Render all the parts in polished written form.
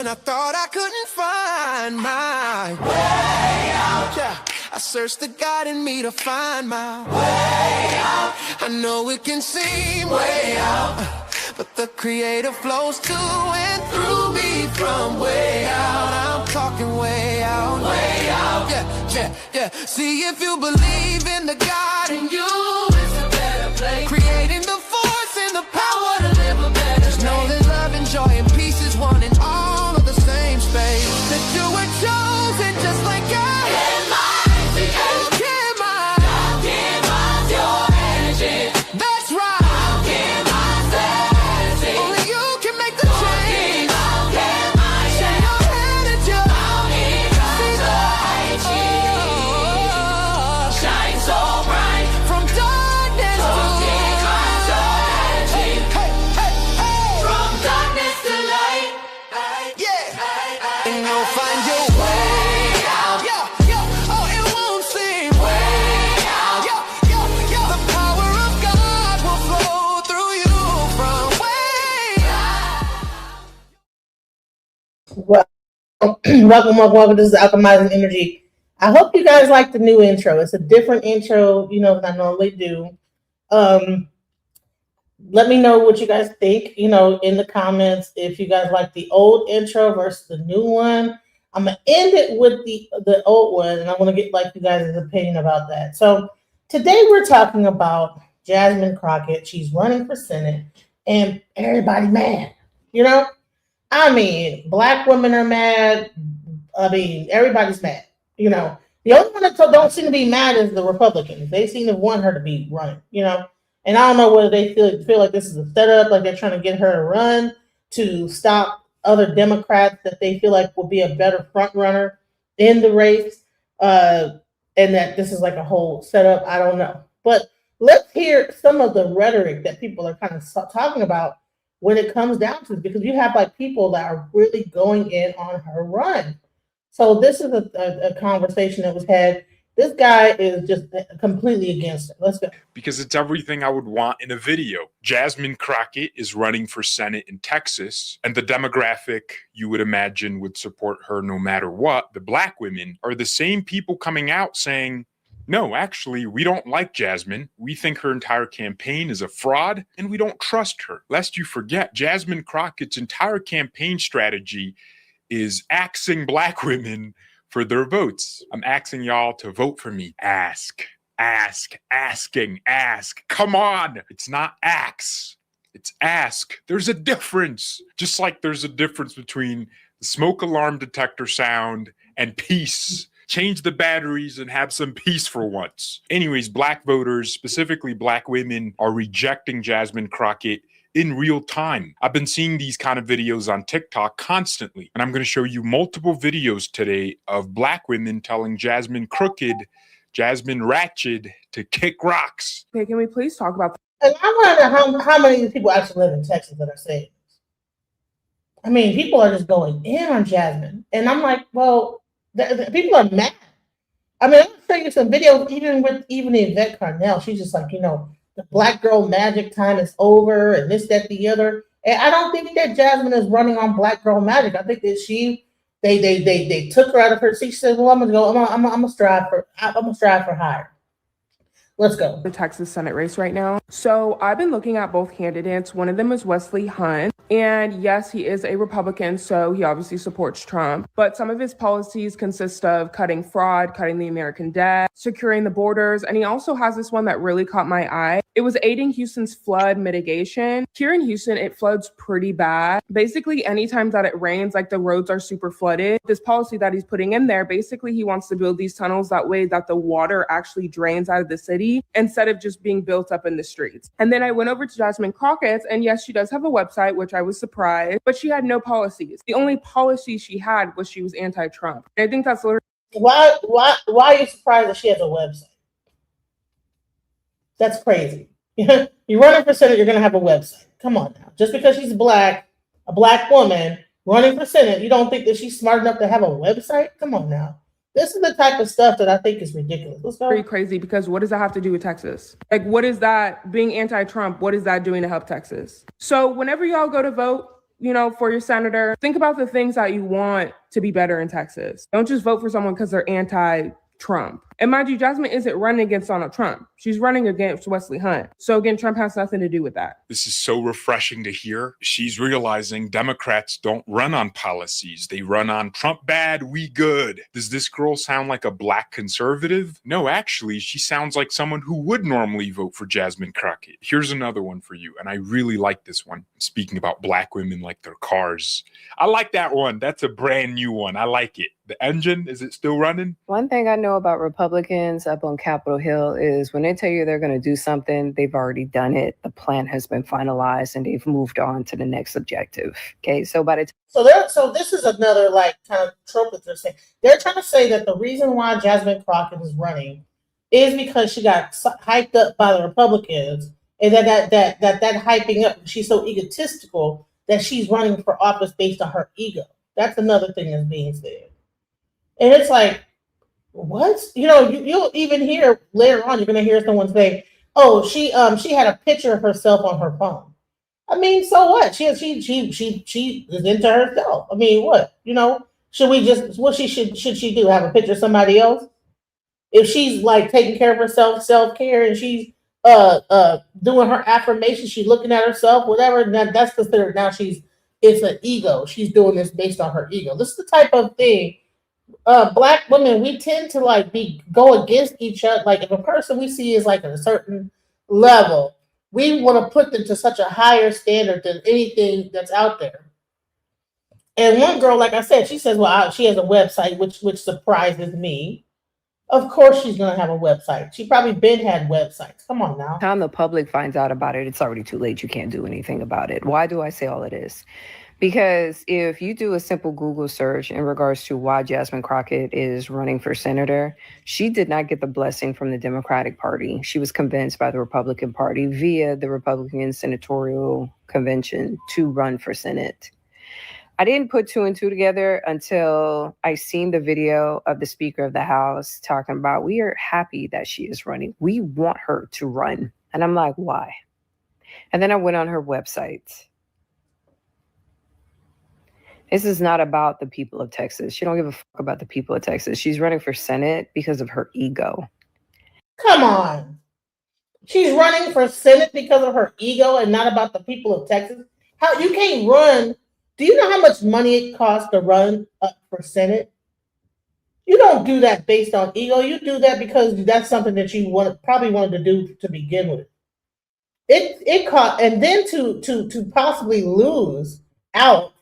And I thought I couldn't find my way out. Yeah, I searched the God in me to find my way out. I know it can seem way out, but the Creator flows to and through me from way out. I'm talking way out, way out. Yeah. See, if you believe in the God in you, it's a better place. Creating the force and the power to live a better. Just know that love and joy and peace is one in all of the same space. That you were chosen just like God. Your energy. That's right. Only you can make the change. Shine your head at you. Shine so bright from darkness to light. From darkness to light. Yeah. And you'll find your way out. Oh, it won't seem way out. The power of God will flow through you from way out. Welcome. This is Alchemizing Energy. I hope you guys like the new intro. It's a different intro, than I normally do. Let me know what you guys think, in the comments. If you guys like the old intro versus the new one, I'm gonna end it with the old one, and I want to get you guys' opinion about that. So today we're talking about Jasmine Crocket. She's running for Senate, and everybody mad. Black women are mad. Everybody's mad. The only one that don't seem to be mad is the Republicans. They seem to want her to be running. And I don't know whether they feel like this is a setup, like they're trying to get her to run to stop other Democrats that they feel like will be a better front runner in the race, and that this is like a whole setup. I don't know. But let's hear some of the rhetoric that people are kind of talking about when it comes down to it, because you have people that are really going in on her run. So this is a conversation that was had. This guy is just completely against it. Let's go. Because it's everything I would want in a video. Jasmine Crocket is running for Senate in Texas, and the demographic you would imagine would support her no matter what, the black women, are the same people coming out saying, no, actually, we don't like Jasmine. We think her entire campaign is a fraud, and we don't trust her. Lest you forget, Jasmine Crockett's entire campaign strategy is axing black women for their votes. I'm asking y'all to vote for me. Ask. Come on. It's not axe. It's ask. There's a difference. Just like there's a difference between the smoke alarm detector sound and peace. Change the batteries and have some peace for once. Anyways, black voters, specifically black women, are rejecting Jasmine Crocket in real time. I've been seeing these kind of videos on TikTok constantly, and I'm going to show you multiple videos today of black women telling Jasmine Crooked, Jasmine Ratchet to kick rocks. Okay, can we please talk about And I wonder how many of these people actually live in Texas that are saying this. People are just going in on Jasmine, and I'm like, well, the people are mad. I'm going to show you some videos, even with Yvette Carnell. She's just like, the black girl magic time is over, and this, that, the other. And I don't think that Jasmine is running on black girl magic. I think that they took her out of her seat. She said, "Well, I'm gonna strive for higher." Let's go. the Texas Senate race right now? So I've been looking at both candidates. One of them is Wesley Hunt. And yes, he is a Republican, so he obviously supports Trump. But some of his policies consist of cutting fraud, cutting the American debt, securing the borders. And he also has this one that really caught my eye. It was aiding Houston's flood mitigation. Here in Houston, it floods pretty bad. Basically, anytime that it rains, the roads are super flooded. This policy that he's putting in there, basically he wants to build these tunnels that way that the water actually drains out of the city instead of just being built up in the streets. And then I went over to Jasmine Crockett, and yes, she does have a website, which I was surprised, but she had no policies. The only policy she had was she was anti-Trump. And I think that's literally why are you surprised that she has a website? That's crazy. You're running for Senate, you're going to have a website. Come on now. Just because she's a black woman running for Senate, you don't think that she's smart enough to have a website? Come on now. This is the type of stuff that I think is ridiculous. Let's go. pretty crazy, because what does that have to do with Texas? What is that, being anti-Trump, what is that doing to help Texas? So whenever y'all go to vote, for your senator, think about the things that you want to be better in Texas. Don't just vote for someone because they're anti-Trump. And mind you, Jasmine isn't running against Donald Trump. She's running against Wesley Hunt. So again, Trump has nothing to do with that. This is so refreshing to hear. She's realizing Democrats don't run on policies. They run on Trump bad, we good. Does this girl sound like a black conservative? No, actually, she sounds like someone who would normally vote for Jasmine Crocket. Here's another one for you, and I really like this one. Speaking about black women like their cars. I like that one. That's a brand new one. I like it. The engine, is it still running? One thing I know about Republicans up on Capitol Hill is when they tell you they're going to do something, they've already done it. The plan has been finalized and they've moved on to the next objective. Okay, so by the time. So this is another like kind of trope that they're saying. They're trying to say that the reason why Jasmine Crocket is running is because she got hyped up by the Republicans, and that hyping up, she's so egotistical that she's running for office based on her ego. That's another thing that's being said. And it's like, what? You'll even hear later on, you're going to hear someone say, oh, she had a picture of herself on her phone. I mean, so what? She is into herself. I mean, what? What should she do? Have a picture of somebody else? If she's like taking care of herself, self-care, and she's doing her affirmations, she's looking at herself, whatever, that's considered now it's an ego. She's doing this based on her ego. This is the type of thing black women, we tend to like go against each other. Like if a person we see is like at a certain level, we want to put them to such a higher standard than anything that's out there. And one girl, like I said, she says, well, she has a website, which surprises me. Of course she's going to have a website. She probably had websites. Come on now. By the time the public finds out about it, it's already too late. You can't do anything about it. Why do I say all of this? Because if you do a simple Google search in regards to why Jasmine Crocket is running for senator, she did not get the blessing from the Democratic Party. She was convinced by the Republican Party via the Republican Senatorial Convention to run for Senate. I didn't put two and two together until I seen the video of the Speaker of the House talking about, we are happy that she is running. We want her to run. And I'm like, why? And then I went on her website. This is not about the people of Texas. She don't give a fuck about the people of Texas. She's running for Senate because of her ego. Come on. She's running for Senate because of her ego and not about the people of Texas. How you can't run? Do you know how much money it costs to run up for Senate? You don't do that based on ego. You do that because that's something that you probably wanted to do to begin with. It cost, and then to possibly lose out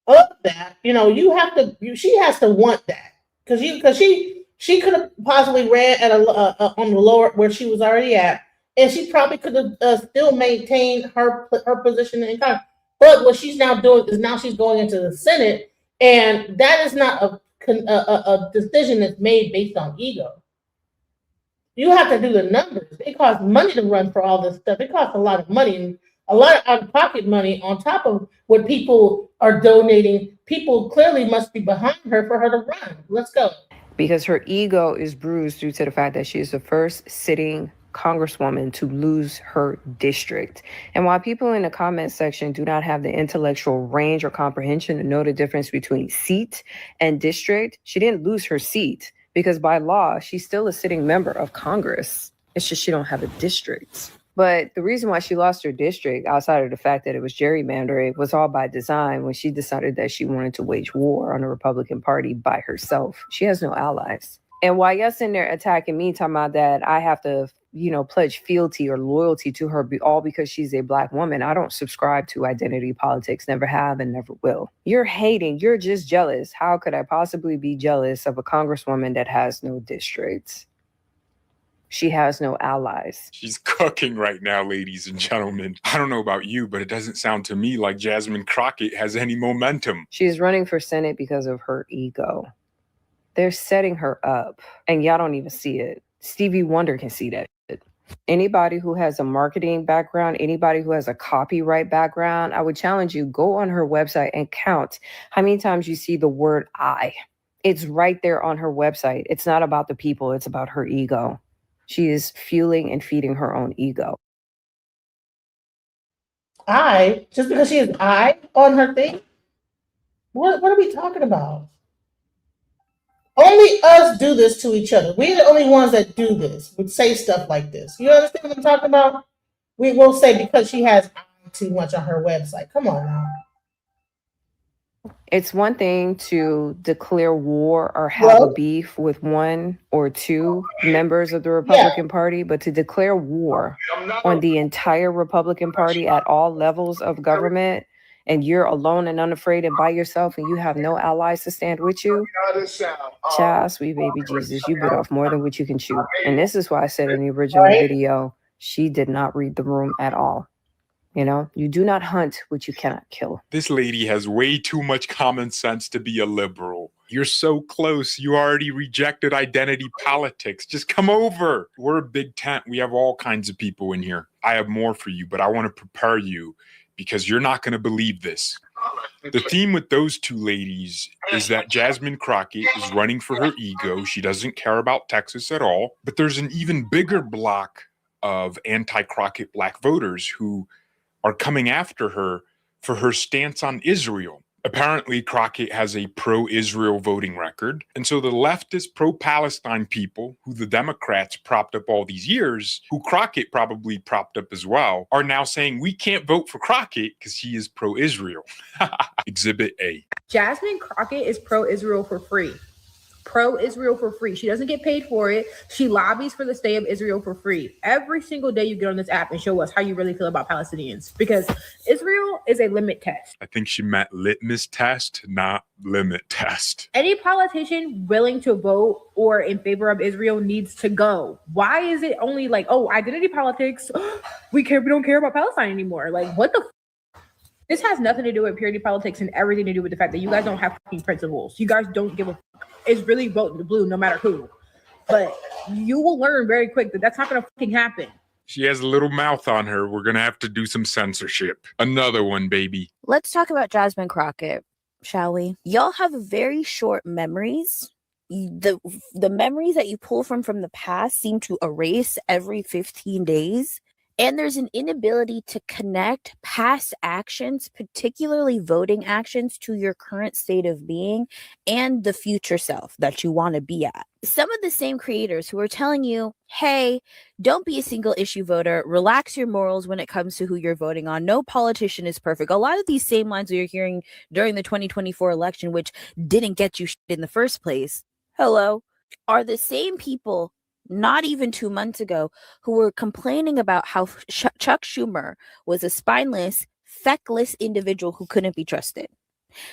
of that, you have to. She has to want that because she could have possibly ran at on the lower where she was already at, and she probably could have still maintained her position in Congress. But what she's now doing is now she's going into the Senate, and that is not a decision that's made based on ego. You have to do the numbers. It costs money to run for all this stuff. It costs a lot of money, a lot of out-of-pocket money on top of what people are donating. People clearly must be behind her for her to run. Let's go. Because her ego is bruised due to the fact that she is the first sitting Congresswoman to lose her district. And while people in the comment section do not have the intellectual range or comprehension to know the difference between seat and district, she didn't lose her seat because by law, she's still a sitting member of Congress. It's just she don't have a district. But the reason why she lost her district, outside of the fact that it was gerrymandering, was all by design when she decided that she wanted to wage war on the Republican Party by herself. She has no allies. And while y'all sitting there attacking me, talking about that I have to, pledge fealty or loyalty to her all because she's a Black woman, I don't subscribe to identity politics, never have and never will. You're hating, you're just jealous. How could I possibly be jealous of a Congresswoman that has no districts? She has no allies. She's cooking right now, ladies and gentlemen. I don't know about you, but it doesn't sound to me like Jasmine Crocket has any momentum. She is running for Senate because of her ego. They're setting her up, and y'all don't even see it. Stevie Wonder can see that shit. Anybody who has a marketing background, anybody who has a copyright background, I would challenge you, go on her website and count how many times you see the word I. It's right there on her website. It's not about the people, it's about her ego. She is fueling and feeding her own ego. I, just because she has I on her thing? What are we talking about? Only us do this to each other. We're the only ones that do this, would say stuff like this. You understand what I'm talking about? We will say because she has too much on her website. Come on now. It's one thing to declare war or have a beef with one or two members of the Republican Party, but to declare war on the entire Republican Party at all levels of government, and you're alone and unafraid and by yourself and you have no allies to stand with you, child, sweet baby Jesus, you bit off more than what you can chew. And this is why I said in the original video, she did not read the room at all. You know, you do not hunt what you cannot kill. This lady has way too much common sense to be a liberal. You're so close. You already rejected identity politics. Just come over. We're a big tent. We have all kinds of people in here. I have more for you, but I want to prepare you because you're not going to believe this. The theme with those two ladies is that Jasmine Crocket is running for her ego. She doesn't care about Texas at all. But there's an even bigger block of anti-Crocket black voters who are coming after her for her stance on Israel. Apparently, Crocket has a pro-Israel voting record. And so the leftist pro-Palestine people, who the Democrats propped up all these years, who Crocket probably propped up as well, are now saying we can't vote for Crocket because he is pro-Israel. Exhibit A. Jasmine Crocket is pro-Israel for free. Pro-Israel for free. She doesn't get paid for it. She lobbies for the stay of Israel for free. Every single day you get on this app and show us how you really feel about Palestinians, because Israel is a limit test. I think she meant litmus test, not limit test. Any politician willing to vote or in favor of Israel needs to go. Why is it only like, oh, identity politics, we don't care about Palestine anymore? Like, what the This has nothing to do with purity politics and everything to do with the fact that you guys don't have fucking principles. You guys don't give a fuck. It's really voting the blue no matter who. But you will learn very quick that that's not going to fucking happen. She has a little mouth on her. We're going to have to do some censorship. Another one, baby. Let's talk about Jasmine Crocket, shall we? Y'all have very short memories. The memories that you pull from the past seem to erase every 15 days. And there's an inability to connect past actions, particularly voting actions, to your current state of being and the future self that you want to be at. Some of the same creators who are telling you, hey, don't be a single issue voter, relax your morals when it comes to who you're voting on. No politician is perfect. A lot of these same lines that you're hearing during the 2024 election, which didn't get you shit in the first place, are the same people not even 2 months ago who were complaining about how Chuck Schumer was a spineless, feckless individual who couldn't be trusted.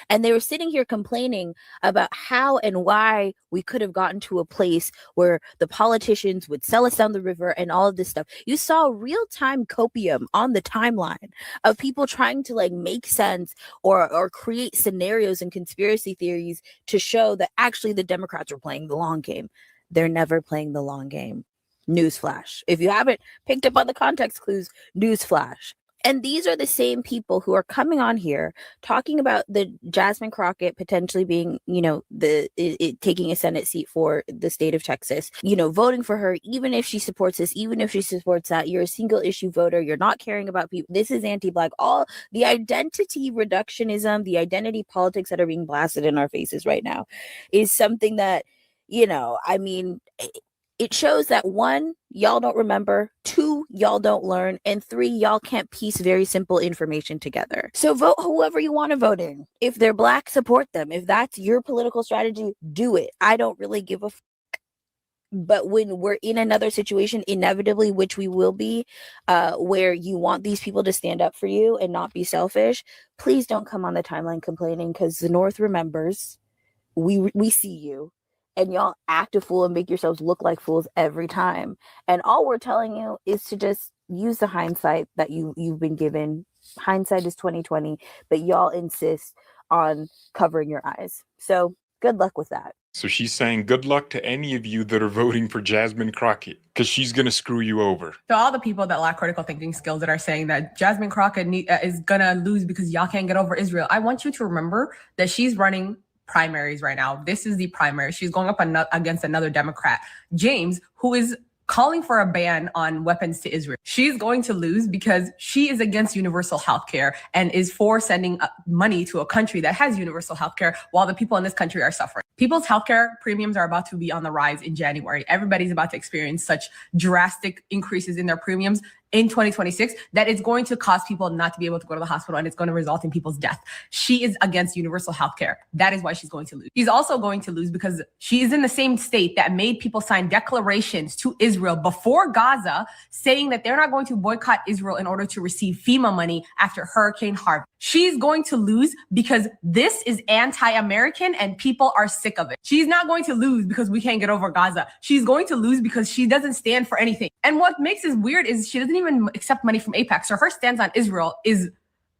And they were sitting here complaining about how and why we could have gotten to a place where the politicians would sell us down the river and all of this stuff. You saw real-time copium on the timeline of people trying to like make sense or create scenarios and conspiracy theories to show that actually the Democrats were playing the long game. They're never playing the long game. Newsflash. If you haven't picked up on the context clues, newsflash. And these are the same people who are coming on here talking about the Jasmine Crocket potentially being, taking a Senate seat for the state of Texas, voting for her, even if she supports this, even if she supports that. You're a single issue voter. You're not caring about people. This is anti-Black. All the identity reductionism, the identity politics that are being blasted in our faces right now is something that, it shows that 1, y'all don't remember, 2, y'all don't learn, and 3, y'all can't piece very simple information together. So vote whoever you want to vote in. If they're Black, support them. If that's your political strategy, do it. I don't really give a fuck. But when we're in another situation, inevitably, which we will be, where you want these people to stand up for you and not be selfish, please don't come on the timeline complaining, because the North remembers. We see you, and y'all act a fool and make yourselves look like fools every time. And all we're telling you is to just use the hindsight that you've been given. Hindsight is 2020, but y'all insist on covering your eyes. So good luck with that. So she's saying good luck to any of you that are voting for Jasmine Crocket, because she's going to screw you over. So all the people that lack critical thinking skills that are saying that Jasmine Crocket is going to lose because y'all can't get over Israel, I want you to remember that she's running primaries right now. This is the primary. She's going up against another Democrat, James, who is calling for a ban on weapons to Israel. She's going to lose because she is against universal healthcare and is for sending money to a country that has universal healthcare while the people in this country are suffering. People's healthcare premiums are about to be on the rise in January. Everybody's about to experience such drastic increases in their premiums in 2026 that it's going to cause people not to be able to go to the hospital, and it's going to result in people's death. She is against universal healthcare. That is why she's going to lose. She's also going to lose because she is in the same state that made people sign declarations to Israel before Gaza saying that they're not going to boycott Israel in order to receive FEMA money after Hurricane Harvey. She's going to lose because this is anti-American and people are sick of it. She's not going to lose because we can't get over Gaza. She's going to lose because she doesn't stand for anything. And what makes this weird is she doesn't even accept money from AIPAC. So her stance on Israel is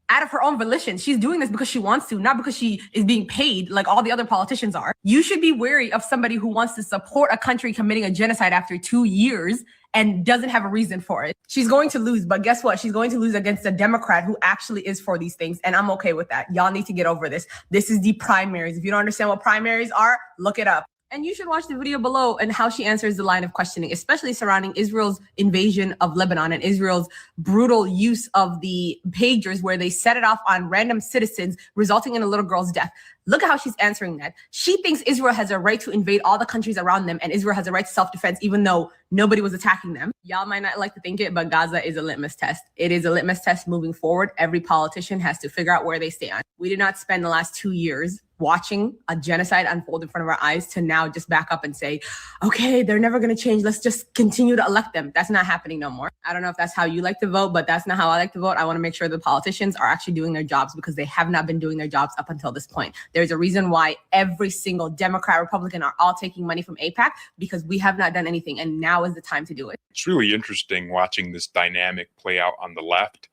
out of her own volition. She's doing this because she wants to, not because she is being paid like all the other politicians are. You should be wary of somebody who wants to support a country committing a genocide after 2 years and doesn't have a reason for it. She's going to lose, but guess what? She's going to lose against a Democrat who actually is for these things, and I'm okay with that. Y'all need to get over this. This is the primaries. If you don't understand what primaries are, look it up. And you should watch the video below and how she answers the line of questioning, especially surrounding Israel's invasion of Lebanon and Israel's brutal use of the pagers where they set it off on random citizens, resulting in a little girl's death. Look at how she's answering that. She thinks Israel has a right to invade all the countries around them, and Israel has a right to self-defense, even though nobody was attacking them. Y'all might not like to think it, but Gaza is a litmus test. It is a litmus test moving forward. Every politician has to figure out where they stand. We did not spend the last 2 years watching a genocide unfold in front of our eyes to now just back up and say, okay, they're never going to change. Let's just continue to elect them. That's not happening no more. I don't know if that's how you like to vote, but that's not how I like to vote. I want to make sure the politicians are actually doing their jobs because they have not been doing their jobs up until this point. There's a reason why every single Democrat, Republican are all taking money from AIPAC because we have not done anything. And now is the time to do it. It's really interesting watching this dynamic play out on the left.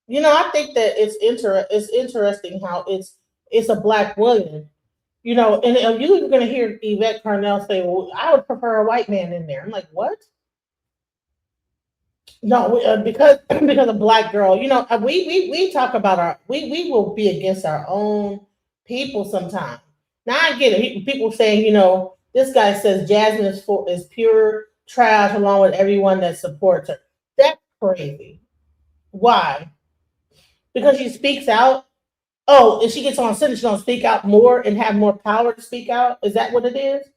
You know, I think that it's interesting how it's a black woman, you know, and you're going to hear Yvette Carnell say, well, I would prefer a white man in there. I'm like, what? No, because a black girl, you know, we talk about we will be against our own people sometimes. Now I get it. People saying, you know, this guy says Jasmine is pure trash along with everyone that supports her. That's crazy. Why? Because she speaks out. Oh, if she gets on Senate, she's gonna speak out more and have more power to speak out. Is that what it is?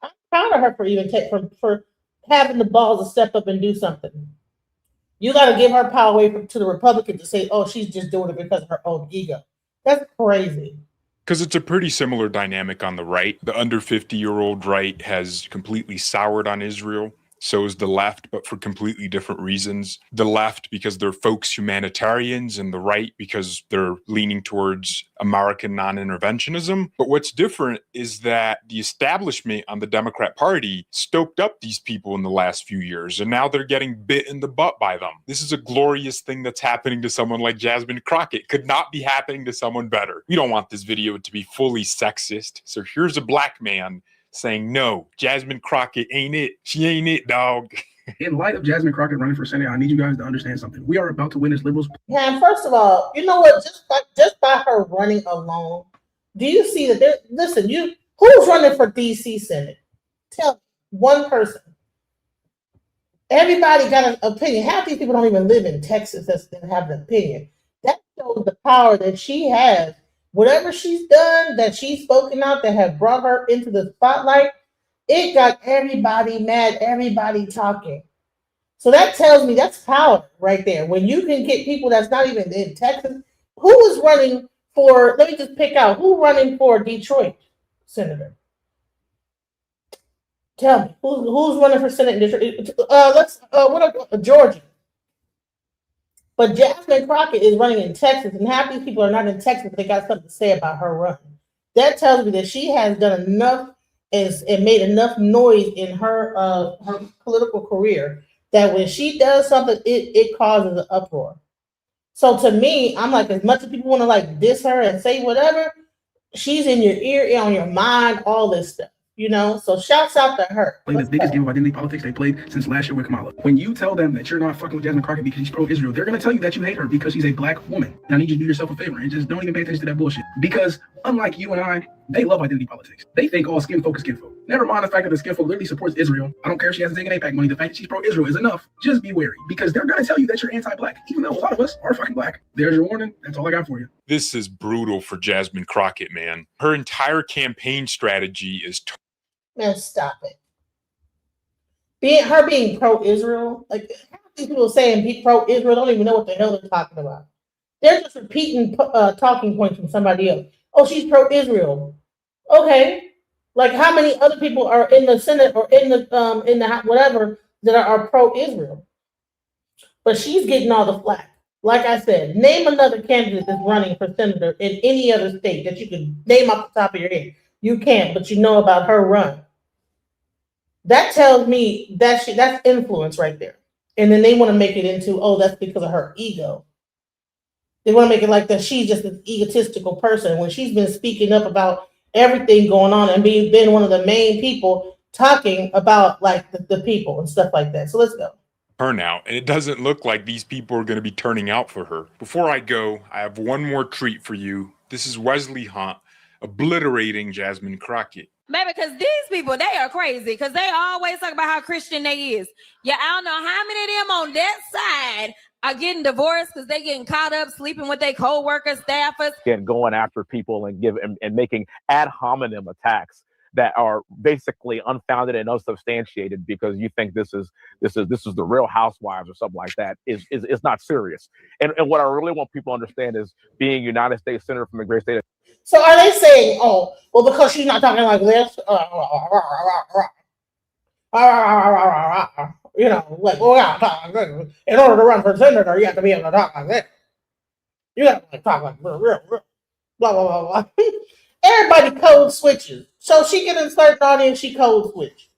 I'm proud of her for even for having the balls to step up and do something. You got to give her power away to the Republicans to say, oh, she's just doing it because of her own ego. That's crazy. Because it's a pretty similar dynamic on the right. The under 50-year-old right has completely soured on Israel. So is the left, but for completely different reasons. The left because they're folks humanitarians, and the right because they're leaning towards American non-interventionism. But what's different is that the establishment on the Democrat Party stoked up these people in the last few years, and now they're getting bit in the butt by them. This is a glorious thing that's happening to someone like Jasmine Crocket. Could not be happening to someone better. We don't want this video to be fully sexist. So here's a black man saying, no, Jasmine Crocket ain't it. She ain't it, dog. In light of Jasmine Crocket running for Senate, I need you guys to understand something. We are about to witness liberals. Yeah, and first of all, you know what? Just by her running alone, do you see that listen, who's running for DC Senate? Tell me, one person. Everybody got an opinion. Half these people don't even live in Texas that have an opinion. That shows the power that she has. Whatever she's done, that she's spoken out, that have brought her into the spotlight, it got everybody mad, everybody talking. So that tells me that's power right there. When you can get people that's not even in Texas, who is running for, let me just pick out, who running for Detroit senator? Tell me, who's running for Senate in Detroit? Georgia. But Jasmine Crocket is running in Texas, and half these people are not in Texas, but they got something to say about her run. That tells me that she has done enough and made enough noise in her political career that when she does something, it causes an uproar. So to me, I'm like, as much as people want to like diss her and say whatever, she's in your ear, on your mind, all this stuff. You know, so shouts out to her. Playing the biggest game of identity politics they played since last year with Kamala. When you tell them that you're not fucking with Jasmine Crocket because she's pro-Israel, they're going to tell you that you hate her because she's a black woman. And I need you to do yourself a favor and just don't even pay attention to that bullshit. Because unlike you and I, They love identity politics. They think all skin folk is skin folk. Never mind the fact that the skin folk literally supports Israel. I don't care if she hasn't taken APAC money. The fact that she's pro-Israel is enough. Just be wary, because they're going to tell you that you're anti-black, even though a lot of us are fucking black. There's your warning. That's all I got for you. This is brutal for Jasmine Crocket, man. Her entire campaign strategy is Man, stop it. Being pro-Israel, like these people saying pro-Israel don't even know what the hell they're talking about. They're just repeating talking points from somebody else. Oh, she's pro-Israel. Okay, like how many other people are in the Senate or in the whatever that are pro-Israel? But she's getting all the flack. Like I said, name another candidate that's running for senator in any other state that you can name off the top of your head. You can't, but you know about her run. That tells me that's influence right there. And then they want to make it into, oh, that's because of her ego. They want to make it like that she's just an egotistical person when she's been speaking up about everything going on and been one of the main people talking about like the people and stuff like that. So let's go. Turnout, and it doesn't look like these people are going to be turning out for her. Before I go, I have one more treat for you. This is Wesley Hunt obliterating Jasmine Crocket. Baby, because these people, they are crazy, because they always talk about how Christian they is. Yeah, I don't know how many of them on that side are getting divorced because they getting caught up sleeping with their co-workers, staffers. And going after people and making ad hominem attacks that are basically unfounded and unsubstantiated because you think this is the Real Housewives or something like that is not serious. And what I really want people to understand is being United States Senator from the great state of. So are they saying, oh, well, because she's not talking like this, you know, like, well, yeah, talk like this. In order to run for senator, you have to be able to talk like this. You have to talk like blah, blah, blah, blah. Everybody code switches. So she can insert an audience, she code switch.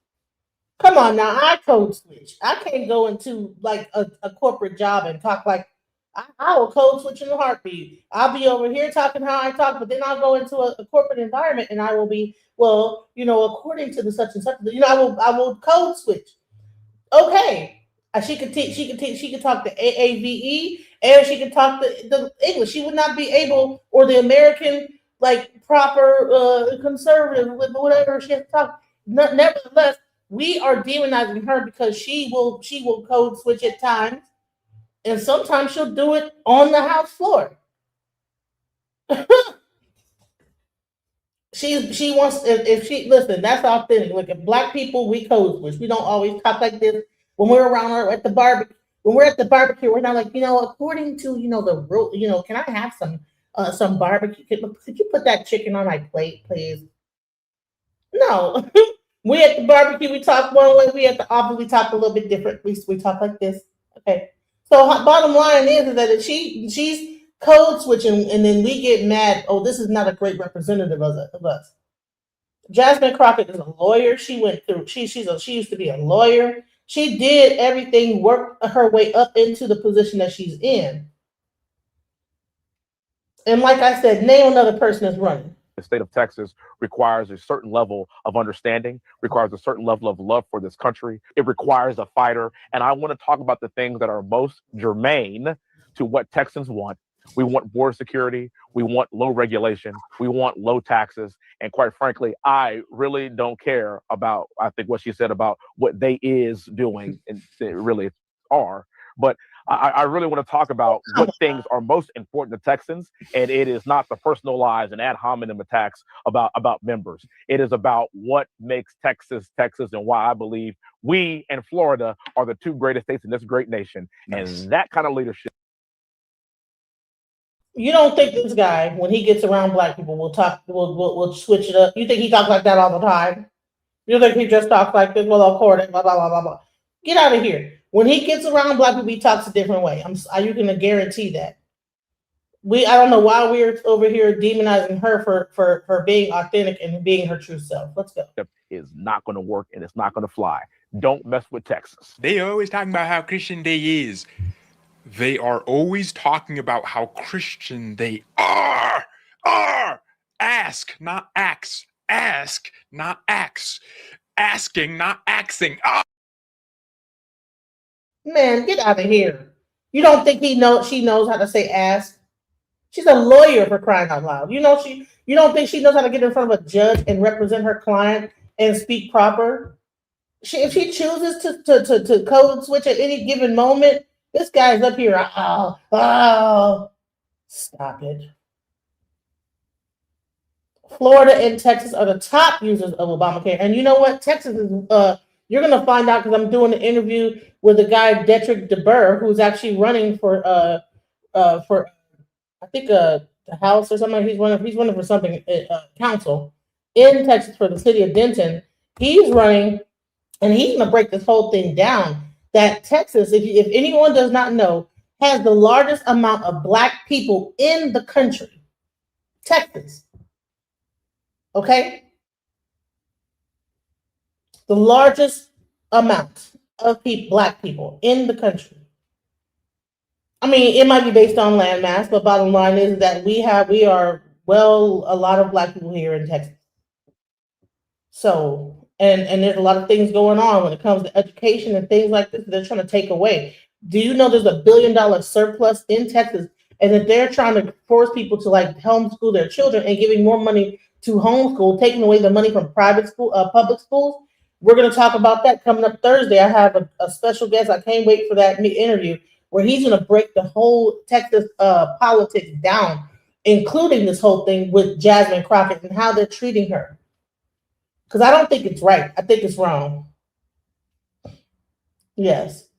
Come on now, I code switch. I can't go into like a corporate job and talk like, I will code switch in a heartbeat. I'll be over here talking how I talk, but then I'll go into a corporate environment and I will be, well, you know, according to the such and such, you know, I will code switch. Okay, she could talk the AAVE and she could talk the English. She would not be able, or the American like proper conservative, whatever she has to talk. Nevertheless, we are demonizing her because she will code switch at times. And sometimes she'll do it on the House floor. She wants, if she listen, that's authentic. Look, at black people, we code switch. We don't always talk like this when we're around her at the barbecue. When we're at the barbecue, we're not like, you know, according to, you know, the rule, you know, can I have some barbecue? Could you put that chicken on my plate, please? No. We at the barbecue, we talk one way. We at the office, we talk a little bit different. We talk like this. Okay. So bottom line is that if she's code switching, and then we get mad. Oh, this is not a great representative of us. Jasmine Crocket is a lawyer. She went through. She used to be a lawyer. She did everything, worked her way up into the position that she's in. And like I said, name another person that's running. The state of Texas requires a certain level of understanding, requires a certain level of love for this country. It requires a fighter. And I want to talk about the things that are most germane to what Texans want. We want border security. We want low regulation. We want low taxes. And quite frankly, I really don't care about, I think what she said about what they is doing, and they really are. But I really want to talk about what things are most important to Texans, and it is not the personalized and ad hominem attacks about members. It is about what makes Texas, Texas, and why I believe we and Florida are the two greatest states in this great nation. Nice. And that kind of leadership. You don't think this guy, when he gets around black people, will switch it up? You think he talks like that all the time? You think he just talks like this? Well, of course, blah, blah, blah, blah, blah. Get out of here. When he gets around black people, he talks a different way. You can guarantee that. I don't know why we're over here demonizing her for being authentic and being her true self. Let's go. Is not going to work and it's not going to fly. Don't mess with Texas. They are always talking about how Christian they is. They are always talking about how Christian they are. Ask, not axe. Ask, not axe. Asking, not axing. Man, get out of here. You don't think she knows how to say ask? She's a lawyer, for crying out loud. You know, You don't think she knows how to get in front of a judge and represent her client and speak proper? If she chooses to code switch at any given moment, this guy's up here. Oh, stop it. Florida and Texas are the top users of Obamacare. And you know what? Texas is, you're going to find out because I'm doing an interview with a guy, Detrick DeBurr, who's actually running for I think, the House or something. He's running for something, council in Texas for the city of Denton. He's running, and he's going to break this whole thing down. That Texas, if anyone does not know, has the largest amount of Black people in the country. Texas. Okay? The largest amount of Black people in the country. I mean, it might be based on landmass, but bottom line is that we are a lot of Black people here in Texas. So, and there's a lot of things going on when it comes to education and things like this that they're trying to take away. Do you know there's $1 billion surplus in Texas, and that they're trying to force people to like homeschool their children and giving more money to homeschool, taking away the money from public schools? We're going to talk about that coming up Thursday. I have a special guest. I can't wait for that interview where he's going to break the whole Texas politics down, including this whole thing with Jasmine Crocket and how they're treating her. Because I don't think it's right. I think it's wrong. Yes.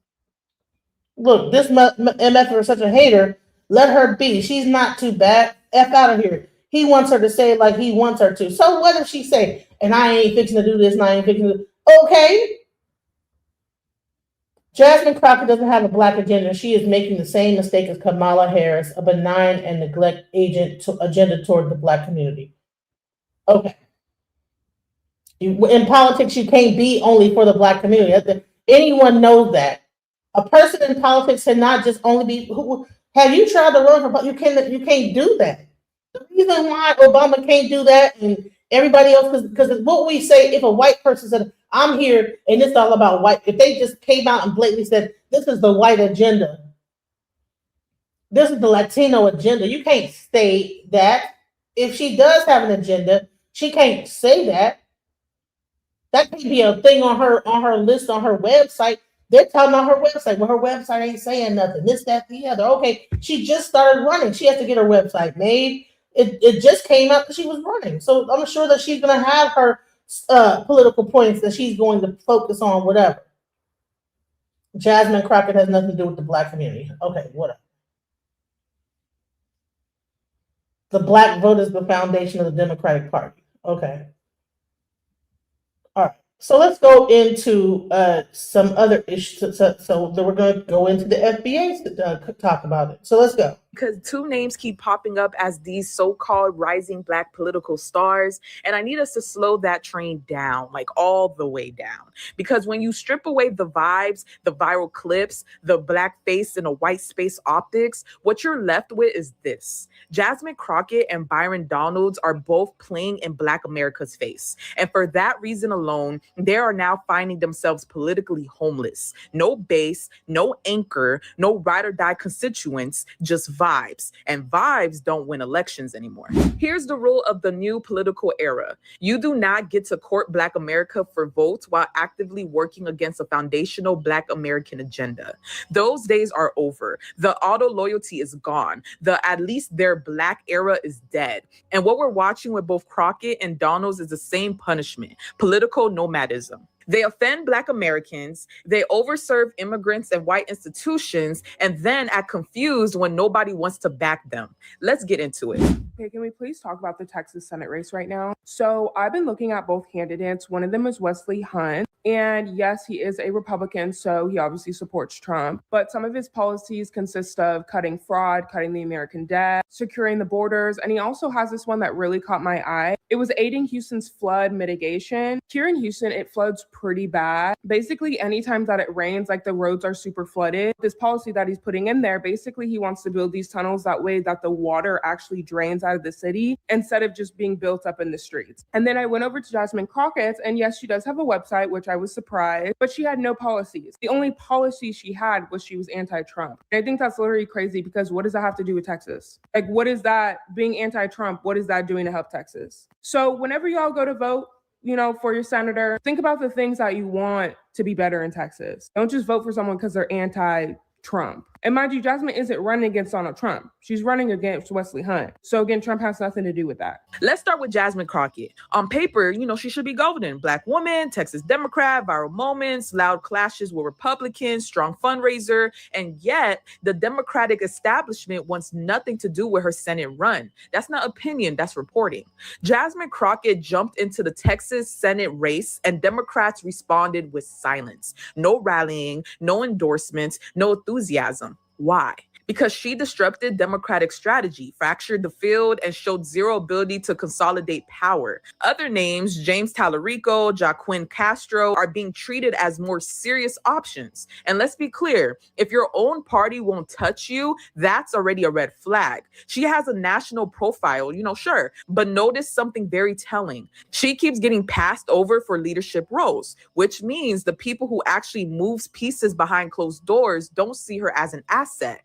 Look, this MF is such a hater. Let her be. She's not too bad. F out of here. He wants her to say it like he wants her to. So what if she say, and I ain't fixing to do this, and I ain't fixing to do this? Okay. Jasmine Crocket doesn't have a Black agenda. She is making the same mistake as Kamala Harris, a benign and neglect agenda toward the Black community. Okay. In politics, you can't be only for the Black community. Anyone knows that. A person in politics cannot just only be. Have you tried to run for? You can't do that. The reason why Obama can't do that and everybody else, because what we say, if a white person said, I'm here and it's all about white, if they just came out and blatantly said, this is the white agenda, this is the Latino agenda, you can't say that. If she does have an agenda, she can't say that. That could be a thing on her list on her website. They're talking about her website. Well, her website ain't saying nothing. This, that, the other. Okay, she just started running. She has to get her website made. It just came out that she was running. So I'm sure that she's going to have her political points that she's going to focus on, whatever. Jasmine Crocket has nothing to do with the Black community. Okay, whatever. The Black vote is the foundation of the Democratic Party. Okay. All right. So let's go into some other issues. So we're going to go into the FBA to talk about it. So let's go. Because two names keep popping up as these so-called rising Black political stars. And I need us to slow that train down, like all the way down. Because when you strip away the vibes, the viral clips, the Black face and a white space optics, what you're left with is this. Jasmine Crocket and Byron Donalds are both playing in Black America's face. And for that reason alone, they are now finding themselves politically homeless. No base, no anchor, no ride or die constituents, just vibes. And vibes don't win elections anymore. Here's the rule of the new political era. You do not get to court Black America for votes while actively working against a foundational Black American agenda. Those days are over. The auto loyalty is gone. The at least their Black era is dead. And what we're watching with both Crockett and Donalds is the same punishment, political nomadism. They offend Black Americans, they overserve immigrants and white institutions, and then act confused when nobody wants to back them. Let's get into it. Okay, can we please talk about the Texas Senate race right now? So I've been looking at both candidates. One of them is Wesley Hunt. And yes, he is a Republican, so he obviously supports Trump. But some of his policies consist of cutting fraud, cutting the American debt, securing the borders. And he also has this one that really caught my eye. It was aiding Houston's flood mitigation. Here in Houston, it floods pretty bad. Basically, anytime that it rains, like the roads are super flooded. This policy that he's putting in there, basically he wants to build these tunnels that way that the water actually drains out of the city instead of just being built up in the streets. And then I went over to Jasmine Crockett, and yes, she does have a website, which which I was surprised, but she had no policies. The only policy she had was she was anti-Trump. And I think that's literally crazy because what does that have to do with Texas? Like, what is that, being anti-Trump, what is that doing to help Texas? So whenever y'all go to vote, for your senator, think about the things that you want to be better in Texas. Don't just vote for someone because they're anti-Trump. And mind you, Jasmine isn't running against Donald Trump. She's running against Wesley Hunt. So again, Trump has nothing to do with that. Let's start with Jasmine Crocket. On paper, she should be golden. Black woman, Texas Democrat, viral moments, loud clashes with Republicans, strong fundraiser. And yet the Democratic establishment wants nothing to do with her Senate run. That's not opinion, that's reporting. Jasmine Crocket jumped into the Texas Senate race and Democrats responded with silence. No rallying, no endorsements, no enthusiasm. Why? Because she disrupted Democratic strategy, fractured the field, and showed zero ability to consolidate power. Other names, James Tallarico, Jaquin Castro, are being treated as more serious options. And let's be clear, if your own party won't touch you, that's already a red flag. She has a national profile, sure, but notice something very telling. She keeps getting passed over for leadership roles, which means the people who actually moves pieces behind closed doors don't see her as an asset.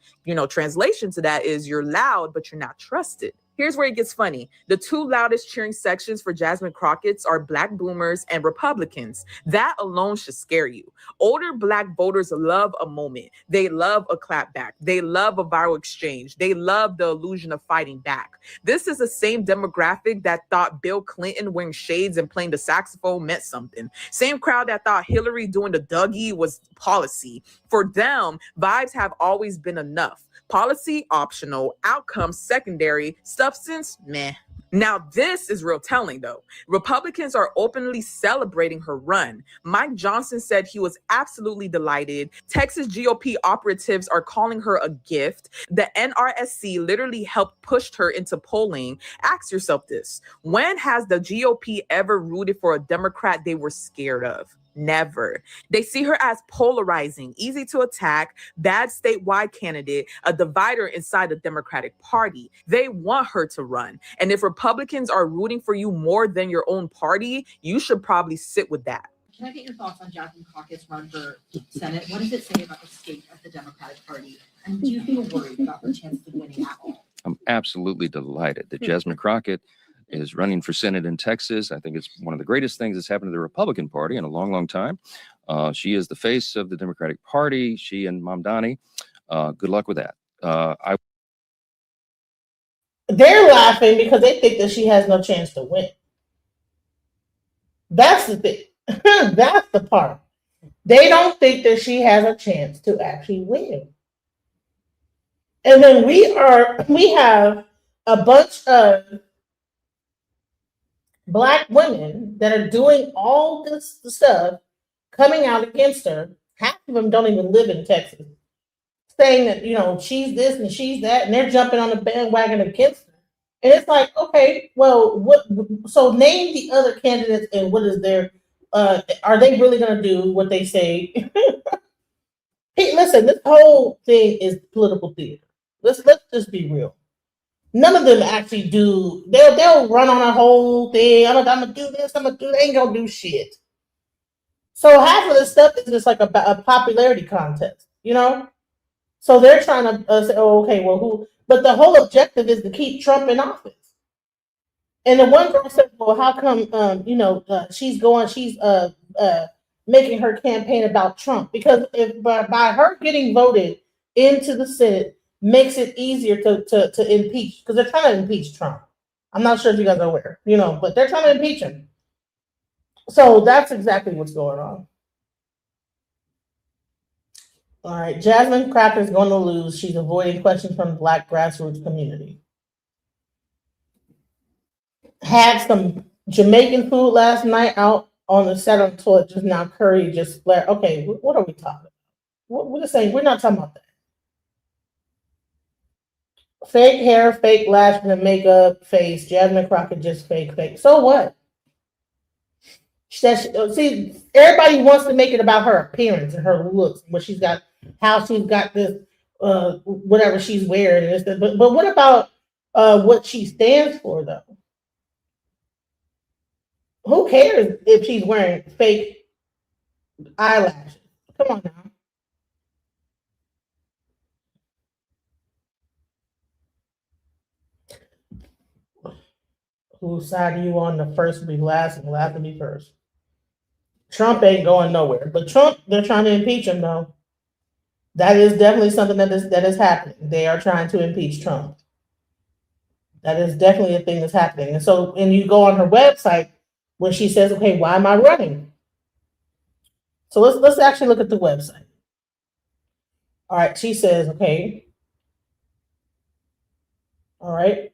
Translation to that is you're loud, but you're not trusted. Here's where it gets funny. The two loudest cheering sections for Jasmine Crockett's are Black boomers and Republicans. That alone should scare you. Older Black voters love a moment. They love a clapback. They love a viral exchange. They love the illusion of fighting back. This is the same demographic that thought Bill Clinton wearing shades and playing the saxophone meant something. Same crowd that thought Hillary doing the Dougie was policy. For them, vibes have always been enough. Policy optional, outcomes secondary, substance meh. Now this is real telling though. Republicans are openly celebrating her run. Mike Johnson said he was absolutely delighted. Texas GOP operatives are calling her a gift. The NRSC literally helped push her into polling. Ask yourself this: when has the GOP ever rooted for a Democrat they were scared of? Never. They see her as polarizing, easy to attack, bad statewide candidate, a divider inside the Democratic Party. They want her to run. And if Republicans are rooting for you more than your own party, you should probably sit with that. Can I get your thoughts on Jasmine Crockett's run for Senate? What does it say about the state of the Democratic Party? And do you feel worried about her chances of winning at all? I'm absolutely delighted that Jasmine Crockett is running for Senate in Texas. I think it's one of the greatest things that's happened to the Republican Party in a long, long time. She is the face of the Democratic Party. She and Mamdani. Good luck with that. They're laughing because they think that she has no chance to win. That's the thing. That's the part. They don't think that she has a chance to actually win. And then we have a bunch of Black women that are doing all this stuff coming out against her. Half of them don't even live in Texas, saying that she's this and she's that, and they're jumping on the bandwagon against her. And it's like, okay, well, what? So name the other candidates and what is their? Are they really going to do what they say? Hey, listen, this whole thing is political theater. Let's just be real. None of them actually do. They'll run on a whole thing. I'm gonna do this. They ain't gonna do shit. So half of the stuff is just like a popularity contest, So they're trying to say, oh, okay, well, who? But the whole objective is to keep Trump in office. And the one girl said, well, how come, she's making her campaign about Trump? Because if by her getting voted into the Senate makes it easier to impeach, because they're trying to impeach Trump. I'm not sure if you guys are aware, but they're trying to impeach him. So that's exactly what's going on. All right, Jasmine Crocket is going to lose. She's avoiding questions from the Black grassroots community. Had some Jamaican food last night out on the set on the toilet. Just now, curry just flared. Okay, what are we talking about? We're just saying we're not talking about that. Fake hair, fake lashes and makeup, face. Jasmine Crocket just fake. So what? See, everybody wants to make it about her appearance and her looks, what she's got, how she's got this, whatever she's wearing. But what about what she stands for, though? Who cares if she's wearing fake eyelashes. Come on now. Whose side are you on? The first will be last and last will be first. Trump ain't going nowhere. But Trump, they're trying to impeach him though. That is definitely something that is happening. They are trying to impeach Trump. That is definitely a thing that's happening. And so when you go on her website, when she says, okay, why am I running? So let's actually look at the website. All right, she says, okay. All right.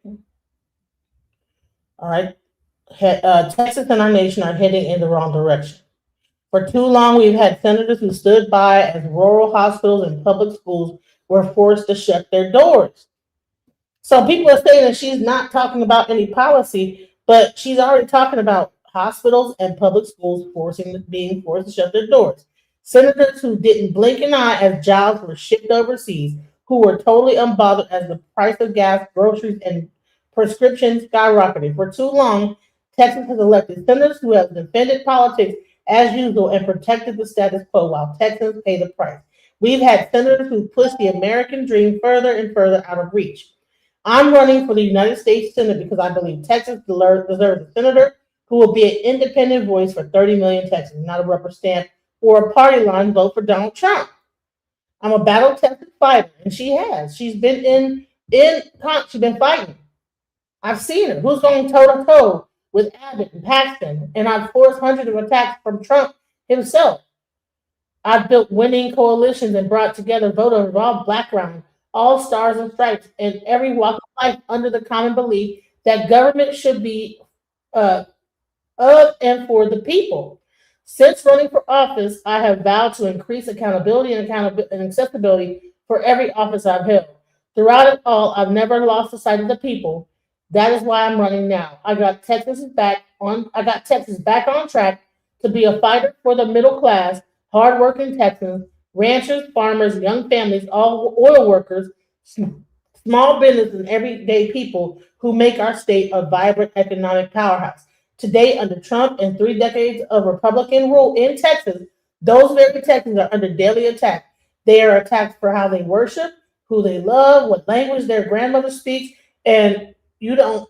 Texas and our nation are heading in the wrong direction. For too long, we've had senators who stood by as rural hospitals and public schools were forced to shut their doors. So people are saying that she's not talking about any policy, but she's already talking about hospitals and public schools being forced to shut their doors. Senators who didn't blink an eye as jobs were shipped overseas, who were totally unbothered as the price of gas, groceries, and prescriptions skyrocketed. For too long, Texas has elected senators who have defended politics as usual and protected the status quo while Texans pay the price. We've had senators who push the American dream further and further out of reach. I'm running for the United States Senate because I believe Texas deserves a senator who will be an independent voice for 30 million Texans, not a rubber stamp or a party line vote for Donald Trump. I'm a battle-tested fighter, and she has. She's been she's been fighting. I've seen her. Who's going toe-to-toe with Abbott and Paxton, and I've forced hundreds of attacks from Trump himself. I've built winning coalitions and brought together voters of all backgrounds, all stars and stripes, and every walk of life under the common belief that government should be of and for the people. Since running for office, I have vowed to increase accountability and accessibility for every office I've held. Throughout it all, I've never lost the sight of the people. That is why I'm running now. I got Texas back on track to be a fighter for the middle class, hardworking Texans, ranchers, farmers, young families, all oil workers, small business, and everyday people who make our state a vibrant economic powerhouse. Today, under Trump and 3 decades of Republican rule in Texas, those very Texans are under daily attack. They are attacked for how they worship, who they love, what language their grandmother speaks, and you don't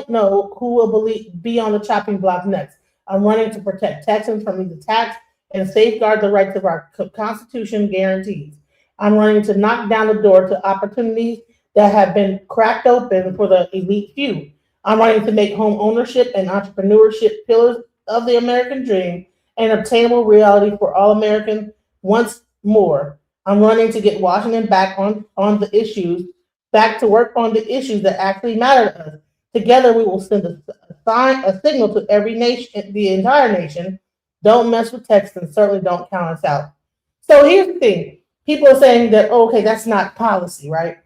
know who will be on the chopping block next. I'm running to protect Texans from these attacks and safeguard the rights of our Constitution guarantees. I'm running to knock down the door to opportunities that have been cracked open for the elite few. I'm running to make home ownership and entrepreneurship pillars of the American dream an obtainable reality for all Americans once more. I'm running to get Washington back on the issues, back to work on the issues that actually matter to us. Together, we will send a signal to every nation, the entire nation. Don't mess with Texas and certainly don't count us out. So here's the thing. People are saying that, okay, that's not policy, right?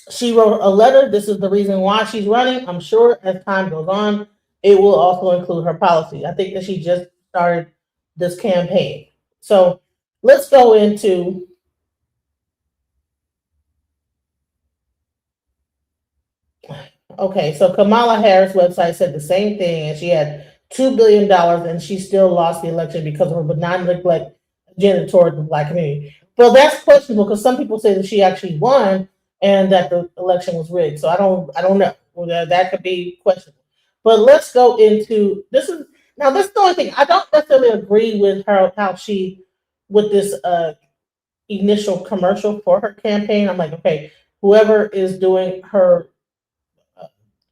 She wrote a letter. This is the reason why she's running. I'm sure as time goes on, it will also include her policy. I think that she just started this campaign. So let's go into so Kamala Harris' website said the same thing, and she had $2 billion, and she still lost the election because of her benign neglect agenda toward the Black community. Well, that's questionable because some people say that she actually won and that the election was rigged. So I don't know. Well, that could be questionable. But let's go into this. Is the only thing. I don't necessarily agree with her with this initial commercial for her campaign. I'm like, okay, whoever is doing her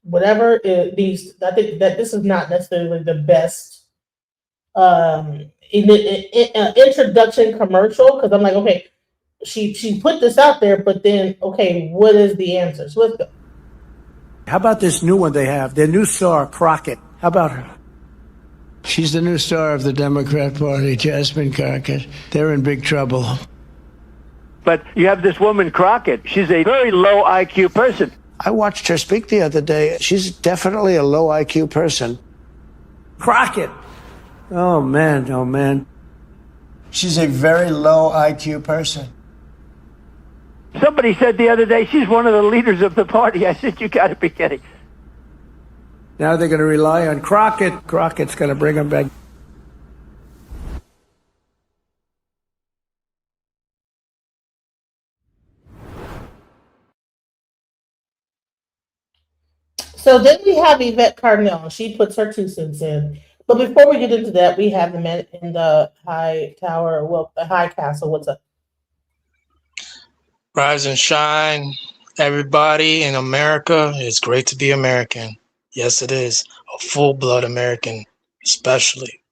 whatever it needs, I think that this is not necessarily the best introduction commercial, because I'm like, okay, she put this out there, but then, okay, what is the answer? So let's go. How about this new one they have? Their new star, Crocket. How about her? She's the new star of the Democrat Party, Jasmine Crocket. They're in big trouble. But you have this woman, Crocket. She's a very low IQ person. I watched her speak the other day. She's definitely a low IQ person. Crocket. Oh, man. Oh, man. She's a very low IQ person. Somebody said the other day she's one of the leaders of the party. I said, you got to be kidding. Now they're going to rely on Crocket. Crocket's going to bring them back. So then we have Yvette Carnell. She puts her 2 cents in. But before we get into that, we have the man in the high tower, well, the high castle. What's up? Rise and shine, everybody in America. It's great to be American. Yes, it is. A full-blood American, especially.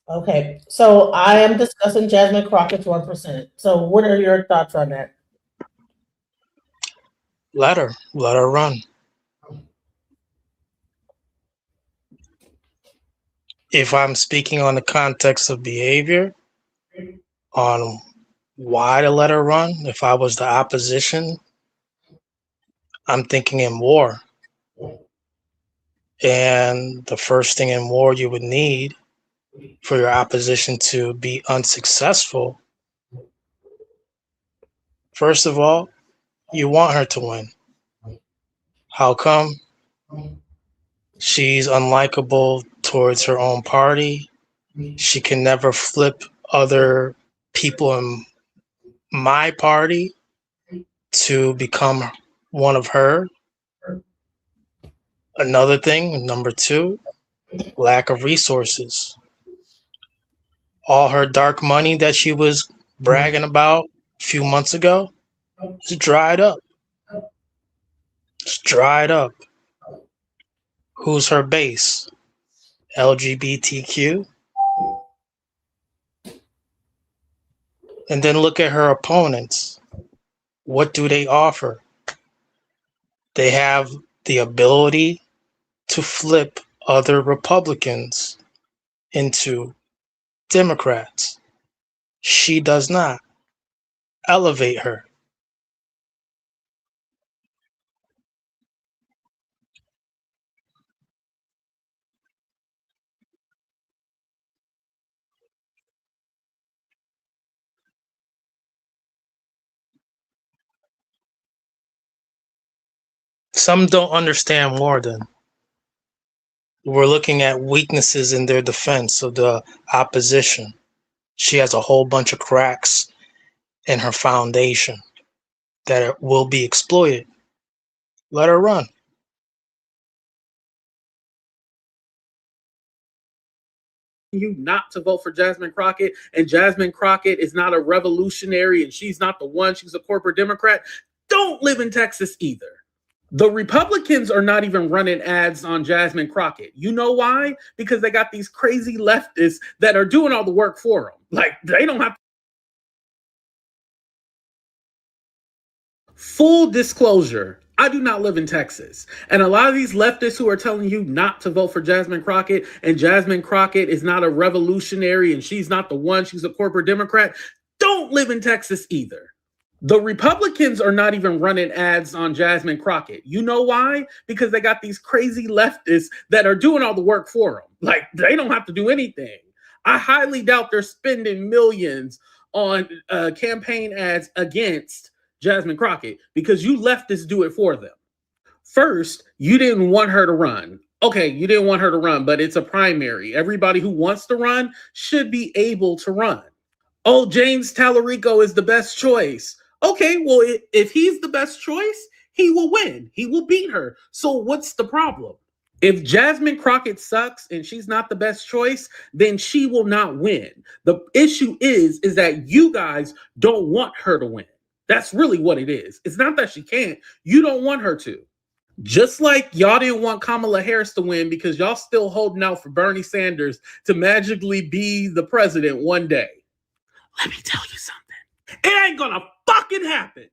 Okay, so I am discussing Jasmine Crockett's 1%. So what are your thoughts on that? Let her run. If I'm speaking on the context of behavior, on why to let her run, if I was the opposition, I'm thinking in war. And the first thing in war you would need for your opposition to be unsuccessful, first of all, you want her to win. How come? She's unlikable towards her own party. She can never flip other people in my party to become one of her. Another thing, number 2, lack of resources. All her dark money that she was bragging about a few months ago, it's dried up. It's dried up. Who's her base? LGBTQ? And then look at her opponents. What do they offer? They have the ability to flip other Republicans into Democrats. She does not. Elevate her. Some don't understand more than we're looking at weaknesses in their defense of the opposition. She has a whole bunch of cracks in her foundation that will be exploited. Let her run. You not to vote for Jasmine Crocket, and Jasmine Crocket is not a revolutionary and she's not the one, she's a corporate Democrat, don't live in Texas either. The Republicans are not even running ads on Jasmine Crocket. You know why? Because they got these crazy leftists that are doing all the work for them. Like, they don't have to. Full disclosure, I do not live in Texas. And a lot of these leftists who are telling you not to vote for Jasmine Crocket, and Jasmine Crocket is not a revolutionary and she's not the one, she's a corporate Democrat, don't live in Texas either. The Republicans are not even running ads on Jasmine Crocket. You know why? Because they got these crazy leftists that are doing all the work for them. Like, they don't have to do anything. I highly doubt they're spending millions on campaign ads against Jasmine Crocket because you leftists do it for them. First, you didn't want her to run. Okay, you didn't want her to run, but it's a primary. Everybody who wants to run should be able to run. Oh, James Tallarico is the best choice. Okay, well, if he's the best choice, he will win. He will beat her. So what's the problem? If Jasmine Crocket sucks and she's not the best choice, then she will not win. The issue is that you guys don't want her to win. That's really what it is. It's not that she can't. You don't want her to. Just like y'all didn't want Kamala Harris to win because y'all still holding out for Bernie Sanders to magically be the president one day. Let me tell you something. It ain't gonna fucking happen.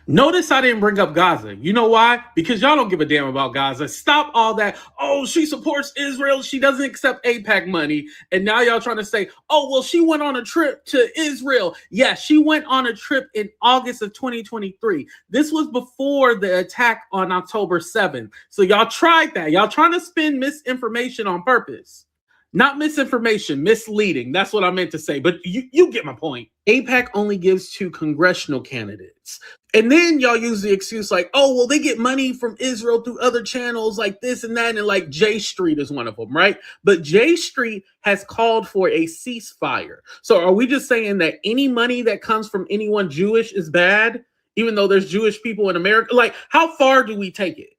Notice I didn't bring up Gaza. You know why? Because y'all don't give a damn about Gaza. Stop all that. Oh, she supports Israel. She doesn't accept AIPAC money. And now y'all trying to say, oh, well, she went on a trip to Israel. Yeah, she went on a trip in August of 2023. This was before the attack on October 7th. So y'all tried that. Y'all trying to spin misinformation on purpose. Not misinformation, misleading. That's what I meant to say. But you get my point. AIPAC only gives to congressional candidates. And then y'all use the excuse like, oh, well, they get money from Israel through other channels like this and that. And like J Street is one of them, right? But J Street has called for a ceasefire. So are we just saying that any money that comes from anyone Jewish is bad, even though there's Jewish people in America? Like, how far do we take it?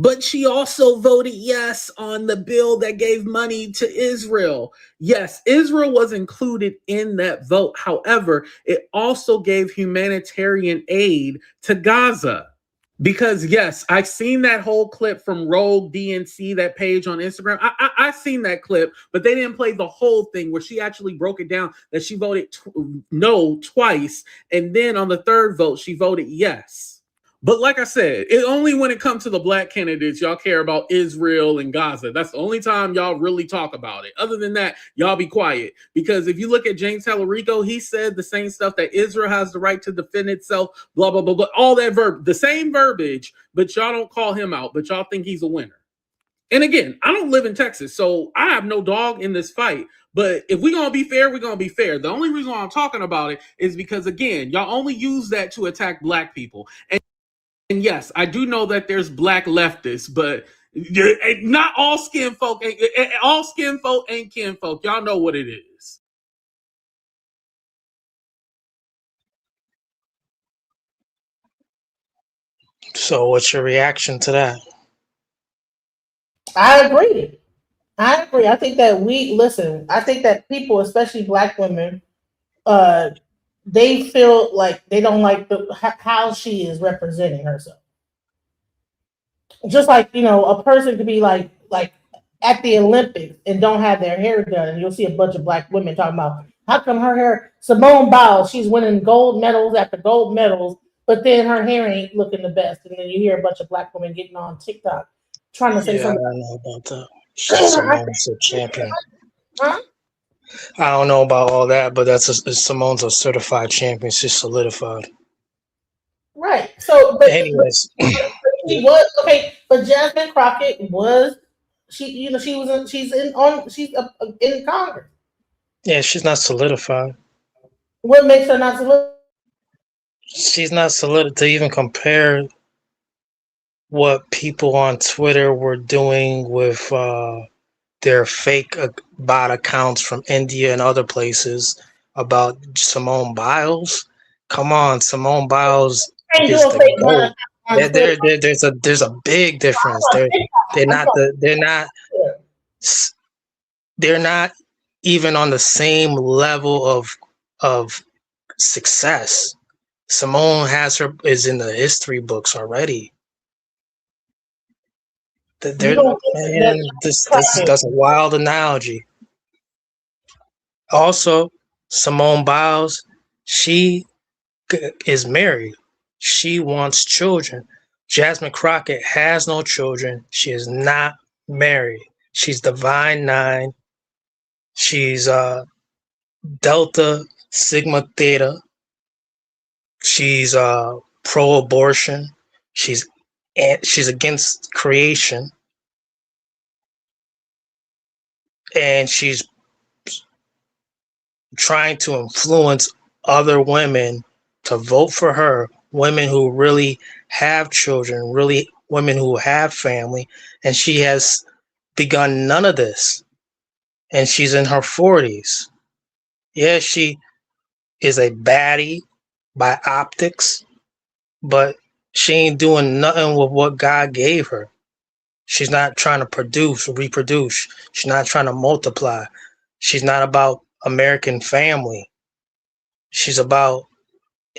But she also voted yes on the bill that gave money to Israel. Yes, Israel was included in that vote. However, it also gave humanitarian aid to Gaza. Because yes, I've seen that whole clip from Rogue DNC, that page on Instagram. I've seen that clip, but they didn't play the whole thing where she actually broke it down that she voted no twice. And then on the third vote, she voted yes. But like I said, only when it comes to the black candidates, y'all care about Israel and Gaza. That's the only time y'all really talk about it. Other than that, y'all be quiet. Because if you look at James Tallarico, he said the same stuff, that Israel has the right to defend itself, blah, blah, blah, blah. All that the same verbiage, but y'all don't call him out, but y'all think he's a winner. And again, I don't live in Texas, so I have no dog in this fight. But if we're going to be fair, we're going to be fair. The only reason why I'm talking about it is because, again, y'all only use that to attack black people. And yes, I do know that there's black leftists, but not all skin folk. All skin folk ain't kin folk. Y'all know what it is. So, what's your reaction to that? I agree. I think that I think that people, especially black women, they feel like they don't like how she is representing herself. Just like, a person could be like at the Olympics and don't have their hair done, and you'll see a bunch of black women talking about how come her hair. Simone Biles, she's winning gold medals after gold medals, but then her hair ain't looking the best, and then you hear a bunch of black women getting on TikTok trying to say something. I don't know about that. Simone's a champion. Huh? I don't know about all that, but Simone's a certified champion. She's solidified. Right. So, but anyways, she was okay. But Jasmine Crocket was she's in Congress. Yeah, she's not solidified. What makes her not solidified? She's not solidified to even compare what people on Twitter were doing with their fake bot accounts from India and other places about Simone Biles. Come on, Simone Biles is the GOAT. There's a big difference. They're not even on the same level of success. Simone is in the history books already. That's a wild analogy. Also, Simone Biles, she is married. She wants children. Jasmine Crocket has no children. She is not married. She's Divine Nine. She's Delta Sigma Theta. She's pro-abortion. She's against creation. And she's trying to influence other women to vote for her, women who really have children, really women who have family, and she has begun none of this. And she's in her 40s. Yeah, she is a baddie by optics, but she ain't doing nothing with what God gave her. She's not trying to produce or reproduce. She's not trying to multiply. She's not about American family. She's about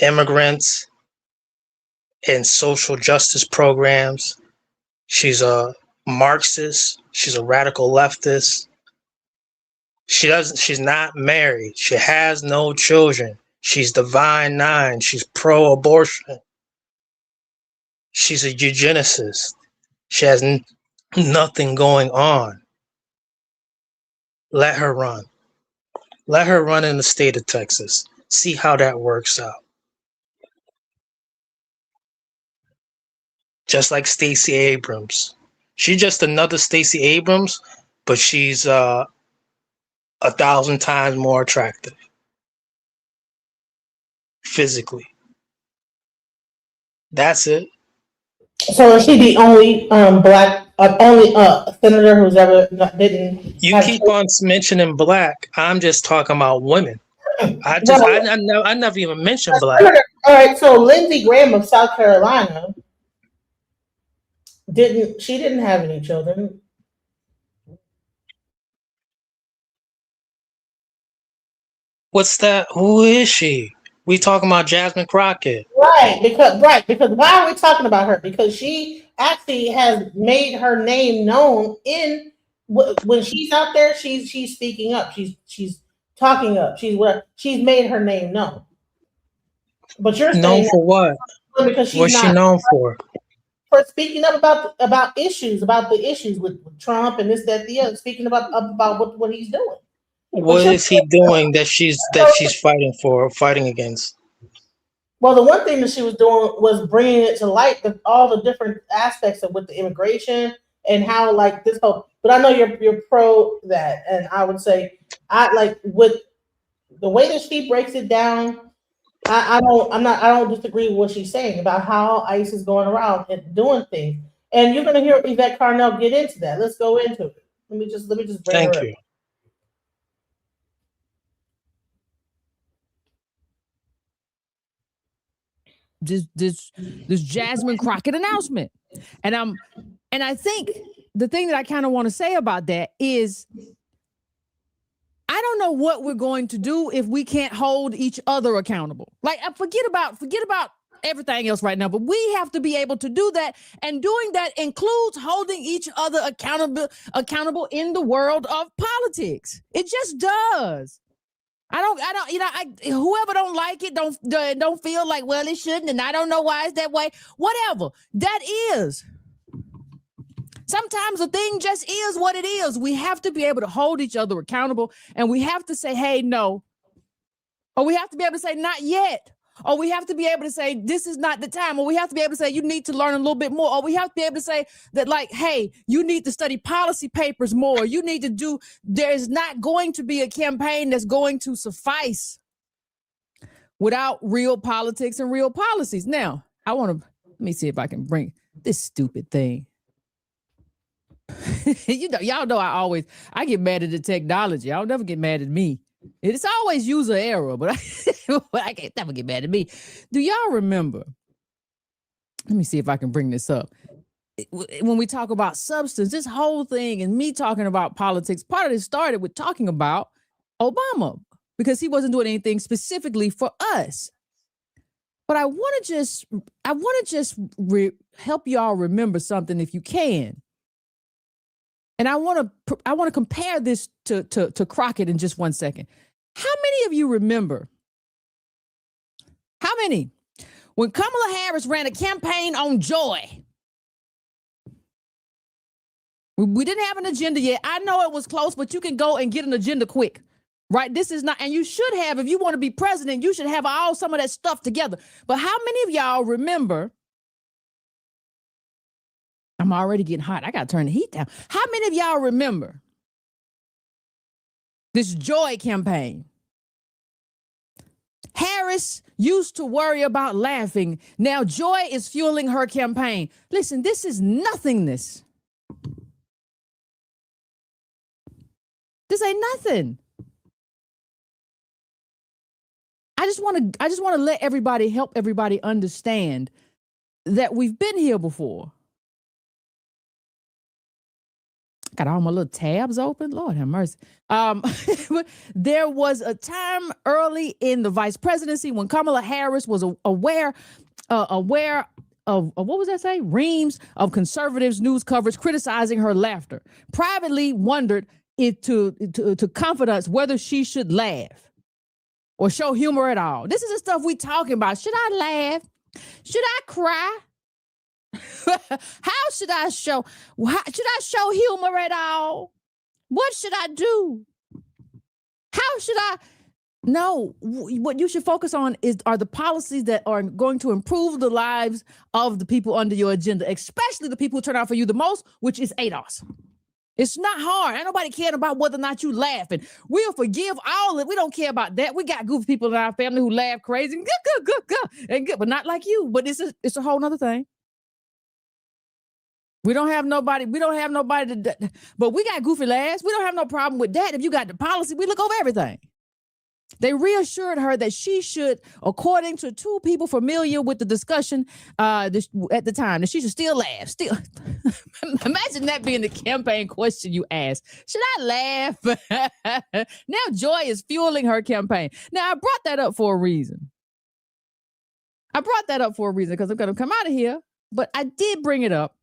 immigrants and social justice programs. She's a Marxist. She's a radical leftist. She's not married. She has no children. She's Divine Nine. She's pro-abortion. She's a eugenicist. She has nothing going on. Let her run. Let her run in the state of Texas. See how that works out. Just like Stacey Abrams. She's just another Stacey Abrams, but she's 1,000 times more attractive. Physically. That's it. So is she the only black senator who's ever didn't? You keep on mentioning black. I'm just talking about women. I never even mentioned black. All right. So Lindsey Graham of South Carolina She didn't have any children. What's that? Who is she? We talking about Jasmine Crockett. Because why are we talking about her? Because she actually has made her name known in when she's out there. She's speaking up. She's talking up. She's made her name known. But you're Known saying for what? because she's What's she not known for? speaking up about issues, about the issues with Trump and this, that, the other. Speaking about what he's doing. What is he doing that she's fighting against? Well, the one thing that she was doing was bringing it to light, all the different aspects of with the immigration and how like this whole. But I know you're pro that, and I would say I like with the way that she breaks it down. I don't disagree with what she's saying about how ICE is going around and doing things. And you're going to hear Yvette Carnell get into that. Let's go into it. Let me just bring her Thank up. you. This Jasmine Crocket announcement. And I think the thing that I kind of want to say about that is I don't know what we're going to do if we can't hold each other accountable. Like forget about everything else right now, but we have to be able to do that, and doing that includes holding each other accountable in the world of politics. It just does. I don't, whoever don't like it, don't feel like, well, it shouldn't, and I don't know why it's that way. Whatever. That is. Sometimes the thing just is what it is. We have to be able to hold each other accountable, and we have to say, hey, no. Or we have to be able to say, not yet. Or we have to be able to say, this is not the time. Or we have to be able to say, you need to learn a little bit more. Or we have to be able to say that, like, hey, you need to study policy papers more. You need to do, there's not going to be a campaign that's going to suffice without real politics and real policies. Now, let me see if I can bring this stupid thing. Y'all know I get mad at the technology. I'll never get mad at me. It's always user error, but I can't never get mad at me. Do y'all remember? Let me see if I can bring this up. When we talk about substance, this whole thing and me talking about politics, part of it started with talking about Obama because he wasn't doing anything specifically for us. But I want to just help y'all remember something if you can. And I want to compare this to Crockett in just 1 second. How many of you remember? How many? When Kamala Harris ran a campaign on joy. We didn't have an agenda yet. I know it was close, but you can go and get an agenda quick. Right? This is not, and you should have, if you want to be president, you should have some of that stuff together. But how many of y'all remember? I'm already getting hot. I got to turn the heat down. How many of y'all remember this joy campaign? Harris used to worry about laughing. Now joy is fueling her campaign. Listen, this is nothingness. This ain't nothing. I just want to let help everybody understand that we've been here before. Got all my little tabs open. Lord have mercy. There was a time early in the vice presidency when Kamala Harris was aware of what was that say? Reams of conservatives news coverage criticizing her laughter. Privately wondered if to confidence whether she should laugh or show humor at all. This is the stuff we talking about. Should I laugh? Should I cry? How should I show? Should I show humor at all? What should I do? How should I? No, what you should focus on are the policies that are going to improve the lives of the people under your agenda, especially the people who turn out for you the most, which is ADOS. It's not hard. Ain't nobody caring about whether or not you laugh. And we'll forgive all of it. We don't care about that. We got goofy people in our family who laugh crazy. Good, but not like you. But it's a whole nother thing. We don't have nobody but we got goofy laughs. We don't have no problem with that. If you got the policy, we look over everything. They reassured her that she should, according to two people familiar with the discussion at the time, that she should still laugh. Still, imagine that being the campaign question you ask. Should I laugh? Now joy is fueling her campaign. Now I brought that up for a reason. Because I'm going to come out of here, but I did bring it up,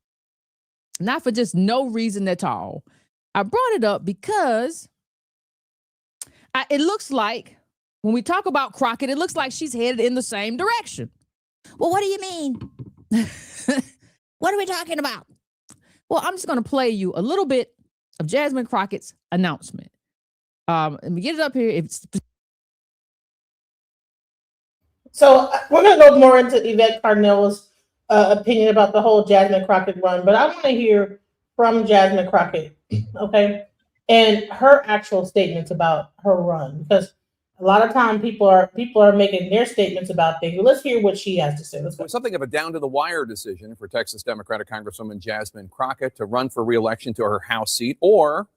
not for just no reason at all. I brought it up because it looks like, when we talk about Crockett, it looks like she's headed in the same direction. Well, what do you mean? What are we talking about? Well, I'm just going to play you a little bit of Jasmine Crockett's announcement. Let me get it up here. So we're going to go more into Yvette Carnell's opinion about the whole Jasmine Crocket run, but I want to hear from Jasmine Crocket, okay, and her actual statements about her run, because a lot of time people are making their statements about things. Let's hear what she has to say. Let's go. Something of a down-to-the-wire decision for Texas Democratic Congresswoman Jasmine Crocket to run for re-election to her House seat or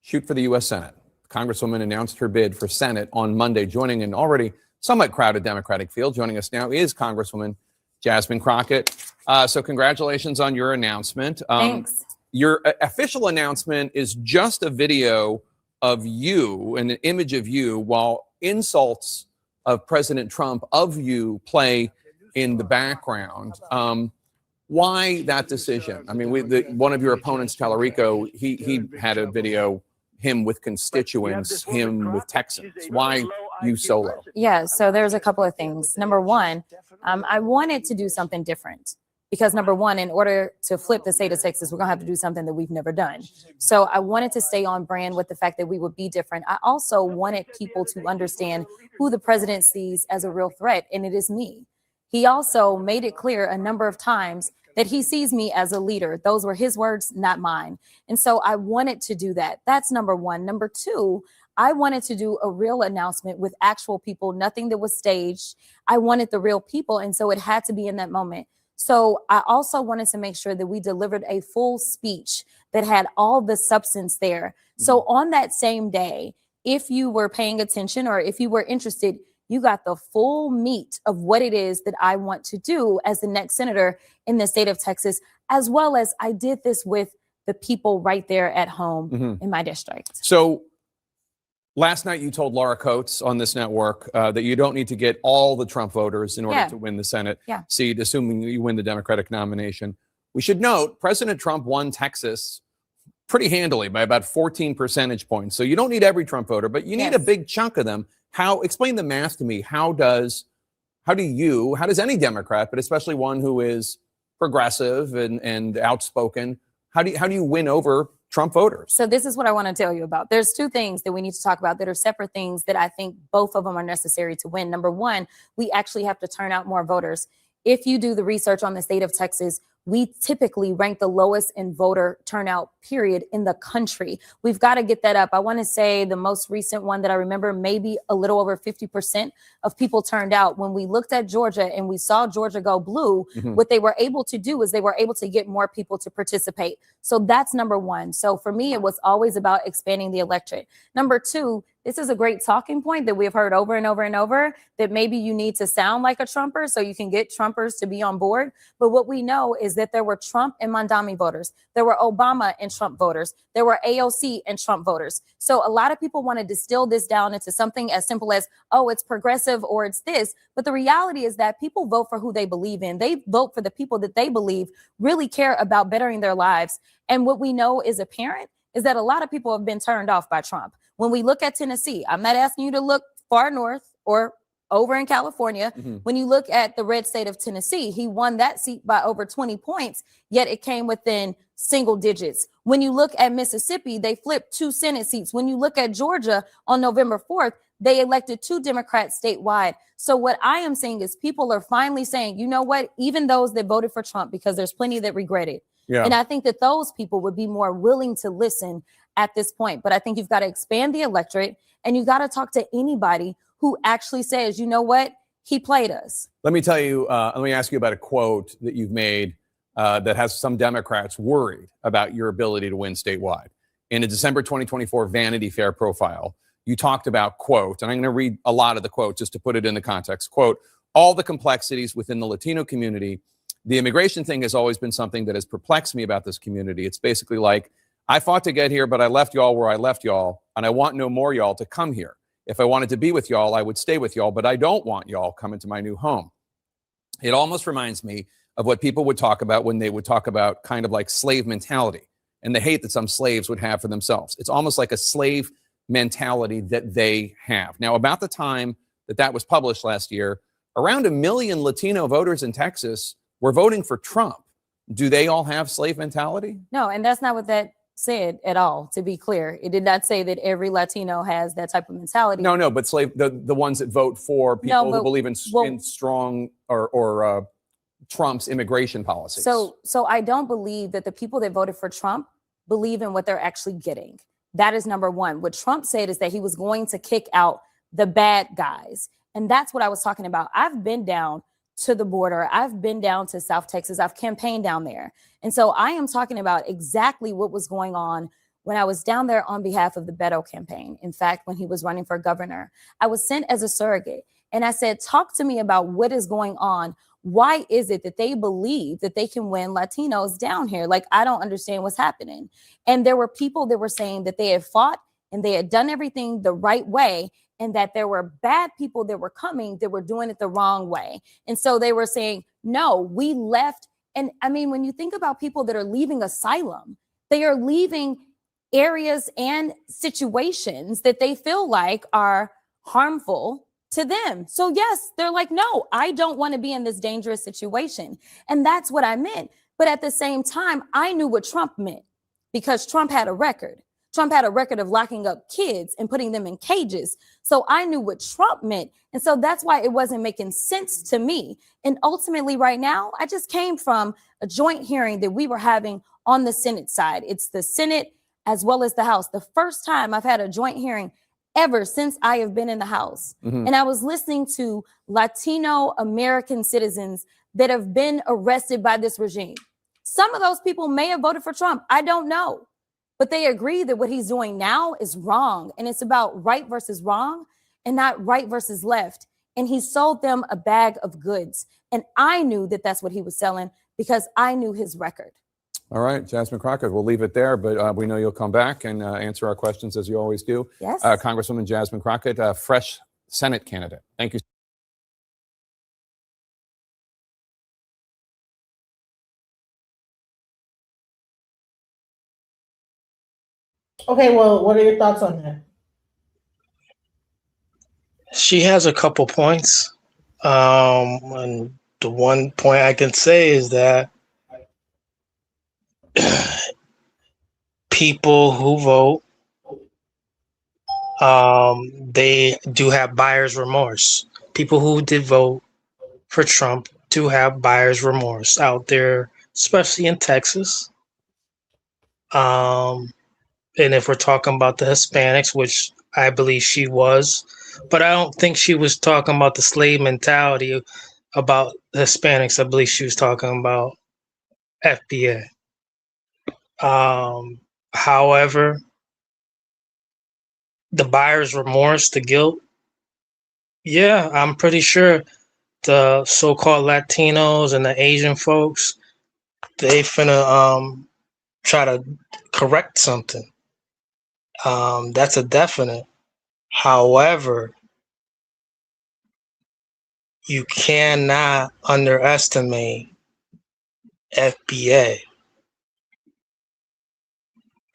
shoot for the U.S. Senate. Congresswoman announced her bid for Senate on Monday, joining an already somewhat crowded Democratic field. Joining us now is Congresswoman Jasmine Crocket. So congratulations on your announcement. Thanks. Your official announcement is just a video of you and an image of you while insults of President Trump of you play in the background. Why that decision? I mean, one of your opponents, Tallarico, he had a video, him with constituents, him with Texans. Why you solo? Yeah, so there's a couple of things. Number one, I wanted to do something different. Because number one, in order to flip the state of Texas, we're going to have to do something that we've never done. So I wanted to stay on brand with the fact that we would be different. I also wanted people to understand who the president sees as a real threat, and it is me. He also made it clear a number of times that he sees me as a leader. Those were his words, not mine. And so I wanted to do that. That's number one. Number two, I wanted to do a real announcement with actual people, nothing that was staged. I wanted the real people, and so it had to be in that moment. So I also wanted to make sure that we delivered a full speech that had all the substance there. So on that same day, if you were paying attention or if you were interested, you got the full meat of what it is that I want to do as the next senator in the state of Texas, as well as I did this with the people right there at home in my district. So last night, you told Laura Coates on this network that you don't need to get all the Trump voters in order to win the Senate seat, assuming you win the Democratic nomination. We should note President Trump won Texas pretty handily by about 14 percentage points. So you don't need every Trump voter, but you need a big chunk of them. Explain the math to me. How does any Democrat, but especially one who is progressive and outspoken, how do you win over Trump voters? So this is what I want to tell you about. There's two things that we need to talk about that are separate things that I think both of them are necessary to win. Number one, we actually have to turn out more voters. If you do the research on the state of Texas, we typically rank the lowest in voter turnout period in the country. We've got to get that up. I want to say the most recent one that I remember, maybe a little over 50% of people turned out. When we looked at Georgia and we saw Georgia go blue, what they were able to do is they were able to get more people to participate. So that's number one. So for me, it was always about expanding the electorate. Number two, this is a great talking point that we've heard over and over and over, that maybe you need to sound like a Trumper so you can get Trumpers to be on board. But what we know is that there were Trump and Mondami voters. There were Obama and Trump voters. There were AOC and Trump voters. So a lot of people want to distill this down into something as simple as, oh, it's progressive or it's this. But the reality is that people vote for who they believe in. They vote for the people that they believe really care about bettering their lives. And what we know is apparent is that a lot of people have been turned off by Trump. When we look at Tennessee, I'm not asking you to look far north or over in California. When you look at the red state of Tennessee, he won that seat by over 20 points, yet it came within single digits. When you look at Mississippi, they flipped 2 Senate seats. When you look at Georgia on November 4th, they elected 2 Democrats statewide. So what I am saying is people are finally saying, you know what, even those that voted for Trump, because there's plenty that regret it. And I think that those people would be more willing to listen at this point. But I think you've got to expand the electorate and you got to talk to anybody who actually says, you know what, he played us. Let me tell you, let me ask you about a quote that you've made that has some Democrats worried about your ability to win statewide. In a December 2024 Vanity Fair profile, you talked about, quote, and I'm going to read a lot of the quote just to put it in the context, quote, all the complexities within the Latino community. The immigration thing has always been something that has perplexed me about this community. It's basically like, I fought to get here, but I left y'all where I left y'all, and I want no more y'all to come here. If I wanted to be with y'all, I would stay with y'all, but I don't want y'all coming to my new home. It almost reminds me of what people would talk about when they would talk about kind of like slave mentality and the hate that some slaves would have for themselves. It's almost like a slave mentality that they have. Now, about the time that that was published last year, around 1 million Latino voters in Texas were voting for Trump. Do they all have slave mentality? No, and that's not what that said at all, to be clear. It did not say that every Latino has that type of mentality. No, but the ones that vote for people who believe in strong or Trump's immigration policies. So I don't believe that the people that voted for Trump believe in what they're actually getting. That is number one. What Trump said is that he was going to kick out the bad guys. And that's what I was talking about. I've been down to the border. I've been down to South Texas. I've campaigned down there. And so I am talking about exactly what was going on when I was down there on behalf of the Beto campaign. In fact, when he was running for governor, I was sent as a surrogate. And I said, talk to me about what is going on. Why is it that they believe that they can win Latinos down here? Like, I don't understand what's happening. And there were people that were saying that they had fought and they had done everything the right way, and that there were bad people that were coming that were doing it the wrong way. And so they were saying, no, we left. And I mean, when you think about people that are leaving asylum, they are leaving areas and situations that they feel like are harmful to them. So yes, they're like, no, I don't want to be in this dangerous situation. And that's what I meant. But at the same time, I knew what Trump meant, because Trump had a record. Trump had a record of locking up kids and putting them in cages. So I knew what Trump meant. And so that's why it wasn't making sense to me. And ultimately right now, I just came from a joint hearing that we were having on the Senate side. It's the Senate as well as the House. The first time I've had a joint hearing ever since I have been in the House. Mm-hmm. And I was listening to Latino American citizens that have been arrested by this regime. Some of those people may have voted for Trump. I don't know. But they agree that what he's doing now is wrong. And it's about right versus wrong and not right versus left. And he sold them a bag of goods. And I knew that that's what he was selling because I knew his record. All right, Jasmine Crocket, we'll leave it there, but we know you'll come back and answer our questions as you always do. Yes. Congresswoman Jasmine Crocket, fresh Senate candidate. Thank you. Okay, well, what are your thoughts on that? She has a couple points. And the one point I can say is that people who vote, they do have buyer's remorse. People who did vote for Trump do have buyer's remorse out there, especially in Texas. And if we're talking about the Hispanics, which I believe she was, but I don't think she was talking about the slave mentality about Hispanics. I believe she was talking about FBA. However, the buyer's remorse, the guilt, yeah, I'm pretty sure the so-called Latinos and the Asian folks, they finna try to correct something. That's a definite. However, you cannot underestimate FBA.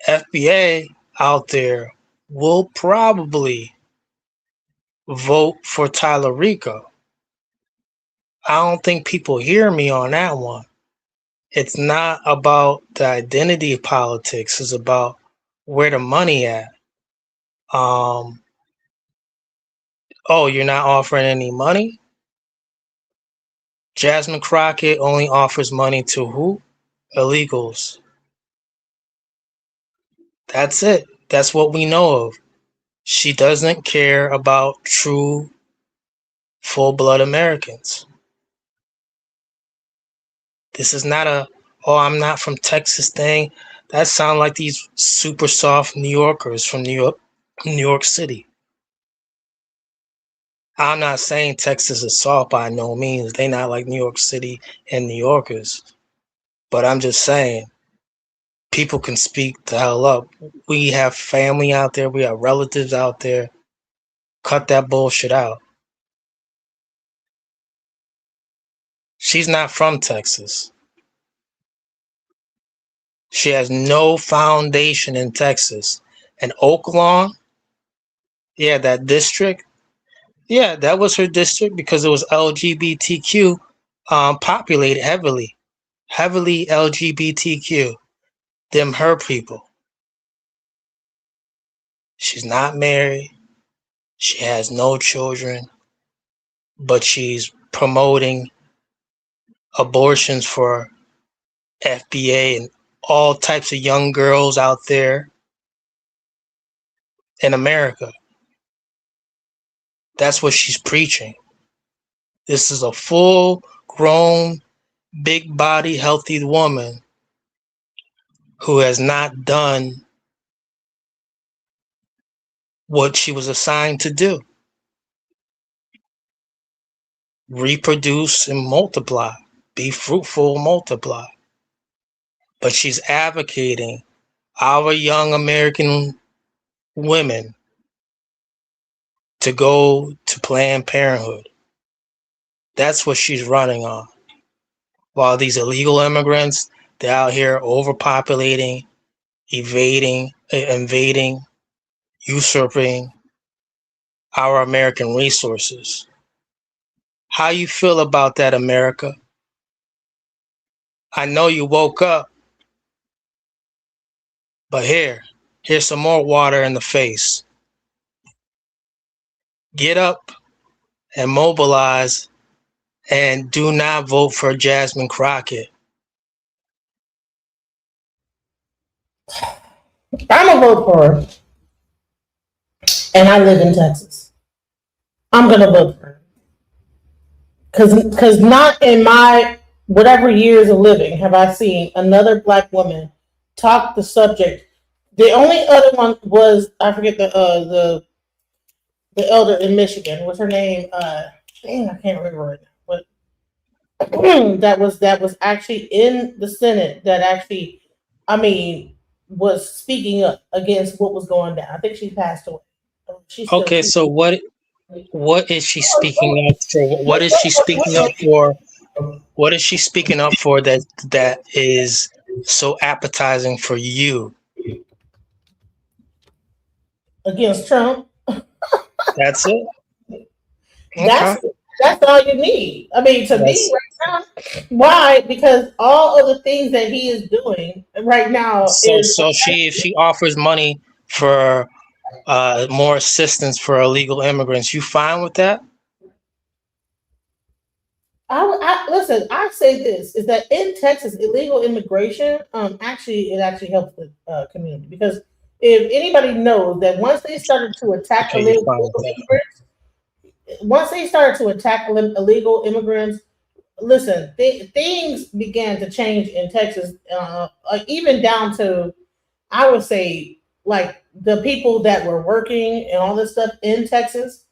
FBA out there will probably vote for Tyler Rico. I don't think people hear me on that one. It's not about the identity of politics. It's about where the money at. Oh, you're not offering any money? Jasmine Crocket only offers money to who? Illegals. That's it. That's what we know of. She doesn't care about true full-blood Americans. This is not a, oh, I'm not from Texas thing. That sounds like these super soft New Yorkers from New York City. I'm not saying Texas is soft by no means. They not like New York City and New Yorkers. But I'm just saying, people can speak the hell up. We have family out there. We have relatives out there. Cut that bullshit out. She's not from Texas. She has no foundation in Texas. And Oak Lawn, yeah, that district, yeah, that was her district because it was LGBTQ populated heavily LGBTQ. Them her people. She's not married. She has no children, but she's promoting abortions for FBA and all types of young girls out there in America. That's what she's preaching. This is a full grown, big body, healthy woman who has not done what she was assigned to do. Reproduce and multiply. Be fruitful, multiply. But she's advocating our young American women to go to Planned Parenthood. That's what she's running on. While these illegal immigrants, they're out here overpopulating, invading, usurping our American resources. How you feel about that, America? I know you woke up, but here's some more water in the face. Get up and mobilize and do not vote for Jasmine Crocket. I'm gonna vote for her, and I live in Texas. I'm gonna vote for her because not in my whatever years of living have I seen another Black woman talk the subject. The only other one was I forget the elder in Michigan. What's her name? I can't remember right now. But that was actually in the Senate that actually, was speaking up against what was going down. I think she passed away. Okay, so what is she speaking up for? What is she speaking up for? What is she speaking up for that is so appetizing for you? Against Trump. That's it. That's all you need. To me right now. Why? Because all of the things that he is doing right now is so if she offers money for more assistance for illegal immigrants, you fine with that? Listen. I say this is that in Texas, illegal immigration actually helps the community because if anybody knows that once they started to attack illegal immigrants, listen, things began to change in Texas, even down to, I would say, like the people that were working and all this stuff in Texas,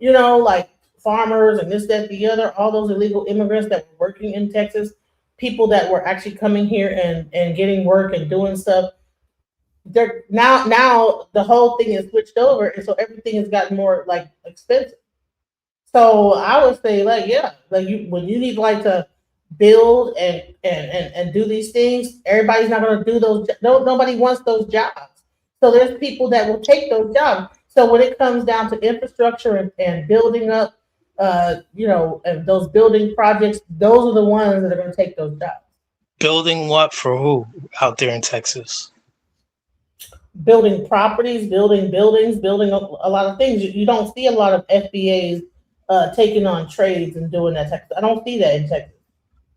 like farmers and this, that, the other, all those illegal immigrants that were working in Texas, people that were actually coming here and getting work and doing stuff. They're now the whole thing is switched over, and so everything has gotten more like expensive. So I would say, when you need to build and do these things, everybody's not going to do those. Nobody wants those jobs. So there's people that will take those jobs. So when it comes down to infrastructure and building up, and those building projects, those are the ones that are going to take those jobs. Building what for who out there in Texas? Building properties, building buildings, building a lot of things. You don't see a lot of FBAs taking on trades and doing that. I don't see that in Texas.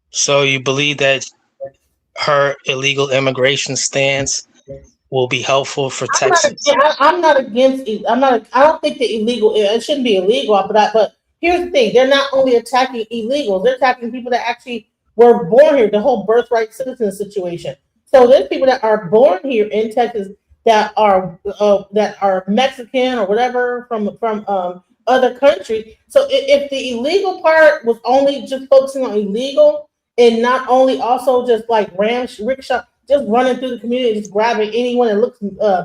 So you believe that her illegal immigration stance will be helpful for Texas? I'm not against it. I don't think the illegal. It shouldn't be illegal, but here's the thing: they're not only attacking illegals; they're attacking people that actually were born here. The whole birthright citizen situation. So there's people that are born here in Texas that are Mexican or whatever from other countries. So if the illegal part was only just focusing on illegal and not only also just like rickshaw, just running through the community, just grabbing anyone that looks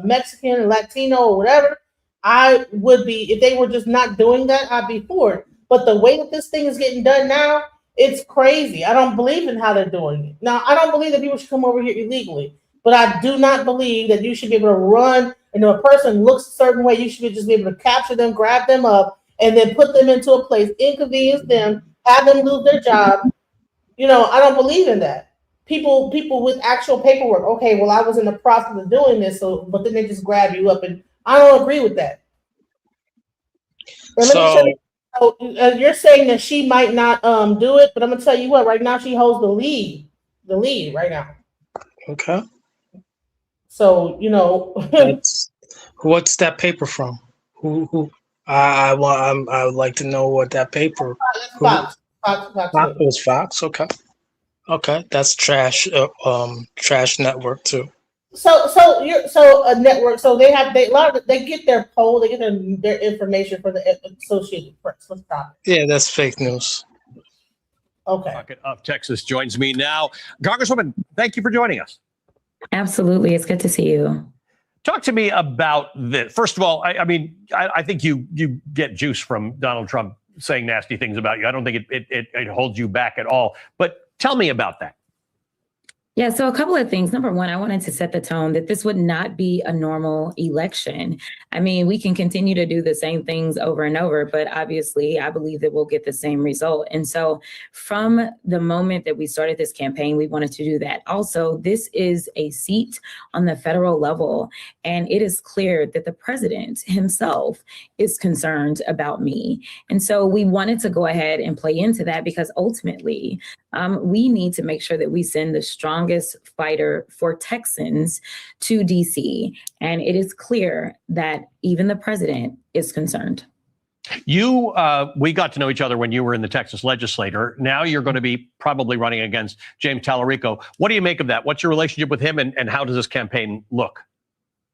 Mexican, Latino, or whatever, I would be, if they were just not doing that, I'd be for it. But the way that this thing is getting done now, it's crazy. I don't believe in how they're doing it. Now, I don't believe that people should come over here illegally, but I do not believe that you should be able to run, and if a person looks a certain way, you should just be able to capture them, grab them up, and then put them into a place, inconvenience them, have them lose their job. I don't believe in that. People with actual paperwork. Okay, well, I was in the process of doing this, but then they just grab you up, and I don't agree with that. So you're saying that she might not do it, but I'm gonna tell you what. Right now, she holds the lead right now. Okay. So what's that paper from? Who? I would like to know what that paper. Fox. It was Fox. Okay. That's trash. Trash network too. So a network. So they get their poll, they get their information from the Associated Press. Let's stop it. Yeah, that's fake news. Okay. Crocket of Texas joins me now. Congresswoman, thank you for joining us. Absolutely, it's good to see you. Talk to me about this. First of all, I think you get juice from Donald Trump saying nasty things about you. I don't think it holds you back at all. But tell me about that. Yeah, so a couple of things. Number one, I wanted to set the tone that this would not be a normal election. I mean, we can continue to do the same things over and over, but obviously I believe that we'll get the same result. And so from the moment that we started this campaign, we wanted to do that. Also, this is a seat on the federal level, and it is clear that the president himself is concerned about me. And so we wanted to go ahead and play into that because ultimately we need to make sure that we send the strongest fighter for Texans to DC. And it is clear that even the president is concerned. We got to know each other when you were in the Texas legislature. Now you're going to be probably running against James Tallarico. What do you make of that? What's your relationship with him and how does this campaign look?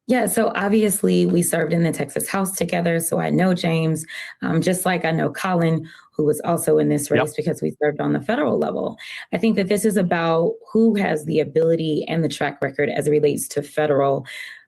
Yeah, so obviously we served in the Texas House together. So I know James, just like I know Colin, who was also in this race because we served on the federal level. I think that this is about who has the ability and the track record as it relates to federal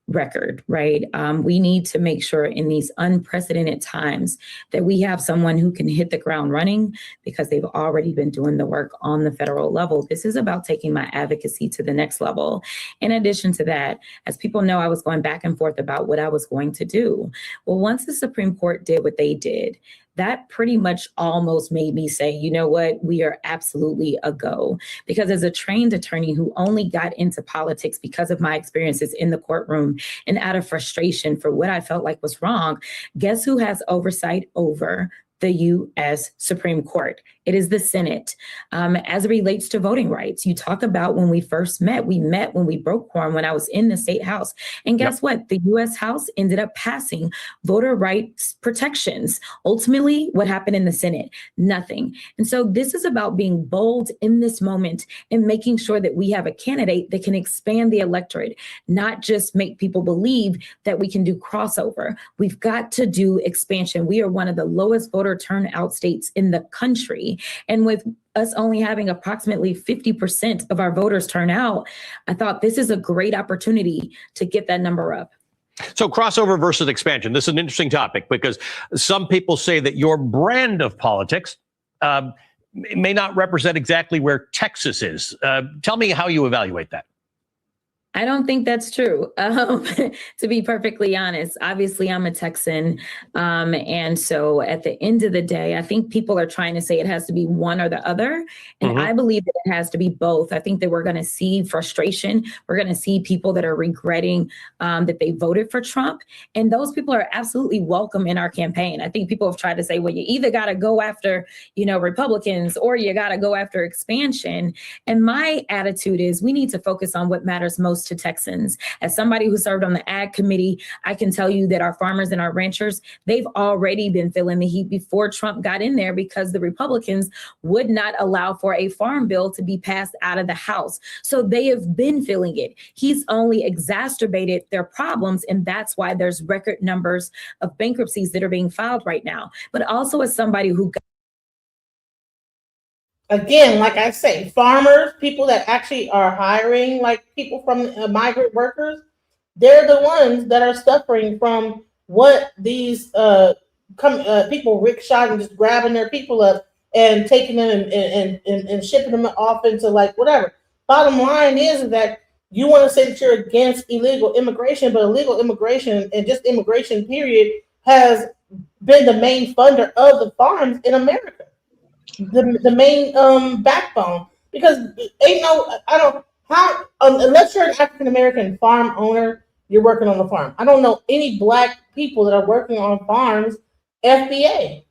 record, right? We need to make sure in these unprecedented times that we have someone who can hit the ground running because they've already been doing the work on the federal level. This is about taking my advocacy to the next level. In addition to that, as people know, I was going back and forth about what I was going to do. Well, once the Supreme Court did what they did, that pretty much almost made me say, you know what, we are absolutely a go. Because as a trained attorney who only got into politics because of my experiences in the courtroom and out of frustration for what I felt like was wrong, guess who has oversight over the U.S. Supreme Court? It is the Senate. As it relates to voting rights, you talk about when we first met. We met when we broke quorum when I was in the state house. And guess what? The U.S. House ended up passing voter rights protections. Ultimately, what happened in the Senate? Nothing. And so this is about being bold in this moment and making sure that we have a candidate that can expand the electorate, not just make people believe that we can do crossover. We've got to do expansion. We are one of the lowest voter turnout states in the country. And with us only having approximately 50% of our voters turn out, I thought this is a great opportunity to get that number up. So crossover versus expansion. This is an interesting topic because some people say that your brand of politics may not represent exactly where Texas is. Tell me how you evaluate that. I don't think that's true, to be perfectly honest. Obviously, I'm a Texan. And so at the end of the day, I think people are trying to say it has to be one or the other. And I believe that it has to be both. I think that we're going to see frustration. We're going to see people that are regretting that they voted for Trump. And those people are absolutely welcome in our campaign. I think people have tried to say, well, you either got to go after, Republicans or you got to go after expansion. And my attitude is we need to focus on what matters most bills to Texans. As somebody who served on the ag committee, I can tell you that our farmers and our ranchers, they've already been feeling the heat before Trump got in there because the Republicans would not allow for a farm bill to be passed out of the House. So they have been feeling it. He's only exacerbated their problems, and that's why there's record numbers of bankruptcies that are being filed right now. But also as somebody who again, like I say, farmers, people that actually are hiring, like people from migrant workers, they're the ones that are suffering from what these people rickshaw and just grabbing their people up and taking them and shipping them off into like whatever. Bottom line is that you want to say that you're against illegal immigration, but illegal immigration and just immigration period has been the main funder of the farms in America. The main backbone, because ain't no, I don't, how unless you're an African American farm owner, you're working on the farm. I don't know any black people that are working on farms. FBA.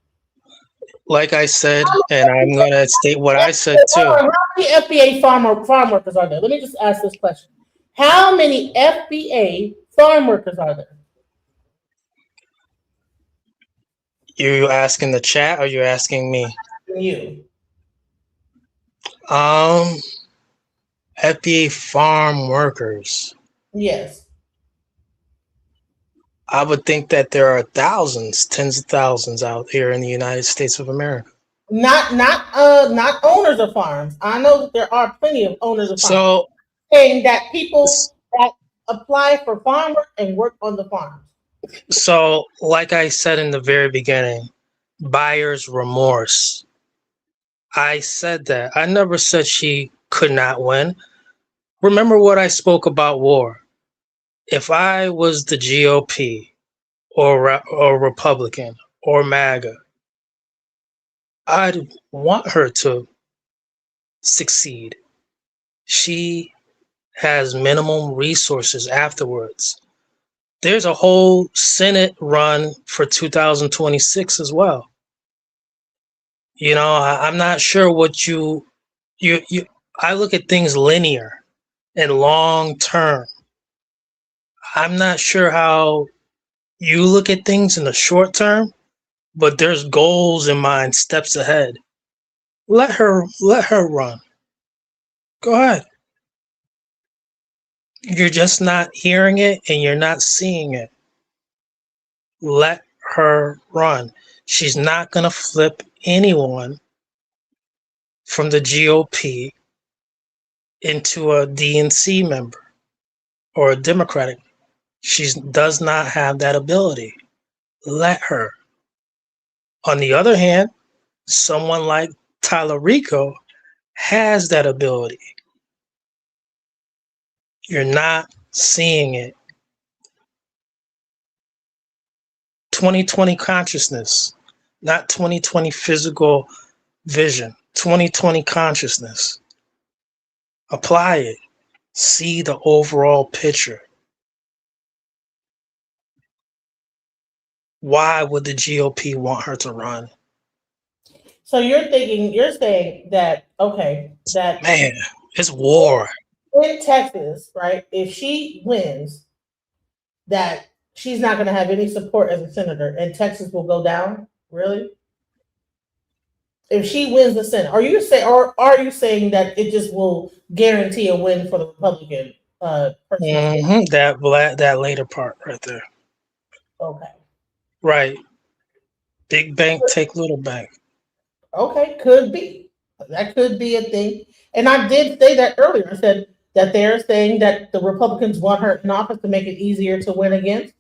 Like I said, and I'm gonna state what I said too. How many FBA farm workers are there? Let me just ask this question: how many FBA farm workers are there? You asking the chat or you asking me? You. FBA farm workers. Yes. I would think that there are thousands, tens of thousands out here in the United States of America. Not owners of farms. I know that there are plenty of owners of farms. So saying that people that apply for farm work and work on the farms. So, like I said in the very beginning, buyer's remorse. I said that. I never said she could not win. Remember what I spoke about war. If I was the GOP or Republican or MAGA, I'd want her to succeed. She has minimum resources afterwards. There's a whole Senate run for 2026 as well. You know, I'm not sure what you I look at things linear and long term. I'm not sure how you look at things in the short term, but there's goals in mind, steps ahead. Let her run. Go ahead. You're just not hearing it and you're not seeing it. Let her run. She's not going to flip anyone from the GOP into a DNC member or a Democratic. She does not have that ability. Let her. On the other hand, someone like Tyler Rico has that ability. You're not seeing it. 2020 consciousness, not 2020 physical vision. 2020 consciousness. Apply it. See the overall picture. Why would the GOP want her to run? So you're saying that, okay, that man, it's war. In Texas, right? If she wins, that she's not going to have any support as a senator and Texas will go down? Really? If she wins the Senate, are you saying that it just will guarantee a win for the Republican person? Mm-hmm. That later part right there. Okay. Right. Big bank take little bank. Okay, could be. That could be a thing. And I did say that earlier. I said that they're saying that the Republicans want her in office to make it easier to win against.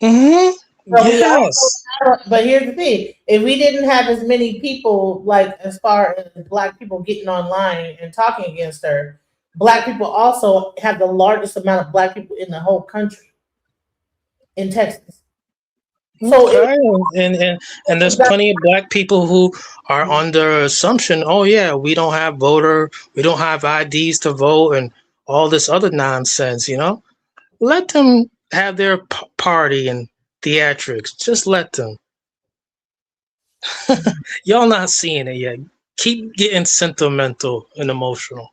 Mm-hmm. Yes. But here's the thing. If we didn't have as many people, like as far as black people getting online and talking against her, black people also have the largest amount of black people in the whole country in Texas. So and there's plenty of black people who are under assumption, oh yeah, we don't have IDs to vote and all this other nonsense, you know? Let them have their party and theatrics. Just let them. Y'all not seeing it yet. Keep getting sentimental and emotional.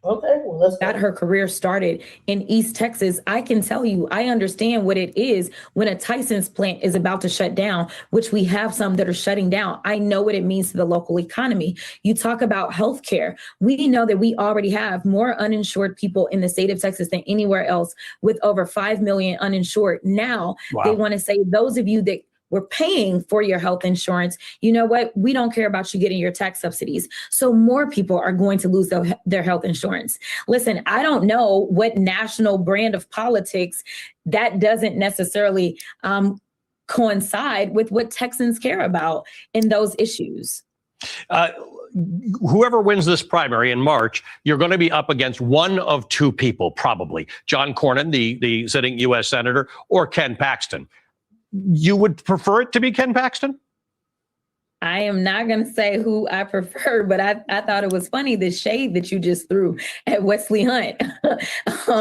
Okay, well, got her career started in East Texas. I can tell you, I understand what it is when a Tyson's plant is about to shut down, which we have some that are shutting down. I know what it means to the local economy. You talk about healthcare. We know that we already have more uninsured people in the state of Texas than anywhere else, with over 5 million uninsured. Now, they want to say, those of you that we're paying for your health insurance, you know what? We don't care about you getting your tax subsidies. So more people are going to lose their health insurance. Listen, I don't know what national brand of politics that doesn't necessarily coincide with what Texans care about in those issues. Whoever wins this primary in March, you're going to be up against one of two people, probably. John Cornyn, the sitting U.S. Senator, or Ken Paxton. You would prefer it to be Ken Paxton? I am not going to say who I prefer, but I thought it was funny, the shade that you just threw at Wesley Hunt.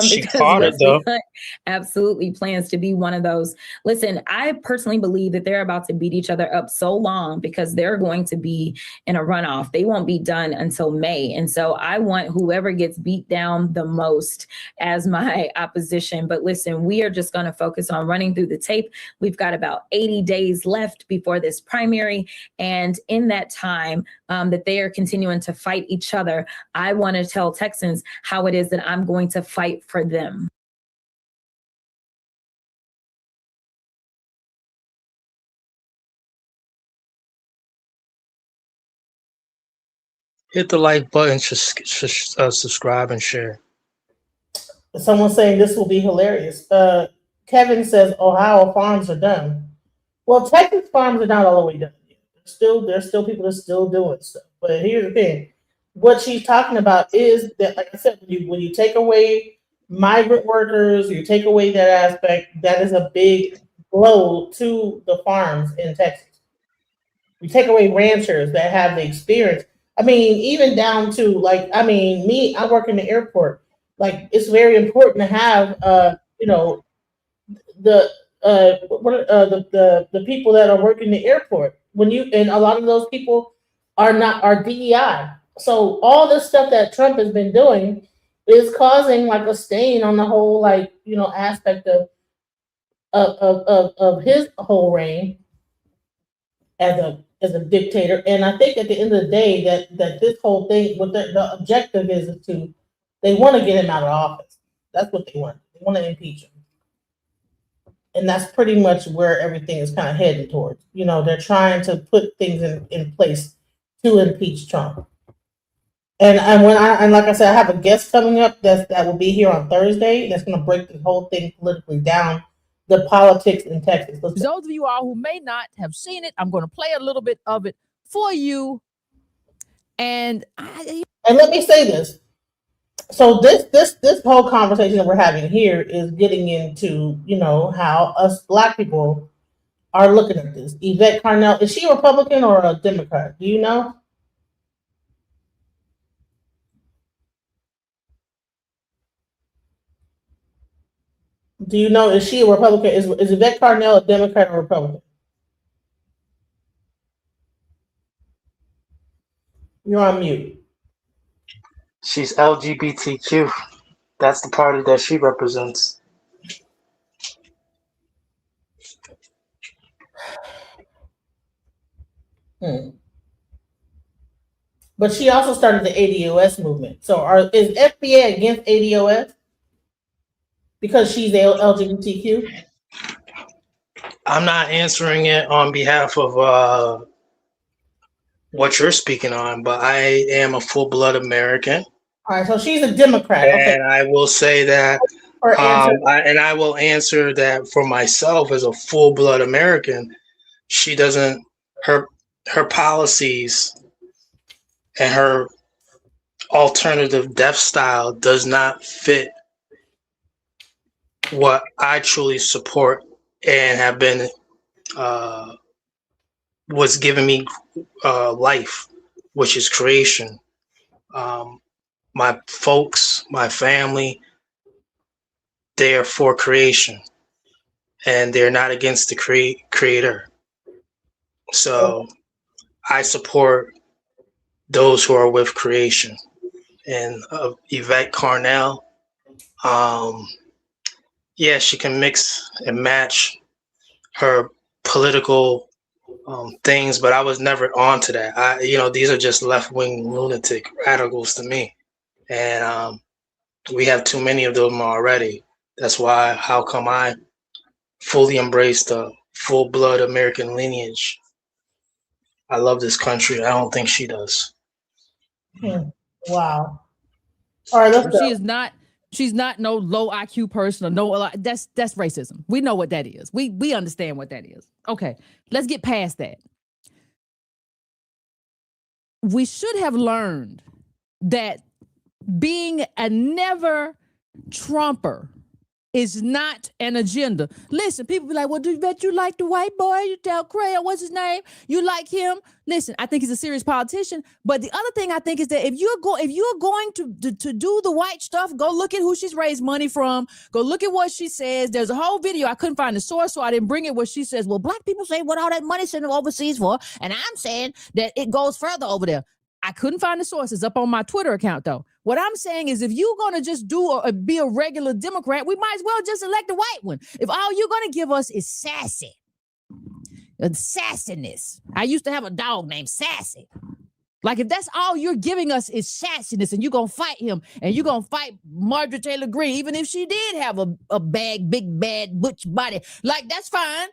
She Because caught it, Wesley though. Hunt absolutely plans to be one of those. Listen, I personally believe that they're about to beat each other up so long because they're going to be in a runoff. They won't be done until May. And so I want whoever gets beat down the most as my opposition. But listen, we are just going to focus on running through the tape. We've got about 80 days left before this primary. And in that time that they are continuing to fight each other, I want to tell Texans how it is that I'm going to fight for them. Hit the like button, subscribe and share. Someone saying this will be hilarious. Kevin says Ohio farms are done. Well, Texas farms are not all the way done. There's still people that are still doing stuff. But here's the thing: what she's talking about is that, like I said, when you take away migrant workers, you take away that aspect. That is a big blow to the farms in Texas. You take away ranchers that have the experience. I mean, even down to me. I work in the airport. Like, it's very important to have the people that are working the airport. And a lot of those people are DEI. So all this stuff that Trump has been doing is causing like a stain on the whole aspect of his whole reign as a dictator. And I think at the end of the day that this whole thing, what the objective is they want to get him out of office. That's what they want. They want to impeach him. And that's pretty much where everything is kind of heading towards. They're trying to put things in place to impeach Trump. And like I said, I have a guest coming up that will be here on Thursday. That's going to break the whole thing politically down, the politics in Texas. For those of you all who may not have seen it, I'm going to play a little bit of it for you. And let me say this. So this whole conversation that we're having here is getting into, how us Black people are looking at this. Yvette Carnell, is she a Republican or a Democrat? Do you know? Do you know, is she a Republican? Is Yvette Carnell a Democrat or Republican? You're on mute. She's LGBTQ. That's the party that she represents. But she also started the ADOS movement. So is FBA against ADOS? Because she's LGBTQ? I'm not answering it on behalf of what you're speaking on, but I am a full-blood American. All right, so she's a Democrat. Okay. And I will say that, I will answer that for myself as a full-blood American. She doesn't, her policies and her alternative death style does not fit what I truly support and have been, was giving me life, which is creation. My folks, my family, they are for creation, and they're not against the creator. So I support those who are with creation and Yvette Carnell. Yeah, she can mix and match her political things, but I was never onto that. These are just left-wing lunatic radicals to me, and we have too many of them already. That's why. How come I fully embrace the full-blood American lineage? I love this country. I don't think she does. Wow. All right, let's go. She is not. She's not no low IQ person or no. That's racism. We know what that is. We understand what that is. Okay, let's get past that. We should have learned that being a never Trumper is not an agenda. Listen, people be like, well, do you bet you like the white boy? You tell Craig, what's his name? You like him? Listen, I think he's a serious politician. But the other thing I think is that if you're going to do the white stuff, go look at who she's raised money from. Go look at what she says. There's a whole video. I couldn't find the source, so I didn't bring it, where she says, well, black people say what all that money sent overseas for. And I'm saying that it goes further over there. I couldn't find the sources up on my Twitter account, though. What I'm saying is if you're going to just be a regular Democrat, we might as well just elect a white one. If all you're going to give us is sassy, sassiness. I used to have a dog named Sassy. Like, if that's all you're giving us is sassiness, and you're going to fight him, and you're going to fight Marjorie Taylor Greene, even if she did have a big, bad, butch body, like, that's fine.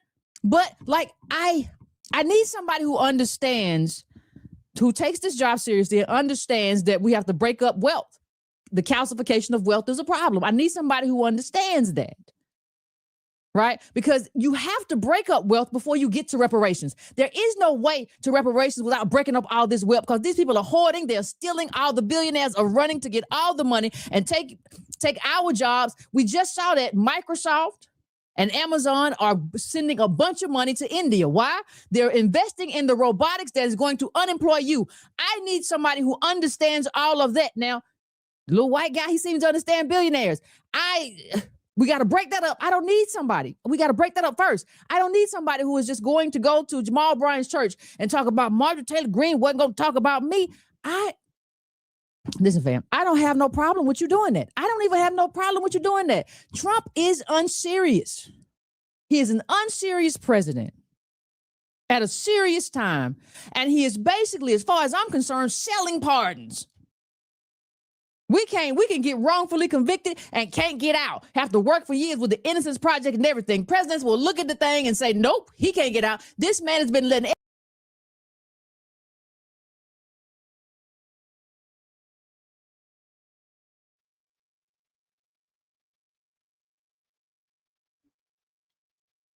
But, like, I need somebody who understands, who takes this job seriously and understands that we have to break up wealth. The calcification of wealth is a problem. I need somebody who understands that, right? Because you have to break up wealth before you get to reparations. There is no way to reparations without breaking up all this wealth, because these people are hoarding, they're stealing, all the billionaires are running to get all the money and take our jobs. We just saw that Microsoft and Amazon are sending a bunch of money to India. Why? They're investing in the robotics that is going to unemploy you. I need somebody who understands all of that. Now, the little white guy, he seems to understand billionaires. We got to break that up. I don't need somebody. We got to break that up first. I don't need somebody who is just going to go to Jamal Bryant's church and talk about Marjorie Taylor Greene wasn't going to talk about me. Listen, fam, I don't have no problem with you doing that. I don't even have no problem with you doing that. Trump is unserious. He is an unserious president at a serious time. And he is basically, as far as I'm concerned, selling pardons. We can get wrongfully convicted and can't get out. Have to work for years with the Innocence Project and everything. Presidents will look at the thing and say, nope, he can't get out. This man has been letting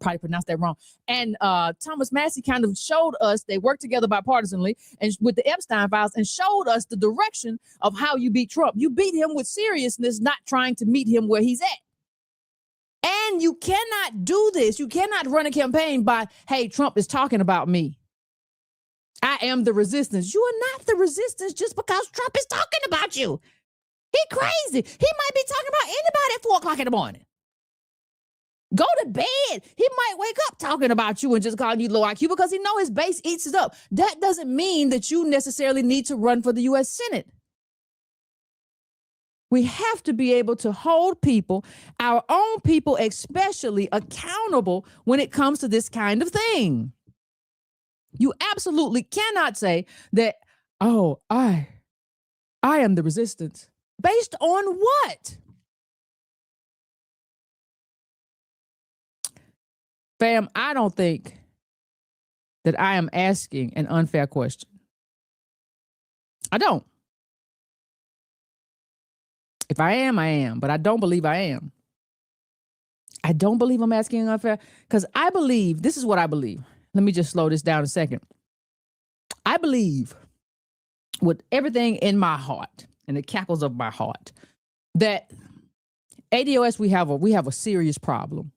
probably pronounced that wrong. And Thomas Massey kind of showed us, they worked together bipartisanly and with the Epstein files, and showed us the direction of how you beat Trump. You beat him with seriousness, not trying to meet him where he's at. And you cannot do this. You cannot run a campaign by, hey, Trump is talking about me. I am the resistance. You are not the resistance just because Trump is talking about you. He crazy. He might be talking about anybody at 4 o'clock in the morning. Go to bed. He might wake up talking about you and just calling you low IQ because he know his base eats it up. That doesn't mean that you necessarily need to run for the U.S. Senate. We have to be able to hold people, our own people especially, accountable when it comes to this kind of thing. You absolutely cannot say that, oh, I am the resistance. Based on what? Fam, I don't think that I am asking an unfair question. I don't. If I am, I am, but I don't believe I am. I don't believe I'm asking an unfair, because I believe, this is what I believe. Let me just slow this down a second. I believe with everything in my heart and the cackles of my heart that ADOS, we have a serious problem.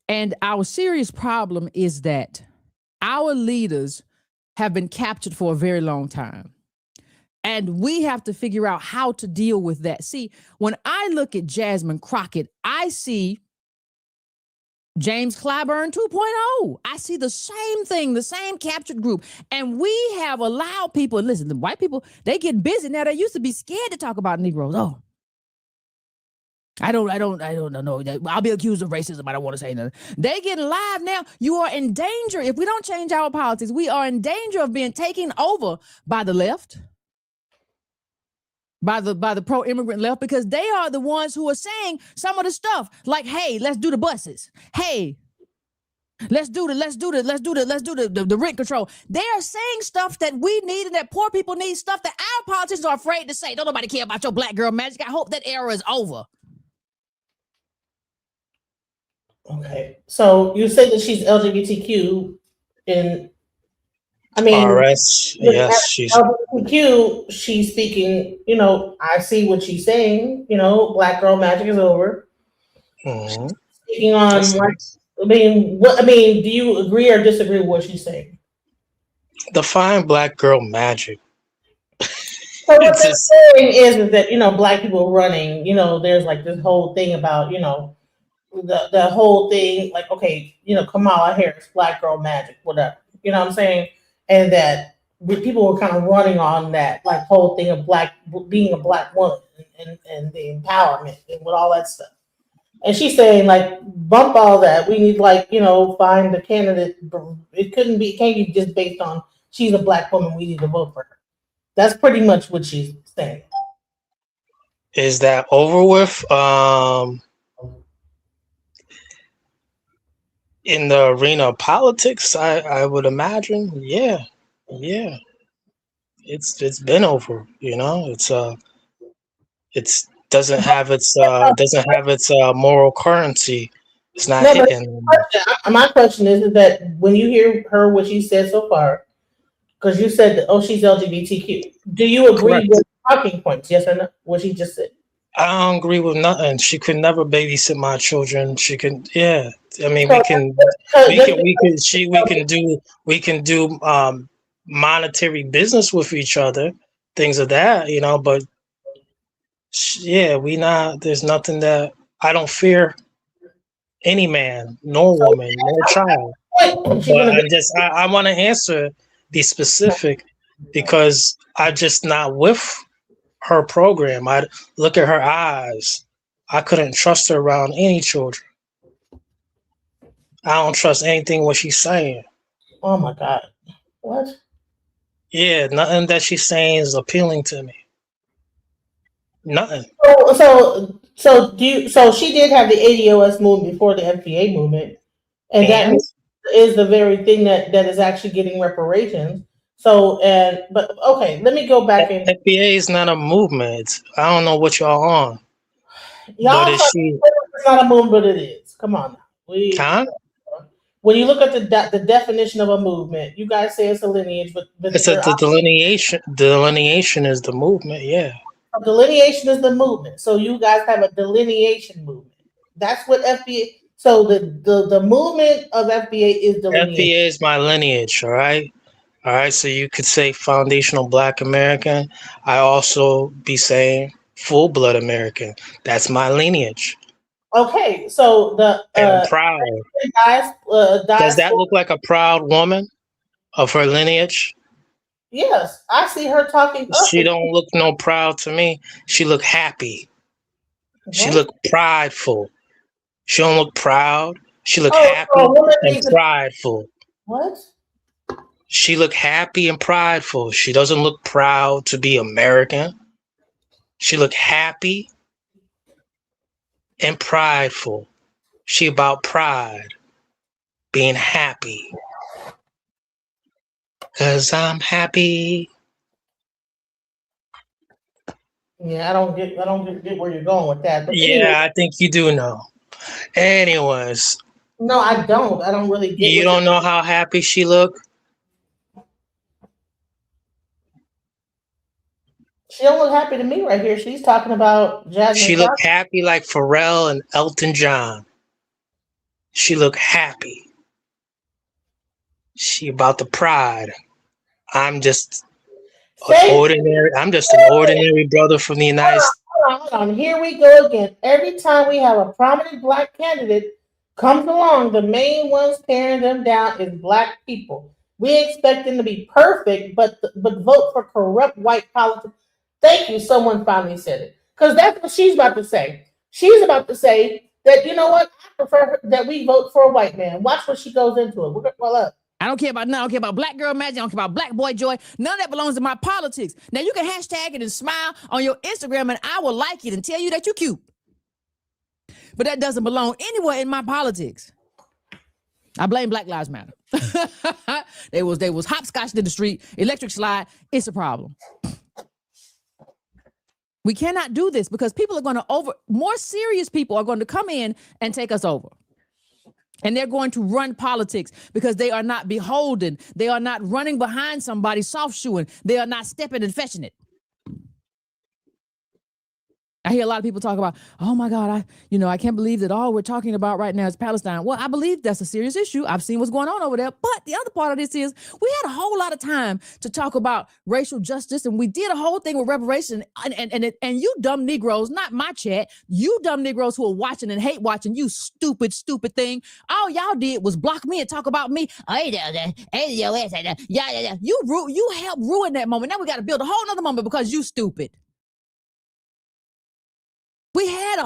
And our serious problem is that our leaders have been captured for a very long time. And we have to figure out how to deal with that. See, when I look at Jasmine Crocket, I see James Clyburn 2.0. I see the same thing, the same captured group. And we have allowed people, listen, the white people, they get busy now. They used to be scared to talk about Negroes. Oh, I don't know. I'll be accused of racism. I don't want to say nothing. They get live now. You are in danger. If we don't change our politics, we are in danger of being taken over by the left, by the pro-immigrant left, because they are the ones who are saying some of the stuff like, hey, let's do the buses. Hey, let's do the rent control. They are saying stuff that we need and that poor people need, stuff that our politicians are afraid to say. Don't nobody care about your black girl magic. I hope that era is over. Okay, so you say that she's LGBTQ, and I mean, RS, yes, she's LGBTQ. She's speaking. You know, I see what she's saying. You know, black girl magic is over. Speaking on, like, I mean, do you agree or disagree with what she's saying? define black girl magic. So what they're saying is that, you know, black people running. You know, there's like this whole thing about, you know, the whole thing, like, okay, you know, Kamala Harris, black girl magic, whatever, you know what I'm saying? And that people were kind of running on that, like, whole thing of being a black woman and the empowerment and with all that stuff. And she's saying, like, bump all that. We need, like, you know, find the candidate. It can't be just based on she's a black woman, we need to vote for her. That's pretty much what she's saying. Is that over with? In the arena of politics, I would imagine, yeah. It's been over, you know. It's doesn't have its moral currency. It's not hitting. My question is that when you hear her, what she said so far, because you said that, oh, she's LGBTQ. Do you agree with talking points? Yes or no? What she just said. I don't agree with nothing. She could never babysit my children. She can, yeah. I mean, we can do monetary business with each other, things of that, you know. But yeah, there's nothing that I don't fear any man, nor woman, nor child. But I want to answer, be specific, because I'm just not with her program. I look at her eyes. I couldn't trust her around any children. I don't trust anything what she's saying. Oh my God. What? Yeah, nothing that she's saying is appealing to me. Nothing. So she did have the ADOS movement before the FBA movement, and that is the very thing that is actually getting reparations. So, but okay, let me go back and FBA is not a movement. I don't know what y'all on. Y'all it's not a movement, but it is. Come on now. When you look at the definition of a movement, you guys say it's a lineage, but it's the delineation. Delineation is the movement. Yeah. Delineation is the movement. So you guys have a delineation movement. That's what FBA. So the movement of FBA is delineation. FBA is my lineage. All right. So you could say foundational Black American. I also be saying full blood American. That's my lineage. Okay, so and proud. Does that look like a proud woman of her lineage? Yes, I see her talking. She don't look no proud to me. She look happy. What? She look prideful. She don't look proud. She look happy and prideful. What? She look happy and prideful. She doesn't look proud to be American. She look happy and prideful. She about pride, being happy. 'Cause I'm happy. Yeah, I don't get where you're going with that. But yeah, anyway. I think you do know. Anyways. No, I don't. I don't really get. You don't know how happy she look? She don't look happy to me right here. She's talking about Jasmine. She looked happy like Pharrell and Elton John. She looked happy. She about the pride. I'm just an ordinary brother from the United States. Hold on. Here we go again. Every time we have a prominent Black candidate, comes along, the main ones tearing them down is black people. We expect them to be perfect, but vote for corrupt white politics. Thank you. Someone finally said it. Because that's what she's about to say. She's about to say that, you know what? I prefer that we vote for a white man. Watch what she goes into it. Well, up. I don't care about none. I don't care about black girl magic. I don't care about black boy joy. None of that belongs to my politics. Now you can hashtag it and smile on your Instagram and I will like it and tell you that you're cute. But that doesn't belong anywhere in my politics. I blame Black Lives Matter. they was hopscotched in the street, electric slide. It's a problem. We cannot do this because people are going to more serious people are going to come in and take us over. And they're going to run politics because they are not beholden. They are not running behind somebody soft shoeing. They are not stepping and fetching it. I hear a lot of people talk about, oh my God, I can't believe that all we're talking about right now is Palestine. Well, I believe that's a serious issue. I've seen what's going on over there. But the other part of this is we had a whole lot of time to talk about racial justice, and we did a whole thing with reparation. And you dumb Negroes, not my chat, you dumb Negroes who are watching and hate watching, you stupid thing. All y'all did was block me and talk about me. You helped ruin that moment. Now we got to build a whole nother moment because you stupid. We had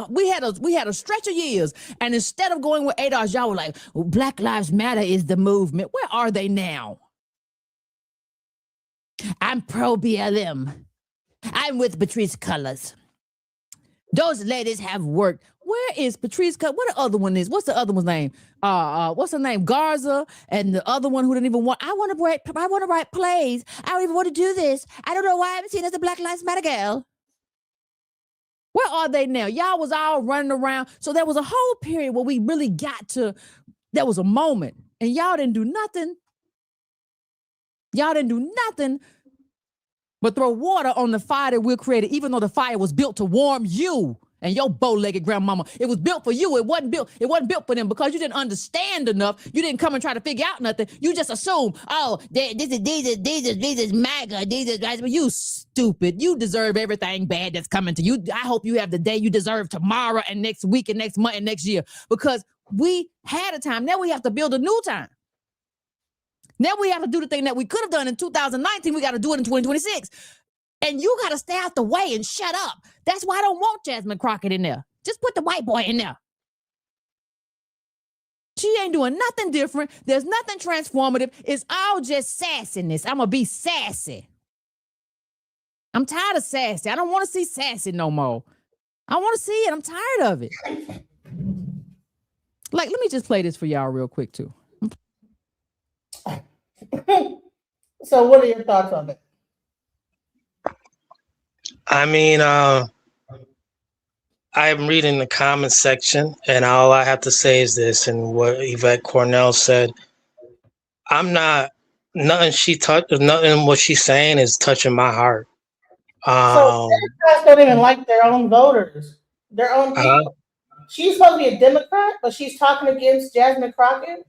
a stretch of years, and instead of going with ADOS, y'all were like, Black Lives Matter is the movement. Where are they now? I'm pro BLM. I'm with Patrice Cullors. Those ladies have worked. Where is Patrice Cullors? What the other one is? What's the other one's name? What's her name? Garza, and the other one who didn't even want. I want to write plays. I don't even want to do this. I don't know why I'm seen as a Black Lives Matter girl. Where are they now? Y'all was all running around. So there was a whole period where we really there was a moment, and y'all didn't do nothing. Y'all didn't do nothing but throw water on the fire that we created, even though the fire was built to warm you and your bow-legged grandmama. It was built for you. It wasn't built for them because you didn't understand enough. You didn't come and try to figure out nothing. You just assume, oh, this is MAGA, you stupid. You deserve everything bad that's coming to you. I hope you have the day you deserve tomorrow and next week and next month and next year, because we had a time. Now we have to build a new time. Now we have to do the thing that we could have done in 2019. We got to do it in 2026. And you got to stay out the way and shut up. That's why I don't want Jasmine Crocket in there. Just put the white boy in there. She ain't doing nothing different. There's nothing transformative. It's all just sassiness. I'm going to be sassy. I'm tired of sassy. I don't want to see sassy no more. I want to see it. I'm tired of it. Like, let me just play this for y'all real quick, too. So what are your thoughts on it? I mean, I'm reading the comment section, and all I have to say is this, and what Yvette Cornell said. Nothing what she's saying is touching my heart. So Democrats don't even like their own voters, their own people. She's supposed to be a Democrat, but she's talking against Jasmine Crocket.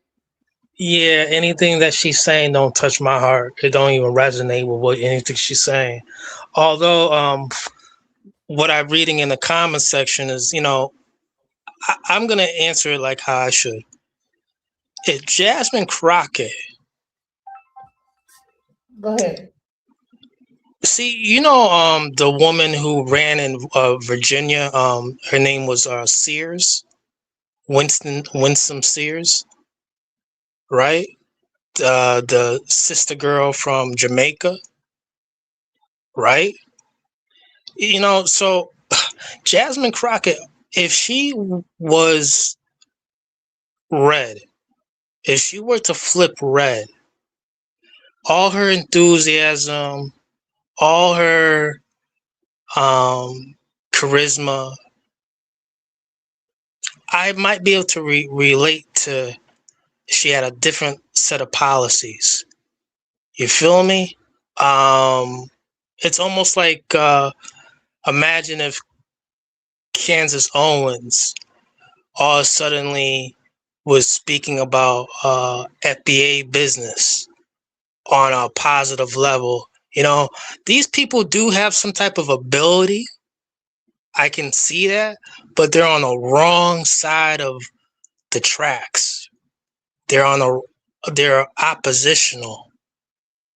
Yeah, anything that she's saying don't touch my heart. It don't even resonate with anything she's saying. Although, what I'm reading in the comment section is, I'm going to answer it like how I should. If Jasmine Crocket. Go ahead. See, the woman who ran in Virginia, her name was Sears, Winsome Sears, right? The sister girl from Jamaica, right? So Jasmine Crocket, if she was red, if she were to flip red, all her enthusiasm, all her charisma, I might be able to relate to if she had a different set of policies. You feel me? It's almost like imagine if Kansas Owens all suddenly was speaking about FBA business on a positive level. These people do have some type of ability. I can see that, but they're on the wrong side of the tracks. They're oppositional.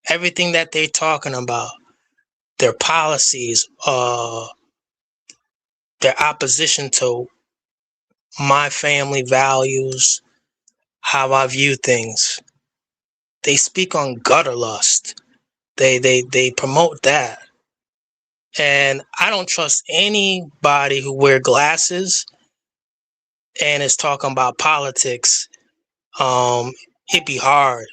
Everything that they're talking about, their policies, their opposition to my family values, how I view things. They speak on gutter lust. They promote that. And I don't trust anybody who wear glasses and is talking about politics. It'd be hard.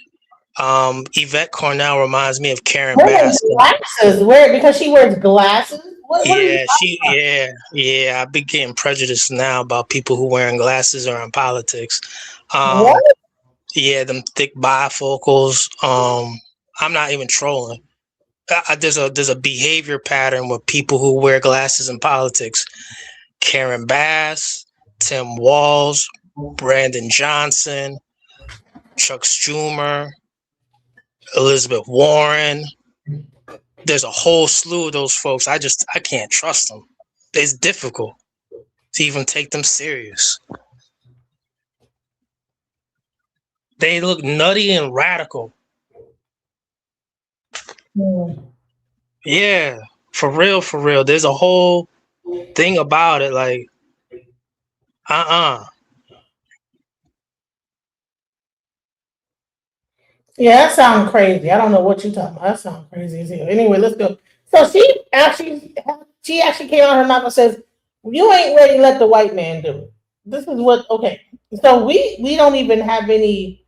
Yvette Cornell reminds me of Karen Bass. Glasses? Where? Because she wears glasses? What Yeah. I've been getting prejudiced now about people who wearing glasses or in politics. What? Yeah, them thick bifocals. I'm not even trolling. There's a behavior pattern with people who wear glasses in politics. Karen Bass, Tim Walz, Brandon Johnson, Chuck Schumer, Elizabeth Warren. There's a whole slew of those folks. I can't trust them. It's difficult to even take them serious. They look nutty and radical. Yeah, for real. There's a whole thing about it, like, Yeah, that sounds crazy. I don't know what you're talking about. That sounds crazy as hell. Anyway, let's go. So she actually came out her mouth and says, "You ain't ready to let the white man do it." This is what. Okay, so we don't even have any.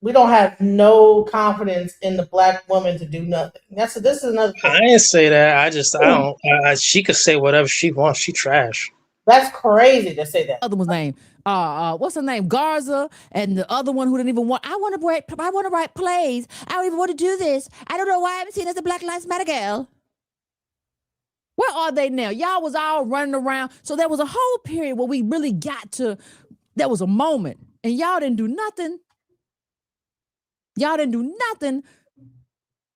We don't have no confidence in the black woman to do nothing. This is another thing. I didn't say that. I don't. She could say whatever she wants. She trash. That's crazy to say that. Other one's name, what's her name? Garza, and the other one who didn't even want. I want to write plays. I don't even want to do this. I don't know why I haven't seen as a Black Lives Matter girl. Where are they now? Y'all was all running around. So there was a whole period where we really got to. There was a moment, and y'all didn't do nothing. Y'all didn't do nothing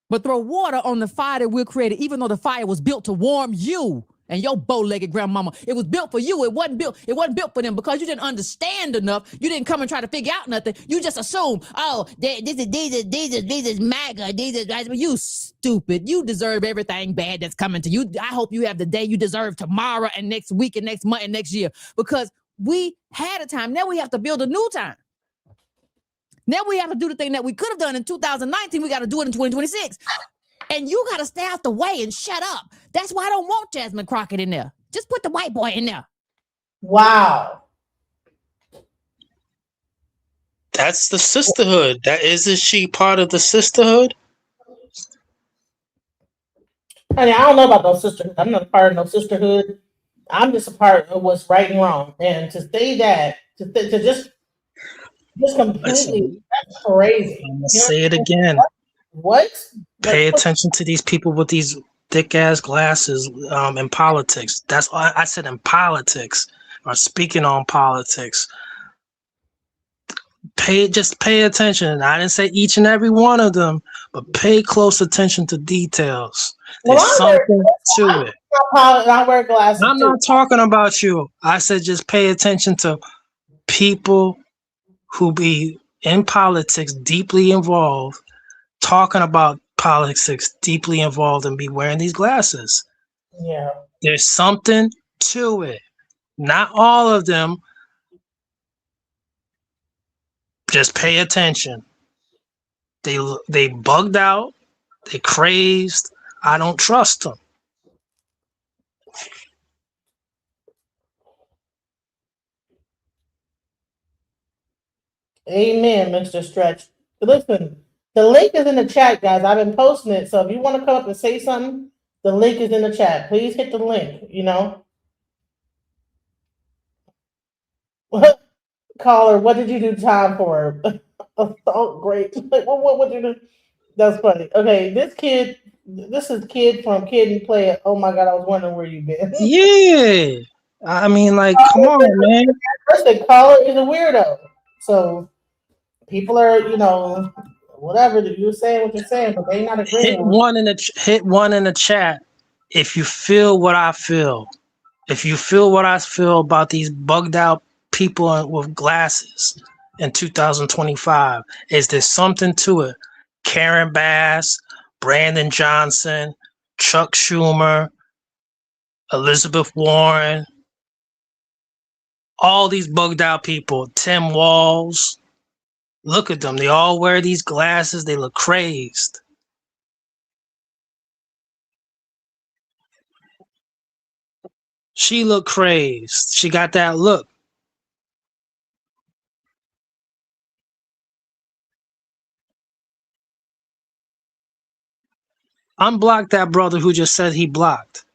but throw water on the fire that we created, even though the fire was built to warm you and your bow-legged grandmama. It was built for you. It wasn't built for them because you didn't understand enough. You didn't come and try to figure out nothing. You just assume, oh, this is MAGA. You stupid. You deserve everything bad that's coming to you. I hope you have the day you deserve tomorrow and next week and next month and next year, because we had a time. Now we have to build a new time. Now we have to do the thing that we could have done in 2019. We got to do it in 2026. And you got to stay out the way and shut up. That's why I don't want Jasmine Crocket in there. Just put the white boy in there. Wow. That's the sisterhood. Isn't she part of the sisterhood? Honey, I don't know about those sisterhood. I'm not a part of no sisterhood. I'm just a part of what's right and wrong. And to say that, to just completely, that's crazy. I'm gonna say it again. What? Pay attention to these people with these thick ass glasses in politics. That's all I said, in politics, or speaking on politics. Just pay attention. I didn't say each and every one of them, but pay close attention to details. There's something to it. I wear glasses. I'm not talking about you. I said just pay attention to people who be in politics, deeply involved, talking about politics, deeply involved, and be wearing these glasses. Yeah. There's something to it. Not all of them. Just pay attention. They bugged out. They crazed. I don't trust them. Amen, Mr. Stretch. Listen, the link is in the chat, guys. I've been posting it. So if you want to come up and say something, the link is in the chat. Please hit the link, Caller, what did you do time for? Oh, great. What did you do? That's funny. Okay, this is Kid from Kid and Play It. Oh my God, I was wondering where you've been. Yeah. I mean, like, come on, man. Listen, Caller is a weirdo. So people are, whatever you're saying, what you're saying, but they not agreeing. Hit one in the chat if you feel what I feel. If you feel what I feel about these bugged out people with glasses in 2025. Is there something to it? Karen Bass, Brandon Johnson, Chuck Schumer, Elizabeth Warren, all these bugged out people, Tim Walz. Look at them. They all wear these glasses. They look crazed. She looked crazed. She got that look. Unblock that brother who just said he blocked.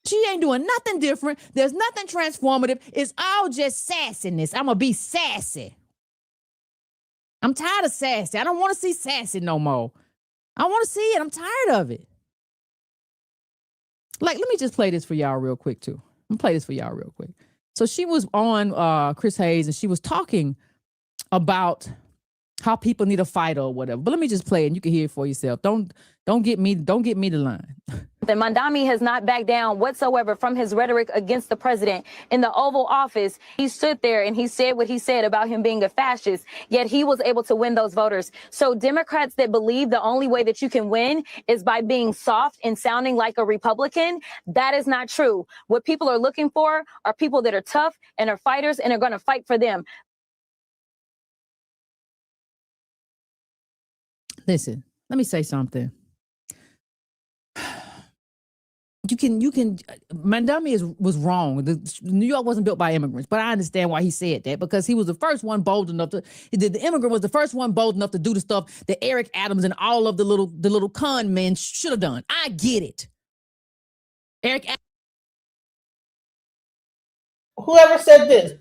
She ain't doing nothing different. There's nothing transformative. It's all just sassiness. I'm going to be sassy. I'm tired of sassy. I don't want to see sassy no more. I want to see it. I'm tired of it. Like, let me just play this for y'all real quick, too. I'm going to play this for y'all real quick. So she was on Chris Hayes, and she was talking about how people need a fighter or whatever. But let me just play it, and you can hear it for yourself. Don't get me the line. That Mandami has not backed down whatsoever from his rhetoric against the president. In the Oval Office, he stood there and he said what he said about him being a fascist, yet he was able to win those voters. So Democrats that believe the only way that you can win is by being soft and sounding like a Republican, that is not true. What people are looking for are people that are tough and are fighters and are going to fight for them. Listen, let me say something. Mandami was wrong. New York wasn't built by immigrants, but I understand why he said that, because he was the first one bold enough to, the immigrant was the first one bold enough to do the stuff that Eric Adams and all of the little con men should have done. I get it. Whoever said this,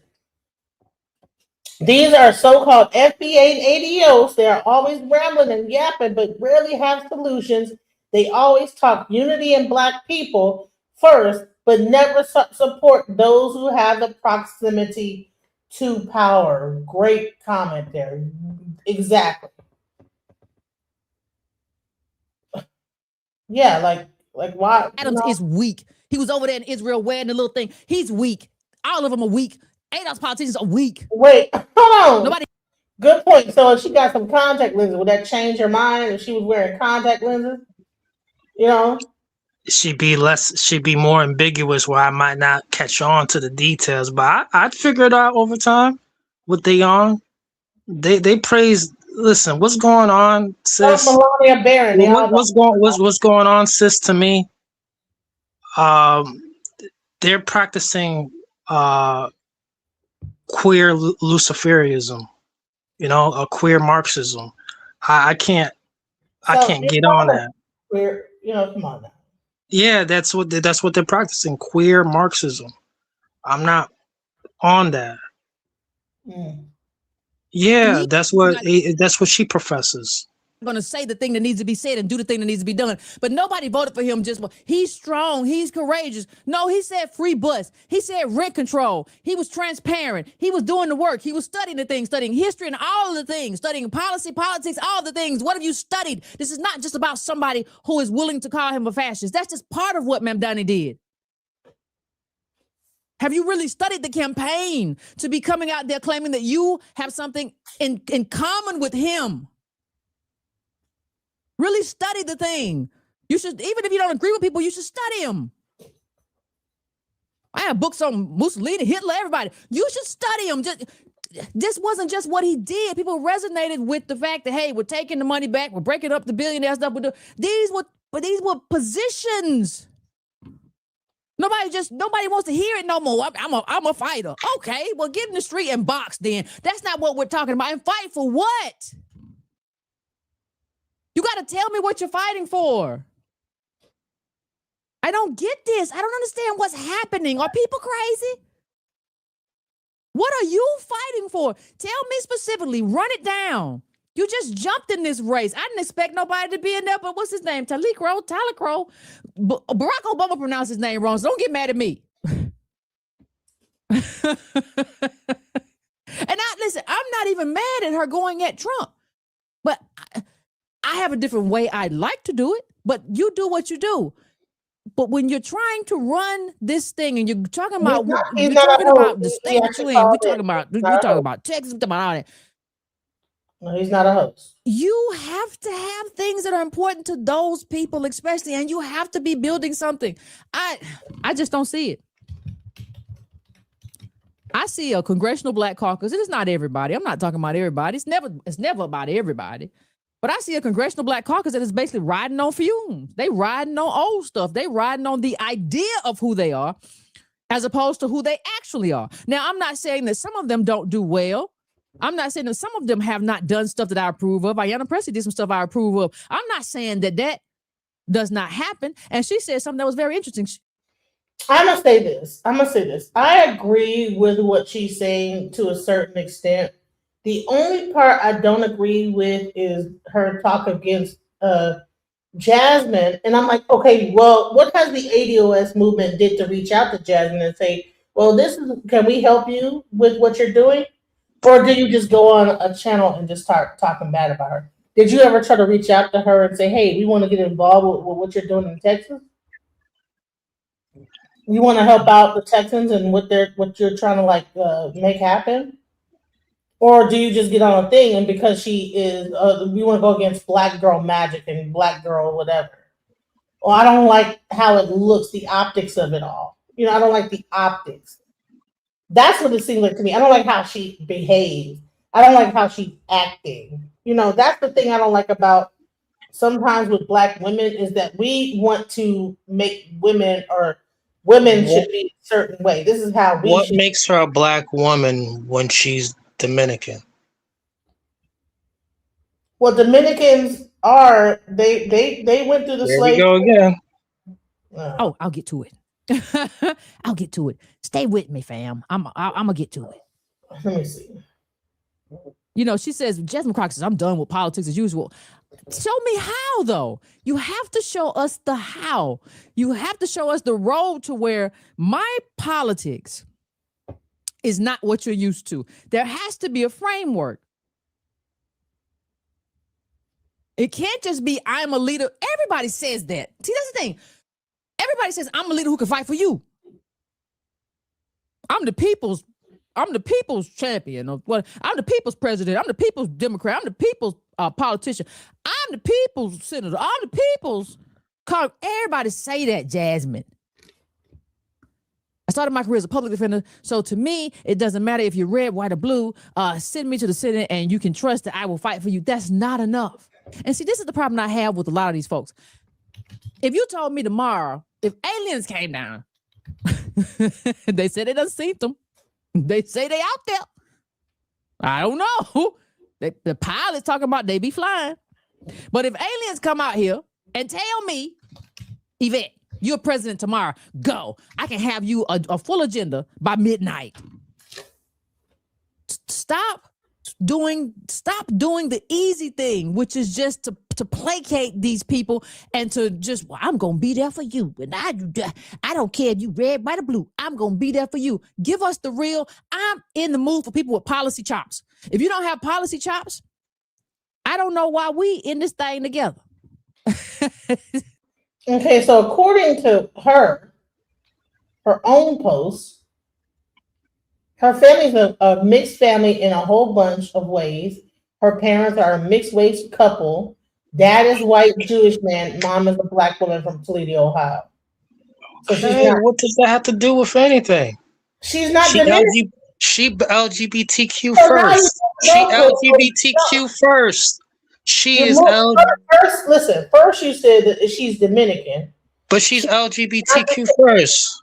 these are so-called FBA and ADOs. They are always rambling and yapping, but rarely have solutions. They always talk unity in Black people first, but never support those who have the proximity to power. Great comment there. Exactly. Yeah, like why? Adams is weak. He was over there in Israel wearing the little thing. He's weak. All of them are weak. ADOS politicians are weak. Wait, hold on. Nobody. Good point. So if she got some contact lenses, would that change her mind if she was wearing contact lenses? You know, She'd be more ambiguous where I might not catch on to the details, but I'd figure it out over time. What they on? They praise. Listen, what's going on, sis? Melania Barron. What's going on, sis? To me, they're practicing queer Luciferianism. You know, a queer Marxism. I can't get on that. Queer, come on now. Yeah, that's what they're practicing, queer Marxism. I'm not on that. Yeah, that's what she professes. Going to say the thing that needs to be said and do the thing that needs to be done. But nobody voted for him. He's strong. He's courageous. No, he said free bus. He said rent control. He was transparent. He was doing the work. He was studying the things, studying history and all of the things, studying policy, politics, all the things. What have you studied? This is not just about somebody who is willing to call him a fascist. That's just part of what Mamdani did. Have you really studied the campaign to be coming out there claiming that you have something in common with him? Really study the thing. You should, even if you don't agree with people, you should study them. I have books on Mussolini, Hitler, everybody. You should study them. This wasn't just what he did. People resonated with the fact that, hey, we're taking the money back. We're breaking up the billionaire stuff. These were positions. Nobody wants to hear it no more. I'm a fighter. Okay, well, get in the street and box then. That's not what we're talking about. And fight for what? You got to tell me what you're fighting for. I don't get this. I don't understand what's happening. Are people crazy? What are you fighting for? Tell me specifically. Run it down. You just jumped in this race. I didn't expect nobody to be in there, but what's his name? Tyler Crow. Barack Obama pronounced his name wrong, so don't get mad at me. And listen, I'm not even mad at her going at Trump. But I have a different way I'd like to do it, but you do what you do. But when you're trying to run this thing and you're talking about he's not a host. the He state that actually you're in, called in. we're Not a talking host. about Texas, we're talking about all that. No, he's not a host. You have to have things that are important to those people, especially, and you have to be building something. I just don't see it. I see a congressional black caucus. It is not everybody. I'm not talking about everybody. It's never about everybody. But I see a congressional black caucus that is basically riding on fumes. They riding on old stuff. They riding on the idea of who they are as opposed to who they actually are. Now, I'm not saying that some of them don't do well. I'm not saying that some of them have not done stuff that I approve of. Ayanna Pressley did some stuff I approve of. I'm not saying that does not happen. And she said something that was very interesting. I'm gonna say this. I agree with what she's saying to a certain extent. The only part I don't agree with is her talk against Jasmine. And I'm like, okay, well, what has the ADOS movement did to reach out to Jasmine and say, well, can we help you with what you're doing? Or do you just go on a channel and just start talking bad about her? Did you ever try to reach out to her and say, hey, we want to get involved with what you're doing in Texas? You want to help out the Texans and what you're trying to make happen? Or do you just get on a thing and because she is, we want to go against black girl magic and black girl whatever? Well, I don't like how it looks, the optics of it all. I don't like the optics. That's what it seems like to me. I don't like how she behaves. I don't like how she's acting. That's the thing I don't like about sometimes with black women is that we want to make women should be a certain way. This is how we What should. makes her a black woman when she's Dominican? Well, Dominicans are they went through the There slave. we go again. Oh, I'll get to it. I'll get to it. Stay with me, fam. I'm gonna get to it. Let me see. She says, Jasmine Crocket says, I'm done with politics as usual. Show me how, though. You have to show us the how. You have to show us the road to where my politics is not what you're used to. There has to be a framework. It can't just be, I'm a leader. Everybody says that. See, that's the thing. Everybody says, I'm a leader who can fight for you. I'm the people's champion. I'm the people's president. I'm the people's Democrat. I'm the people's politician. I'm the people's senator. I'm the people's. Everybody say that, Jasmine. I started my career as a public defender. So to me, it doesn't matter if you're red, white, or blue. Send me to the Senate and you can trust that I will fight for you. That's not enough. And see, this is the problem I have with a lot of these folks. If you told me tomorrow, if aliens came down, they said they done seen them. They say they out there. I don't know. The pilot's talking about they be flying. But if aliens come out here and tell me, Yvette, you're president tomorrow, go. I can have you a full agenda by midnight. Stop doing the easy thing, which is just to placate these people and to just, well, I'm going to be there for you. And I don't care if you red, white, or blue. I'm going to be there for you. Give us the real. I'm in the mood for people with policy chops. If you don't have policy chops, I don't know why we in this thing together. Okay, so according to her own post, her family's a mixed family in a whole bunch of ways. Her parents are a mixed race couple. Dad is white Jewish man. Mom is a black woman from Toledo, Ohio. So What does that have to do with anything? She's not. She LGBTQ first. She LGBTQ first. She is First you said that she's Dominican. But she's LGBTQ first.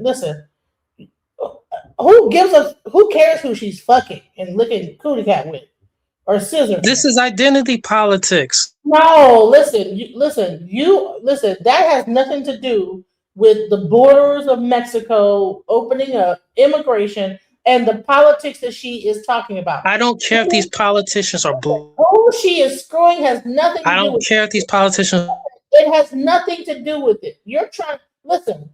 Listen. Who cares who she's fucking and looking cootie cat with? Or scissor. This is identity politics. No, listen. That has nothing to do with the borders of Mexico opening up, immigration, and the politics that she is talking about. I don't care if these politicians are blue. Who she is screwing has nothing to do with it. I don't care if these politicians. It has nothing to do with it. You're trying. Listen.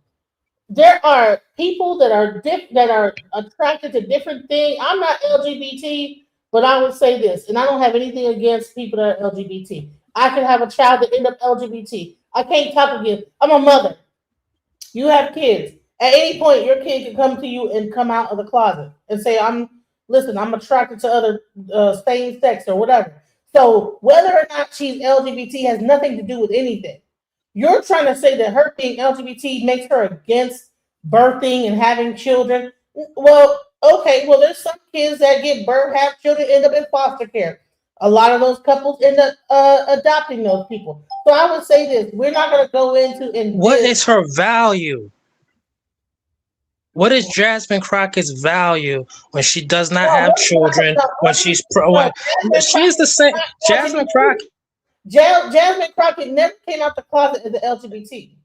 There are people that are attracted to different things. I'm not LGBT, But I would say this, and I don't have anything against people that are LGBT. I could have a child that end up LGBT. I can't talk against. I'm a mother. You have kids. At any point, your kid can come to you and come out of the closet and say, I'm attracted to other same sex or whatever. So whether or not she's LGBT has nothing to do with anything. You're trying to say that her being LGBT makes her against birthing and having children. Well, okay, well, there's some kids that get birth, have children, end up in foster care. A lot of those couples end up adopting those people. So I would say this: we're not going to go into what is her value? What is Jasmine Crockett's value when she does not have children? When she's she's the same. Jasmine Crockett. Jasmine Crockett never came out the closet as an LGBT.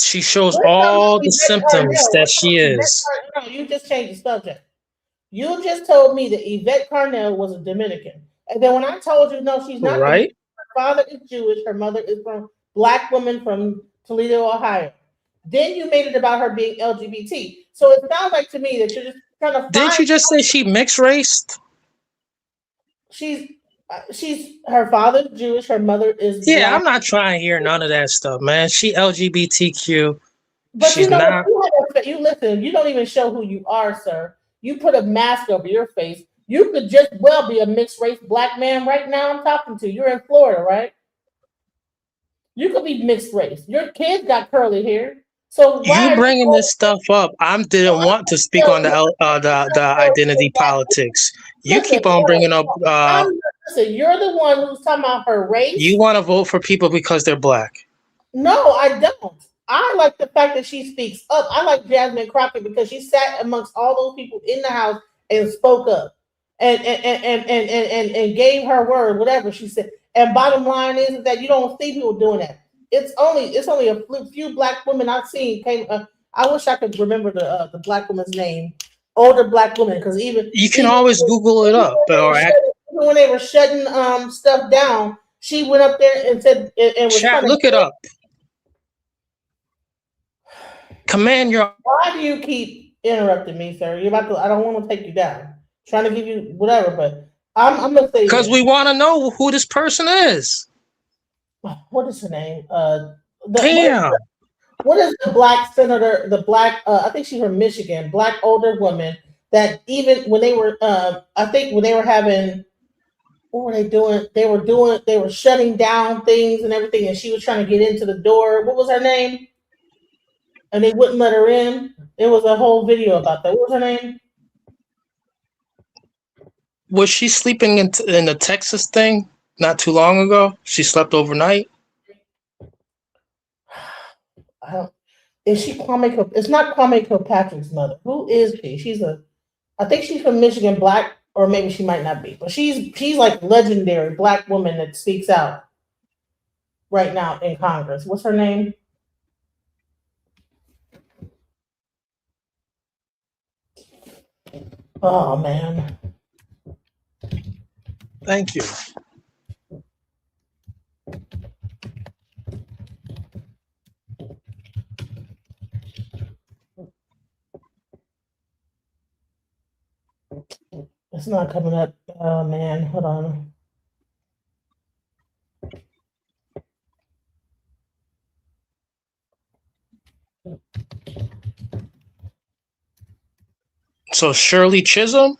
She shows all the symptoms that she is. No, you just changed the subject. You just told me that Yvette Carnell was a Dominican. And then when I told you, no, she's not. Right. Her father is Jewish. Her mother is from Black woman from Toledo, Ohio. Then you made it about her being LGBT. So it sounds like to me that you're just trying to. Didn't you just say she mixed race? She's her father's Jewish. Her mother is. Yeah, Black. I'm not trying to hear none of that stuff, man. She LGBTQ. But she's not. You listen. You don't even show who you are, sir. You put a mask over your face. You could just well be a mixed race Black man right now. I'm talking to you. You're in Florida, right? You could be mixed race. Your kid got curly hair. So you bringing this stuff up? I didn't want to speak on the identity politics. You keep on bringing up. Listen, you're the one who's talking about her race. You want to vote for people because they're Black? No, I don't. I like the fact that she speaks up. I like Jasmine Crocket because she sat amongst all those people in the house and spoke up and gave her word, whatever she said. And bottom line is that you don't see people doing that. It's only a few Black women I've seen came. I wish I could remember the Black woman's name, older Black woman, because you can always Google it up. When they were shutting stuff down, she went up there and said, and was Chat, look it up. Command your. Why do you keep interrupting me, sir? You're about to. I don't want to take you down. I'm trying to give you whatever, but I'm gonna say because we want to know who this person is. What is her name? Damn. What is the Black senator? The Black. I think she's from Michigan. Black older woman that even when they were, I think when they were having. What were they doing? They were shutting down things and everything, and she was trying to get into the door. What was her name? And they wouldn't let her in. There was a whole video about that. What was her name? Was she sleeping in the Texas thing not too long ago? She slept overnight. Is she Kwame? It's not Kwame Kilpatrick's mother. Who is she? I think she's from Michigan, Black, or maybe she might not be. But she's like legendary Black woman that speaks out right now in Congress. What's her name? Oh man. Thank you. It's not coming up. Oh man, hold on. So Shirley Chisholm?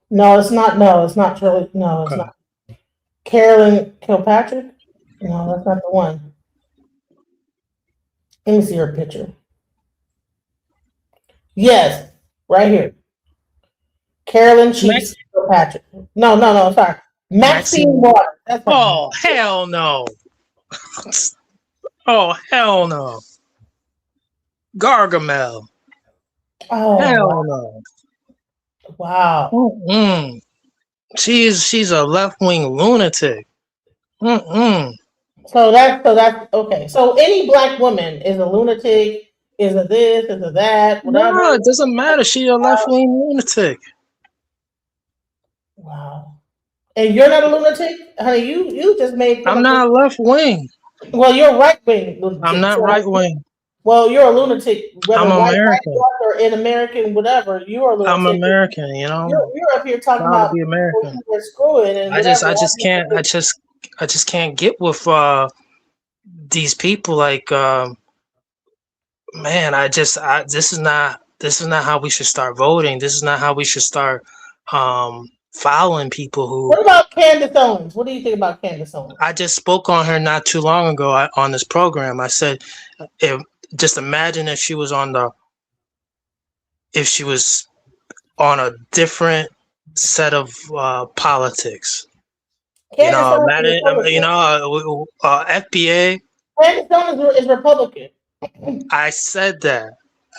No, it's not. No, it's not Shirley. No, it's not. Carolyn Kilpatrick? No, that's not the one. Let me see her picture. Yes, right here. Carolyn Kilpatrick. No, sorry. Maxine Waters. Oh, hell no. Oh, hell no. Gargamel. Oh, hell no. Wow. Mm-mm. She's a left-wing lunatic. Mm-mm. So that's okay. So any Black woman is a lunatic, is a this, is a that, whatever. No, it doesn't matter. She's a left-wing lunatic. Wow. And you're not a lunatic? Honey, you just made. I'm not left-wing. Well, you're right-wing. I'm not right-wing. Well, you're a lunatic, whether I'm white, American. black, or in American, whatever. You are a lunatic. I'm American, you know. You're up here talking Proud to about be American. people who are screwing and I just whatever. can't get with these people. Like, man, this is not how we should start voting. This is not how we should start following people who. What about Candace Owens? What do you think about Candace Owens? I just spoke on her not too long ago on this program. I said, just imagine if she was on a different set of politics. FBA. Candace Owens is Republican. I said that.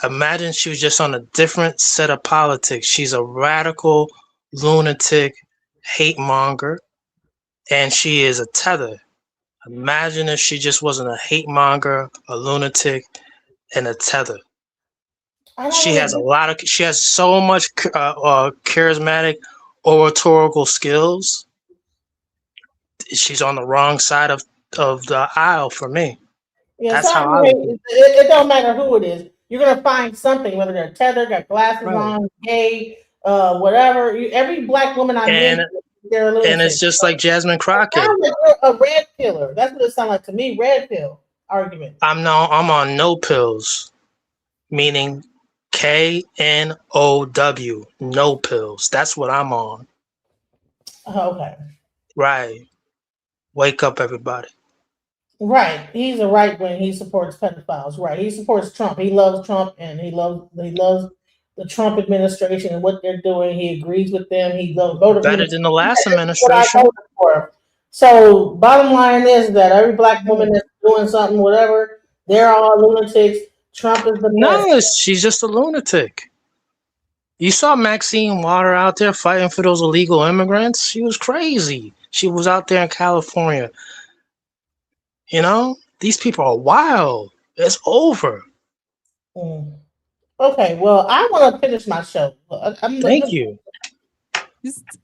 Imagine she was just on a different set of politics. She's a radical, lunatic, hate monger, and she is a tether. Imagine if she just wasn't a hate monger, a lunatic, and a tether. She has so much charismatic oratorical skills. She's on the wrong side of the aisle for me. Yeah, that's how I. It don't matter who it is. You're gonna find something, whether they're tethered, got glasses on, gay, whatever. Every black woman I meet, they're a lunatic. And it's just like Jasmine Crocket. A red pillar. That's what it sounds like to me. Red pill argument. I'm on no pills, meaning KNOW, no pills. That's what I'm on. Okay. Right. Wake up, everybody. Right. He's a right wing. He supports pedophiles. Right. He supports Trump. He loves Trump, and he loves the Trump administration and what they're doing. He agrees with them. He voted better than the last administration. So bottom line is that every black woman that's doing something, whatever, they're all lunatics. Trump is the best. No, she's just a lunatic. You saw Maxine Waters out there fighting for those illegal immigrants. She was crazy. She was out there in California. You know, these people are wild. It's over. Okay, well, I want to finish my show. Thank you.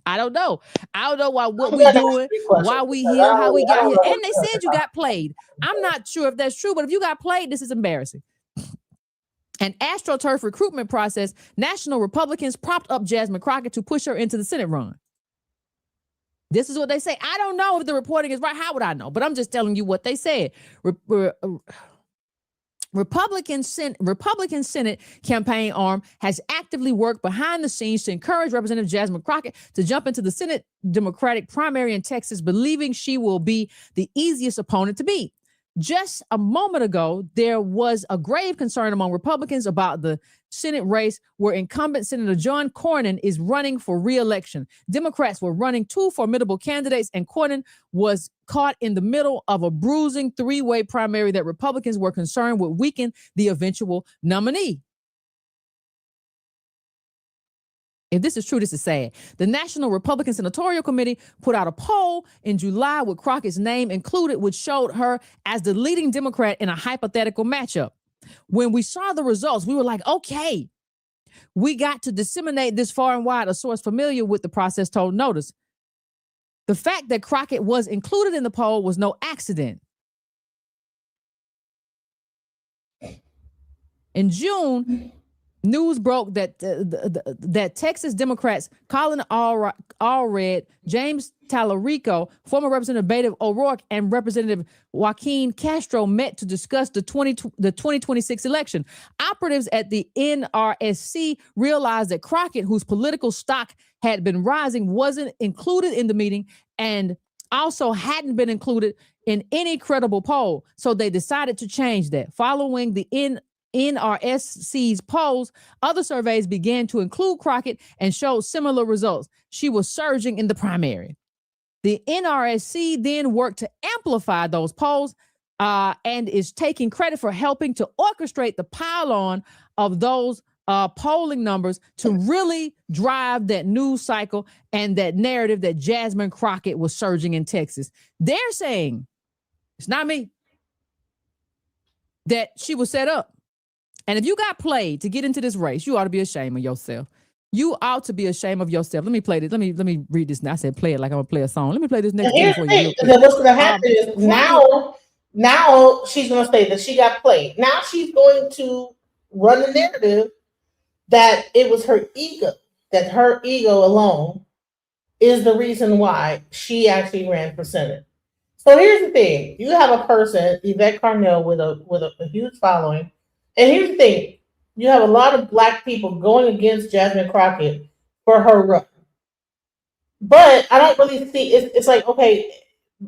I don't know why what we're doing, why we here, how we got here. And they said you got played. I'm not sure if that's true, but if you got played, this is embarrassing. An AstroTurf recruitment process, national Republicans propped up Jasmine Crocket to push her into the Senate run. This is what they say. I don't know if the reporting is right. How would I know? But I'm just telling you what they said. Republican Senate campaign arm has actively worked behind the scenes to encourage Representative Jasmine Crocket to jump into the Senate Democratic primary in Texas, believing she will be the easiest opponent to beat. Just a moment ago, there was a grave concern among Republicans about the Senate race where incumbent Senator John Cornyn is running for re-election. Democrats were running two formidable candidates, and Cornyn was caught in the middle of a bruising three-way primary that Republicans were concerned would weaken the eventual nominee. If this is true, this is sad. The National Republican Senatorial Committee put out a poll in July with Crockett's name included, which showed her as the leading Democrat in a hypothetical matchup. When we saw the results, we were like, okay, we got to disseminate this far and wide. A source familiar with the process told Notice. The fact that Crocket was included in the poll was no accident. In June, news broke that that Texas Democrats Colin Allred, James Tallarico, former Representative Beto O'Rourke, and Representative Joaquin Castro met to discuss the 2026 election. Operatives at the NRSC realized that Crocket, whose political stock had been rising, wasn't included in the meeting and also hadn't been included in any credible poll. So they decided to change that. Following the NRSC's polls, other surveys began to include Crocket and showed similar results. She was surging in the primary. The NRSC then worked to amplify those polls and is taking credit for helping to orchestrate the pile-on of those polling numbers to really drive that news cycle and that narrative that Jasmine Crocket was surging in Texas. They're saying, it's not me, that she was set up. And if you got played to get into this race, you ought to be ashamed of yourself. You ought to be ashamed of yourself. Let me play this. Let me read this. Now I said play it like I'm gonna play a song. Let me play this next thing for you. What's going to happen is now Now she's going to say that she got played. Now she's going to run the narrative that it was her ego, that her ego alone is the reason why she actually ran for Senate. So here's the thing: you have a person, Yvette Carnell, with a huge following, and here's the thing: you have a lot of Black people going against Jasmine Crocket for her run. But I don't really see it's like, okay,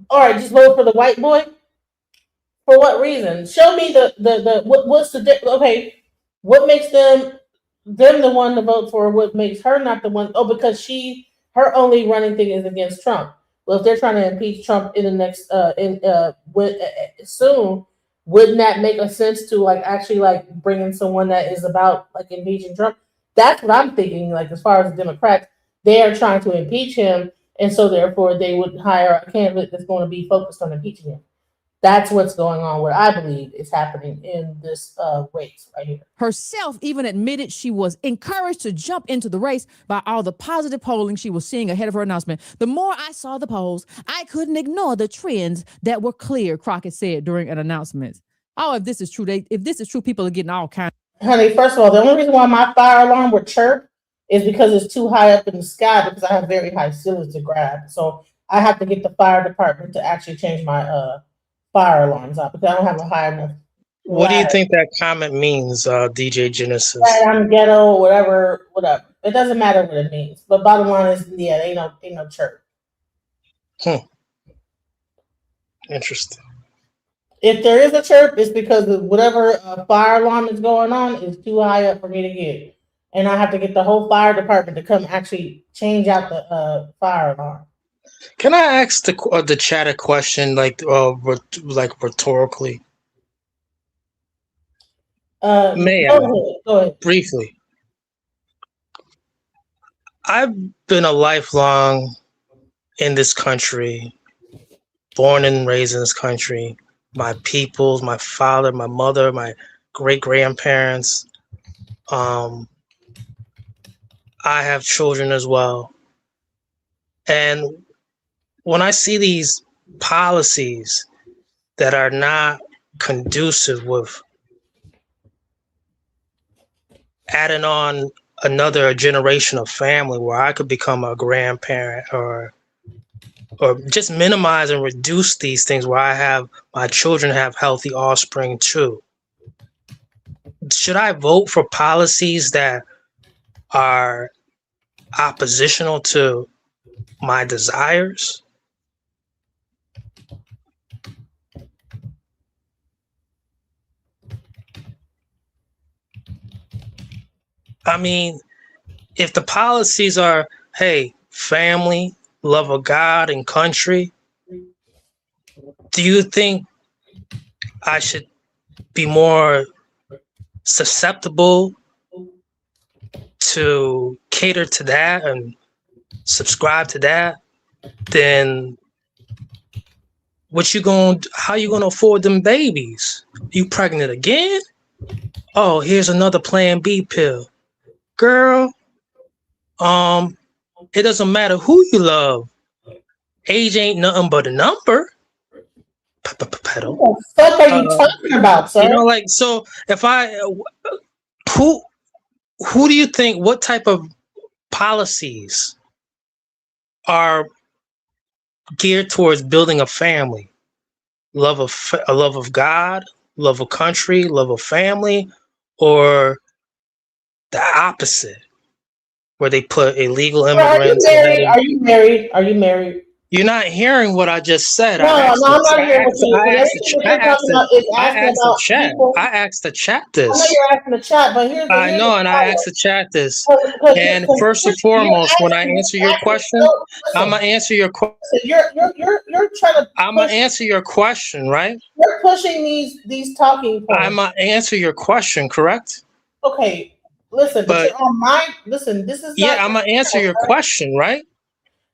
all right, just vote for the white boy. For what reason? Show me what's the okay? What makes them the one to vote for? What makes her not the one? Oh, because her only running thing is against Trump. Well, if they're trying to impeach Trump in the next soon, wouldn't that make a sense to like actually like bringing someone that is about like impeaching Trump? That's what I'm thinking. Like as far as the Democrats, they are trying to impeach him, and so therefore they would hire a candidate that's going to be focused on impeaching him. That's what's going on. What I believe is happening in this race right here. Herself even admitted she was encouraged to jump into the race by all the positive polling she was seeing ahead of her announcement. The more I saw the polls, I couldn't ignore the trends that were clear, Crockett said during an announcement. Oh, if this is true, people are getting all kinds. Honey, first of all, the only reason why my fire alarm would chirp is because it's too high up in the sky because I have very high ceilings to grab. So I have to get the fire department to actually change my fire alarms out because I don't have a high enough. What do you think that comment means, DJ Genesis? That I'm ghetto or whatever. It doesn't matter what it means. But bottom line is, yeah, ain't no church. Interesting. If there is a chirp, it's because of whatever fire alarm is going on is too high up for me to get. And I have to get the whole fire department to come actually change out the fire alarm. Can I ask the chat a question, like rhetorically? May I? Go ahead. Briefly. I've been a lifelong in this country, born and raised in this country. My peoples, my father, my mother, my great-grandparents. I have children as well. And when I see these policies that are not conducive with adding on another generation of family where I could become a grandparent or just minimize and reduce these things where my children have healthy offspring too. Should I vote for policies that are oppositional to my desires? I mean, if the policies are, hey, family, love of God and country, do you think I should be more susceptible to cater to that and subscribe to that than how you gonna afford them babies? You pregnant again? Oh, here's another Plan B pill. Girl, it doesn't matter who you love. Age ain't nothing but a number. Pedal. What the fuck are you talking about, sir? You know, like, so if who do you think, what type of policies are geared towards building a family? Love of God, love of country, love of family, or the opposite, where they put illegal immigrants? Are you married? Are you married? You're not hearing what I just said. No, I'm not hearing what you. I asked the chat this. I know you're asking the chat, but here's I know, and I asked the chat this. And first and foremost, when I answer your question, I'm gonna answer your question. You're trying to. I'm gonna answer your question, right? You're pushing these talking points. I'm gonna answer your question, correct? Okay, listen, but you're on my listen. This is I'm gonna answer your question, right?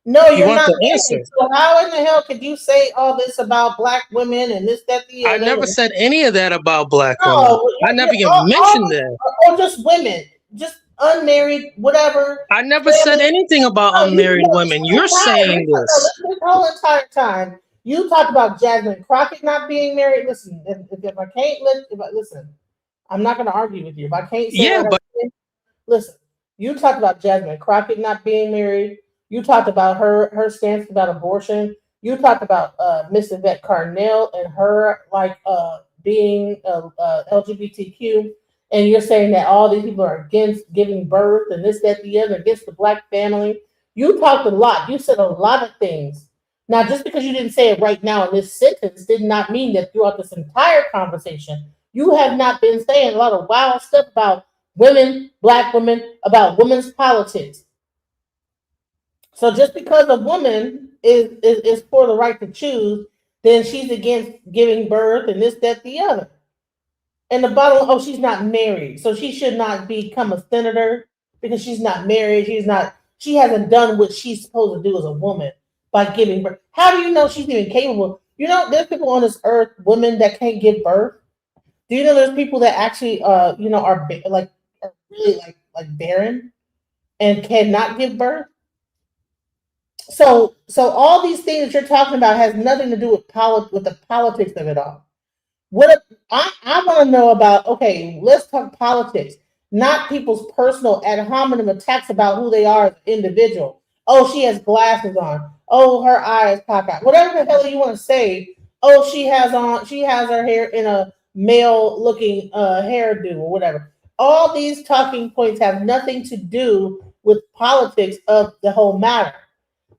No, you're not. The answer. So how in the hell could you say all this about black women and this, that, the other? I never said any of that about black women. I never even mentioned that. Or just women, just unmarried, whatever. I never said anything about unmarried women. You're saying this. The whole entire time, You talked about Jasmine Crocket not being married. Listen, if I can't listen, I'm not going to argue with you. If I can't say Yeah, what but I say, listen. You talked about Jasmine Crocket not being married. You talked about her stance about abortion. You talked about Miss Yvette Carnell and her being LGBTQ, and you're saying that all these people are against giving birth and this, that, the other, against the Black family. You talked a lot. You said a lot of things. Now, just because you didn't say it right now in this sentence did not mean that throughout this entire conversation, you have not been saying a lot of wild stuff about women, Black women, about women's politics. So just because a woman is for the right to choose, then she's against giving birth and this, that, the other. And the bottom, oh, she's not married, so she should not become a senator because she's not married. She hasn't done what she's supposed to do as a woman by giving birth. How do you know she's even capable? You know, there's people on this earth, women that can't give birth. Do you know there's people that actually, are really like barren and cannot give birth? So all these things that you're talking about has nothing to do with with the politics of it all. I want to know about, okay, let's talk politics, not people's personal ad hominem attacks about who they are as an individual. Oh, she has glasses on. Oh, her eyes cock out. Whatever the hell you want to say. Oh, she has her hair in a male looking hairdo or whatever. All these talking points have nothing to do with politics of the whole matter.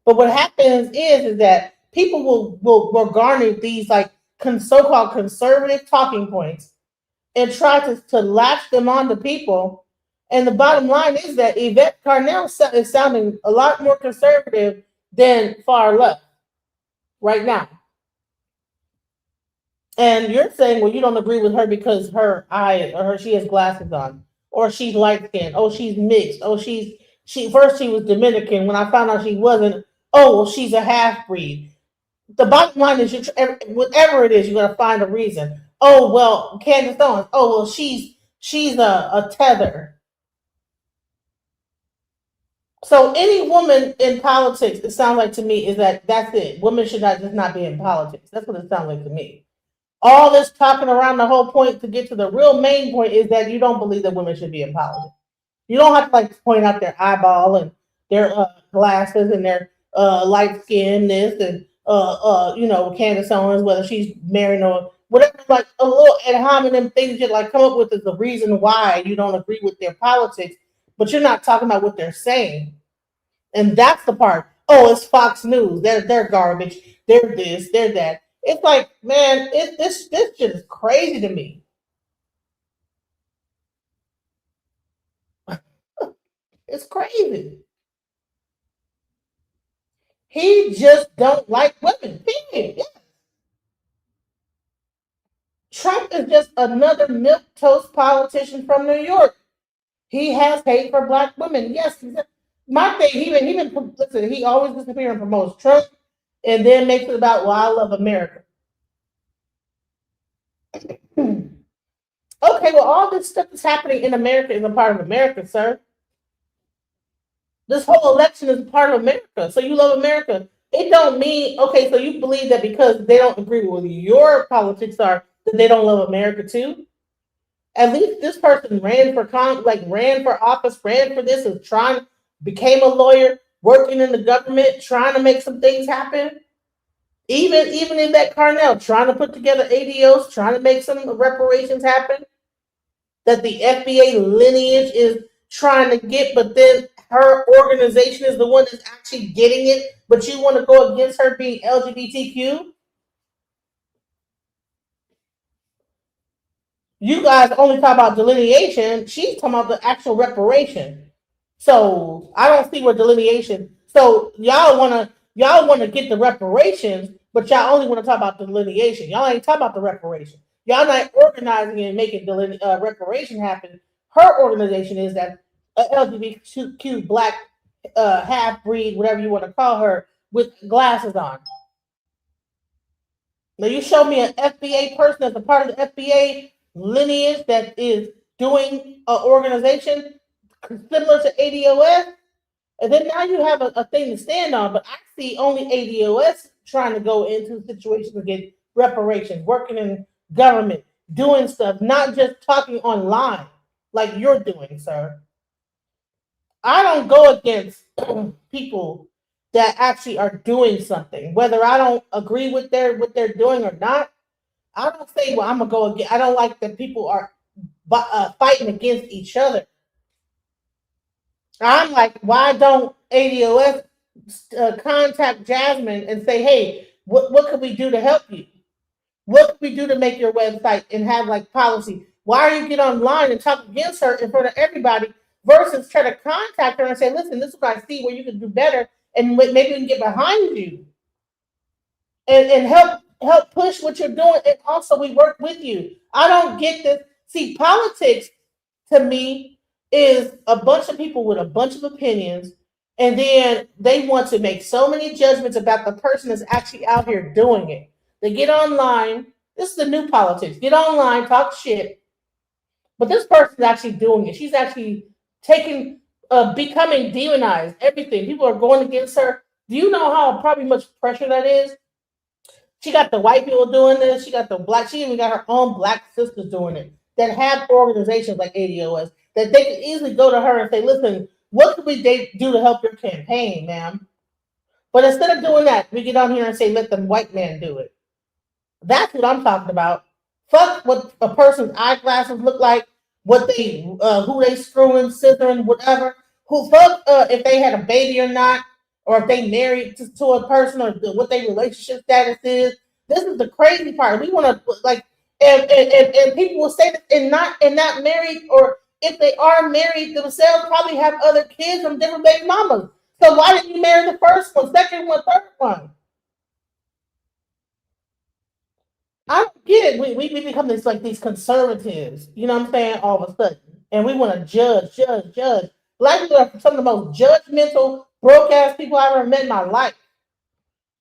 But what happens is that people will garner these so-called conservative talking points and try to latch them on to people. And the bottom line is that Yvette Carnell is sounding a lot more conservative than far left right now. And you're saying, well, you don't agree with her because she has glasses on, or she's light skinned, oh, she's mixed, oh, she first she was Dominican. When I found out she wasn't, oh, well, she's a half breed. The bottom line is, whatever it is, you're gonna find a reason. Oh well, Candace Owens. Oh well, she's a tether. So any woman in politics, it sounds like to me, is that's it. Women should not be in politics. That's what it sounds like to me. All this talking around the whole point to get to the real main point is that you don't believe that women should be in politics. You don't have to point out their eyeball and their glasses and their light skinness and Candace Owens, whether she's married or whatever, like a little ad hominem thing that you come up with is the reason why you don't agree with their politics, but you're not talking about what they're saying. And that's the part. Oh, it's Fox News. They're garbage. They're this, they're that. It's like, man, this shit is crazy to me. It's crazy. He just don't like women. Period. Yeah. Trump is just another milquetoast politician from New York. He has hate for Black women. Yes, my thing. He always gets up here and promotes Trump, and then makes it about, well, I love America. Okay, well, all this stuff that's happening in America is a part of America, sir. This whole election is a part of America. So you love America. It don't mean, okay, so you believe that because they don't agree with your politics are, that they don't love America too? At least this person ran for office, ran for this, and became a lawyer, working in the government, trying to make some things happen. Even in that Carnell, trying to put together ADOs, trying to make some reparations happen. That the FBA lineage is trying to get, but then her organization is the one that's actually getting it, but you want to go against her being LGBTQ? You guys only talk about delineation. She's talking about the actual reparation. So I don't see where delineation. So y'all wanna get the reparations, but y'all only want to talk about delineation. Y'all ain't talking about the reparation. Y'all not organizing and making reparation happen. Her organization is that LGBTQ Black half breed, whatever you want to call her, with glasses on. Now you show me an FBA person that's a part of the FBA lineage that is doing an organization similar to ADOS, and then now you have a thing to stand on. But I see only ADOS trying to go into situations to get reparations, working in government, doing stuff, not just talking online like you're doing, sir. I don't go against people that actually are doing something, whether I don't agree with what they're doing or not. I don't say, well, I'm gonna go again. I don't like that people are fighting against each other. I'm like, why don't ADOS contact Jasmine and say, hey, what could we do to help you? What could we do to make your website and have like policy? Why are you get online and talk against her in front of everybody versus try to contact her and say, listen, this is what I see where you can do better, and maybe we can get behind you and help push what you're doing, and also we work with you. I don't get this. See, politics to me is a bunch of people with a bunch of opinions, and then they want to make so many judgments about the person that's actually out here doing it. They get online. This is the new politics. Get online, talk shit, but this person's actually doing it. She's actually becoming demonized. Everything. People are going against her. Do you know how probably much pressure that is? She got the white people doing this. She got the black. She even got her own black sisters doing it that have organizations like ADOS that they can easily go to her and say, listen, what could we do to help your campaign, ma'am? But instead of doing that, we get on here and say, let the white man do it. That's what I'm talking about. Fuck what a person's eyeglasses look like, what they, who they screwing, scissoring, whatever. Who fuck if they had a baby or not, or if they married to a person, or what their relationship status is. This is the crazy part. We want to like, and people will say that and not married, or if they are married themselves, probably have other kids from different baby mamas. So why didn't you marry the first one, second one, third one? I don't get it. We become these conservatives, you know what I'm saying, all of a sudden. And we want to judge. Black people are some of the most judgmental, broke ass people I ever met in my life.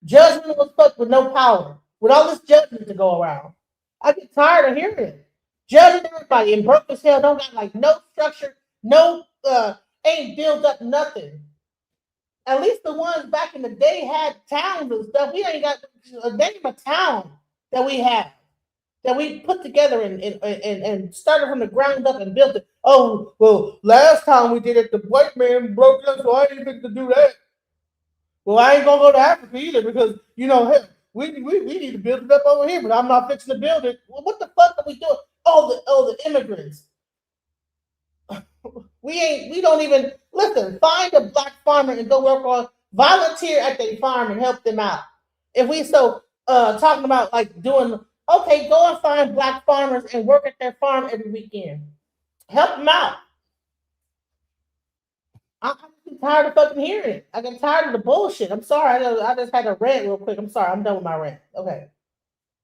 Judgment was fucked with no power, with all this judgment to go around. I get tired of hearing it. Judging everybody and broke as hell, don't got like no structure, no ain't built up nothing. At least the ones back in the day had towns and stuff. We ain't got a name of town that we have, that we put together and started from the ground up and built it. Oh, well, last time we did it, the white man broke us, so I didn't think to do that. Well, I ain't gonna go to Africa either because, you know, hey, we need to build it up over here, but I'm not fixing to build it. Well, what the fuck are we doing? Oh, the immigrants. We don't even listen. Find a black farmer and go work on, volunteer at their farm and help them out. If we talking about like doing, okay, go and find black farmers and work at their farm every weekend. Help them out. I'm tired of fucking hearing it. I get tired of the bullshit. I'm sorry. I just had to rant real quick. I'm sorry. I'm done with my rant. Okay.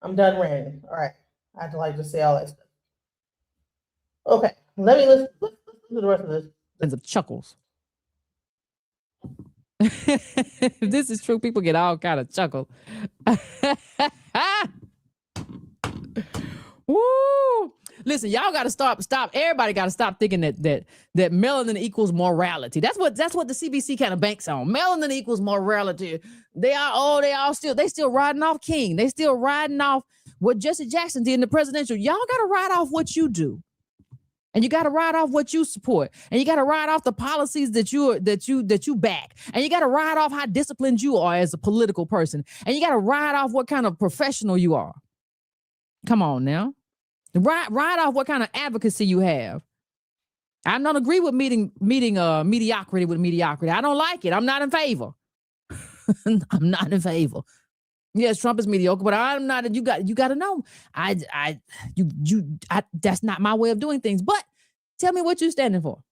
I'm done ranting. All right. I had to like just say all that stuff. Okay. Let me listen to the rest of this. And of chuckles. If this is true, people get all kind of chuckle. Woo! Listen, y'all got to stop. Everybody got to stop thinking that melanin equals morality. That's what the CBC kind of banks on. Melanin equals morality. They still riding off King. They still riding off what Jesse Jackson did in the presidential. Y'all got to ride off what you do. And you got to ride off what you support. And you got to ride off the policies that you back. And you got to ride off how disciplined you are as a political person. And you got to ride off what kind of professional you are. Come on now. Ride off what kind of advocacy you have. I don't agree with meeting mediocrity with mediocrity. I don't like it. I'm not in favor. I'm not in favor. Yes, Trump is mediocre, but I'm not. You got to know. That's not my way of doing things. But tell me what you're standing for.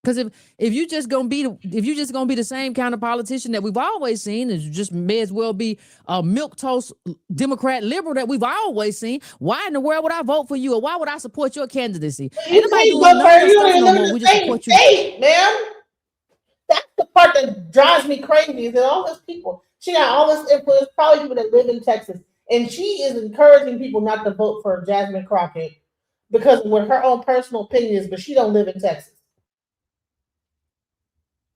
Because if you just gonna be the same kind of politician that we've always seen, and you just may as well be a milquetoast Democrat liberal that we've always seen, why in the world would I vote for you, or why would I support your candidacy? You don't live in the same state, man. That's the part that drives me crazy. Is that all these people? She got all this influence, probably people that live in Texas, and she is encouraging people not to vote for Jasmine Crocket because of what her own personal opinion is, but she don't live in Texas.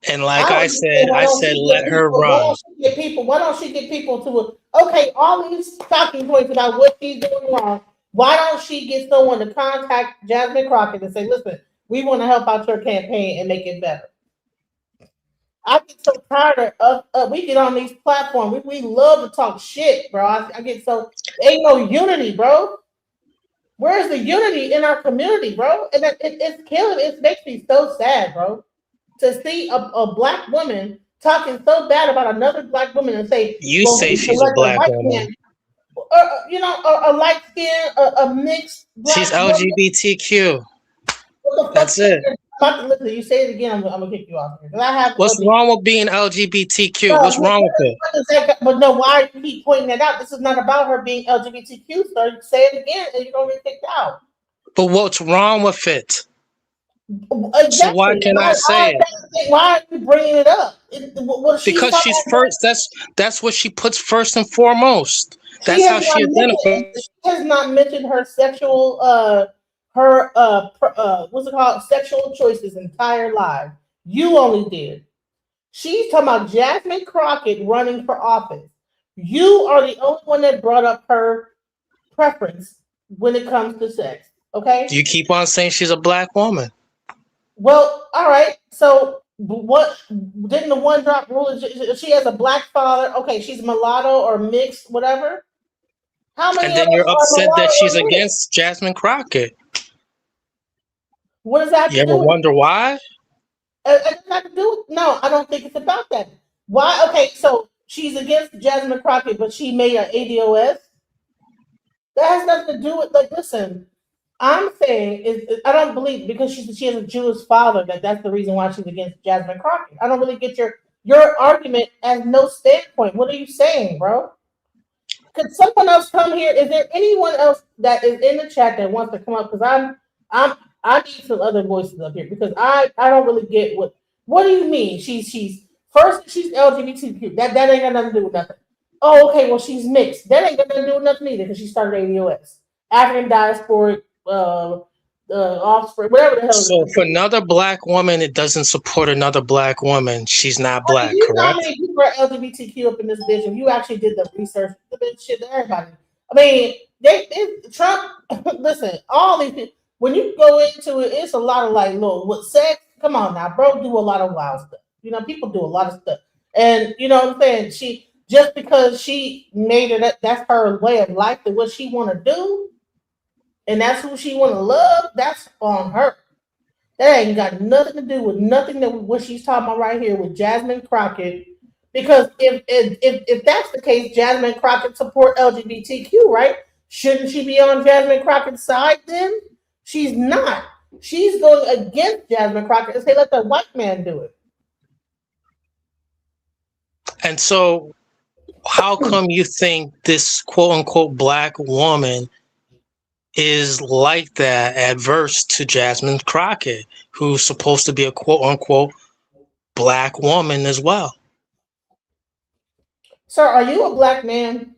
And like I said, let her run. Why don't she get people to okay, all these talking points about what she's doing wrong? Why don't she get someone to contact Jasmine Crocket and say, listen, we want to help out your campaign and make it better? I get so tired of we get on these platforms. We love to talk shit, bro. I get so ain't no unity, bro. Where's the unity in our community, bro? And it's killing. It makes me so sad, bro, to see a black woman talking so bad about another black woman and say, you say she's a black woman. You know, a light skin, a mixed black She's LGBTQ. That's it. Listen, you say it again, I'm gonna kick you off here. What's wrong with being LGBTQ? What's wrong with it? But no, why do you keep pointing that out? This is not about her being LGBTQ, sir. Say it again, and you're gonna get kicked out. But what's wrong with it? Exactly. So why can I say it? Why are you bringing it up? Because she's first. That's what she puts first and foremost. That's how she identifies. She has not mentioned her sexual what's it called? Sexual choices entire life. You only did. She's talking about Jasmine Crocket running for office. You are the only one that brought up her preference when it comes to sex. Okay. You keep on saying she's a black woman. Well, all right. So what didn't the one drop rule? She has a black father. Okay, she's mulatto or mixed, whatever. How many? And then you're upset that she's against Jasmine Crocket. What does that have you to do ever with wonder why? it doesn't have to do with, no, I don't think it's about that. Why? Okay, so she's against Jasmine Crocket, but she made an ADOS. That has nothing to do with, like, listen, I'm saying I don't believe because she has a Jewish father that's the reason why she's against Jasmine Crocket. I don't really get your argument as no standpoint. What are you saying, bro? Could someone else come here? Is there anyone else that is in the chat that wants to come up? Because I need some other voices up here because I don't really get what do you mean? She's LGBTQ. That ain't got nothing to do with nothing. Oh, okay, well she's mixed. That ain't got nothing to do with nothing either because she started ADOS. African diasporic offspring, whatever the hell. So if another black woman it doesn't support another black woman, she's not black, you know how correct? many people are LGBTQ up in this bitch? If you actually did the research, the shit to everybody. I mean, they Trump. Listen, all these people. When you go into it, it's a lot of like, little with sex. Come on now, bro, do a lot of wild stuff. You know, people do a lot of stuff, and you know what I'm saying. She just because she made it, that's her way of life, and what she want to do, and that's who she want to love. That's on her. That ain't got nothing to do with nothing that what she's talking about right here with Jasmine Crocket. Because if that's the case, Jasmine Crocket support LGBTQ, right? Shouldn't she be on Jasmine Crockett's side then? She's not. She's going against Jasmine Crocket and say, let the white man do it. And so how come you think this quote unquote black woman is like that, adverse to Jasmine Crocket, who's supposed to be a quote unquote black woman as well? Sir, are you a black man?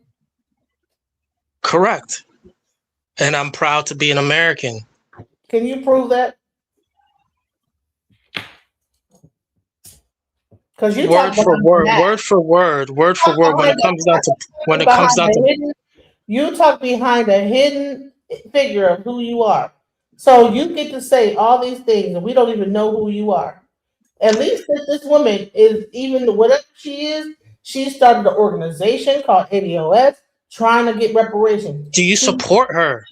Correct. And I'm proud to be an American. Can you prove that? Because you word for word, when it comes down to you talk behind a hidden figure of who you are. So you get to say all these things and we don't even know who you are. At least this woman is, even whatever she is, she started an organization called ADOS trying to get reparations. Do you support her?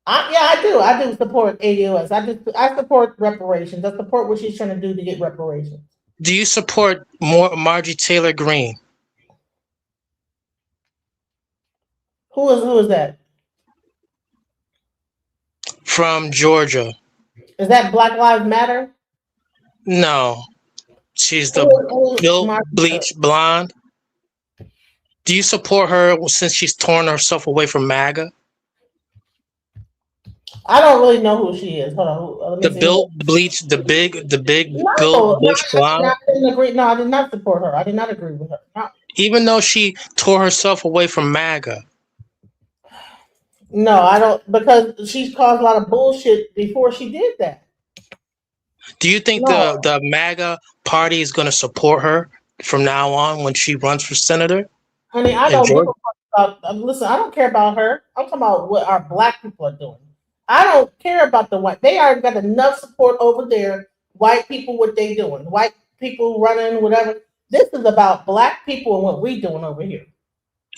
I do. I do support ADOS. I support reparations. I support what she's trying to do to get reparations. Do you support Marjorie Taylor Greene? Who is that? From Georgia. Is that Black Lives Matter? No. She's the bleached blonde. Do you support her since she's torn herself away from MAGA? I don't really know who she is. Hold on. The big no, Bush blonde. I didn't agree. No, I did not support her. I did not agree with her. No. Even though she tore herself away from MAGA. No, I don't, because she's caused a lot of bullshit before she did that. Do you think No. the MAGA party is going to support her from now on when she runs for senator Honey, I in don't give a Georgia? fuck about. Listen, I don't care about her. I'm talking about what our black people are doing. I don't care about the white. They already got enough support over there. White people, what they doing? White people running, whatever. This is about black people and what we doing over here.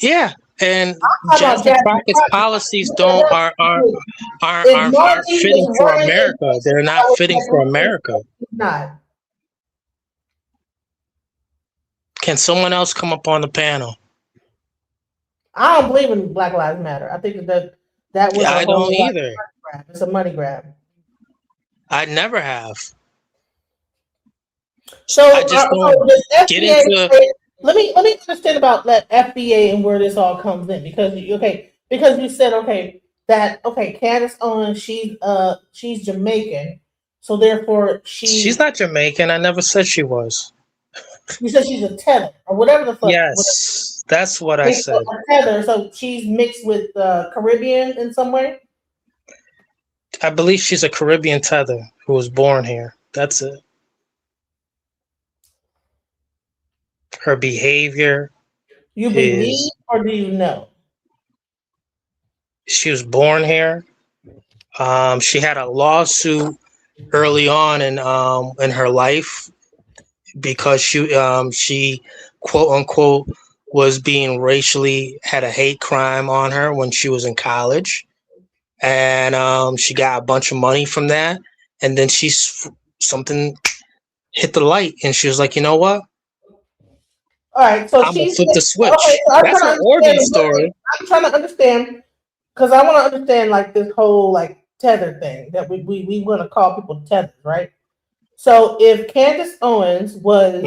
Yeah, and I'm talking about Jasmine Jasmine Crockett's Crocket. policies If aren't Margie fitting was for running, America. They're not fitting for America. not. Can someone else come up on the panel? I don't believe in Black Lives Matter. I think that was I a don't whole either. grab. It's a money grab. I never have. So, I just don't does get FBA into. let me understand about that FBA and where this all comes in because you said Candace Owens she's Jamaican, so therefore She's not Jamaican. I never said she was. you said she's a tether or whatever the fuck. Yes, that's what I said. A tether, so she's mixed with Caribbean in some way. I believe she's a Caribbean tether who was born here. That's it. Her behavior. You believe or do you know? She was born here. She had a lawsuit early on in her life because she quote unquote was being had a hate crime on her when she was in college, and she got a bunch of money from that, and then something hit the light, and she was like, you know what? All right, so I'm gonna she's flip the switch. okay. So That's an origin story. I'm trying to understand because I want to understand like this whole like tether thing that we want to call people tethers, right? So if Candace Owens was,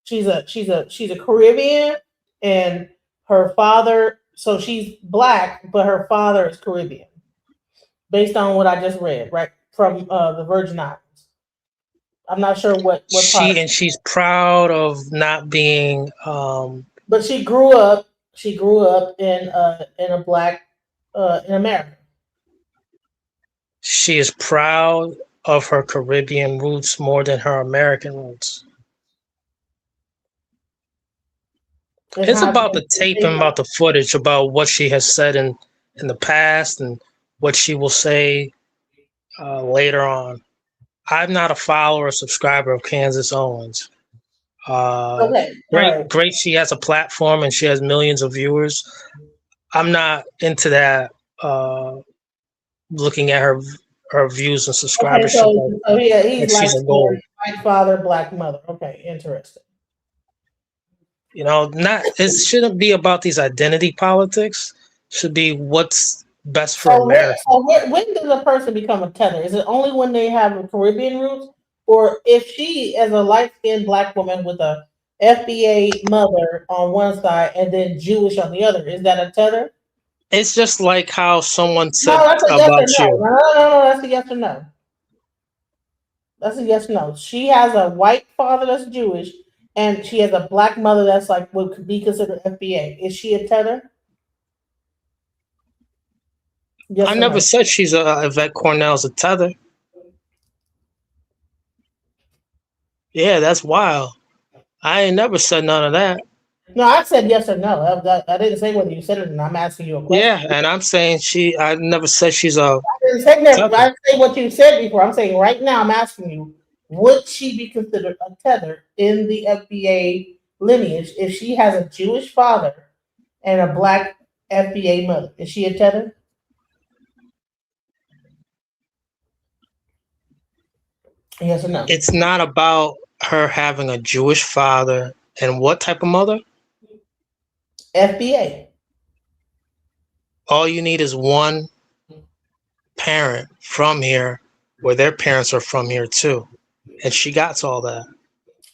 she's a Caribbean, and her father, so she's black, but her father is Caribbean, based on what I just read, right from the Virgin Islands. I'm not sure what part. And she's proud of not being. But she grew up. She grew up in a black in America. She is proud of her Caribbean roots more than her American roots. It's about the tape and about the footage, about what she has said in the past and what she will say later on. I'm not a follower or subscriber of Candace Owens. Great. She has a platform and she has millions of viewers. I'm not into that. Looking at her views and subscribership. Okay, he's like white father, black mother. Okay, interesting. It shouldn't be about these identity politics. It should be what's best for America. When does a person become a tether? Is it only when they have Caribbean roots, or if she, as a light-skinned black woman with a FBA mother on one side and then Jewish on the other, is that a tether? It's just like how someone said that's a yes about or no. you. No, that's a yes or no. That's a yes or no. She has a white father that's Jewish, and she has a black mother that's like what could be considered FBA. Is she a tether? Yes I never said she's Yvette Cornell's a tether. Yeah, that's wild. I ain't never said none of that. No, I said yes or no. I didn't say whether you said it or not. I'm asking you a question. Yeah, and I'm saying I never said she's a. I didn't say never. I didn't say what you said before. I'm saying right now. I'm asking you, would she be considered a tether in the FBA lineage if she has a Jewish father and a black FBA mother? Is she a tether? Yes or no? It's not about her having a Jewish father and what type of mother? FBA. All you need is one parent from here where their parents are from here too. And she got all that.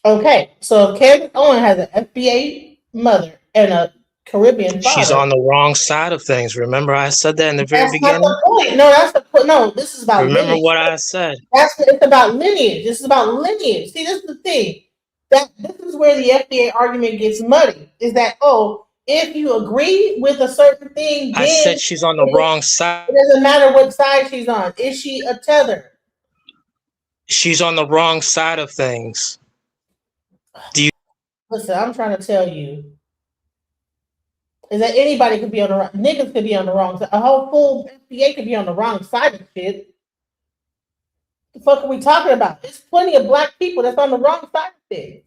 Okay, so if Candace Owens has an FBA mother and a Caribbean father. She's on the wrong side of things. Remember I said that in the very beginning? That's not the point. No, that's the point. No, this is about Remember lineage. what I said. It's about lineage. This is about lineage. See, this is the thing. This is where the FBA argument gets muddy. Is that, if you agree with a certain thing, I said she's on the wrong side. It doesn't matter what side she's on. Is she a tether? she's on the wrong side of things. Do you Listen, I'm trying to tell you is that anybody could be on the wrong, niggas could be on the wrong side. A whole full FBA could be on the wrong side of shit. The fuck are we talking about? There's plenty of black people that's on the wrong side of things.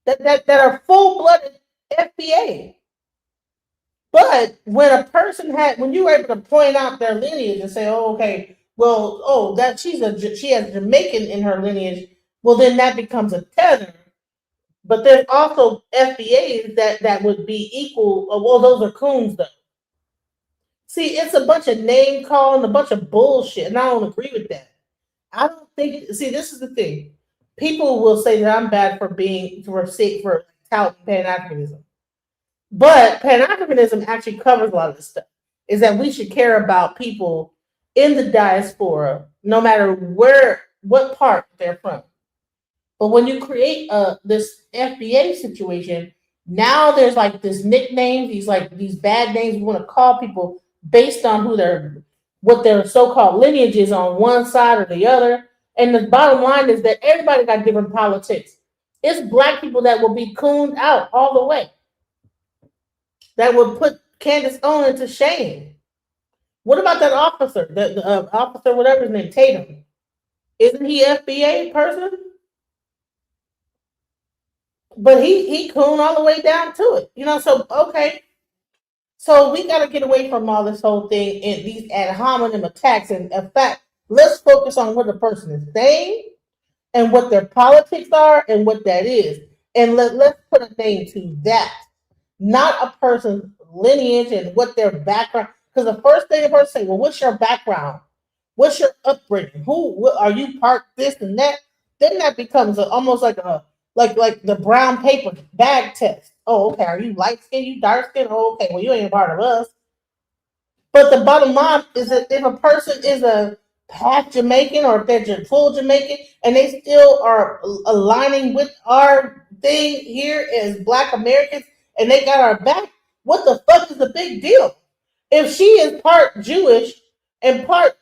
That are full-blooded FBA. But when you were able to point out their lineage and say, oh, okay, well, oh, that she has Jamaican in her lineage, well, then that becomes a tether. But there's also FBAs that would be equal. Well, those are coons, though. See, it's a bunch of name calling, a bunch of bullshit, and I don't agree with that. I don't think. See, this is the thing. People will say that I'm bad for touting Pan-Africanism. But Pan-Africanism actually covers a lot of this stuff. Is that we should care about people in the diaspora, no matter what part they're from. But when you create this FBA situation, now there's like this nickname, these bad names we want to call people based on what their so-called lineage is on one side or the other. And the bottom line is that everybody got different politics. It's black people that will be cooned out all the way. That would put Candace Owens to shame. What about that officer, the officer, whatever his name, Tatum? Isn't he FBA person? But he cooned all the way down to it. So okay. So we got to get away from all this whole thing and these ad hominem attacks. And in fact, let's focus on what the person is saying and what their politics are and what that is. And let's put a name to that. Not a person's lineage and what their background. Because the first thing a person say, well, what's your background? What's your upbringing? Are you part this and that? Then that becomes almost like the brown paper bag test. Oh, okay. Are you light skinned? You dark skinned? Oh, okay. Well, you ain't a part of us. But the bottom line is that if a person is a half Jamaican or if they're full Jamaican and they still are aligning with our thing here as Black Americans and they got our back, what the fuck is the big deal? If she is part Jewish and part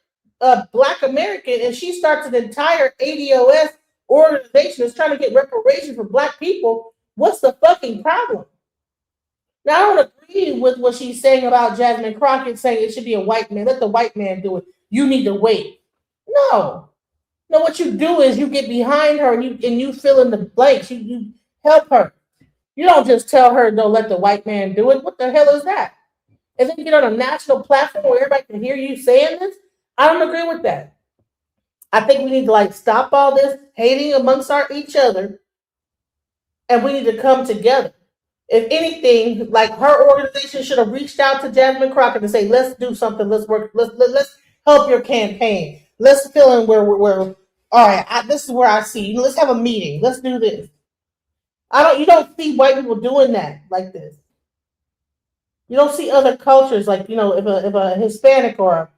Black American and she starts an entire ADOS organization that's trying to get reparations for Black people, what's the fucking problem? Now, I don't agree with what she's saying about Jasmine Crocket saying it should be a white man. Let the white man do it. You need to wait. No, what you do is you get behind her and you fill in the blanks. You help her. You don't just tell her, no, let the white man do it. What the hell is that? And then you get on a national platform where everybody can hear you saying this. I don't agree with that. I think we need to stop all this hating amongst each other, and we need to come together. If anything, her organization should have reached out to Jasmine Crocket and say, let's do something. Let's work. Let's help your campaign. Let's fill in where all right. This is where I see. Let's have a meeting. Let's do this. You don't see white people doing that like this. You don't see other cultures if a Hispanic or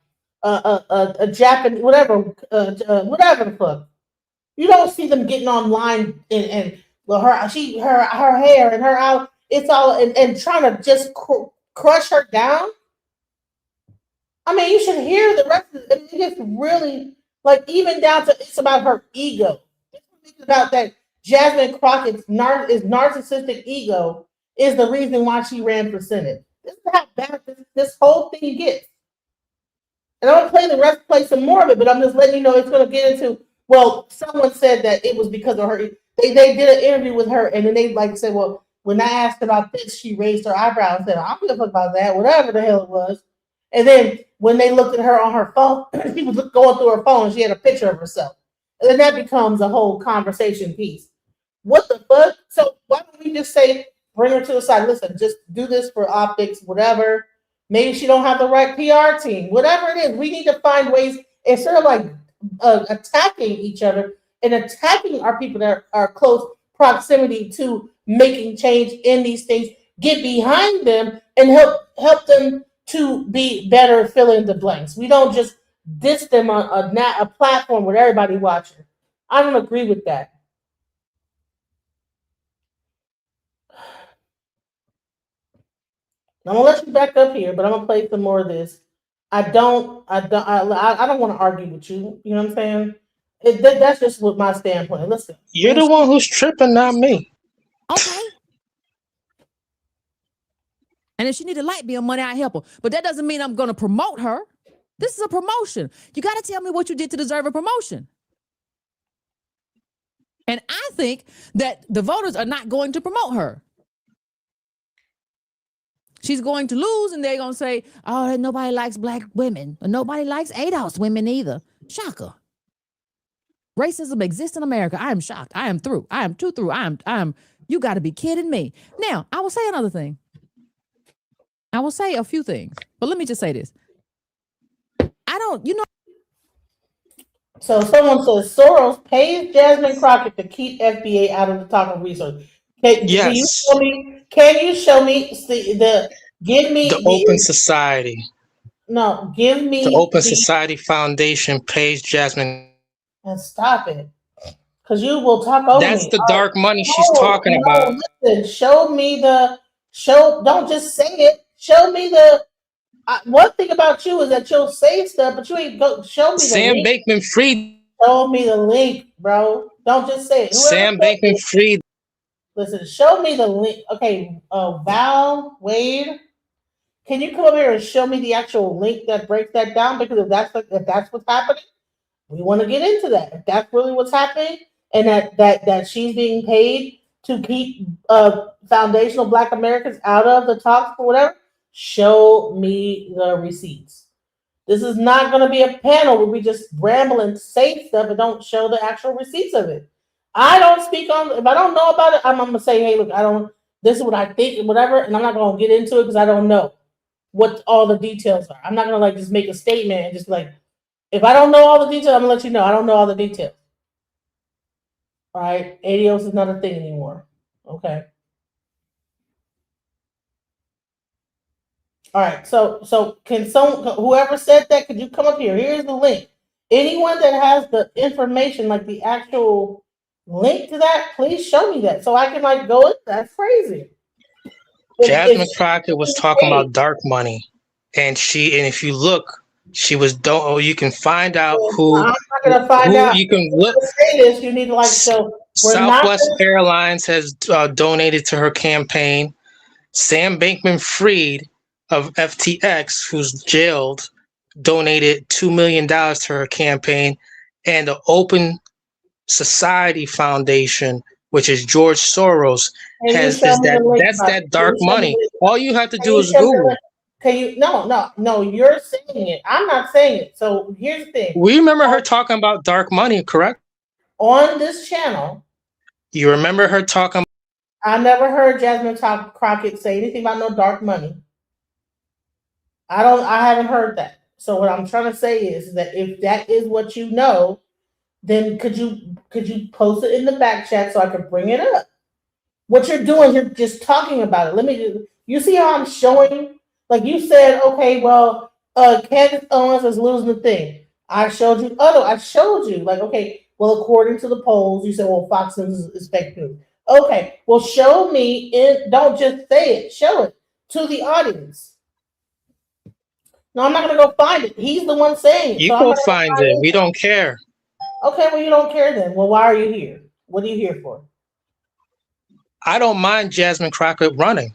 a Japanese, whatever the fuck. You don't see them getting online and her hair and her out. It's all and trying to just crush her down. I mean, you should hear the rest of it. It's really even down to it's about her ego. It's about that Jasmine Crockett's narcissistic ego is the reason why she ran for Senate. This is how bad this whole thing gets. And I'm going to play some more of it, but I'm just letting you know it's going to get into, well, someone said that it was because of her. They did an interview with her, and then they said, well, when I asked about this, she raised her eyebrow and said, I don't give a fuck about that, whatever the hell it was. And then when they looked at her on her phone, she was going through her phone, and she had a picture of herself. And then that becomes a whole conversation piece. What the fuck? So why don't we just say, bring her to the side. Listen, just do this for optics, whatever. Maybe she don't have the right PR team. Whatever it is, we need to find ways instead of attacking each other and attacking our people that are close proximity to making change in these things. Get behind them and help them to be better fill in the blanks. We don't just diss them on a platform with everybody watching. I don't agree with that. I'm gonna let you back up here, but I'm gonna play some more of this. I don't want to argue with you. You know what I'm saying? That's just what my standpoint. Listen, You're the one who's tripping, not me. Okay. And if she need a light bill money, I help her. But that doesn't mean I'm going to promote her. This is a promotion. You got to tell me what you did to deserve a promotion. And I think that the voters are not going to promote her. She's going to lose, and they're going to say, oh, nobody likes black women. Or nobody likes ADOS women either. Shocker. Racism exists in America. I am shocked. I am through. I am too through. You got to be kidding me. Now, I will say another thing. I will say a few things, but let me just say this. So someone says Soros pays Jasmine Crocket to keep FBA out of the talk of research. Yes. Can you show me give me the Open Society. No, give me The Open Society Foundation pays Jasmine. And stop it. Because you will talk over That's me. the dark money she's talking about. Listen, don't just say it. Show me one thing about you is that you'll say stuff, but you ain't go show me the Sam link. Bankman-Fried. Show me the link, bro. Don't just say it. Sam Bankman-Fried. Listen, show me the link. Okay, Val Wade, can you come over here and show me the actual link that breaks that down? Because if that's what's happening, we want to get into that. If that's really what's happening, and that she's being paid to keep foundational Black Americans out of the talks or whatever, show me the receipts. This is not going to be a panel where we just ramble and say stuff and don't show the actual receipts of it. I don't speak on, if I don't know about it, I'm going to say, hey, look, this is what I think and whatever, and I'm not going to get into it because I don't know what all the details are. I'm not going to just make a statement and just if I don't know all the details, I'm going to let you know. I don't know all the details. All right. ADOS is not a thing anymore. Okay. All right. So can whoever said that, could you come up here? Here's the link. Anyone that has the information, like the actual link to that, please show me that so I can go. That's crazy. Jasmine Crocket was talking about dark money, and if you look, she was you can find out who. I'm not gonna find out. You can look. Say this. You need to show. Southwest Airlines has donated to her campaign. Sam Bankman-Fried of FTX, who's jailed, donated $2 million to her campaign, and the Open Society Foundation, which is George Soros, that's that dark money. All you have to do is Google. Can you? No. You're saying it. I'm not saying it. So here's the thing. We remember her talking about dark money, correct? On this channel. You remember her talking? I never heard Jasmine Crocket say anything about no dark money. I haven't heard that. So what I'm trying to say is that if that is what you know, then could you post it in the back chat so I could bring it up? What you're doing, you're just talking about it. You see how I'm showing? Like you said, okay, well, Candace Owens is losing the thing. I showed you. Okay, well, according to the polls, you said, well, Fox News is fake news. Okay, well, show me don't just say it. Show it to the audience. No, I'm not going to go find it. He's the one saying it. You go find it. We don't care. Okay, well, you don't care then. Well, why are you here? What are you here for? I don't mind Jasmine Crocket running.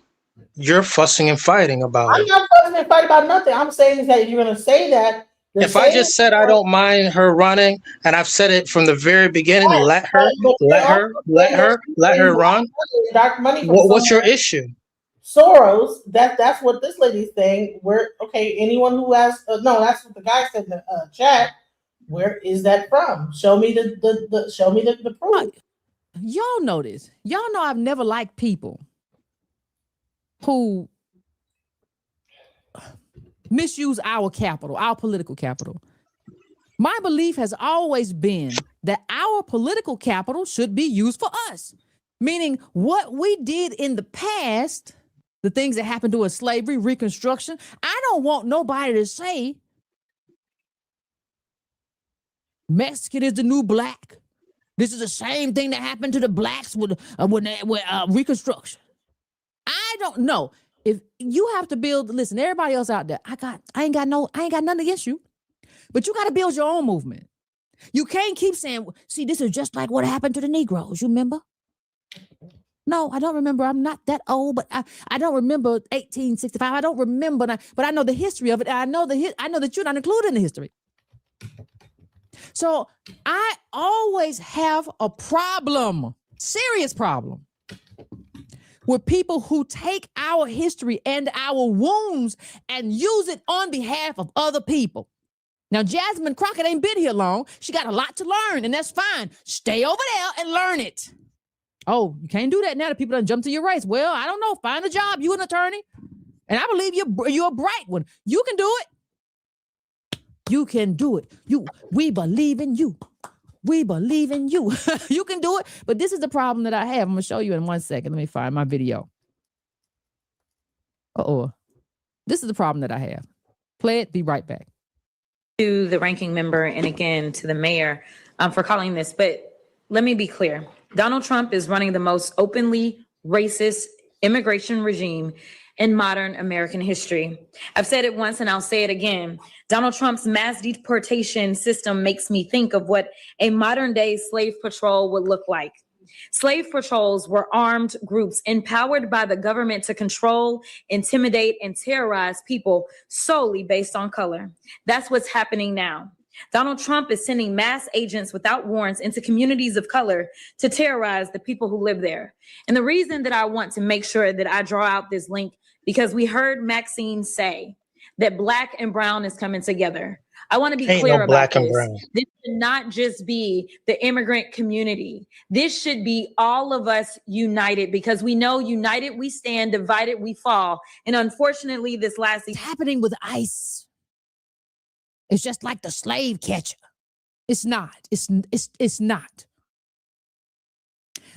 You're fussing and fighting about it. I'm not fussing and fighting about nothing. I'm saying that if you're going to say that. If I just said I don't mind her running, and I've said it from the very beginning, let her run. Dark money. What's your issue? Soros. That's what this lady's saying. Anyone who has that's what the guy said in the chat. Where is that from? Show me the proof. Y'all know this. Y'all know I've never liked people who misuse our capital, our political capital. My belief has always been that our political capital should be used for us. Meaning what we did in the past, the things that happened to us, slavery, Reconstruction, I don't want nobody to say Mexican is the new black. This is the same thing that happened to the blacks with Reconstruction. I don't know. If you have to build, listen, everybody else out there, I ain't got nothing against you, but you got to build your own movement. You can't keep saying, see, this is just like what happened to the Negroes. You remember? No, I don't remember. I'm not that old, but I don't remember 1865. I don't remember, but I know the history of it. I know that you're not included in the history. So I always have a problem, serious problem, with people who take our history and our wounds and use it on behalf of other people. Now, Jasmine Crocket ain't been here long. She got a lot to learn, and that's fine. Stay over there and learn it. Oh, you can't do that now that people done jump to your race. Well, I don't know. Find a job. You an attorney. And I believe you're a bright one. You can do it. You can do it. We believe in you. We believe in you. You can do it. But this is the problem that I have. I'm going to show you in 1 second. Let me find my video. This is the problem that I have. Play it. Be right back. To the ranking member and again to the mayor for calling this. But let me be clear. Donald Trump is running the most openly racist immigration regime in modern American history. I've said it once and I'll say it again. Donald Trump's mass deportation system makes me think of what a modern day slave patrol would look like. Slave patrols were armed groups empowered by the government to control, intimidate, and terrorize people solely based on color. That's what's happening now. Donald Trump is sending mass agents without warrants into communities of color to terrorize the people who live there. And the reason that I want to make sure that I draw out this link, because we heard Maxine say that Black and brown is coming together. I want to be clear about this. This should not just be the immigrant community. This should be all of us united, because we know united we stand, divided we fall. And unfortunately, this last is happening with ICE. It's just like the slave catcher. It's not. It's not.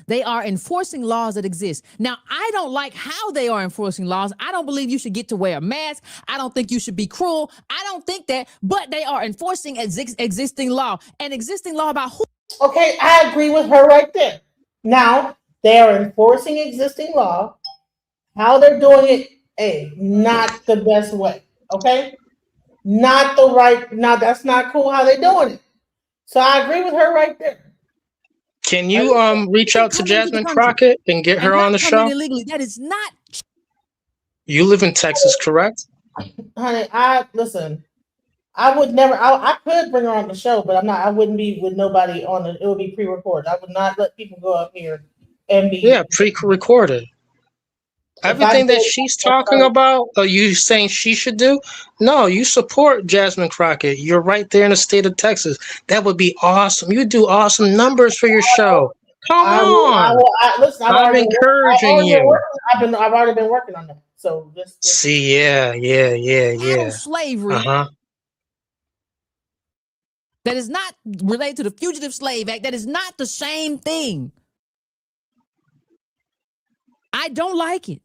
They are enforcing laws that exist. Now, I don't like how they are enforcing laws. I don't believe you should get to wear a mask. I don't think you should be cruel. I don't think that, but they are enforcing existing law. And existing law about who? Okay, I agree with her right there. Now, they are enforcing existing law. How they're doing it, not the best way, okay? Not the right, now that's not cool how they're doing it. So I agree with her right there. Can you reach out to Jasmine Crocket and get her on the show? Illegally. That is not. You live in Texas, correct? Honey, listen. I would never. I could bring her on the show, but I'm not. I wouldn't be with nobody on it. It would be pre-recorded. I would not let people go up here and be. Yeah, pre-recorded. Everything that she's talking about, are you saying she should do? No, you support Jasmine Crocket. You're right there in the state of Texas. That would be awesome. You do awesome numbers for your show. Come on. Listen, I'm encouraging you. I've already been working on that. So just see, yeah. Slavery. That is not related to the Fugitive Slave Act. That is not the same thing. I don't like it.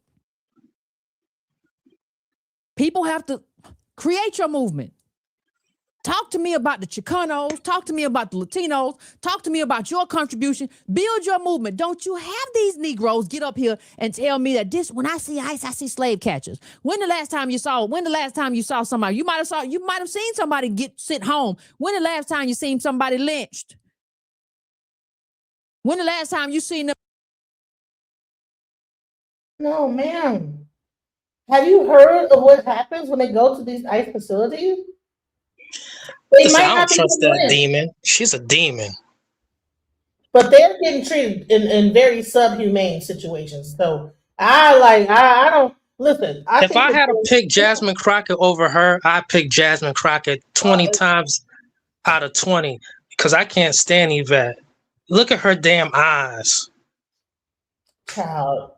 People have to create your movement. Talk to me about the Chicanos. Talk to me about the Latinos. Talk to me about your contribution. Build your movement. Don't you have these Negroes get up here and tell me that when I see ICE, I see slave catchers. When the last time you saw somebody? You might have seen somebody get sent home. When the last time you seen somebody lynched? When the last time you seen them? No, ma'am. Have you heard of what happens when they go to these ICE facilities? Listen, I don't trust that demon. She's a demon. But they're getting treated in very subhumane situations. So I don't listen. If I had to pick Jasmine Crocket over her, I'd pick Jasmine Crocket 20 times out of 20 because I can't stand Yvette. Look at her damn eyes. Child.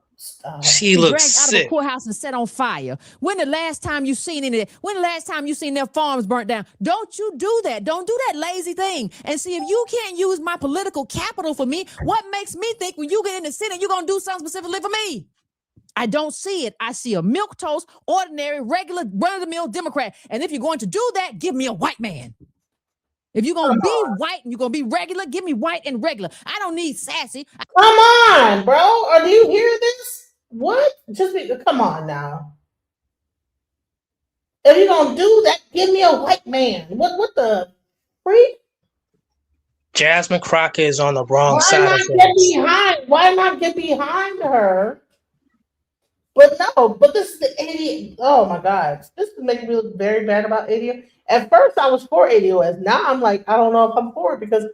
She looks sick. Out of a courthouse and set on fire. When the last time you seen any of that? When the last time you seen their farms burnt down? Don't you do that. Don't do that lazy thing. And see, if you can't use my political capital for me, what makes me think when you get in the Senate, you're going to do something specifically for me? I don't see it. I see a milquetoast, ordinary, regular, run-of-the-mill Democrat. And if you're going to do that, give me a white man. If you're going to be white and you're going to be regular, give me white and regular. I don't need sassy. Come on, bro. Or do you hear this? What? Come on now. If you're going to do that, give me a white man. What the freak? Jasmine Crocket is on the wrong Why side not of get things. behind? Why not get behind her? But no, but this is the idiot. Oh my God. This is making me look very bad about ADO. At first, I was for ADOS. Now I'm like, I don't know if I'm for it because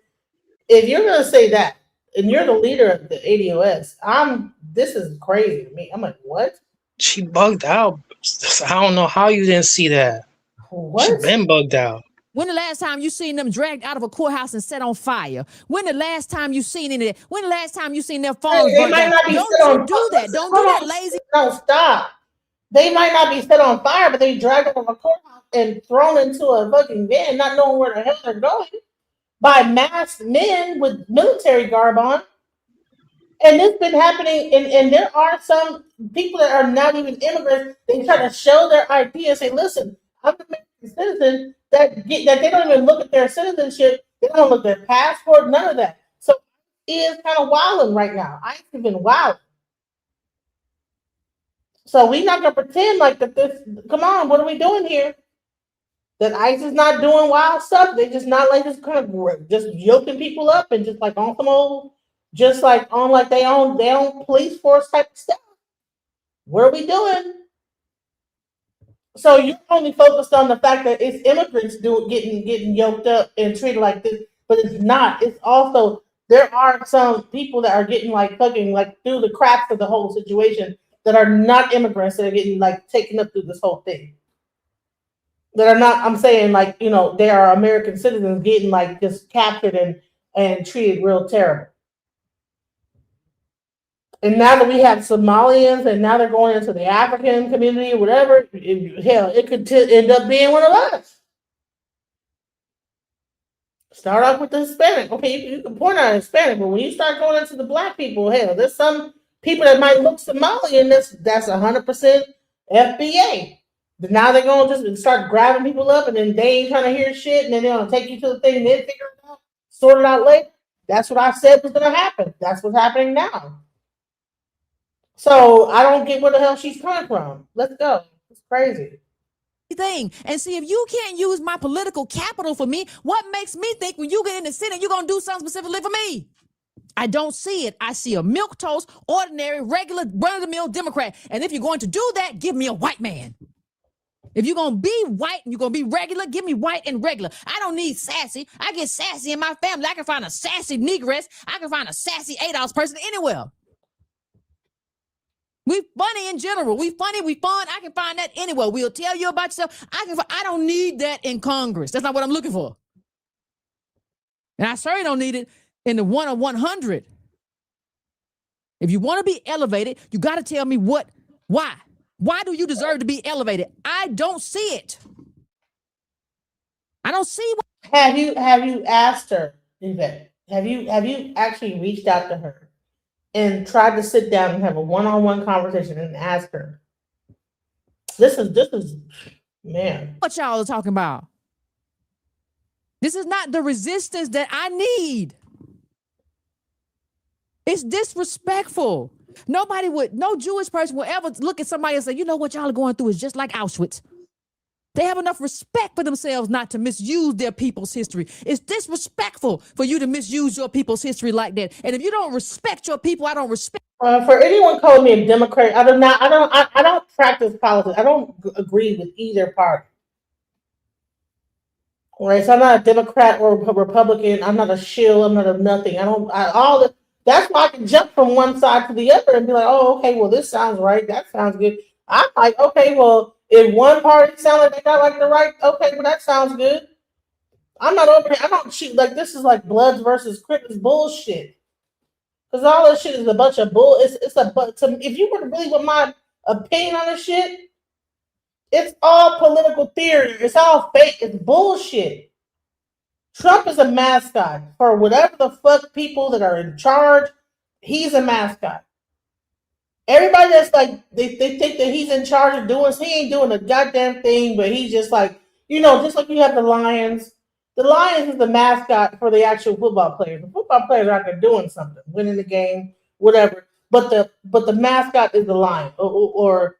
if you're going to say that and you're the leader of the ADOS, this is crazy to me. I'm like, what? She bugged out. I don't know how you didn't see that. What? She been bugged out. When the last time you seen them dragged out of a courthouse and set on fire? When the last time you seen any? When the last time you seen their phones They burnt might down? not be Don't set you on do that? Don't do that, lazy. No, stop. They might not be set on fire, but they dragged out of a courthouse and thrown into a fucking van, not knowing where the hell they're going, by masked men with military garb on. And this been happening, and there are some people that are not even immigrants. They try to show their ID and say, "Listen, I'm an American citizen." That they don't even look at their citizenship. They don't look at their passport. None of that. So it is kind of wilding right now. I've been wild. So we're not gonna pretend like that. Come on, what are we doing here? That ICE is not doing wild stuff. They just not like just kind of just yoking people up and just like on some old, just like on like they own police force type of stuff. What are we doing? So you're only focused on the fact that it's immigrants getting yoked up and treated like this, but it's not. It's also there are some people that are getting like fucking like through the cracks of the whole situation that are not immigrants that are getting like taken up through this whole thing. That are not, I'm saying like, they are American citizens getting like just captured and treated real terrible. And now that we have Somalians and now they're going into the African community or whatever, it could end up being one of us. Start off with the Hispanic. Okay, you can point out Hispanic, but when you start going into the black people, hell, there's some people that might look Somalian that's 100% FBA. But now they're going to just start grabbing people up and then they ain't trying to hear shit and then they're going to take you to the thing and then figure it out, sort it out later. That's what I said was going to happen. That's what's happening now. So I don't get where the hell she's coming from. Let's go. It's crazy. Thing and see if you can't use my political capital for me, what makes me think when you get in the Senate you're going to do something specifically for me? I don't see it. I see a milquetoast, ordinary, regular, run-of-the-mill Democrat. And if you're going to do that, give me a white man. If you're going to be white and you're going to be regular, give me white and regular. I don't need sassy. I get sassy in my family. I can find a sassy negress. I can find a sassy ADOS person anywhere. We funny in general. We funny, we fun. I can find that anywhere. We'll tell you about yourself. I don't need that in Congress. That's not what I'm looking for. And I certainly don't need it in the 1 of 100. If you want to be elevated, you got to tell me why. Why do you deserve to be elevated? I don't see it. I don't see what. Have you asked her, Yvette? Have you actually reached out to her and tried to sit down and have a one-on-one conversation and ask her? This is man. What y'all are talking about? This is not the resistance that I need. It's disrespectful. No Jewish person will ever look at somebody and say, you know what y'all are going through is just like Auschwitz. They have enough respect for themselves not to misuse their people's history. It's disrespectful for you to misuse your people's history like that. And if you don't respect your people, I don't respect. For anyone calling me a Democrat, I don't practice politics. I don't agree with either party. Right, so I'm not a Democrat or a Republican. I'm not a shill. I'm not a nothing. That's why I can jump from one side to the other and be like, oh, okay, well, this sounds right. That sounds good. I'm like, okay, well, if one party sounds like they got like the right, okay, well, that sounds good. I'm not over here. I don't cheat. Like, this is like Bloods versus Crips bullshit. Because all this shit is a bunch of bull. If you were to really want my opinion on this shit, it's all political theory. It's all fake. It's bullshit. Trump is a mascot for whatever the fuck people that are in charge. He's a mascot. Everybody that's like, they think that he's in charge of doing, he ain't doing a goddamn thing, but he's just like, just like you have the Lions. The Lions is the mascot for the actual football players. The football players are out there doing something, winning the game, whatever. But the mascot is the Lion or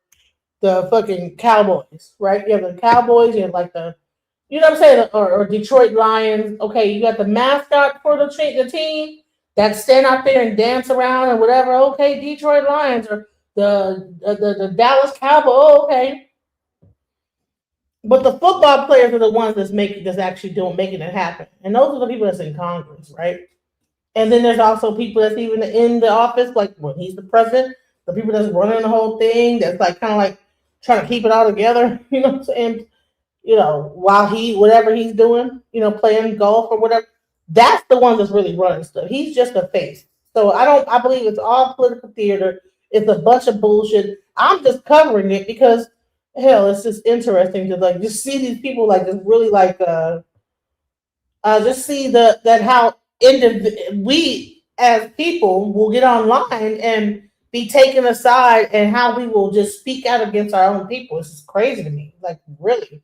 the fucking Cowboys, right? You have the Cowboys, you have like the You know what I'm saying? Or Detroit Lions. Okay, you got the mascot for the team that stand out there and dance around and whatever. Okay, Detroit Lions or the Dallas Cowboys. Oh, okay. But the football players are the ones that's actually making it happen. And those are the people that's in Congress, right? And then there's also people that's even in the office, like when he's the president, the people that's running the whole thing, that's like kind of like trying to keep it all together, you know what I'm saying? You know, while whatever he's doing, you know, playing golf or whatever, that's the one that's really running stuff. He's just a face. So I believe it's all political theater. It's a bunch of bullshit. I'm just covering it because hell, it's just interesting to like just see these people like just really like just see that how we as people will get online and be taken aside and how we will just speak out against our own people. This is crazy to me. Like really.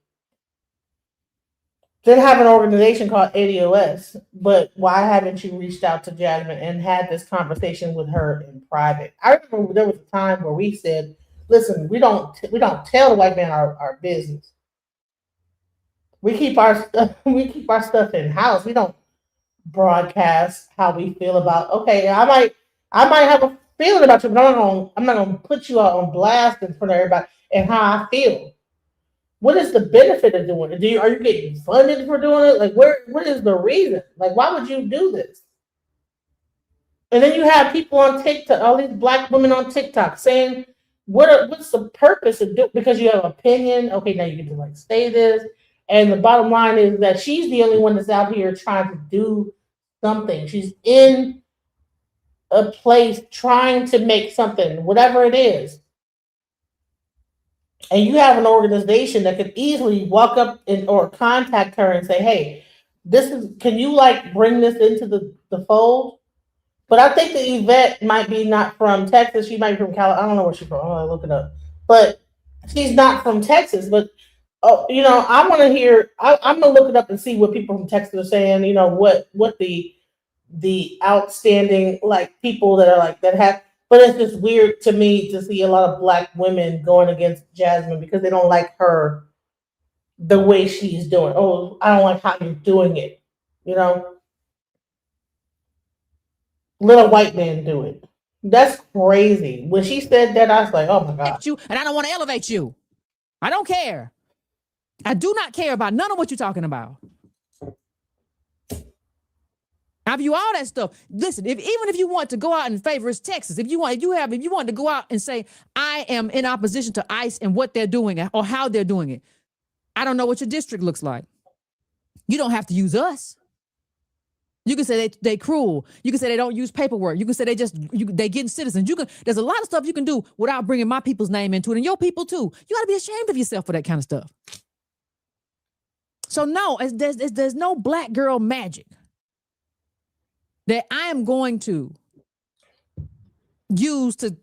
Then have an organization called ADOS, but why haven't you reached out to Jasmine and had this conversation with her in private? I remember there was a time where we said, "Listen, we don't tell the white man our business. We keep our stuff in house. We don't broadcast how we feel about. Okay, I might have a feeling about you, but I'm not gonna put you out on blast in front of everybody and how I feel." What is the benefit of doing it? Are you getting funded for doing it? Like, what is the reason? Like, why would you do this? And then you have people on TikTok, all these black women on TikTok saying, what's the purpose of doing? Because you have an opinion. Okay, now you can just like say this. And the bottom line is that she's the only one that's out here trying to do something. She's in a place trying to make something, whatever it is. And you have an organization that could easily walk up or contact her and say, "Hey, can you like bring this into the fold?" But I think that Yvette might be not from Texas. She might be from California. I don't know where she's from. I'm gonna look it up. But she's not from Texas. But you know, I want to hear. I'm gonna look it up and see what people from Texas are saying. You know what the outstanding like people that are like that have. But it's just weird to me to see a lot of black women going against Jasmine because they don't like her the way she's doing. Oh, I don't like how you're doing it. You know, let a white man do it. That's crazy. When she said that, I was like, oh my God. And I don't want to elevate you. I don't care. I do not care about none of what you're talking about. I view all that stuff. Listen, even if you want to go out and favor Texas, if you want to go out and say, I am in opposition to ICE and what they're doing or how they're doing it. I don't know what your district looks like. You don't have to use us. You can say they cruel. You can say they don't use paperwork. You can say they getting citizens. There's a lot of stuff you can do without bringing my people's name into it and your people too. You got to be ashamed of yourself for that kind of stuff. So no, there's no black girl magic that I am going to use to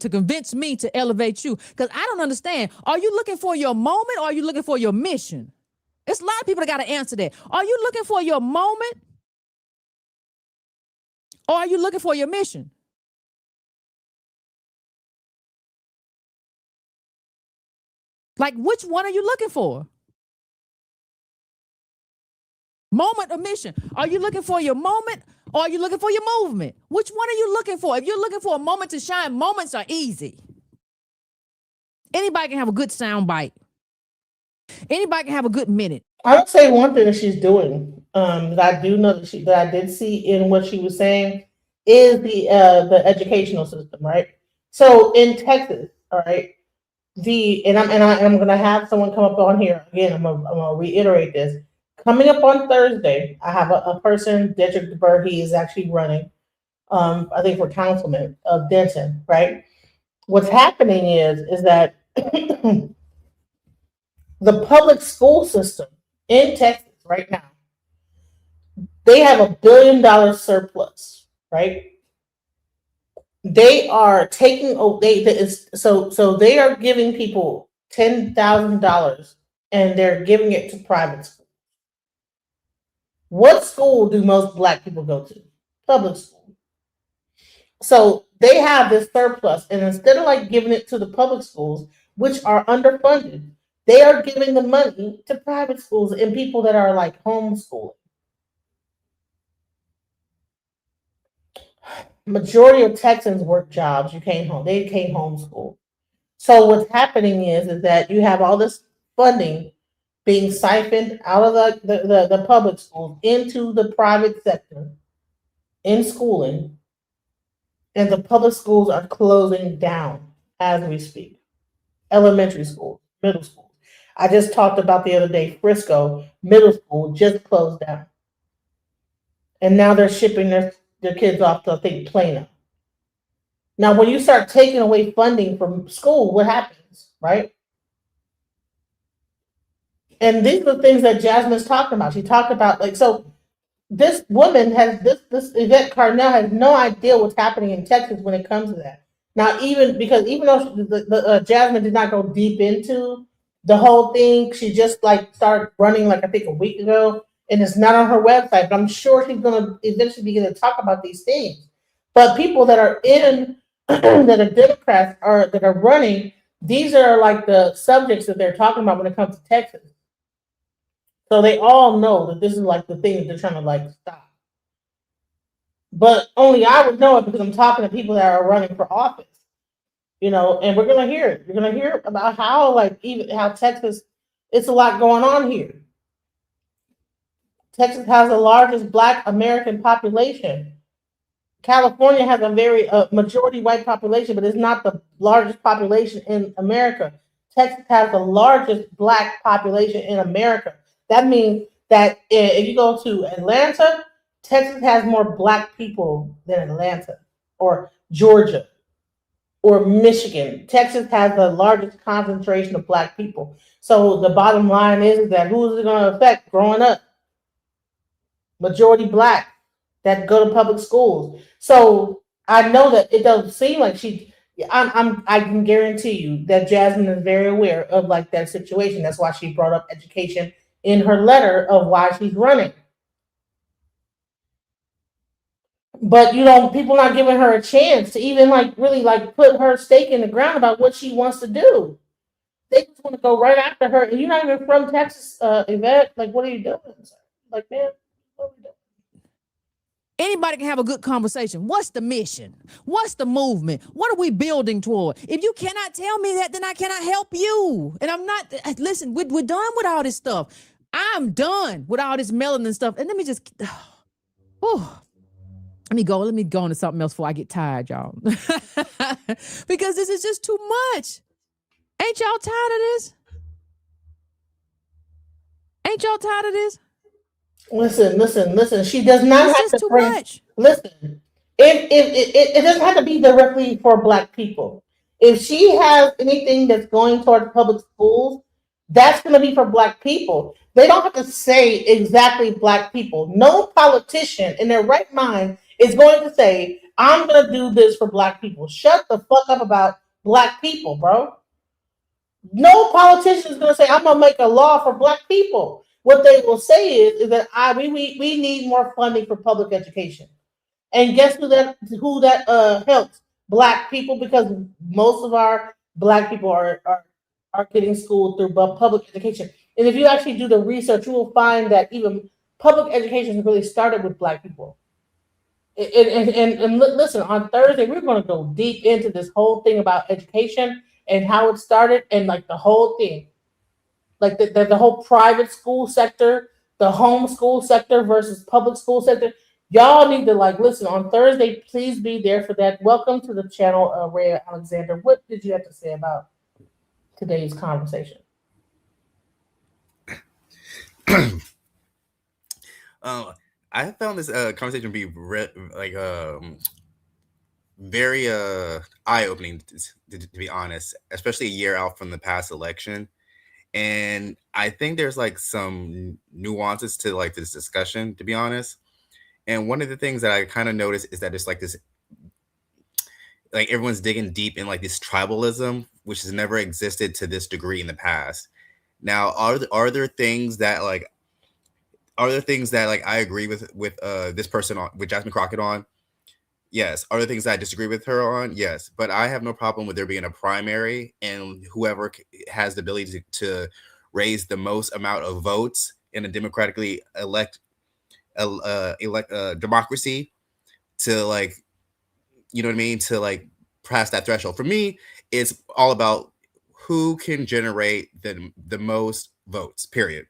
convince me to elevate you. Because I don't understand. Are you looking for your moment or are you looking for your mission? It's a lot of people that got to answer that. Are you looking for your moment or are you looking for your mission? Like, which one are you looking for? Moment or mission? Are you looking for your moment or are you looking for your movement? Which one are you looking for? If you're looking for a moment to shine, moments are easy. Anybody can have a good sound bite. Anybody can have a good minute. I would say one thing that she's doing that I do know that I did see in what she was saying is the educational system, right? So in Texas, all right, I'm gonna have someone come up on here again. I'm gonna reiterate this. Coming up on Thursday, I have a person, Dedrick DeBurr, he is actually running, I think for councilman of Denton, right? What's happening is that the public school system in Texas right now, they have $1 billion surplus, right? They are taking, so they are giving people $10,000 and they're giving it to private schools. What school do most black people go to? Public school. So they have this surplus, and instead of like giving it to the public schools, which are underfunded, They are giving the money to private schools and people that are like homeschooling. Majority of Texans work jobs. They came homeschooled. So what's happening is that you have all this funding being siphoned out of the public schools into the private sector in schooling, and the public schools are closing down as we speak. Elementary schools, middle schools. I just talked about the other day, Frisco Middle School just closed down. And now they're shipping their kids off to, I think, Plano. Now, when you start taking away funding from school, what happens, right? And these are the things that Jasmine's talking about. She talked about, like, so this woman has this Yvette Carnell has no idea what's happening in Texas when it comes to that. Now, even though Jasmine did not go deep into the whole thing, she just like started running like I think a week ago, and it's not on her website. But I'm sure she's going to eventually begin to talk about these things. But people that are in that are Democrats or that are running, these are like the subjects that they're talking about when it comes to Texas. So they all know that this is like the thing that they're trying to like stop. But only I would know it because I'm talking to people that are running for office, and we're gonna hear it. You're gonna hear about how how Texas, it's a lot going on here. Texas has the largest Black American population. California has a very majority white population, but it's not the largest population in America. Texas has the largest Black population in America. That means that if you go to Atlanta, Texas has more Black people than Atlanta or Georgia or Michigan. Texas has the largest concentration of Black people. So the bottom line is that who is it going to affect growing up? Majority Black that go to public schools. So I know that it doesn't seem like I can guarantee you that Jasmine is very aware of like that situation. That's why she brought up education in her letter of why she's running. But people not giving her a chance to even really put her stake in the ground about what she wants to do. They just want to go right after her, and you're not even from Texas, Yvette. Like, what are you doing? Like, man, what are we doing? Anybody can have a good conversation. What's the mission? What's the movement? What are we building toward? If you cannot tell me that, then I cannot help you. And I'm not, listen, we're done with all this stuff. I'm done with all this melanin stuff. And let me just, let me go on to something else before I get tired, y'all. Because this is just too much. Ain't y'all tired of this? Ain't y'all tired of this? Listen. She does not It's have just to too bring. much. Listen, it doesn't have to be directly for Black people. If she has anything that's going towards public schools, that's going to be for Black people. They don't have to say exactly Black people. No politician in their right mind is going to say, "I'm going to do this for Black people." Shut the fuck up about Black people, bro. No politician is going to say, "I'm going to make a law for Black people." What they will say is that we need more funding for public education. And guess who that helps? Black people, because most of our Black people are getting schooled through public education. And if you actually do the research, you will find that even public education really started with Black people. And listen, on Thursday, we're going to go deep into this whole thing about education and how it started and the whole thing. Like the whole private school sector, the home school sector versus public school sector. Y'all need to listen on Thursday. Please be there for that. Welcome to the channel, Rhea Alexander. What did you have to say about today's conversation? I found this conversation to be very eye-opening, to be honest, especially a year out from the past election. And I think there's some nuances to this discussion, to be honest. And one of the things that I kind of noticed is that there's this, everyone's digging deep in this tribalism, which has never existed to this degree in the past. Now, are there things that I agree with this person with Jasmine Crocket on? Yes. Are there things I disagree with her on? Yes. But I have no problem with there being a primary, and whoever has the ability to raise the most amount of votes in a democratically elect democracy to, like, you know what I mean, to like pass that threshold. For me, it's all about who can generate the most votes, period.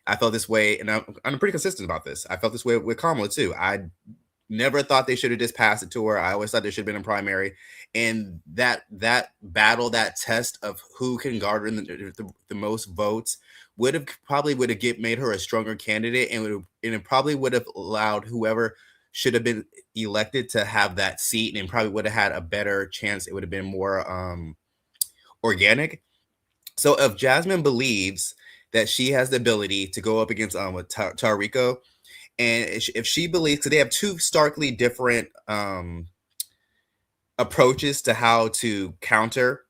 I felt this way, and I'm pretty consistent about this. I felt this way with Kamala too. I never thought they should have just passed it to her. I always thought there should have been a primary, and that battle, that test of who can garner the most votes would have made her a stronger candidate, and it probably would have allowed whoever should have been elected to have that seat, and probably would have had a better chance. It would have been more organic. So if Jasmine believes that she has the ability to go up against with Tarico, and if she believes, because they have two starkly different approaches to how to counter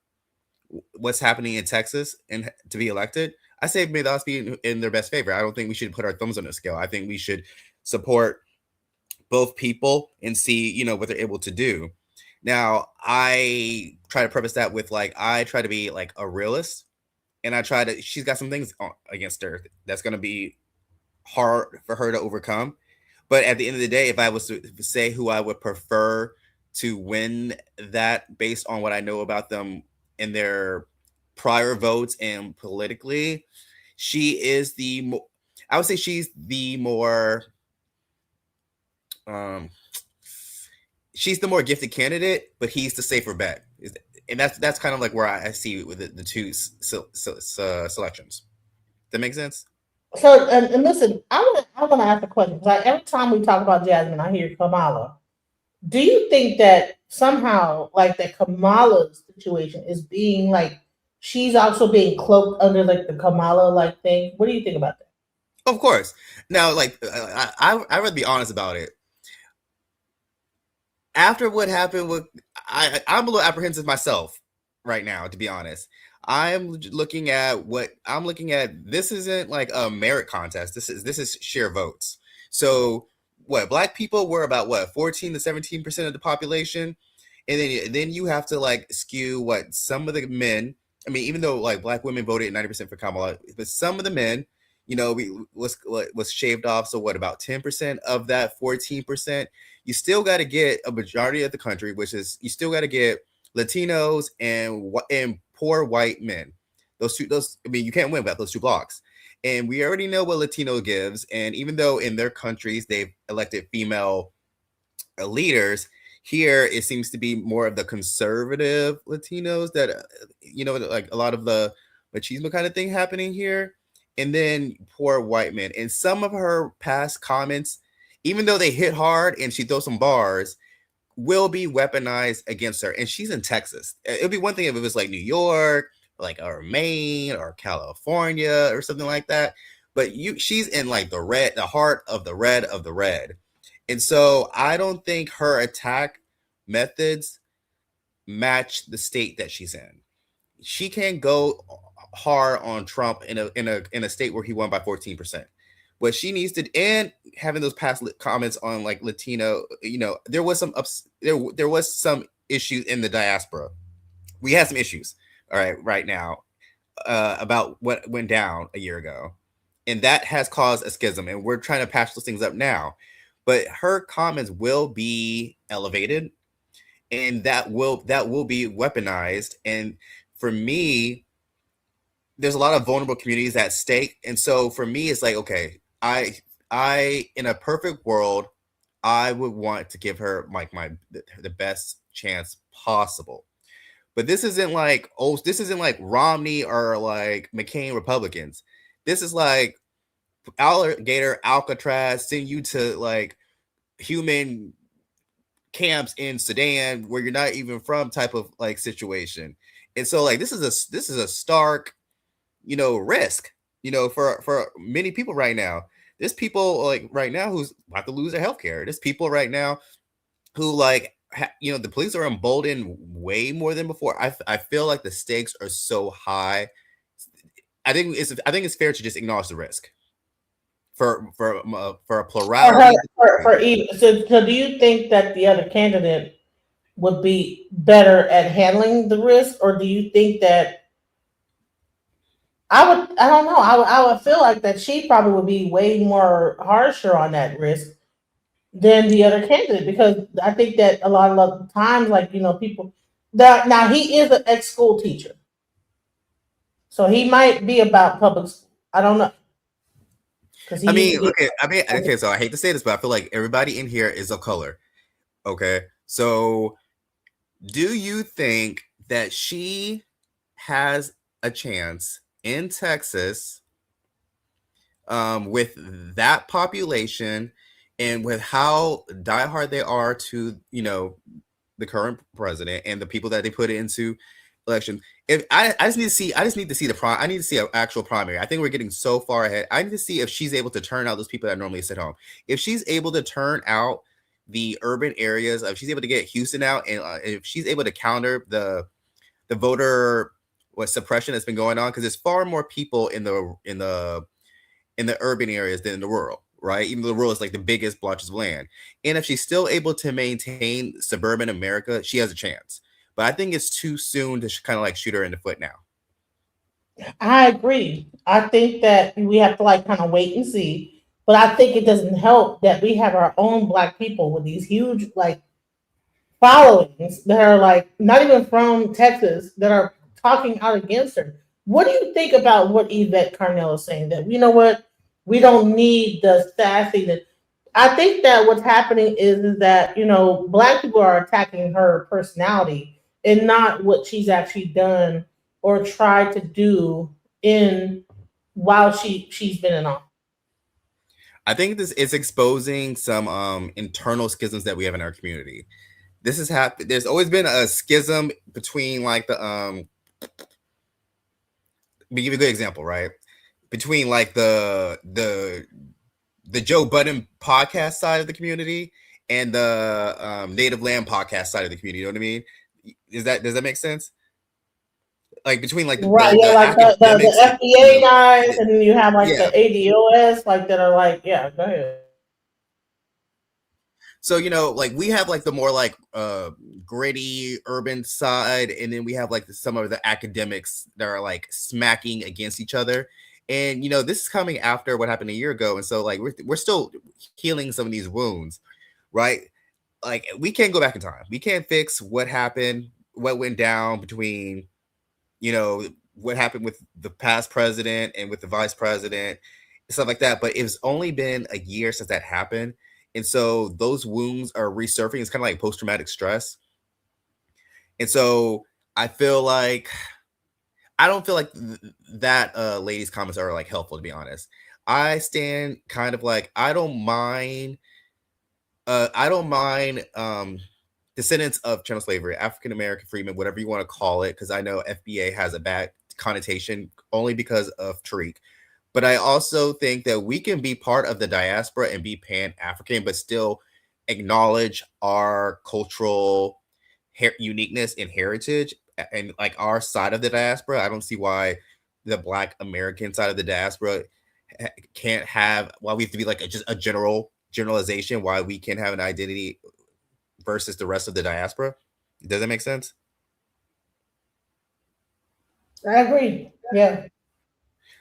what's happening in Texas and to be elected, I say may the odds be in their best favor. I don't think we should put our thumbs on the scale. I think we should support both people and see, you know, what they're able to do. Now, I try to preface that with, like, I try to be like a realist, and she's got some things against her that's going to be hard for her to overcome. But at the end of the day, if I was to say who I would prefer to win that based on what I know about them in their prior votes and politically, I would say she's the more she's the more gifted candidate, but he's the safer bet. And that's kind of like where I see with the two selections. That make sense? So, and listen, I want to ask a question, because every time we talk about Jasmine, I hear Kamala. Do you think that somehow, like, that Kamala's situation is being, like, she's also being cloaked under, like, the Kamala, like, thing? What do you think about that? Of course. Now, like, I would be honest about it. After what happened with, I'm a little apprehensive myself right now, to be honest. I'm looking at this isn't like a merit contest. This is sheer votes. So what, Black people were about 14 to 17% of the population, and then you have to like skew what some of the men. I mean, even though like Black women voted 90% for Kamala, but some of the men, you know, was shaved off. So what, about 10% of that 14%? You still got to get a majority of the country, which is you still got to get Latinos and poor white men. Those I mean, you can't win without those two blocks. And we already know what Latino gives. And even though in their countries they've elected female leaders, here it seems to be more of the conservative Latinos that, you know, like a lot of the machismo kind of thing happening here. And then poor white men. And some of her past comments, even though they hit hard and she throws some bars, will be weaponized against her. And she's in Texas. It would be one thing if it was like New York, like, or Maine or California or something like that. But she's in like the heart of the red. And so I don't think her attack methods match the state that she's in. She can go hard on Trump in a state where he won by 14%. What she needs to, and having those past comments on like Latino, you know, there was some issues in the diaspora. We had some issues, all right now, about what went down a year ago, and that has caused a schism, and we're trying to patch those things up now. But her comments will be elevated, and that will be weaponized. And for me, there's a lot of vulnerable communities at stake, and so for me, it's like, okay, I in a perfect world, I would want to give her like the best chance possible. But this isn't like Romney or like McCain Republicans. This is like alligator Alcatraz, send you to like human camps in Sudan where you're not even from type of like situation. And so like this is a stark, you know, risk, you know, for many people right now. There's people like right now who's about to lose their health care. There's people right now who like, you know, the police are emboldened way more than before. I feel like the stakes are so high. I think it's fair to just acknowledge the risk. for a For plurality. so do you think that the other candidate would be better at handling the risk, or do you think that I don't know. I would feel like that she probably would be way more harsher on that risk than the other candidate because I think that a lot of times, like people that now he is an ex school teacher, so he might be about public school. I don't know because he I used to mean, be. okay. So I hate to say this, but I feel like everybody in here is of color. Okay, so do you think that she has a chance in Texas with that population and with how diehard they are to the current president and the people that they put into election? If I just need to see I need to see an actual primary. I think we're getting so far ahead. I need to see if she's able to turn out those people that normally sit home. If she's able to turn out the urban areas, if she's able to get Houston out, and if she's able to counter the voter suppression that's been going on, because there's far more people in the urban areas than in the rural, right? Even though the rural is like the biggest blotches of land. And if she's still able to maintain suburban America, she has a chance. But I think it's too soon to kind of like shoot her in the foot now. I agree. I think that we have to like kind of wait and see. But I think it doesn't help that we have our own black people with these huge like followings that are like not even from Texas that are talking out against her. What do you think about what Yvette Carnell is saying? That what we don't need the sassy. That I think that what's happening is that black people are attacking her personality and not what she's actually done or tried to do in while she's been in office. I think this is exposing some internal schisms that we have in our community. This has happened. There's always been a schism between like the let me give you a good example, right? Between like the Joe Budden podcast side of the community and the Native Land podcast side of the community. You know what I mean? Does that make sense? Like between like Right, yeah, like the FBA guys, and then you have like the ADOS, like that are like, yeah, go ahead. So like we have like the more like gritty urban side, and then we have like some of the academics that are like smacking against each other. And this is coming after what happened a year ago, and so like we're still healing some of these wounds, right? Like we can't go back in time. We can't fix what happened, what went down between what happened with the past president and with the vice president, stuff like that. But it's only been a year since that happened. And so those wounds are resurfacing. It's kind of like post-traumatic stress. And so I feel like, I don't feel like that lady's comments are like helpful, to be honest. I stand kind of like, I don't mind descendants of chattel slavery, African-American freedmen, whatever you want to call it, because I know FBA has a bad connotation only because of Tariq. But I also think that we can be part of the diaspora and be Pan-African, but still acknowledge our cultural uniqueness and heritage and like our side of the diaspora. I don't see why the Black American side of the diaspora can't have, why we have to be like just a generalization, why we can have an identity versus the rest of the diaspora. Does that make sense? I agree. Yeah.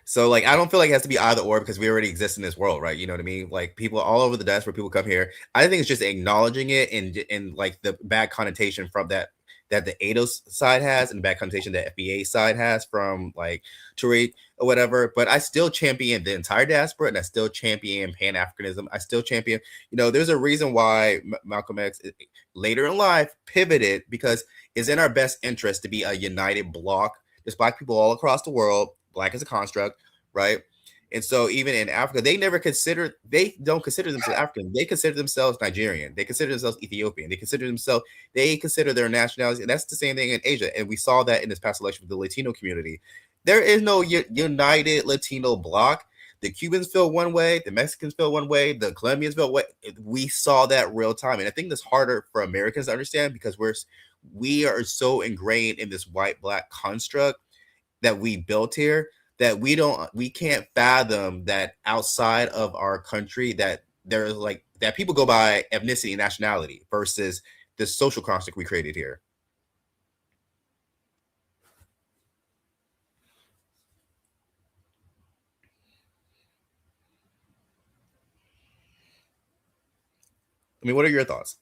So like I don't feel like it has to be either or, because we already exist in this world, right? You know what I mean? Like people all over the diaspora, people come here. I think it's just acknowledging it and like the bad connotation from that the ADOS side has and the bad connotation that FBA side has from like Tariq or whatever. But I still champion the entire diaspora, and I still champion Pan-Africanism. I still champion, there's a reason why Malcolm X later in life pivoted, because it's in our best interest to be a united bloc. There's Black people all across the world. Black is a construct, right? And so even in Africa, they don't consider themselves African. They consider themselves Nigerian. They consider themselves Ethiopian. They consider their nationality. And that's the same thing in Asia. And we saw that in this past election with the Latino community. There is no united Latino bloc. The Cubans feel one way. The Mexicans feel one way. The Colombians feel one way. We saw that real time. And I think that's harder for Americans to understand, because we are so ingrained in this white-black construct that we built here. that we can't fathom that outside of our country that there's like that people go by ethnicity and nationality versus the social construct we created here. I mean, what are your thoughts?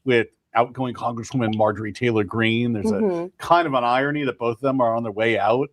With outgoing Congresswoman Marjorie Taylor Greene, there's a kind of an irony that both of them are on their way out,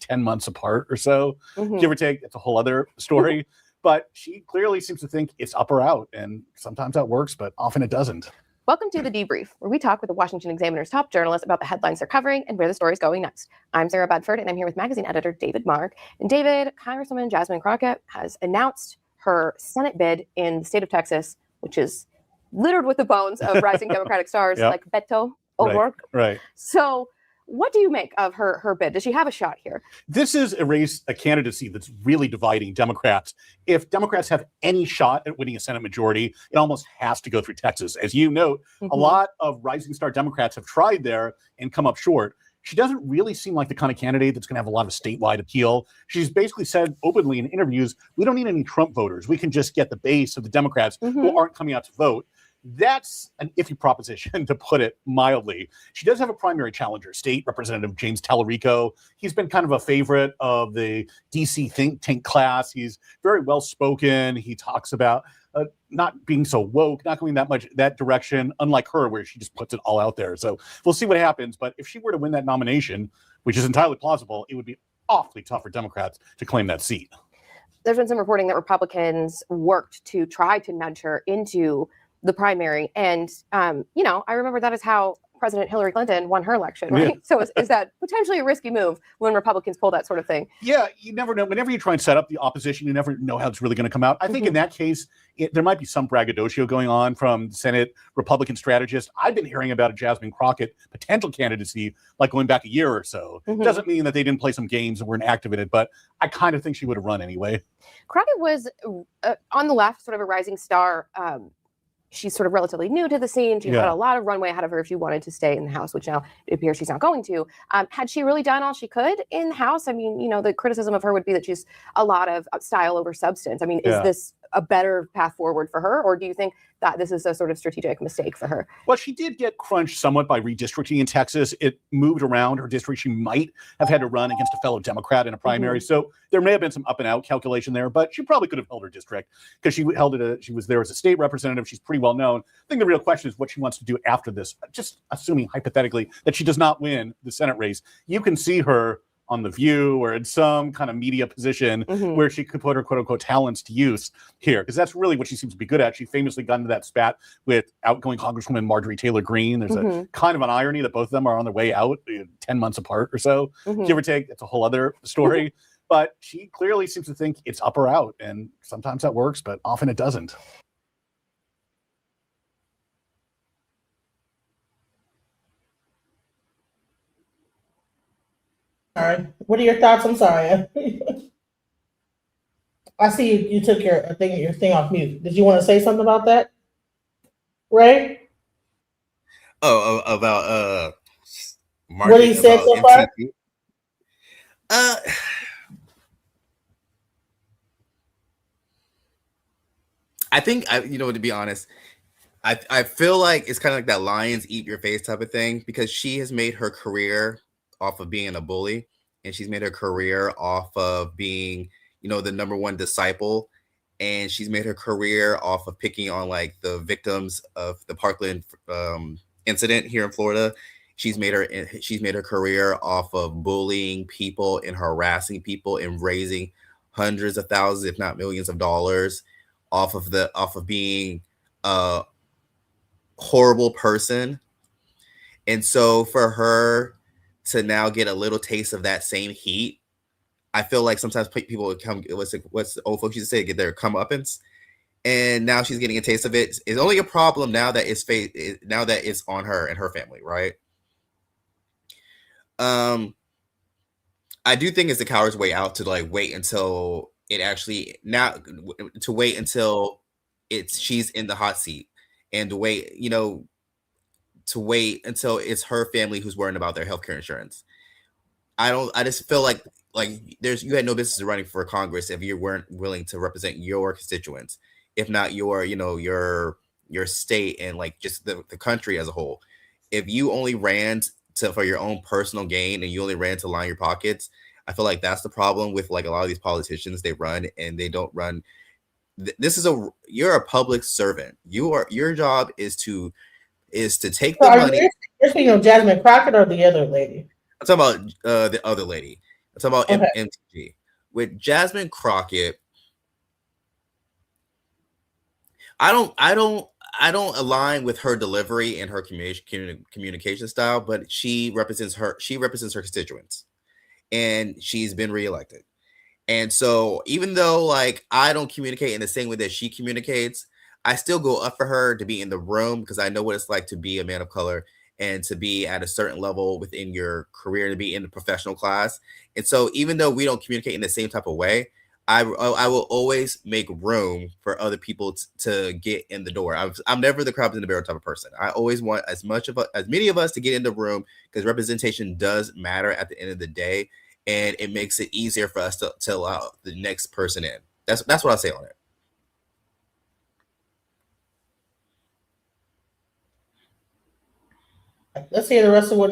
10 months apart or so, give or take. It's a whole other story. But she clearly seems to think it's up or out, and sometimes that works, but often it doesn't. Welcome to The Debrief, where we talk with the Washington Examiner's top journalists about the headlines they're covering and where the story's going next. I'm Sarah Bedford, and I'm here with magazine editor David Mark. And David, Congresswoman Jasmine Crocket has announced her Senate bid in the state of Texas, which is littered with the bones of rising Democratic stars like Beto O'Rourke. Right. So what do you make of her bid? Does she have a shot here? This is a candidacy that's really dividing Democrats. If Democrats have any shot at winning a Senate majority, it almost has to go through Texas. As you note, a lot of rising star Democrats have tried there and come up short. She doesn't really seem like the kind of candidate that's going to have a lot of statewide appeal. She's basically said openly in interviews, we don't need any Trump voters. We can just get the base of the Democrats who aren't coming out to vote. That's an iffy proposition, to put it mildly. She does have a primary challenger, State Representative James Tallarico. He's been kind of a favorite of the DC think tank class. He's very well spoken. He talks about not being so woke, not going that much that direction, unlike her, where she just puts it all out there. So we'll see what happens. But if she were to win that nomination, which is entirely plausible, it would be awfully tough for Democrats to claim that seat. There's been some reporting that Republicans worked to try to nudge her into the primary. And, I remember that is how President Hillary Clinton won her election, right? Yeah. So is that potentially a risky move when Republicans pull that sort of thing? Yeah, you never know. Whenever you try and set up the opposition, you never know how it's really going to come out. I think in that case, there might be some braggadocio going on from Senate Republican strategists. I've been hearing about a Jasmine Crocket potential candidacy like going back a year or so. Doesn't mean that they didn't play some games and weren't active in it, but I kind of think she would have run anyway. Crocket was on the left, sort of a rising star. She's sort of relatively new to the scene. She had a lot of runway ahead of her if she wanted to stay in the House, which now it appears she's not going to. Had she really done all she could in the House? I mean, the criticism of her would be that she's a lot of style over substance. I mean, is this a better path forward for her? Or do you think that this is a sort of strategic mistake for her? Well, she did get crunched somewhat by redistricting in Texas. It moved around her district. She might have had to run against a fellow Democrat in a primary. So there may have been some up and out calculation there, but she probably could have held her district because she was there as a state representative. She's pretty well known. I think the real question is what she wants to do after this. Just assuming hypothetically that she does not win the Senate race, you can see her on The View or in some kind of media position where she could put her quote unquote talents to use here, because that's really what she seems to be good at. She famously got into that spat with outgoing Congresswoman Marjorie Taylor Greene. There's a kind of an irony that both of them are on their way out 10 months apart or so, give or take. It's a whole other story. But she clearly seems to think it's up or out. And sometimes that works, but often it doesn't. All right. What are your thoughts? I'm sorry. I see you took your thing off mute. Did you want to say something about that? Ray? Oh, about what he said so far? I think to be honest, I feel like it's kind of like that lions eat your face type of thing, because she has made her career off of being a bully, and she's made her career off of being, the number one disciple, and she's made her career off of picking on like the victims of the Parkland incident here in Florida. She's made her career off of bullying people and harassing people and raising hundreds of thousands, if not millions of dollars off of being a horrible person. And so for her to now get a little taste of that same heat, I feel like sometimes people would come, what's old folks used to say, get their comeuppance. And now she's getting a taste of it. It's only a problem now that it's on her and her family, right? I do think it's the coward's way out to wait until she's in the hot seat, and to wait until it's her family who's worrying about their healthcare insurance. I just feel like you had no business running for Congress if you weren't willing to represent your constituents, if not your, your state and like just the country as a whole. If you only ran for your own personal gain and you only ran to line your pockets, I feel like that's the problem with like a lot of these politicians. They run and they don't run. You're a public servant. Your job is to take So the are money. you're speaking of Jasmine Crocket or the other lady? I'm talking about the other lady. I'm talking about Okay. MTG. With Jasmine Crocket, I don't align with her delivery and her communication style, but she represents her constituents, and she's been reelected. And so even though like I don't communicate in the same way that she communicates, I still go up for her to be in the room because I know what it's like to be a man of color and to be at a certain level within your career, to be in the professional class. And so even though we don't communicate in the same type of way, I will always make room for other people to get in the door. I'm never the crab in the barrel type of person. I always want as many of us to get in the room because representation does matter at the end of the day. And it makes it easier for us to allow the next person in. That's what I say on it. Let's hear the rest of what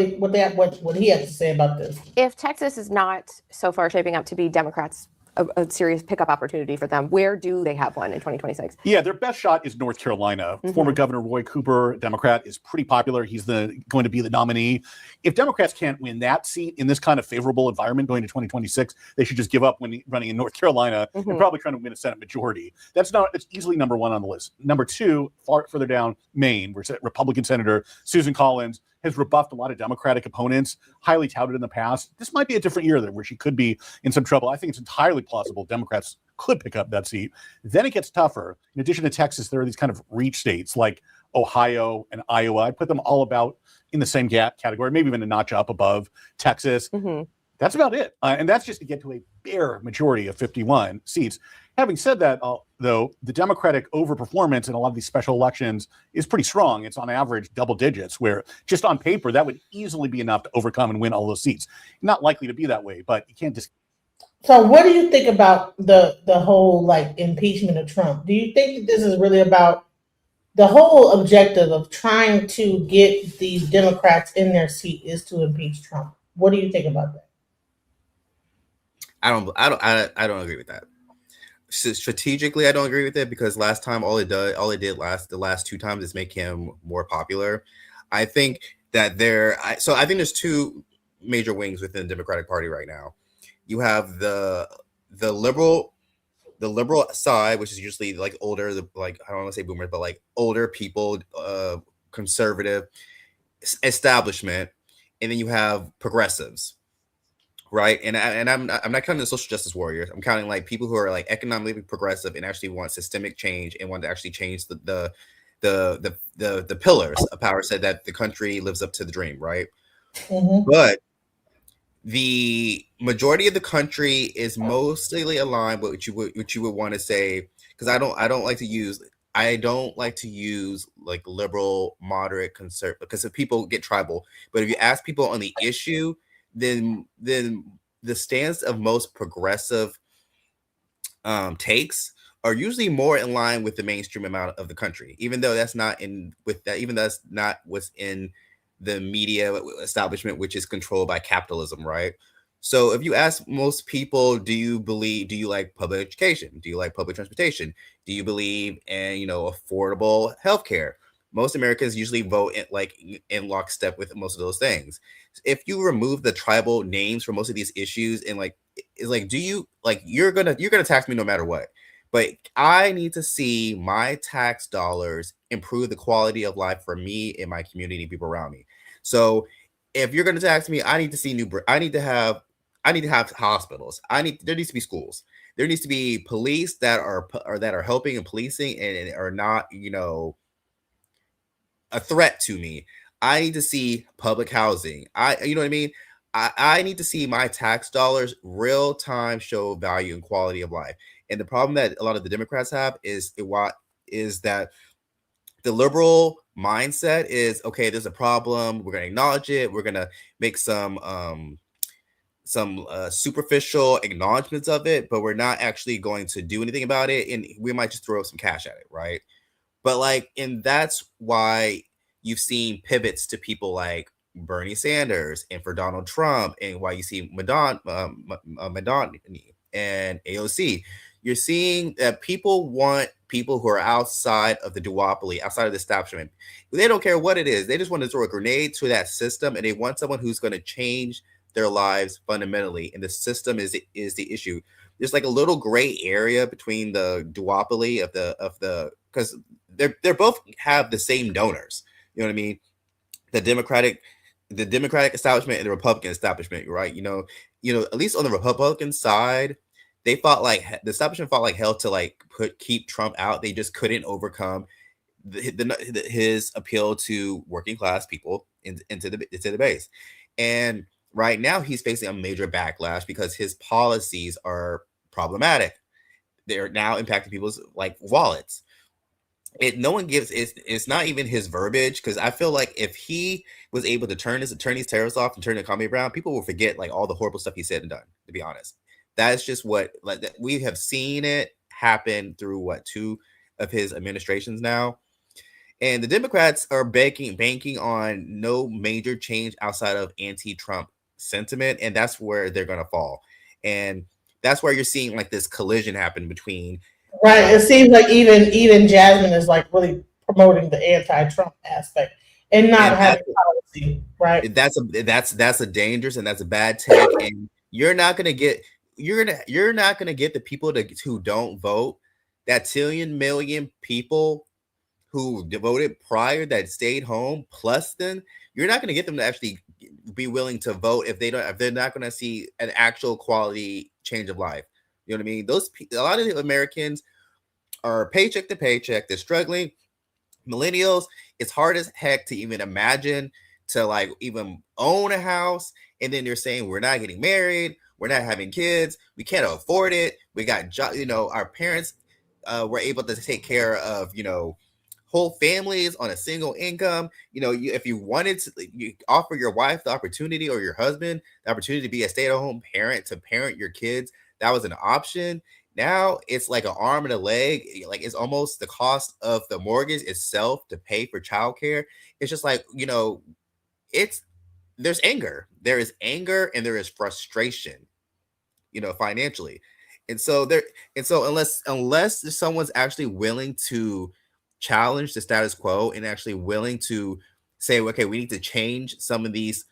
he has to say about this. If Texas is not so far shaping up to be Democrats a serious pickup opportunity for them, where do they have one in 2026? Yeah, their best shot is North Carolina. Mhm. Former Governor Roy Cooper, Democrat, is pretty popular. He's going to be the nominee. If Democrats can't win that seat in this kind of favorable environment going to 2026, they should just give up when running in North Carolina and probably trying to win a Senate majority. It's easily number one on the list. Number two, further down, Maine, where Republican Senator Susan Collins has rebuffed a lot of Democratic opponents, highly touted in the past. This might be a different year where she could be in some trouble. I think it's entirely plausible Democrats could pick up that seat. Then it gets tougher. In addition to Texas, there are these kind of reach states like Ohio and Iowa. I put them all about in the same category, maybe even a notch up above Texas. That's about it. And that's just to get to a bare majority of 51 seats. Having said that, though, the Democratic overperformance in a lot of these special elections is pretty strong. It's on average double digits, where just on paper, that would easily be enough to overcome and win all those seats. Not likely to be that way, but you can't just. So what do you think about the whole like impeachment of Trump? Do you think that this is really about the whole objective of trying to get these Democrats in their seat is to impeach Trump? What do you think about that? I don't agree with that. Strategically, I don't agree with it because last time the last two times is make him more popular. I think that I think there's two major wings within the Democratic Party right now. You have the liberal side, which is usually like older, I don't want to say boomers, but like older people, conservative establishment, and then you have progressives. Right. And I'm not counting the social justice warriors. I'm counting like people who are like economically progressive and actually want systemic change and want to actually change the pillars of power so that the country lives up to the dream. Right. But the majority of the country is mostly aligned with what you would want to say, because I don't like to use like liberal, moderate, conservative, because if people get tribal. But if you ask people on the issue, then the stance of most progressive takes are usually more in line with the mainstream amount of the country, even though that's not what's in the media establishment, which is controlled by capitalism, right? So if you ask most people, do you like public education? Do you like public transportation? Do you believe in affordable healthcare? Most Americans usually vote in lockstep with most of those things. If you remove the tribal names for most of these issues, and you're gonna tax me no matter what, but I need to see my tax dollars improve the quality of life for me and my community and people around me. So if you're gonna tax me, I need to see I need to have hospitals. There needs to be schools. There needs to be police that are helping and policing and are not a threat to me. I need to see public housing. You know what I mean? I need to see my tax dollars real time show value and quality of life. And the problem that a lot of the Democrats have is that the liberal mindset is, okay, there's a problem. We're going to acknowledge it. We're going to make some superficial acknowledgments of it, but we're not actually going to do anything about it, and we might just throw some cash at it, right? But like, and that's why you've seen pivots to people like Bernie Sanders and for Donald Trump, and why you see Madonna and AOC. You're seeing that people want people who are outside of the duopoly, outside of the establishment. They don't care what it is. They just want to throw a grenade to that system, and they want someone who's going to change their lives fundamentally. And the system is the issue. There's like a little gray area between the duopoly of the because they're both have the same donors. You know what I mean? The Democratic establishment and the Republican establishment, right? At least on the Republican side, they fought like the establishment fought like hell to like keep Trump out. They just couldn't overcome his appeal to working class people into the base. And right now he's facing a major backlash because his policies are problematic. They're now impacting people's like wallets. It's not even his verbiage, because I feel like if he was able to turn his attorney's tariffs off and turn the economy around, people will forget like all the horrible stuff he said and done, to be honest. That's just what we have seen it happen through two of his administrations now. And the Democrats are banking on no major change outside of anti-Trump sentiment, and that's where they're going to fall. And that's where you're seeing like this collision happen between. Right. It seems like even Jasmine is like really promoting the anti-Trump aspect and not having policy. Right. That's a dangerous and that's a bad take. And you're not gonna get the people who don't vote, that 10 million people who voted prior that stayed home, plus then you're not gonna get them to actually be willing to vote if they're not gonna see an actual quality change of life. You know what I mean? A lot of the Americans are paycheck to paycheck. They're struggling. Millennials, it's hard as heck to even imagine to like even own a house. And then they're saying we're not getting married, we're not having kids, we can't afford it. We got our parents were able to take care of whole families on a single income. If you wanted to, you offer your wife the opportunity, or your husband the opportunity to be a stay-at-home parent, to parent your kids. That was an option. Now it's like an arm and a leg. Like it's almost the cost of the mortgage itself to pay for childcare. It's just like, there's anger. There is anger and there is frustration, financially. And so unless someone's actually willing to challenge the status quo and actually willing to say, okay, we need to change some of these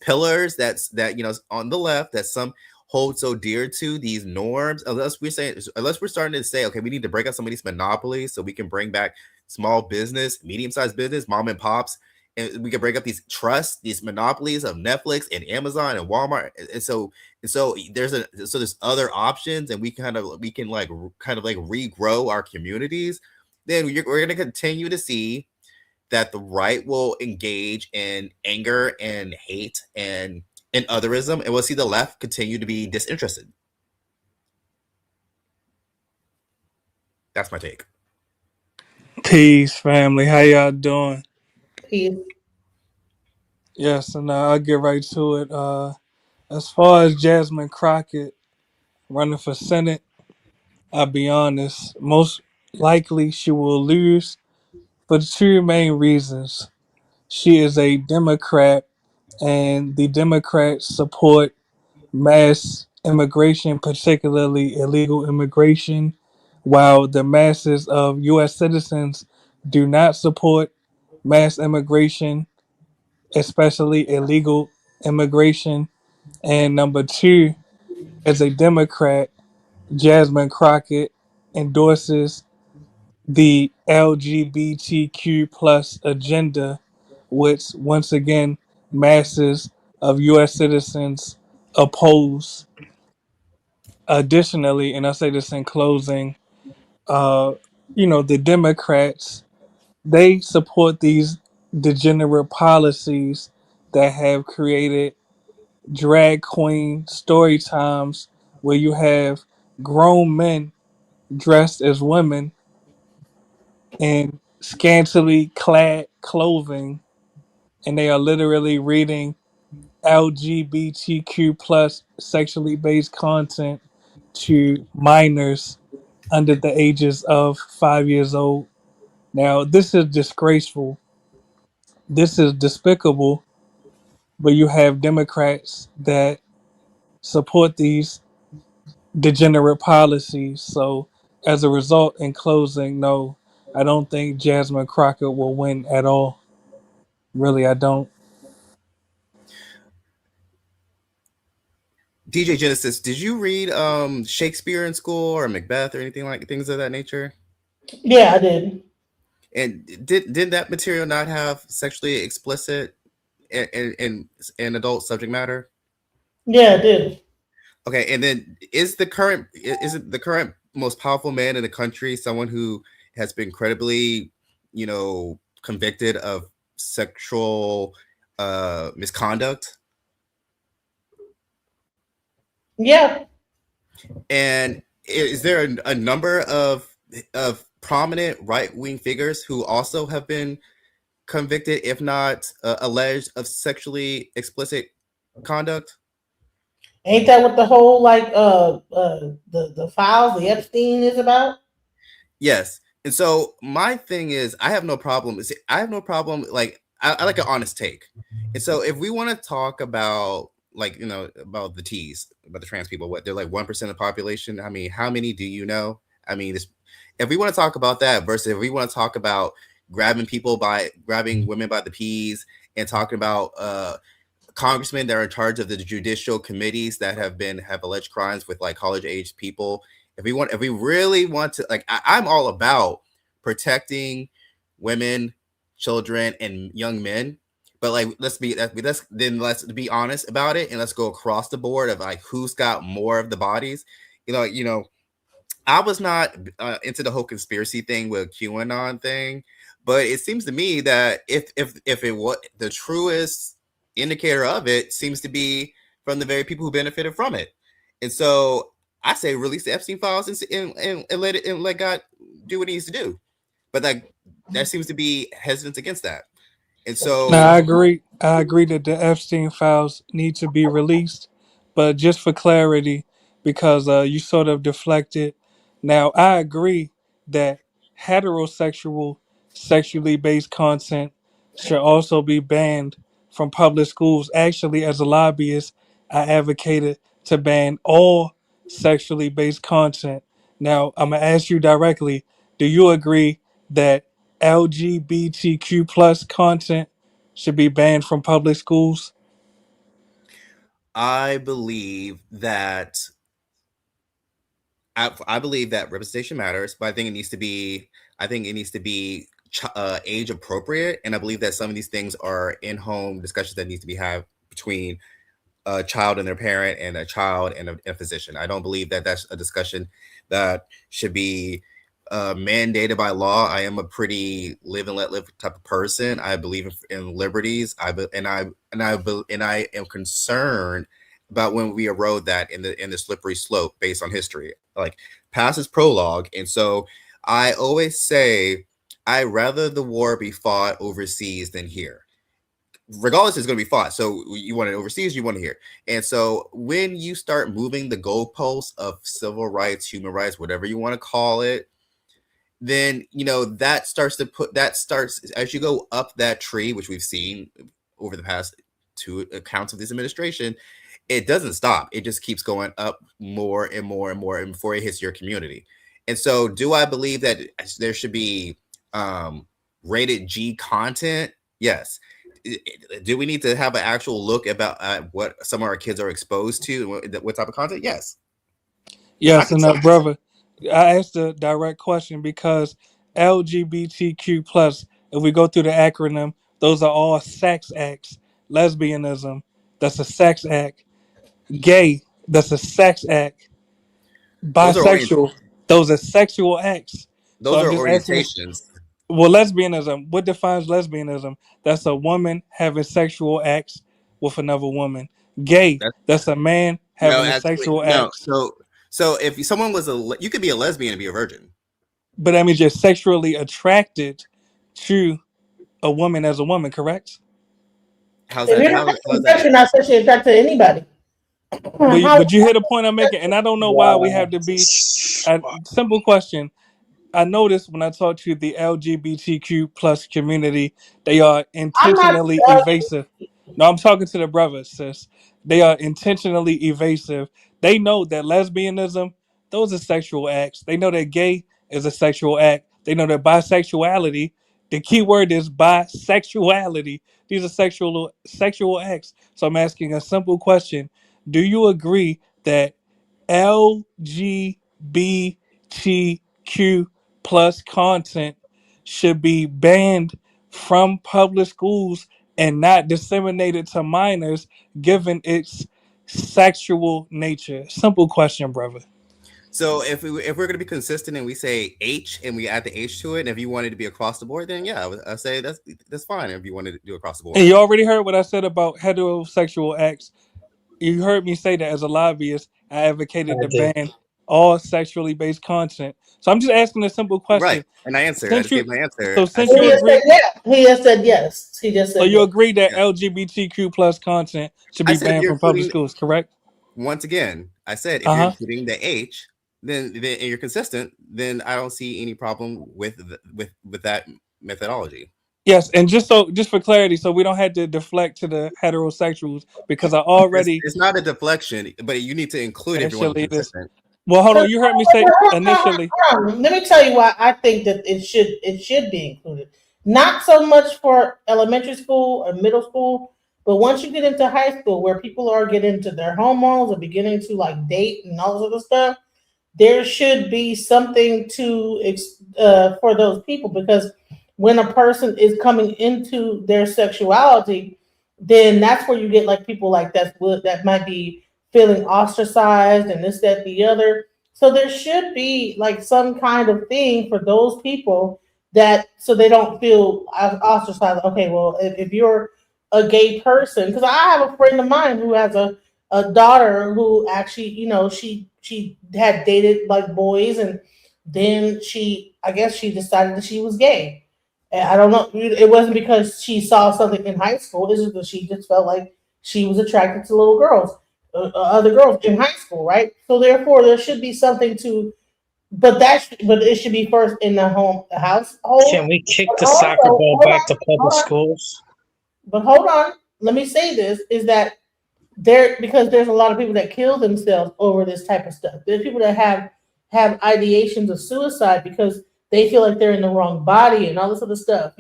pillars that on the left that some hold so dear to, these norms, unless we're starting to say, okay, we need to break up some of these monopolies so we can bring back small business, medium-sized business, mom and pops, and we can break up these monopolies of Netflix and Amazon and Walmart. And so there's other options, and we can regrow our communities. Then we're going to continue to see that the right will engage in anger and hate and otherism, and we'll see the left continue to be disinterested. That's my take. Peace, family. How y'all doing? Peace. Yes, and I'll get right to it. As far as Jasmine Crocket running for Senate, I'll be honest, most likely she will lose for the two main reasons. She is a Democrat, and the Democrats support mass immigration, particularly illegal immigration, while the masses of U.S. citizens do not support mass immigration, especially illegal immigration. And number two, as a Democrat, Jasmine Crockett endorses the LGBTQ plus agenda, which once again masses of U.S. citizens oppose. Additionally, and I say this in closing, the Democrats, they support these degenerate policies that have created drag queen story times where you have grown men dressed as women in scantily clad clothing, and they are literally reading LGBTQ plus sexually based content to minors under the ages of 5 years old. Now, this is disgraceful. This is despicable. But you have Democrats that support these degenerate policies. So, as a result, in closing, no, I don't think Jasmine Crockett will win at all. Really, I don't. DJ Genesis, did you read Shakespeare in school or Macbeth or anything like things of that nature? Yeah, I did. And did that material not have sexually explicit and adult subject matter? Yeah, I did. Okay, and then is it the current most powerful man in the country someone who has been credibly, convicted of sexual misconduct? Yeah. And is there a number of prominent right-wing figures who also have been convicted, if not alleged, of sexually explicit conduct? Ain't that what the whole the files, the Epstein is about? Yes. And so my thing is, I have no problem. Like, I like an honest take. And so if we want to talk about about the T's, about the trans people, what they're like 1% of the population. I mean, how many do you know? I mean, if we want to talk about that versus if we want to talk about grabbing women by the P's and talking about congressmen that are in charge of the judicial committees that have alleged crimes with like college aged people. If we really want to, like, I'm all about protecting women, children, and young men. But like, let's be honest about it, and let's go across the board of like who's got more of the bodies. I was not into the whole conspiracy thing with QAnon thing, but it seems to me that if it was the truest indicator of it, seems to be from the very people who benefited from it. And so I say release the Epstein files and let God do what he needs to do. But like there seems to be hesitance against that. And so Now, I agree. I agree that the Epstein files need to be released, but just for clarity, because you sort of deflected. Now, I agree that heterosexual, sexually based content should also be banned from public schools. Actually, as a lobbyist, I advocated to ban all sexually based content. Now, I'm gonna ask you directly: do you agree that LGBTQ plus content should be banned from public schools? I believe that representation matters, but I think it needs to be age appropriate, and I believe that some of these things are in-home discussions that need to be had between a child and their parent and a child and a physician. I don't believe that that's a discussion that should be mandated by law. I am a pretty live and let live type of person. I believe in liberties. I am concerned about when we erode that in the slippery slope based on history. Like, past is prologue, and so I always say I rather the war be fought overseas than here. Regardless, it's going to be fought. So you want it overseas, you want it here. And so when you start moving the goalposts of civil rights, human rights, whatever you want to call it, then that starts as you go up that tree, which we've seen over the past two accounts of this administration. It doesn't stop. It just keeps going up more and more and more, and before it hits your community. And so, do I believe that there should be rated G content? Yes. Do we need to have an actual look about what some of our kids are exposed to and what type of content? Yes. Yes, and brother, I asked a direct question because LGBTQ plus, if we go through the acronym, those are all sex acts. Lesbianism, that's a sex act. Gay, that's a sex act. Bisexual, those are sexual acts. Those are orientations. Well, lesbianism, what defines lesbianism? That's a woman having sexual acts with another woman. Gay, that's a man having a sexual act. So if someone was you could be a lesbian and be a virgin. But that means you're sexually attracted to a woman as a woman, correct? How's If that? you're not How's sex, you're that? not sexually attracted to anybody. But you hear the point I'm making, and I don't know why we have to be. A simple question. I noticed when I talk to the LGBTQ plus community, they are I'm not. intentionally evasive. No, I'm talking to the brothers, sis. They are intentionally evasive. They know that lesbianism, those are sexual acts. They know that gay is a sexual act. They know that bisexuality, the key word is bisexuality. These are sexual acts. So I'm asking a simple question. Do you agree that LGBTQ plus content should be banned from public schools and not disseminated to minors given its sexual nature? Simple question, brother. So if we're gonna be consistent and we say H and we add the H to it, and if you wanted to be across the board, then yeah, I say that's fine. If you wanted to do across the board, And you already heard what I said about heterosexual acts. You heard me say that as a lobbyist, I advocated to ban all sexually based content. So I'm just asking a simple question. right? And I answered. I Since just gave you, my answer. so I since said, you He just agree, said yes. He just said yes. He just so said you yes. agree that yeah. LGBTQ plus content should I be said if banned you're from public including, schools, correct? once again, I said if Uh you're huh. including the H, then and you're consistent, then I don't see any problem with with that methodology. Yes, and just for clarity, so we don't have to deflect to the heterosexuals because I already It's not a deflection, but you need to include if you want to be initially this. consistent. Well, hold on. You heard me say initially. Let me tell you why I think that it should be included. Not so much for elementary school or middle school, but once you get into high school, where people are getting into their hormones and beginning to like date and all this other stuff, there should be something for those people, because when a person is coming into their sexuality, then that's where you get like people like that might be feeling ostracized and this, that, the other. So there should be like some kind of thing for those people, that so they don't feel ostracized. Okay, well, if you're a gay person, because I have a friend of mine who has a daughter who actually, she had dated like boys, and then I guess she decided that she was gay. And I don't know, it wasn't because she saw something in high school. It's just that she just felt like she was attracted to little girls, other girls in high school, right? So therefore, there should be something to, but it should be first in the household. Can we kick But the also, soccer ball hold back on, to public hold on. schools? But hold on, let me say this: is that because there's a lot of people that kill themselves over this type of stuff. There's people that have ideations of suicide because they feel like they're in the wrong body and all this other stuff.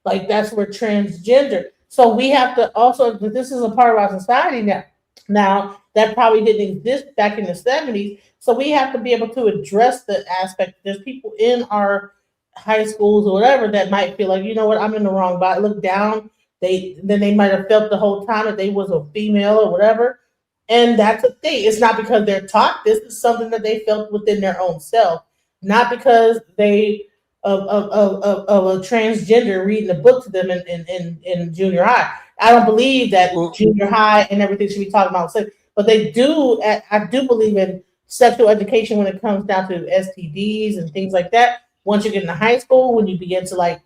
Like that's where transgender. So we have to also. This is a part of our society now. Now that probably didn't exist back in the 70s. So we have to be able to address the aspect. There's people in our high schools or whatever that might feel like, you know what, I'm in the wrong body. Look down. They might have felt the whole time that they was a female or whatever. And that's the thing. It's not because they're taught this. Is something that they felt within their own self, not because they of a transgender reading a book to them in junior high. I don't believe that junior high and everything should be talking about sex, but they do. I do believe in sexual education when it comes down to STDs and things like that. Once you get into high school, when you begin to like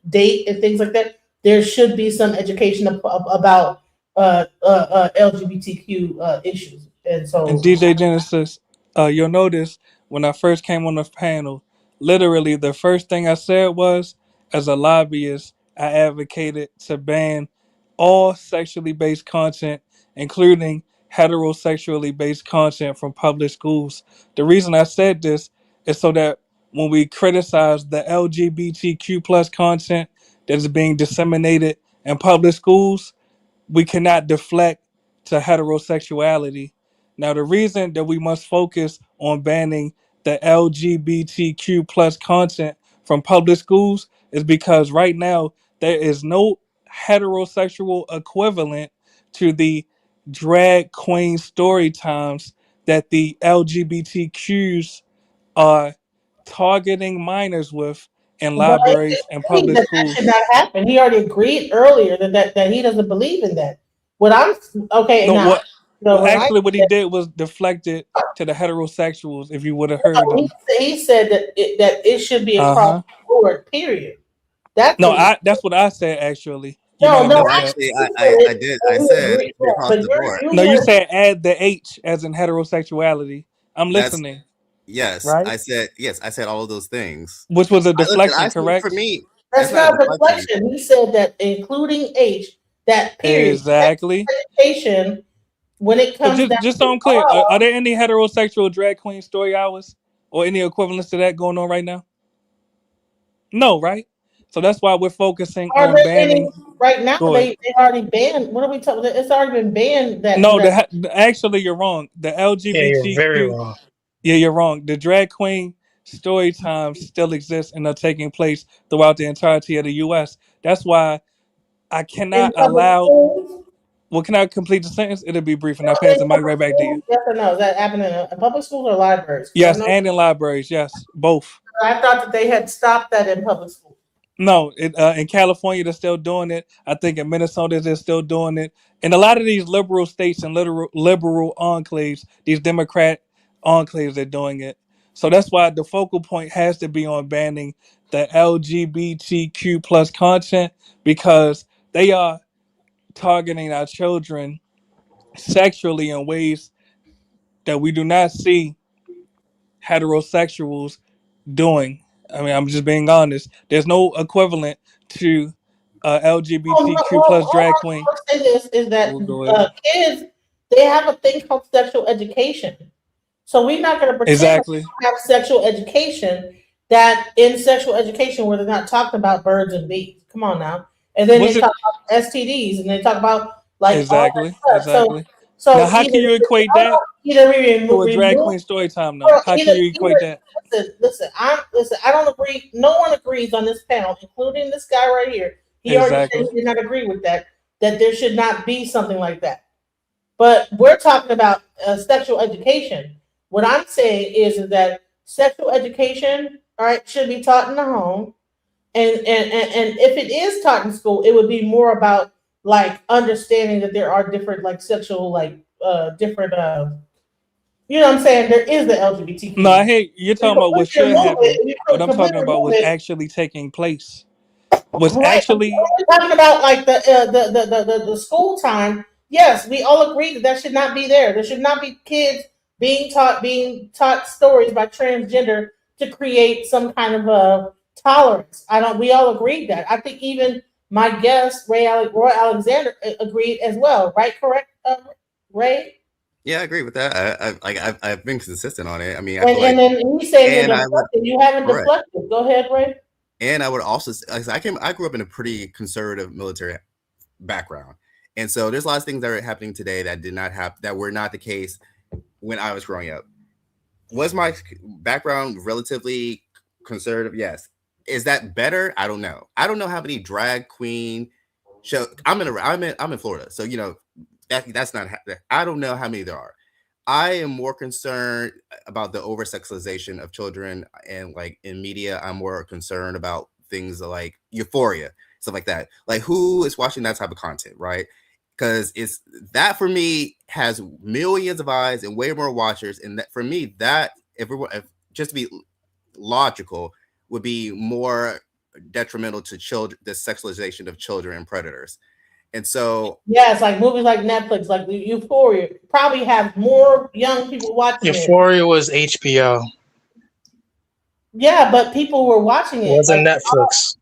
date and things like that, there should be some education about LGBTQ issues. And so, And DJ Genesis, you'll notice when I first came on the panel, literally the first thing I said was, as a lobbyist, I advocated to ban all sexually based content, including heterosexually based content from public schools. The reason I said this is so that when we criticize the LGBTQ plus content that is being disseminated in public schools, we cannot deflect to heterosexuality. Now, the reason that we must focus on banning the LGBTQ plus content from public schools is because right now there is no heterosexual equivalent to the drag queen story times that the LGBTQs are targeting minors with in but libraries and public that should schools. not happen. He already agreed earlier that he doesn't believe in that. What I'm okay, No, and what what I actually what he did was deflected to the heterosexuals. If you would have heard no, him, he said that it should be uh across huh. the board. Period. That's No, what he. that's what I said actually. You know, No, Actually, I did. I said across the board. No, you said add the H as in heterosexuality. I'm That's listening. yes. Right? I said yes. I said all of those things. Which was a Listen. deflection, I said for correct? me, That's that's not not a a deflection. deflection. He said that including H, that period, Exactly. education, when it So comes down just to so I'm clear, all, are there any heterosexual drag queen story hours or any equivalents to that going on right now? No, right? So that's why we're focusing are on there any banning. right now? Go ahead. They already banned. What are we talking? It's already been banned. No, actually you're wrong. The Yeah, you're very LGBTQ. wrong. Yeah, you're wrong. The drag queen story times still exist and are taking place throughout the entirety of the U.S. That's why I in cannot public allow. schools. Well, can I complete the sentence? It'll be brief, and I Are pass they the in mic public right back to you. schools? Yes or no? Is that happening in public schools or libraries? 'Cause I Yes, know and in libraries. Yes, both. I thought that they had stopped that in public schools. No, in California they're still doing it. I think in Minnesota they're still doing it. In a lot of these liberal states and liberal enclaves, these Democrat enclaves, they're doing it. So that's why the focal point has to be on banning the LGBTQ plus content because they are targeting our children sexually in ways that we do not see heterosexuals doing. I mean, I'm just being honest. There's no equivalent to LGBTQ plus drag queen. I'll say this is that We'll go ahead. kids, they have a thing called sexual education. So we're not going to pretend that Exactly. we don't have sexual education. That in sexual education where they're not talking about birds and bees. Come on now. And then Was they it talk about STDs and they talk about like exactly? all that stuff. Exactly. So Now, how can you equate that either we to a drag remove queen story time? Though, how can you equate that? listen. I don't agree. No one agrees on this panel, including this guy right here. He already said Exactly. he did not agree with that. That there should not be something like that. But we're talking about sexual education. What I'm saying is that sexual education, all right, should be taught in the home, and if it is taught in school, it would be more about like understanding that there are different like sexual like different you know what I'm saying? There is the LGBTQ. No, I hate you're talking about what should happen. What I'm talking about was it. actually taking place. Was Right. actually We're talking about like the school time. Yes, we all agree that should not be there. There should not be kids being taught stories by transgender to create some kind of a tolerance. I don't. We all agreed that. I think even my guest Roy Alexander agreed as well. Right? Correct, Ray. Yeah, I agree with that. I've been consistent on it. I mean, I And, feel like, and then you say you're and I would deflected. You haven't correct. deflected. Go ahead, Ray. And I would also I grew up in a pretty conservative military background, and so there's a lot of things that are happening today that did not happen, that were not the case when I was growing up. Was my background relatively conservative? Yes. Is that better? I don't know. I don't know how many drag queen show. I'm in Florida, so you know that's not. I don't know how many there are. I am more concerned about the over sexualization of children, and like in media, I'm more concerned about things like Euphoria, stuff like that. Like who is watching that type of content, right? Because it's that for me has millions of eyes and way more watchers, and that for me that if just to be logical would be more detrimental to children, the sexualization of children and predators. And so, yeah, it's like movies like Netflix, like Euphoria, probably have more young people watching it. Euphoria was HBO. Yeah, but people were watching it. It wasn't like, Netflix.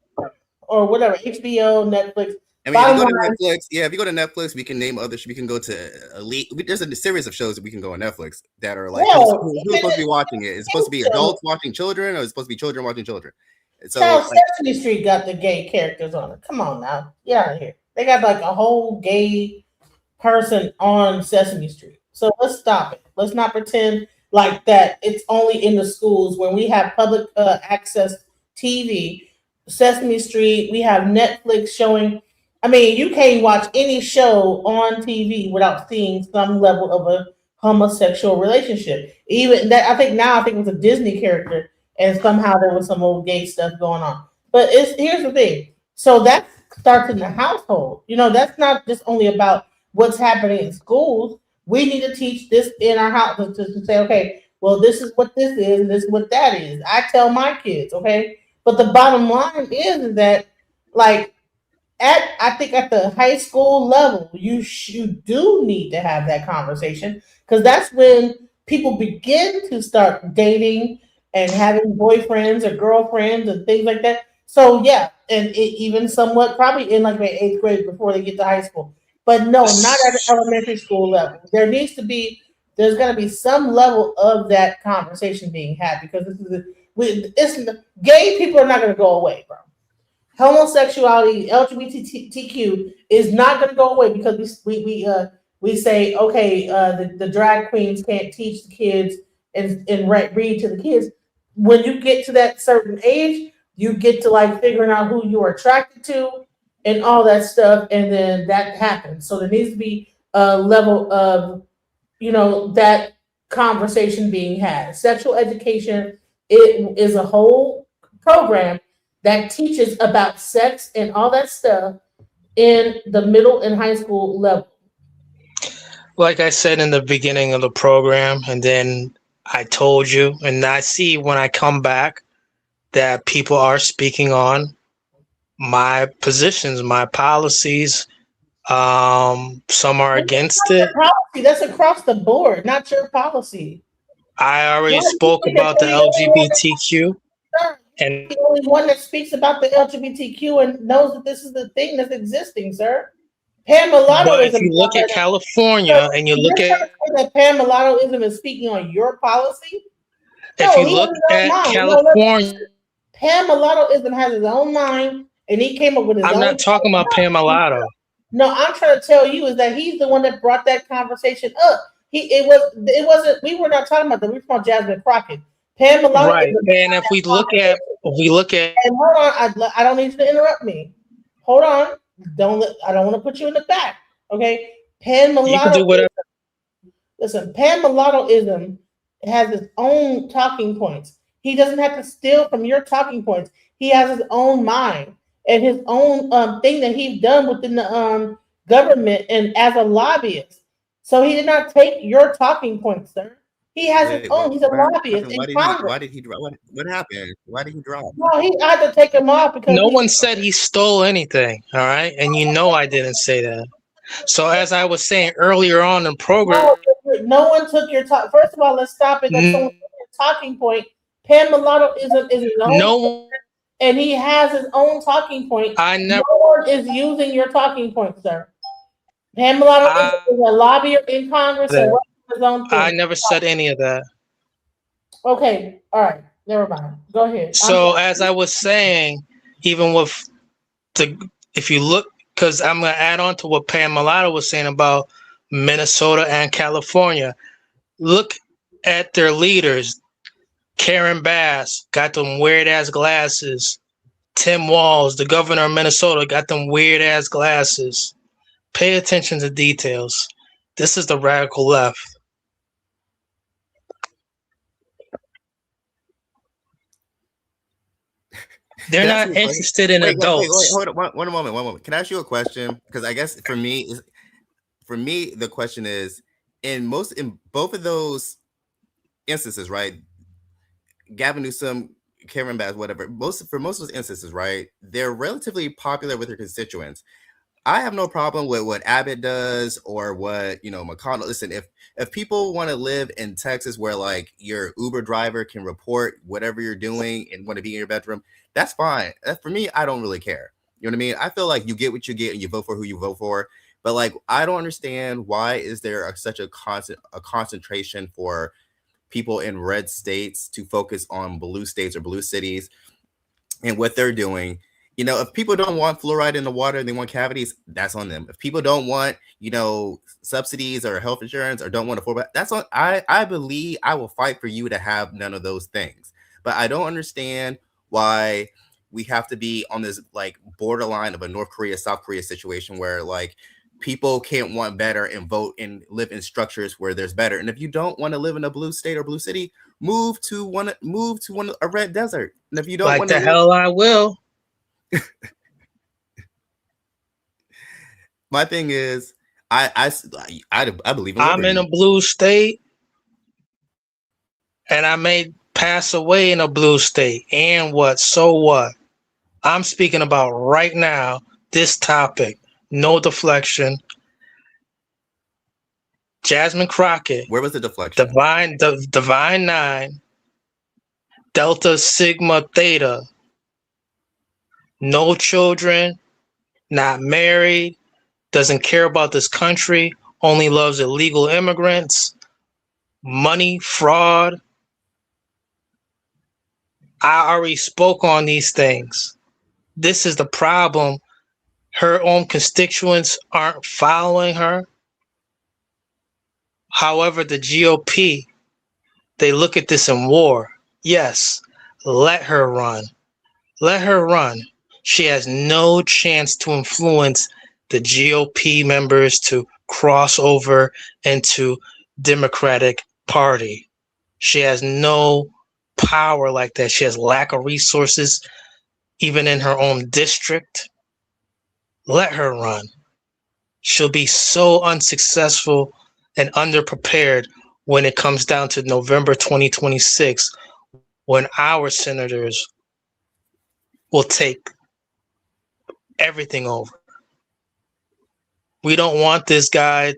Or whatever, HBO, Netflix. I mean, if you go to Netflix, if you go to Netflix, we can name others. We can go to Elite. There's a series of shows that we can go on Netflix that are like, who's supposed to be watching it? Is it supposed to be adults watching children, or is it supposed to be children watching children? And so, Sesame Street got the gay characters on it. Come on now, get out of here. They got like a whole gay person on Sesame Street. So let's stop it. Let's not pretend like that it's only in the schools when we have public access TV, Sesame Street, we have Netflix showing. I mean, you can't watch any show on TV without seeing some level of a homosexual relationship. Even that, I think it was a Disney character, and somehow there was some old gay stuff going on. But here's the thing. So that starts in the household. You know, that's not just only about what's happening in schools. We need to teach this in our house to say, okay, well, this is what this is, and this is what that is. I tell my kids, okay. But the bottom line is that, like, I think at the high school level, you do need to have that conversation because that's when people begin to start dating and having boyfriends or girlfriends and things like that. So yeah, and even somewhat probably in like the 8th grade before they get to high school. But no, not at the elementary school level. There's got to be some level of that conversation being had because gay people are not going to go away, bro. Homosexuality, LGBTQ is not going to go away because we say okay, the drag queens can't teach the kids and read to the kids. When you get to that certain age, you get to like figuring out who you are attracted to and all that stuff, and then that happens. So there needs to be a level of that conversation being had. Sexual education, it is a whole program that teaches about sex and all that stuff in the middle and high school level. Like I said in the beginning of the program, and then I told you, and I see when I come back that people are speaking on my positions, my policies. Some are against it. Policy, that's across the board, not your policy. I already spoke about the LGBTQ. And the only one that speaks about the LGBTQ and knows that this is the thing that's existing, sir. Pam Mulattoism. But if you look at California and you look at that Pam Mulattoism is speaking on your policy. If you look at California, Pam Mulattoism has his own mind, and he came up with his own. I'm not talking about Pam Mulatto. No, I'm trying to tell you is that he's the one that brought that conversation up. We were not talking about that. We were talking about Jasmine Crocket. Pam Mulatto. Right. And if we look at and hold on, I don't need you to interrupt me. Hold on. I don't want to put you in the back. Okay. Pam Mulatto. You can do whatever. Listen, Pam Mulattoism has its own talking points. He doesn't have to steal from your talking points. He has his own mind and his own thing that he's done within the government and as a lobbyist. So he did not take your talking points, sir. He has his own. He's a lobbyist in Congress. Why did he drop? What happened? Why did he drop? Well, he had to take him off because no one said he stole anything. All right, and I didn't say that. So as I was saying earlier on in the program, no one took your talk. First of all, let's stop it. That's someone took your talking point. Pam Mulatto is his own. No. And he has his own talking point. No one is using your talking point, sir. Pam Mulatto is a lobbyer in Congress and his own thing. I never said any of that. Okay, all right, never mind. Go ahead. So as I was saying, even with if you look, because I'm going to add on to what Pam Mulatto was saying about Minnesota and California. Look at their leaders. Karen Bass got them weird ass glasses. Tim Walz, the governor of Minnesota, got them weird ass glasses. Pay attention to details. This is the radical left. They're not interested in adults. Wait, hold on, one moment. Can I ask you a question? Because I guess for me, the question is, in both of those instances, right? Gavin Newsom, Karen Bass, whatever. For most of those instances, right? They're relatively popular with their constituents. I have no problem with what Abbott does or what McConnell. Listen, if people want to live in Texas where like your Uber driver can report whatever you're doing and want to be in your bedroom, that's fine. For me, I don't really care. You know what I mean? I feel like you get what you get and you vote for who you vote for. But like, I don't understand why is there such a concentration for people in red states to focus on blue states or blue cities and what they're doing. If people don't want fluoride in the water and they want cavities, that's on them. If people don't want, subsidies or health insurance or don't want to afford, that's on. I believe I will fight for you to have none of those things. But I don't understand why we have to be on this like borderline of a North Korea, South Korea situation where like people can't want better and vote and live in structures where there's better. And if you don't want to live in a blue state or blue city, move to a red desert. And if you don't want to I will. My thing is, I believe in I'm in a blue state, and I may pass away in a blue state. And what? So what? I'm speaking about right now this topic. No deflection. Jasmine Crocket. Where was the deflection? Divine Nine, Delta Sigma Theta. No children, not married, doesn't care about this country, only loves illegal immigrants, money, fraud. I already spoke on these things. This is the problem. Her own constituents aren't following her. However, the GOP, they look at this in war. Yes, let her run. Let her run. She has no chance to influence the GOP members to cross over into Democratic Party. She has no power like that. She has lack of resources, even in her own district. Let her run. She'll be so unsuccessful and underprepared when it comes down to November 2026, when our senators will take everything over. We don't want this guy,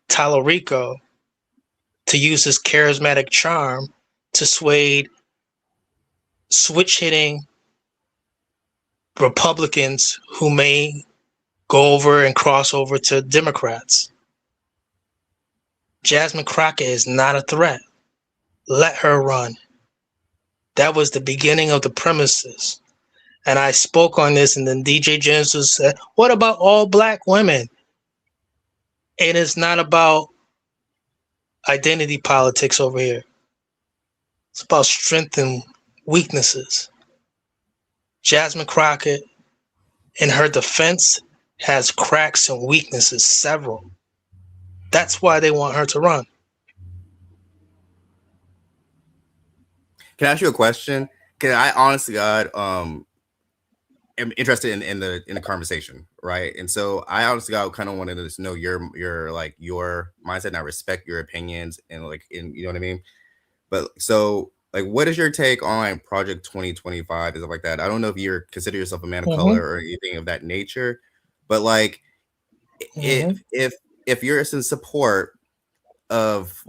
Talarico, to use his charismatic charm to sway switch-hitting Republicans who may go over and cross over to Democrats. Jasmine Crocket is not a threat. Let her run. That was the beginning of the premises. And I spoke on this, and then DJ Genesis said, what about all black women? It is not about identity politics over here. It's about strength and weaknesses. Jasmine Crocket, in her defense, has cracks and weaknesses, several. That's why they want her to run. Can I ask you a question? Can I honestly, God, am interested in the conversation, right? And so I honestly, God, kind of wanted to know your mindset, and I respect your opinions, and you know what I mean. But so, what is your take on Project 2025 and stuff like that? I don't know if you consider yourself a man of color or anything of that nature, but if you're in support of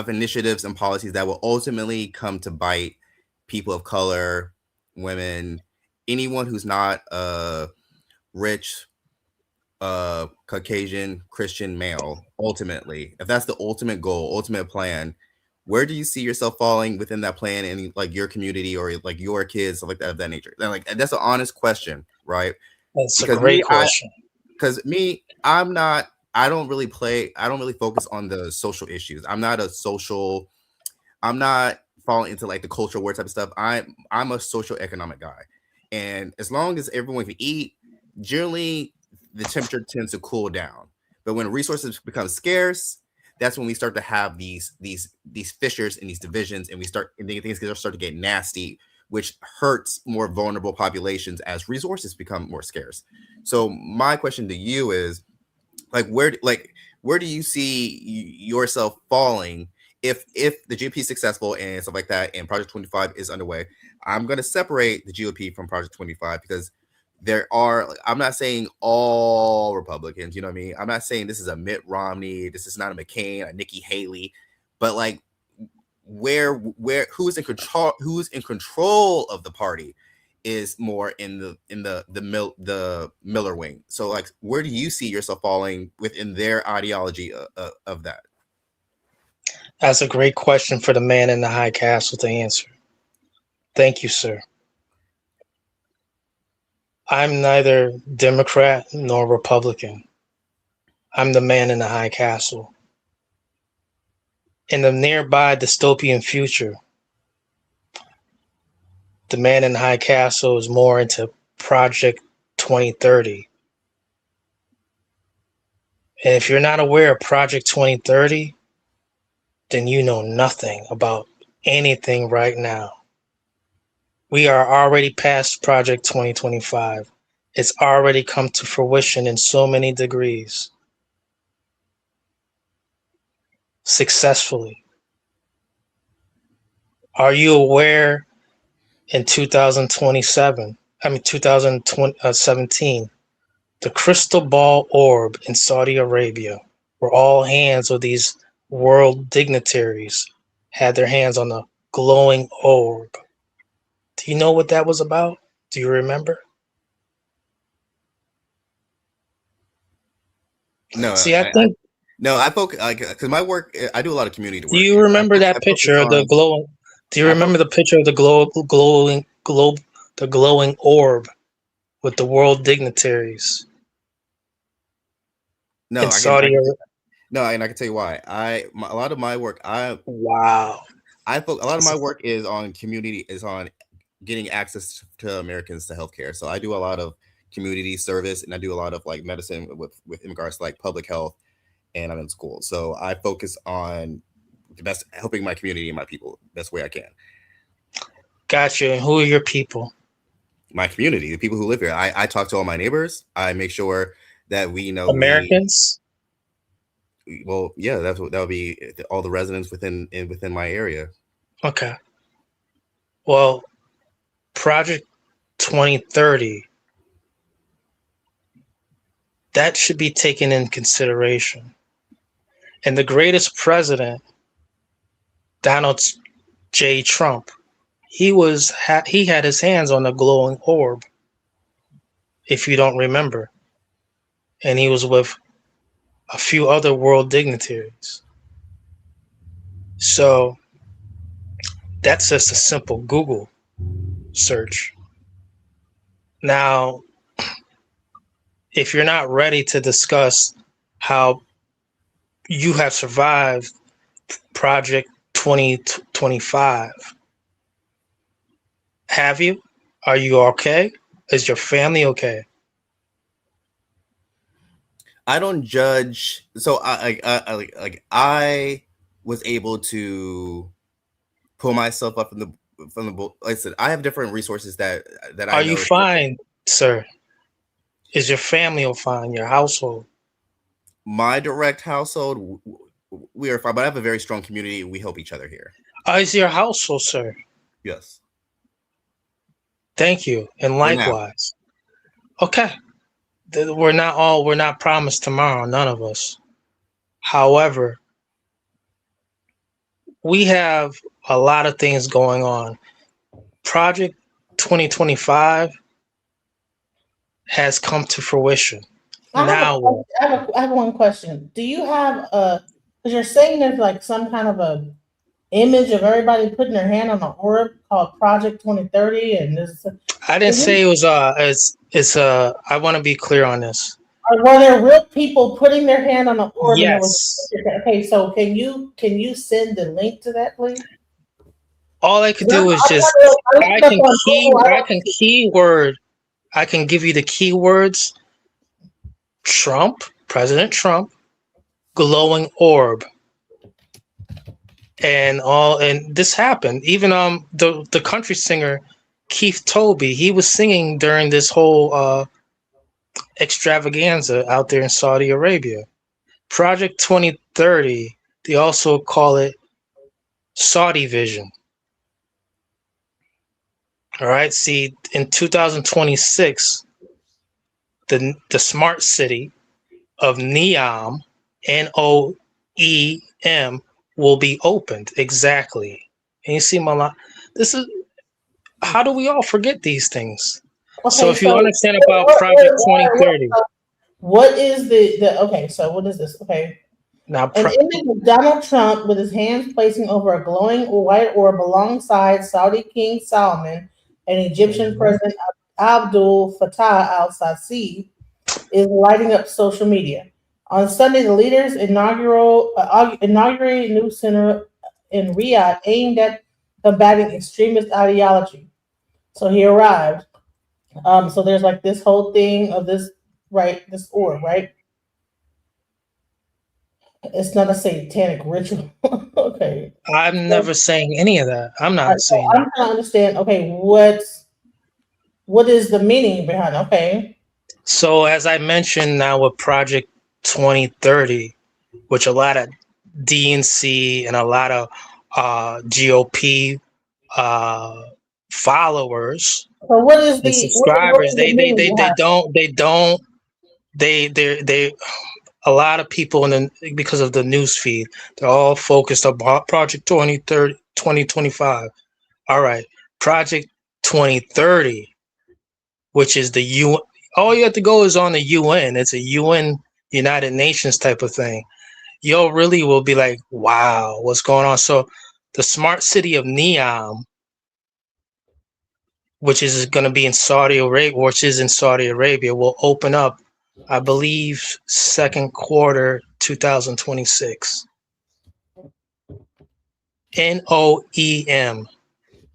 initiatives and policies that will ultimately come to bite people of color, women, anyone who's not a rich Caucasian Christian male, ultimately, if that's the ultimate goal, ultimate plan, where do you see yourself falling within that plan in your community or your kids, stuff like that of that nature? And that's an honest question, right? That's a great question. Because I don't really focus on the social issues. I'm not falling into the cultural war type of stuff. I'm a social economic guy. And as long as everyone can eat, generally the temperature tends to cool down. But when resources become scarce, that's when we start to have these fissures and these divisions, and things start to get nasty, which hurts more vulnerable populations as resources become more scarce. So my question to you is, where do you see yourself falling if the GOP is successful and stuff like that, and Project 25 is underway? I'm going to separate the GOP from Project 25 because I'm not saying all Republicans, you know what I mean? I'm not saying this is a Mitt Romney, this is not a McCain, a Nikki Haley, but who's in control of the party is more in the Miller wing. So where do you see yourself falling within their ideology of that? That's a great question for the man in the high castle to answer. Thank you, sir. I'm neither Democrat nor Republican. I'm the man in the high castle. In the nearby dystopian future, the man in the high castle is more into Project 2030. And if you're not aware of Project 2030, then you know nothing about anything right now. We are already past Project 2025. It's already come to fruition in so many degrees. Successfully. Are you aware in 2017, the crystal ball orb in Saudi Arabia, where all hands of these world dignitaries had their hands on the glowing orb. Do you know what that was about? Do you remember? No, See, I think. I focus because my work. I do a lot of community work. Do you remember that picture of the glowing? Do you remember the picture of the the glowing orb with the world dignitaries? No, in Saudi Arabia. No, and I can tell you why. A lot of my work. Wow. A lot of my work is on getting access to Americans to healthcare. So I do a lot of community service, and I do a lot of like medicine with in regards to like public health, and I'm in school. So I focus on the best helping my community and my people best way I can. Gotcha. And who are your people? My community, the people who live here. I talk to all my neighbors. I make sure that we know Americans. Well, yeah, that would be all the residents within my area. Okay. Well, Project 2030, that should be taken in consideration. And the greatest president, Donald J. Trump, he had his hands on the glowing orb, if you don't remember. And he was with a few other world dignitaries. So that's just a simple Google search. Now, if you're not ready to discuss how you have survived Project 2025, have you? Are you okay? Is your family okay? I don't judge. So I was able to pull myself up from the like I said, I have different resources that I Are you fine, sir? Is your family fine? Your household? My direct household, we are fine, but I have a very strong community. We help each other here. Is your household, sir? Yes. Thank you, and likewise. Okay. We're not promised tomorrow, none of us. However, we have a lot of things going on. Project 2025 has come to fruition. I have one question. Do you have because you're saying there's like some kind of a image of everybody putting their hand on an orb called Project 2030, and this. I didn't say it was I want to be clear on this. Were there real people putting their hand on the orb? Yes. Okay, so can you send the link to that, please? All I could do is just I can give you the keywords. Trump, President Trump, glowing orb. And this happened. Even the country singer Keith Toby, he was singing during this whole extravaganza out there in Saudi Arabia. Project 2030, they also call it Saudi Vision. All right, see, in 2026, the smart city of Neom, Noem, will be opened. Exactly. And you see, Mala, this is, how do we all forget these things? Okay, so if you understand about Project 2030. What is so what is this? Okay. Now, an image of Donald Trump with his hands placing over a glowing white orb alongside Saudi King Salman and Egyptian President Abdul Fattah al-Sisi is lighting up social media. On Sunday, the leaders inaugurated a new center in Riyadh aimed at combating extremist ideology. So he arrived. So there's like this whole thing of this orb, right? It's not a satanic ritual. Okay. I'm never saying any of that. I'm not saying I'm trying to understand, okay, what is the meaning behind it? Okay. So as I mentioned now with Project 2030, which a lot of DNC and a lot of GOP followers so what is and subscribers, they don't they a lot of people because of the news feed, they're all focused about Project 2030, 2025. All right, Project 2030, which is the UN. All you have to go is on the UN. It's a UN, United Nations type of thing. You'll really will be like, wow, what's going on? So the smart city of Neom, which is going to be in Saudi Arabia, will open up, I believe, second quarter 2026. NOEM,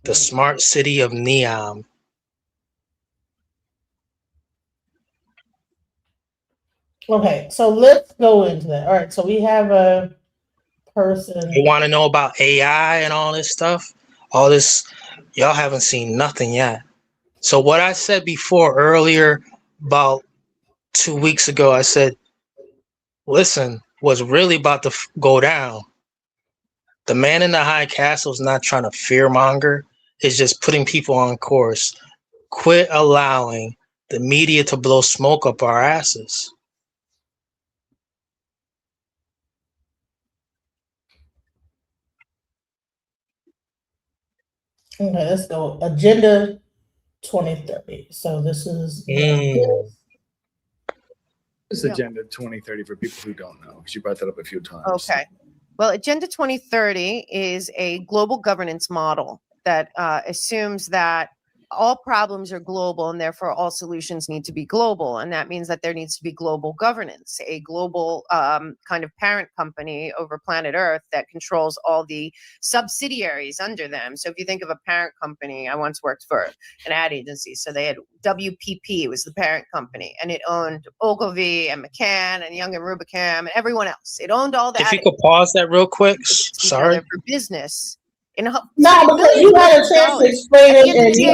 the smart city of Neom. Okay, so let's go into that. All right, so we have a person. You want to know about AI and all this stuff? All this, y'all haven't seen nothing yet. So what I said before earlier, about 2 weeks ago, I said, listen, what's really about to go down, the man in the high castle is not trying to fearmonger. It's just putting people on course. Quit allowing the media to blow smoke up our asses. Okay, let's go. Agenda 2030. So this is This is Agenda 2030 for people who don't know, because you brought that up a few times. Okay. Well, Agenda 2030 is a global governance model that assumes that all problems are global and therefore all solutions need to be global. And that means that there needs to be global governance, a global kind of parent company over planet Earth that controls all the subsidiaries under them. So if you think of a parent company, I once worked for an ad agency. So they had WPP was the parent company, and it owned Ogilvy and McCann and Young and Rubicam and everyone else. It owned all the If you could pause that real quick. Sorry. for business. No, because you had a chance to explain it, and you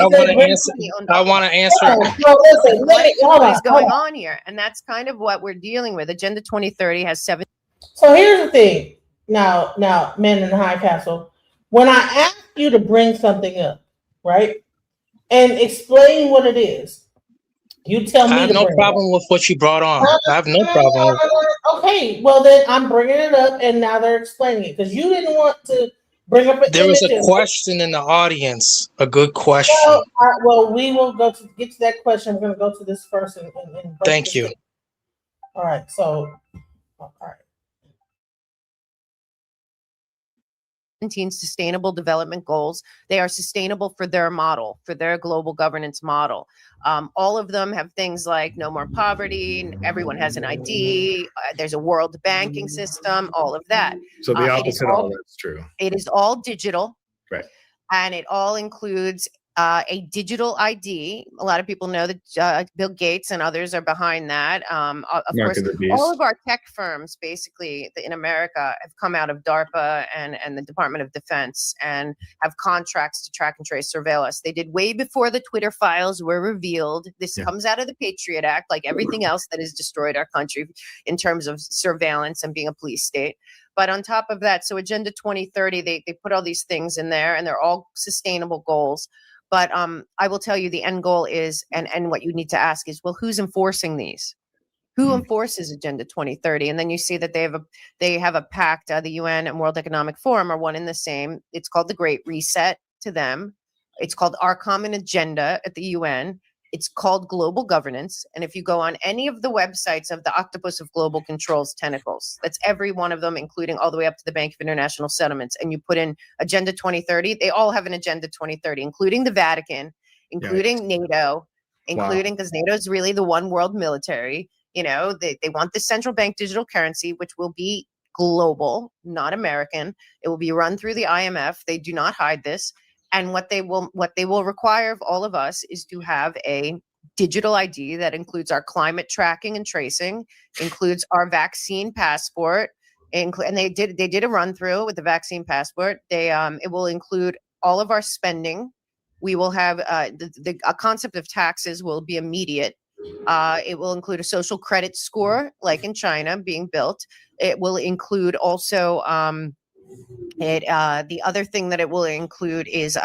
I want to answer. No, listen, what is going on here? And that's kind of what we're dealing with. Agenda 2030 has 7. So here's the thing. Now, men in the high castle, when I ask you to bring something up, right, and explain what it is, you tell me. I have no problem with what you brought on. I have no problem. Okay, well then I'm bringing it up, and now they're explaining it because you didn't want to bring up. There was a question in the audience, a good question. Well, we will get to that question. We're going to go to this first. Thank you. All right. So, all right. 17 sustainable development goals. They are sustainable for their model, for their global governance model. All of them have things like no more poverty, everyone has an ID, there's a world banking system, all of that. So the opposite of all that's true. It is all digital. Right. And it all includes a digital ID. A lot of people know that Bill Gates and others are behind that. Of course, all of our tech firms, basically in America, have come out of DARPA and the Department of Defense and have contracts to track and trace, surveil us. They did way before the Twitter files were revealed. This comes out of the Patriot Act, like everything else that has destroyed our country in terms of surveillance and being a police state. But on top of that, so Agenda 2030, they put all these things in there, and they're all sustainable goals. But I will tell you the end goal is, and what you need to ask is, well, who's enforcing these? Who enforces Agenda 2030? And then you see that they have a pact. The UN and World Economic Forum are one and the same. It's called the Great Reset to them. It's called Our Common Agenda at the UN. It's called global governance. And if you go on any of the websites of the Octopus of Global Control's tentacles, that's every one of them, including all the way up to the Bank of International Settlements. And you put in Agenda 2030, they all have an Agenda 2030, including the Vatican, including NATO, including, because NATO is really the one world military. You know, they want the central bank digital currency, which will be global, not American. It will be run through the IMF. They do not hide this. And what they will require of all of us is to have a digital ID that includes our climate tracking and tracing, includes our vaccine passport, and they did a run through with the vaccine passport. It will include all of our spending. We will have a concept of taxes will be immediate. It will include a social credit score, like in China, being built. It will include also. The other thing that it will include is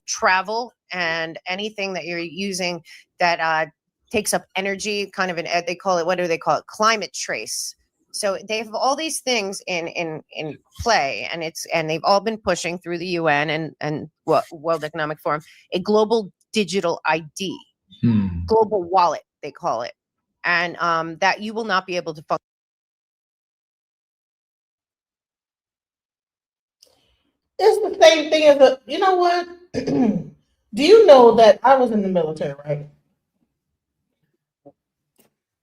travel and anything that you're using that takes up energy, kind of they call it, what do they call it? Climate trace. So they have all these things in play, and they've all been pushing through the UN and World Economic Forum a global digital ID, global wallet they call it, and that you will not be able to function. It's the same thing as you know what? Do you know that I was in the military, right?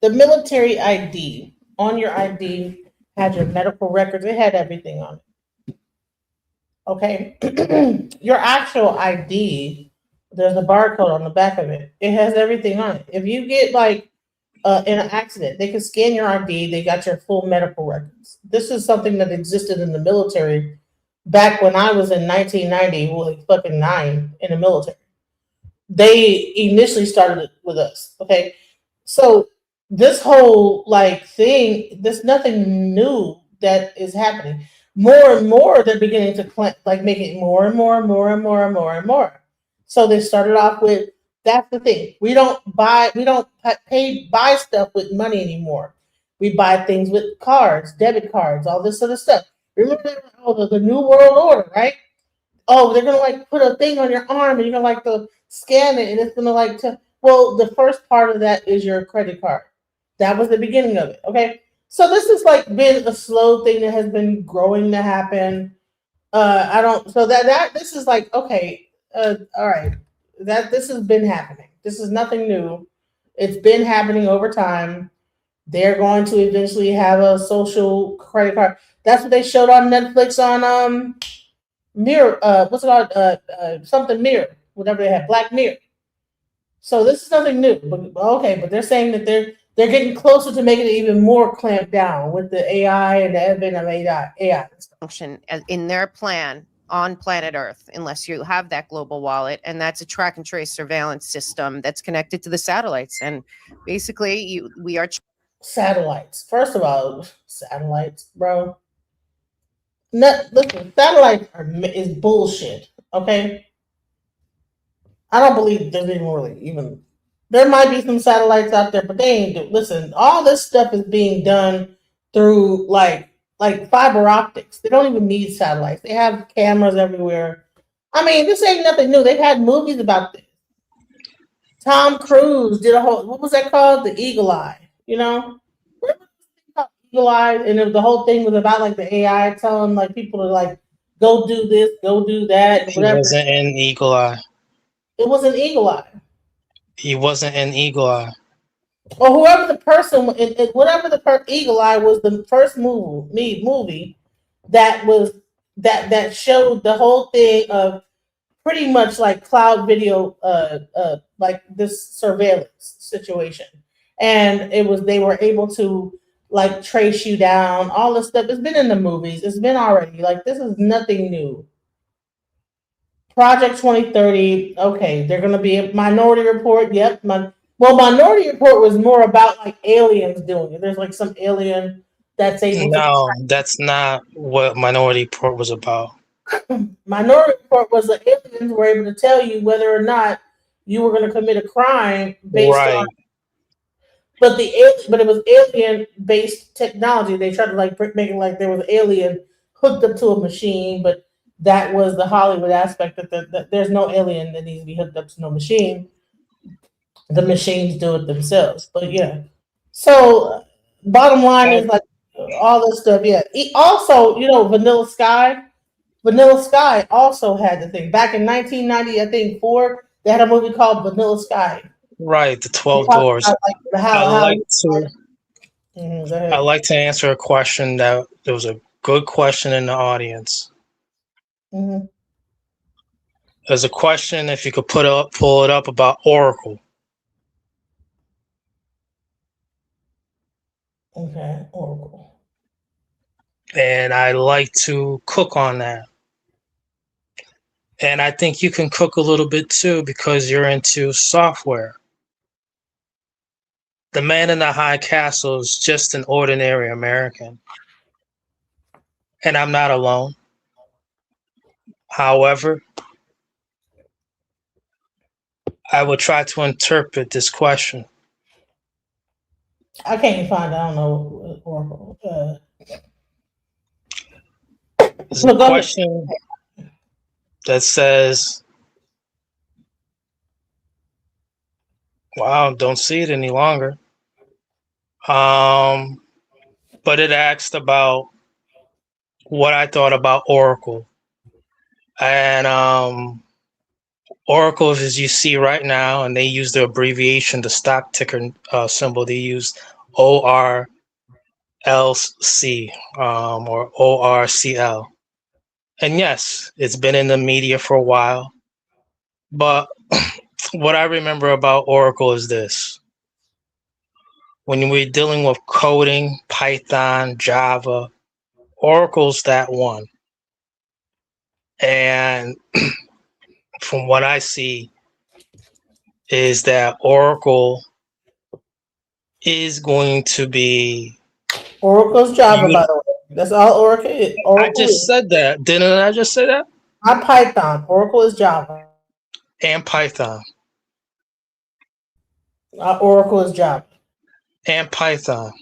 The military ID, on your ID had your medical records, it had everything on it. Okay. Your actual ID, there's a barcode on the back of it. It has everything on it. If you get like in an accident, they can scan your ID, they got your full medical records. This is something that existed in the military back when I was in 1990, like fucking 9 in the military. They initially started it with us. Okay. So this whole like thing, there's nothing new that is happening. More and more, they're beginning to like make it more and more and more and more and more and more. So they started off with, that's the thing. We don't buy stuff with money anymore. We buy things with cards, debit cards, all this other stuff. Remember the New World Order, right? Oh, they're gonna like put a thing on your arm and you're gonna like to scan it and it's gonna like well, the first part of that is your credit card. That was the beginning of it. Okay. So this has like been a slow thing that has been growing to happen. I don't so that this is like, okay, all right. That this has been happening. This is nothing new. It's been happening over time. They're going to eventually have a social credit card. That's what they showed on Netflix on Mirror, what's it called? Something Mirror, whatever they have, Black Mirror. So this is nothing new, but they're saying that they're getting closer to making it even more clamped down with the AI and the advent of AI. Function in their plan on planet Earth, unless you have that global wallet, and that's a track and trace surveillance system that's connected to the satellites. And basically, we are satellites. First of all, satellites, bro. Listen, satellites is bullshit. Okay, I don't believe there's even. There might be some satellites out there, but they ain't. Listen, all this stuff is being done through like fiber optics. They don't even need satellites. They have cameras everywhere. I mean, this ain't nothing new. They've had movies about this. Tom Cruise did a whole. What was that called? The Eagle Eye. You know. Eagle Eye, and the whole thing was about like the AI telling like people to like go do this, go do that, whatever. He wasn't in Eagle Eye. It was an Eagle Eye. He wasn't in Eagle Eye. Or whoever the person, whatever the Eagle Eye was, the first movie that was that showed the whole thing of pretty much like cloud video, like this surveillance situation, and they were able to like trace you down, all this stuff. It's been in the movies. It's been already. Like, this is nothing new. Project 2030. Okay, they're going to be a Minority Report. Yep. Minority Report was more about like aliens doing it. There's like some alien that's able No, that's not what Minority Report was about. Minority Report was the aliens were able to tell you whether or not you were going to commit a crime based on. But it was alien-based technology. They tried to like make it like there was an alien hooked up to a machine, but that was the Hollywood aspect that there's no alien that needs to be hooked up to no machine. The machines do it themselves. But yeah. So bottom line is like all this stuff. Yeah. Also, Vanilla Sky. Vanilla Sky also had the thing back in 1990. I think 4. They had a movie called Vanilla Sky. Right, the 12 doors. I'd like to answer a question that there was a good question in the audience. Mm-hmm. There's a question, if you could pull it up about Oracle. Okay, Oracle. And I like to cook on that. And I think you can cook a little bit too because you're into software. The man in the high castle is just an ordinary American. And I'm not alone. However, I will try to interpret this question. I can't even find it. I don't know Oracle. There's a question that says, wow, don't see it any longer. But it asked about what I thought about Oracle. And Oracle, as you see right now, and they use the abbreviation, the stock ticker symbol, they use ORLC or ORCL. And yes, it's been in the media for a while. But what I remember about Oracle is this. When we're dealing with coding, Python, Java, Oracle's that one. And from what I see is that Oracle is going to be Oracle's Java, by the way. That's all Oracle is. I just said that. Didn't I just say that? Not Python. Oracle is Java. And Python. Oracle is Java. And Python.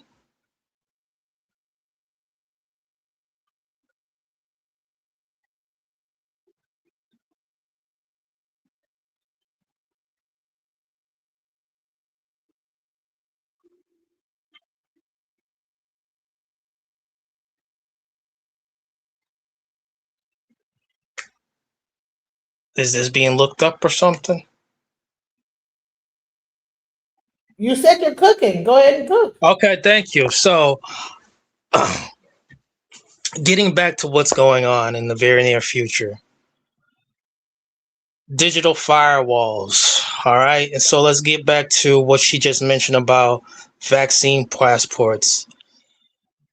Is this being looked up or something? You said you're cooking. Go ahead and cook. Okay, thank you. So, getting back to what's going on in the very near future. Digital firewalls. All right. And so let's get back to what she just mentioned about vaccine passports.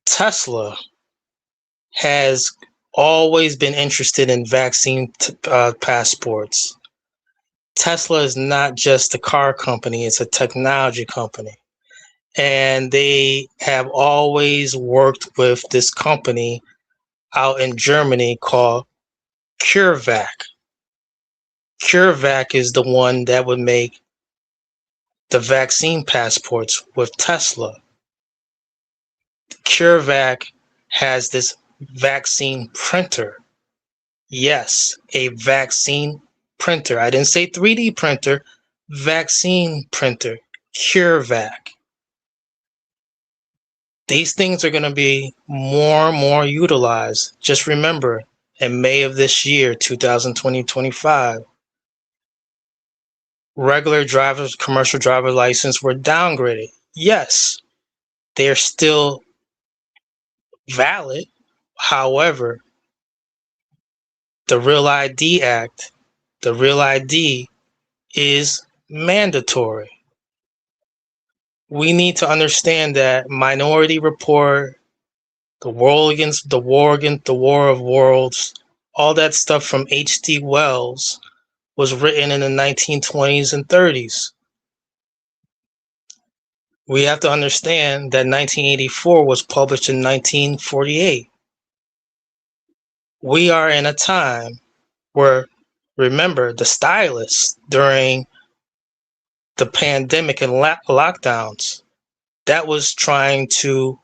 Tesla has always been interested in vaccine passports. Tesla is not just a car company, it's a technology company. And they have always worked with this company out in Germany called CureVac. CureVac is the one that would make the vaccine passports with Tesla. CureVac has this vaccine printer. Yes, a vaccine printer. I didn't say 3D printer, vaccine printer, CureVac. These things are going to be more and more utilized. Just remember, in May of this year, 2020-25, regular drivers, commercial driver license were downgraded. Yes, they're still valid. However, the Real ID Act, the Real ID is mandatory. We need to understand that Minority Report, the War of Worlds, all that stuff from H.G. Wells was written in the 1920s and 30s. We have to understand that 1984 was published in 1948. We are in a time where, remember, the stylists during the pandemic and lockdowns, that was trying to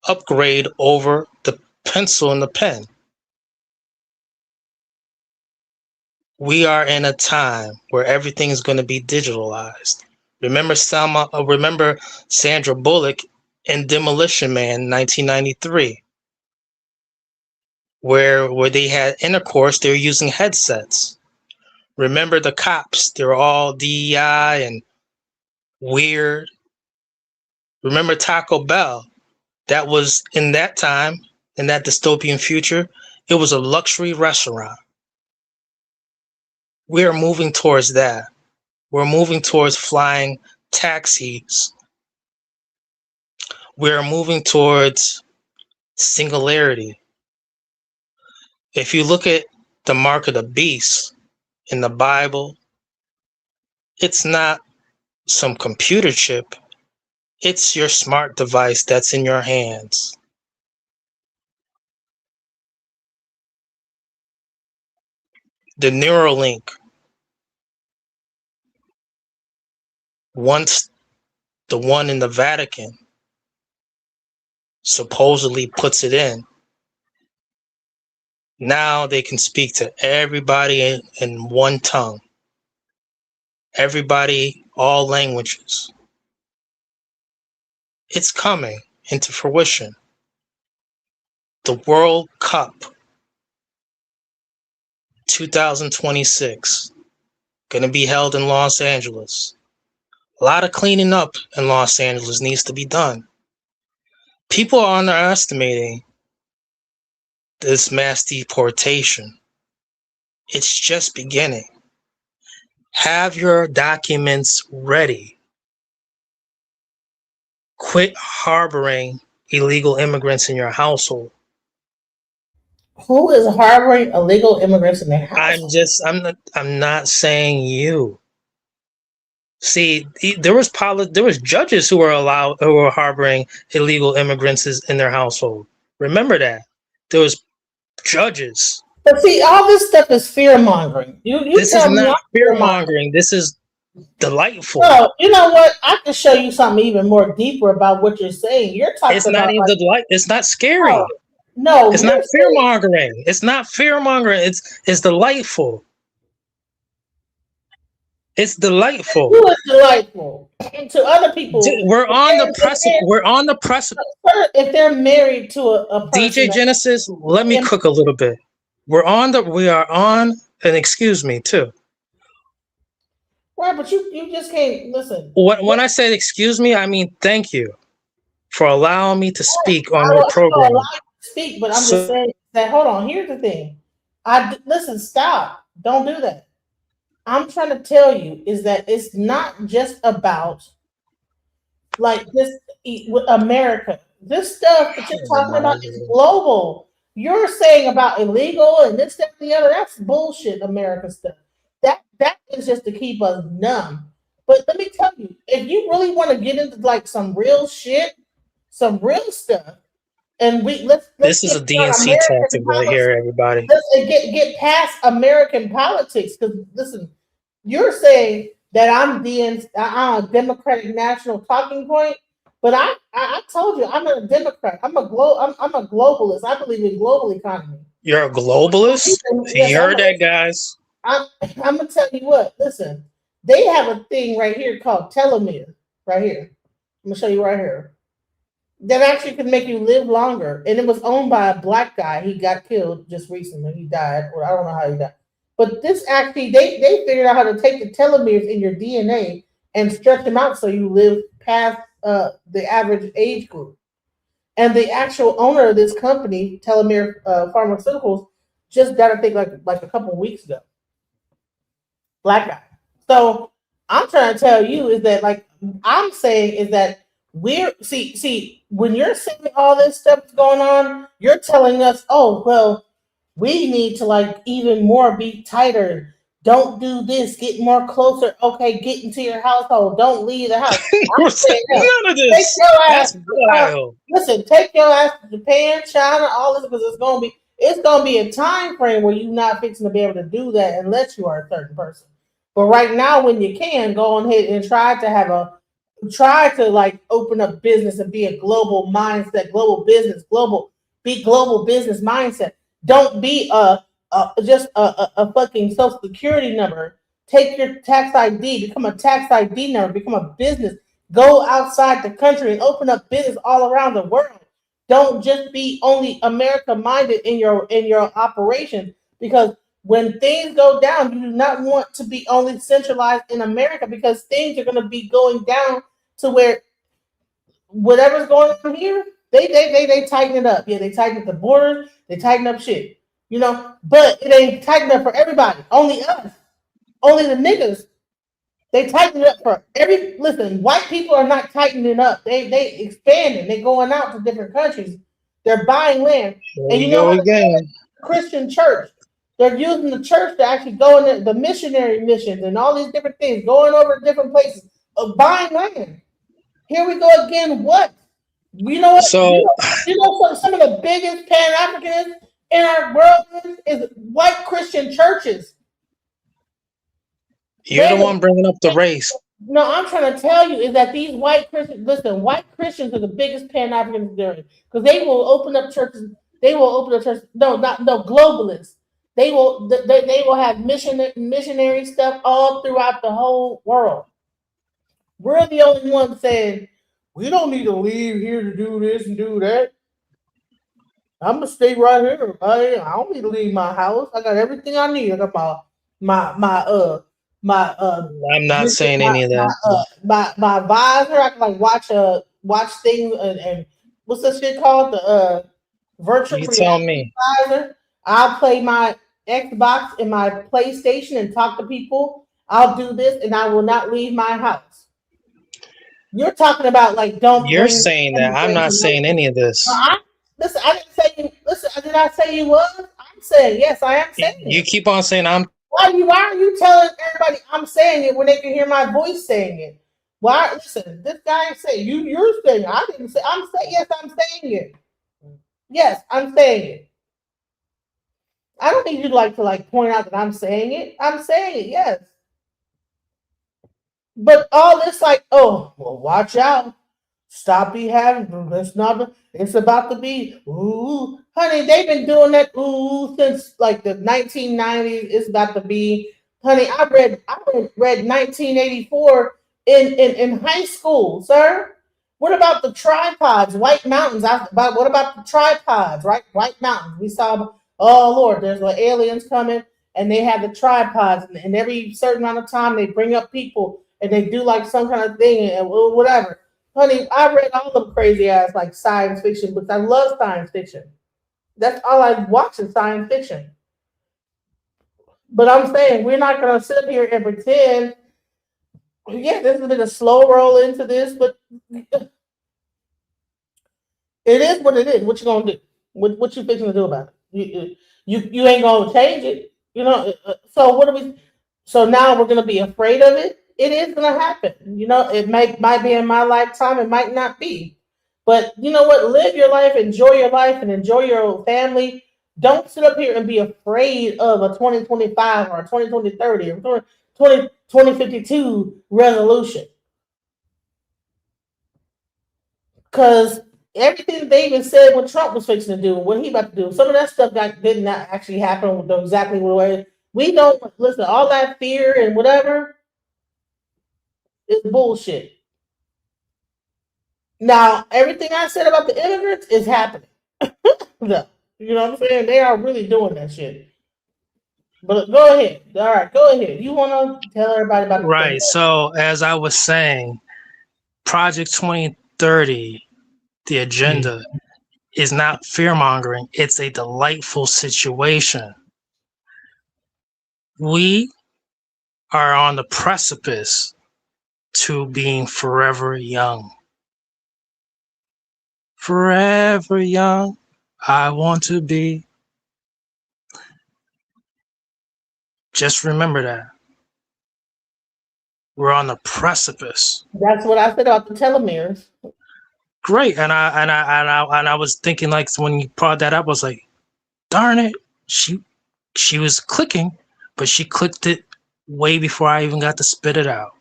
upgrade over the pencil and the pen. We are in a time where everything is going to be digitalized. Remember Sandra Bullock in Demolition Man 1993, where they had intercourse, they were using headsets. Remember the cops, they were all DEI and weird. Remember Taco Bell, that was in that time, in that dystopian future, it was a luxury restaurant. We are moving towards that. We're moving towards flying taxis. We're moving towards singularity. If you look at the mark of the beast in the Bible, it's not some computer chip. It's your smart device that's in your hands. The Neuralink. Once the one in the Vatican, supposedly puts it in. Now they can speak to everybody in one tongue. Everybody, all languages. It's coming into fruition. The World Cup 2026, going to be held in Los Angeles. A lot of cleaning up in Los Angeles needs to be done. People are underestimating this mass deportation. It's just beginning. Have your documents ready. Quit harboring illegal immigrants in your household. Who is harboring illegal immigrants in their house? I'm not saying you. See, there was judges who were harboring illegal immigrants in their household. Remember that. There was judges. But see, all this stuff is fear mongering. This is not fear mongering. This is delightful. No, you know what? I can show you something even more deeper about what you're saying. You're talking it's not about even delight. It's not scary. No, it's not fear mongering. It's not fear mongering. It's delightful. It's delightful. Who is delightful? And to other people, we're on the precipice. We're on the precipice. If they're married to a person, DJ Genesis, let me cook a little bit. We are on, and excuse me too. Right, but you just can't listen. When I said excuse me, I mean thank you for allowing me to speak on your program. Speak, but I'm just saying that. Hold on. Here's the thing. Listen. Stop. Don't do that. I'm trying to tell you is that it's not just about like this America. This stuff that you're talking about is global. You're saying about illegal and this, that, and the other. That's bullshit. America stuff. That is just to keep us numb. But let me tell you, if you really want to get into like some real shit, some real stuff, and let's this is a DNC tactic right here, everybody. Let's get past American politics. Because listen, you're saying that I'm a Democratic national talking point, but I told you I'm a Democrat. I'm a globalist. I believe in global economy. You're a globalist? You heard that, guys. I'm gonna tell you what. Listen, they have a thing right here called telomere. Right here, I'm gonna show you right here. That actually can make you live longer, and it was owned by a black guy. He got killed just recently. He died, or I don't know how he died. But this actually, they figured out how to take the telomeres in your DNA and stretch them out so you live past the average age group. And the actual owner of this company, Telomere Pharmaceuticals, just got a thing like a couple of weeks ago. Black guy. So I'm trying to tell you is that like I'm saying is that we're see when you're saying all this stuff is going on, you're telling us, oh well, we need to like even more be tighter. Don't do this. Get more closer. Okay, get into your household. Don't leave the house. I'm saying, none of this. Take your ass. That's wild. Listen, take your ass to Japan, China, all this because it's gonna be a time frame where you're not fixing to be able to do that unless you are a certain person. But right now, when you can, go on ahead and try to like open up business and be a global mindset, global business mindset. Don't be just a fucking social security number. Take your tax ID, become a tax ID number, become a business. Go outside the country and open up business all around the world. Don't just be only America minded in your operation, because when things go down, you do not want to be only centralized in America, because things are going to be going down to where whatever's going on here, they tighten it up. Yeah, they tighten up the borders, they tighten up shit, but it ain't tightened up for everybody. Only us, only the niggas. They tighten it up for listen, white people are not tightening up. They expanding. They're going out to different countries. They're buying land. There you go again. Christian church. They're using the church to actually go in the missionary missions and all these different things, going over to different places, buying land. Here we go again. What? You know what? So, some of the biggest Pan-Africans in our world is white Christian churches. You're the one bringing up the race. No, I'm trying to tell you is that these white Christians, listen, white Christians are the biggest Pan-Africans there is because they will open up churches. They will open up churches. No, globalists. They will have missionary stuff all throughout the whole world. We're the only ones saying we don't need to leave here to do this and do that. I'm gonna stay right here. I don't need to leave my house. I got everything I need. I got my I'm not saying any of that. my visor. I can like watch things and what's this shit called? The virtual You tell reality me. visor. I'll play my Xbox and my PlayStation and talk to people. I'll do this and I will not leave my house. You're talking about like don't You're bring saying that. I'm not saying any of this. listen, I didn't say you listen, did I say you was? I'm saying yes, I am saying You it. keep on saying I'm. Why are you telling everybody I'm saying it when they can hear my voice saying it? Why listen, this guy said you're saying it. I didn't say I'm saying yes, I'm saying it. Yes, I'm saying it. I don't need you to like point out that I'm saying it. I'm saying it, yes. But all this like, oh, well, watch out. Stop be having that's not it's about to be ooh. Honey, they've been doing that ooh since like the 1990s. It's about to be honey, I read 1984 in high school, sir. What about the tripods, White Mountains? What about the tripods, right? White Mountains. We saw oh Lord, there's like aliens coming and they have the tripods and every certain amount of time they bring up people and they do like some kind of thing and whatever. Honey, I read all them crazy ass like science fiction books. I love science fiction. That's all I watch is science fiction. But I'm saying we're not gonna sit here and pretend. Yeah, this has been a slow roll into this, but it is what it is. What you gonna do? What you fixing to do about it? You ain't gonna change it. You know. So what are we? So now we're gonna be afraid of it. It is gonna happen. You know, it might be in my lifetime. It might not be. But you know what? Live your life, enjoy your life, and enjoy your family. Don't sit up here and be afraid of a 2025 or a 2030 or 2052 resolution. Because everything they even said what Trump was fixing to do, what he about to do, some of that stuff did not actually happen with exactly the way we don't listen. All that fear and whatever is bullshit. Now, everything I said about the immigrants is happening. No, you know what I'm saying? They are really doing that shit. But go ahead. All right, go ahead. You want to tell everybody about the Right. So as I was saying, Project 2030, the agenda is not fear mongering. It's a delightful situation. We are on the precipice to being forever young. Forever young, I want to be. Just remember that. We're on the precipice. That's what I said about the telomeres. Great. And I was thinking like when you brought that up, I was like, darn it. She was clicking, but she clicked it way before I even got to spit it out.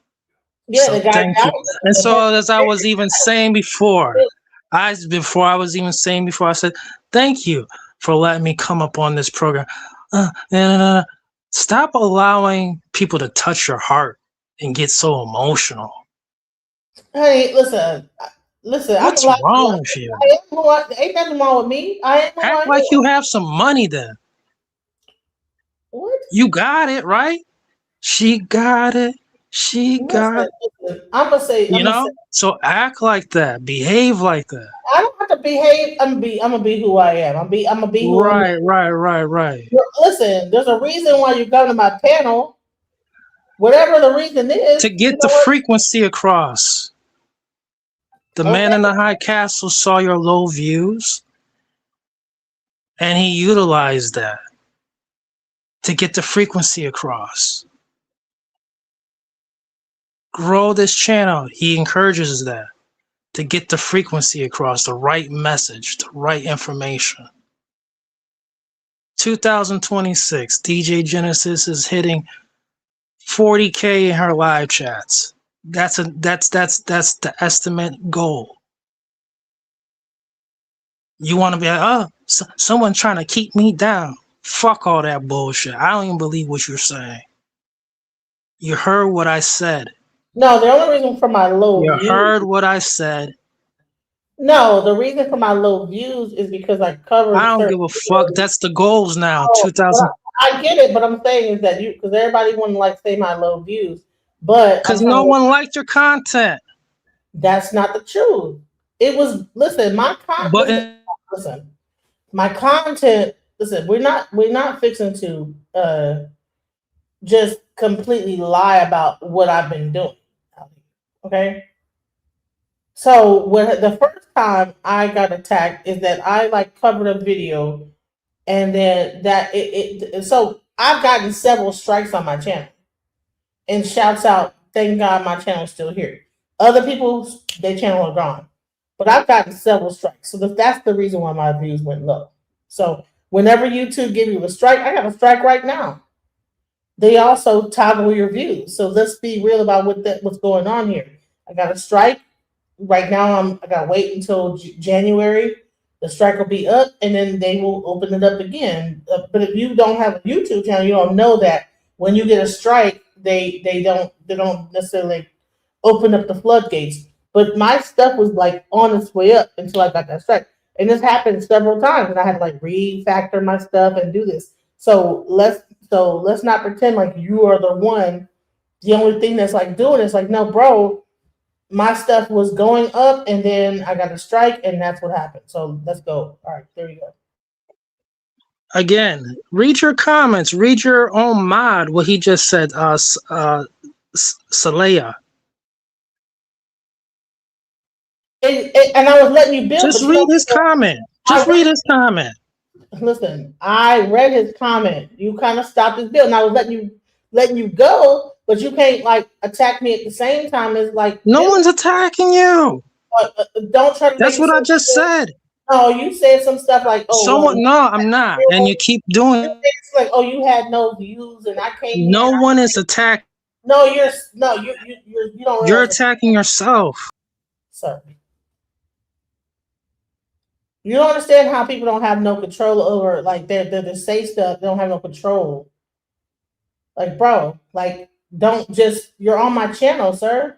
Yeah, so thank you. And so as I was even saying before, I said, thank you for letting me come up on this program. Stop allowing people to touch your heart and get so emotional. Hey, listen. What's wrong with you? Ain't nothing wrong with me. I am Act like you have some money then. What? You got it, right? She got it. Got it. I'm gonna say, so act like that. Behave like that. I don't have to behave. I'm gonna be who I am. I'm gonna be who I am. Right. Listen, there's a reason why you come to my panel. Whatever the reason is, to get the frequency across. The man in the high castle saw your low views, and he utilized that to get the frequency across. Grow this channel. He encourages that to get the frequency across, the right message, the right information. 2026, DJ Genesis is hitting 40K in her live chats. That's the estimate goal. You want to be like, oh, someone trying to keep me down. Fuck all that bullshit. I don't even believe what you're saying. You heard what I said. No, the only reason for my low You views. heard what I said. No, the reason for my low views is because I covered. I don't give a fuck. That's the goals now. 2000. I get it, but I'm saying is that because everybody want to like say my low views, but because no one liked your content. That's not the truth. It was my content. Listen, my content. Listen, we're not fixing to just completely lie about what I've been doing. Okay. So when the first time I got attacked is that I like covered a video, and then so I've gotten several strikes on my channel, and shouts out, thank God my channel is still here. Other people's their channel are gone, but I've gotten several strikes, so that's the reason why my views went low. So whenever YouTube give you a strike, I got a strike right now. They also toggle your views, so let's be real about what's going on here. I got a strike. Right now, I gotta wait until January. The strike will be up, and then they will open it up again. But if you don't have a YouTube channel, you don't know that when you get a strike, they don't necessarily open up the floodgates. But my stuff was like on its way up until I got that strike, and this happened several times, and I had to like refactor my stuff and do this. So let's not pretend like you are the one. The only thing that's like doing is like, no, bro. My stuff was going up, and then I got a strike, and that's what happened. So let's go. All right, there you go. Again, read your comments. Read your own mod. What he just said. Salaya. And I was letting you build. Just read his comment. Just read his comment. Listen, I read his comment. You kind of stopped his build, and I was letting you go. But you can't like attack me at the same time as like. No one's attacking you. Don't try to. That's what I just said. No, you said some stuff like, "Oh, someone." No, I'm not. And you keep doing it. It's like, "Oh, you had no views, and I can't." No one is attacking. No, you don't. You're attacking yourself, sir. You don't understand how people don't have no control over like they say stuff. They don't have no control. Like, bro, like. Don't just, you're on my channel, sir.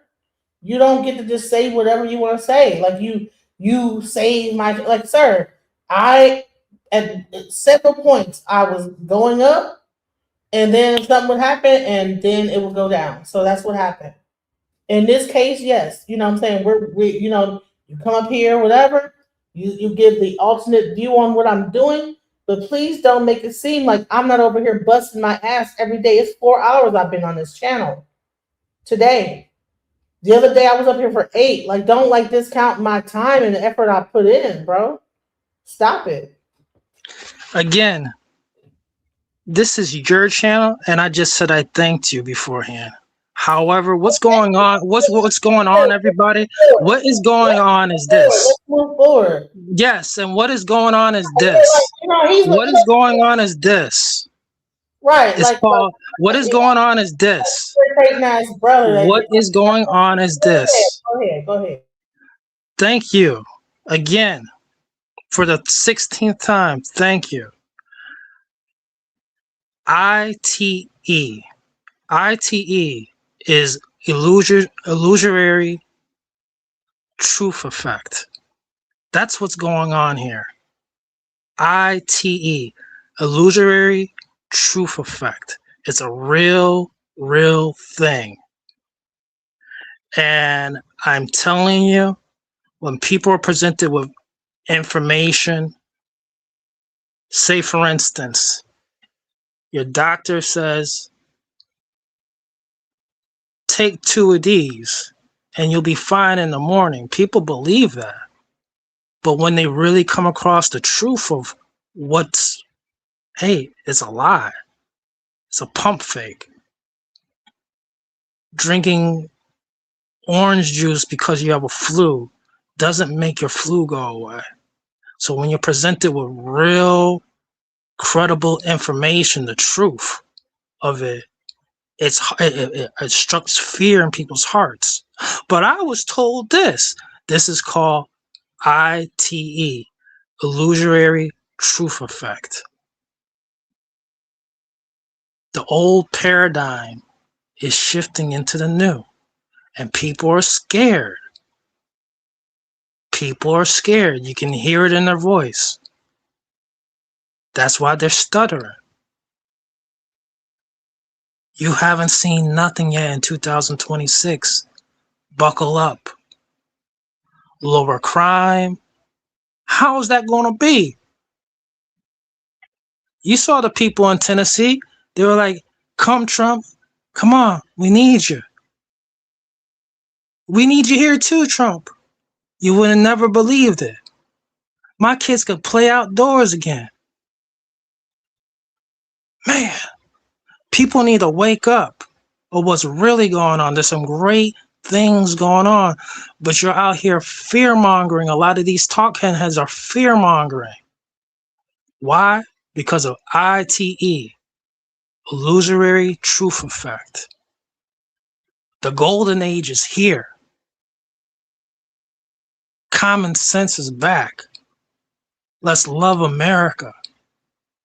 You don't get to just say whatever you want to say. Like you say like, sir, I at several points I was going up, and then something would happen, and then it would go down. So that's what happened. In this case, yes, you know what I'm saying? We you know, you come up here, whatever, you give the alternate view on what I'm doing. But please don't make it seem like I'm not over here busting my ass every day. It's 4 hours I've been on this channel. Today. The other day I was up here for 8. Like, don't like discount my time and the effort I put in, bro. Stop it. Again, this is your channel, and I just said I thanked you beforehand. However, what's going on? What's going on, everybody? What is going on is this. Let's move forward. Yes, and what is going on is this. What is going on is this. Right. It's called, what is going on is this. What is going on is this. Go ahead. Thank you again for the 16th time. Thank you. ITE. ITE is illusory truth effect. That's what's going on here. ITE, illusory truth effect. It's a real thing. And I'm telling you, when people are presented with information, say for instance, your doctor says, take 2 of these and you'll be fine in the morning. People believe that. But when they really come across the truth of it's a lie. It's a pump fake. Drinking orange juice because you have a flu doesn't make your flu go away. So when you're presented with real, credible information, the truth of it, It instructs fear in people's hearts. But I was told this. This is called ITE, illusory truth effect. The old paradigm is shifting into the new, and people are scared. People are scared. You can hear it in their voice. That's why they're stuttering. You haven't seen nothing yet in 2026. Buckle up. Lower crime. How is that going to be? You saw the people in Tennessee. They were like, come, Trump. Come on. We need you. We need you here too, Trump. You would have never believed it. My kids could play outdoors again. Man, people need to wake up of what's really going on. There's some great things going on, but you're out here fear-mongering. A lot of these talking heads are fear-mongering. Why? Because of ITE, illusory truth effect. The golden age is here. Common sense is back. Let's love America.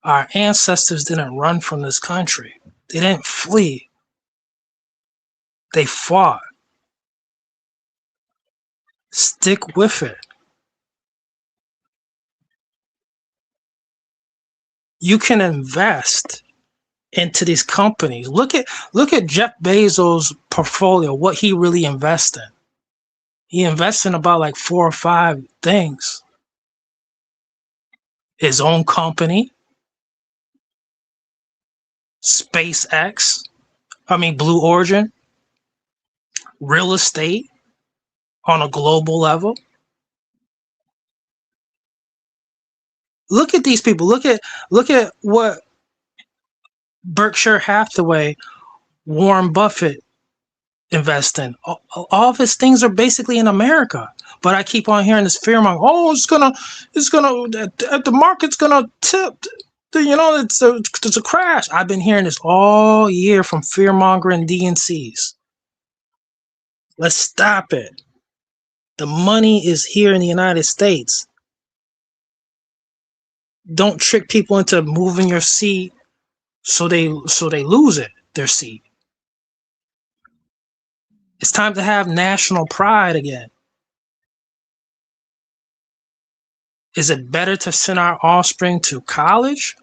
Our ancestors didn't run from this country. They didn't flee. They fought. Stick with it. You can invest into these companies. Look at Jeff Bezos' portfolio, what he really invests in. He invests in about like 4 or 5 things. His own company, SpaceX, Blue Origin, real estate on a global level. Look at these people. Look at what Berkshire Hathaway, Warren Buffett invest in. All of his things are basically in America. But I keep on hearing this fear-mongering. Oh, the market's gonna tip. It's a crash. I've been hearing this all year from fear-mongering DNCs. Let's stop it. The money is here in the United States. Don't trick people into moving your seat so they lose their seat. It's time to have national pride again. Is it better to send our offspring to college,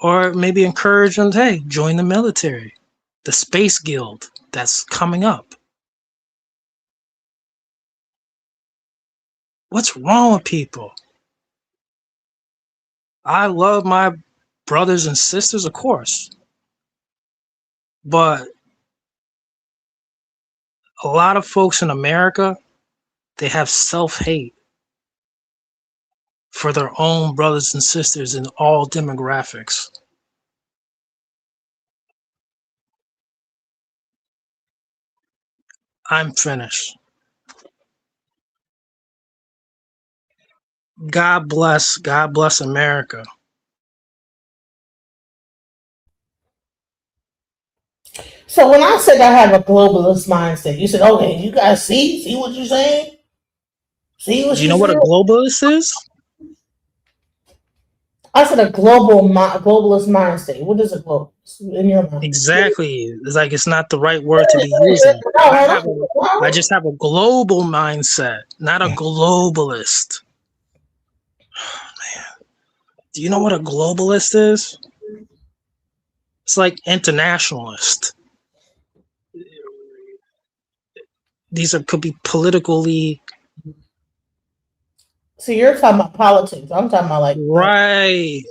or maybe encourage them, hey, join the military, the Space Guild that's coming up? What's wrong with people? I love my brothers and sisters, of course, but a lot of folks in America, they have self-hate for their own brothers and sisters in all demographics. I'm finished. God bless America. So when I said I have a globalist mindset, you said, okay, you guys see what you're saying? See what you know what a globalist is? I said a globalist mindset. What is a globalist in your mind? Exactly. It's like it's not the right word to be using. I just have a global mindset, not a globalist. Man, do you know what a globalist is? It's like internationalist. These could be politically. So you're talking about politics. I'm talking about right.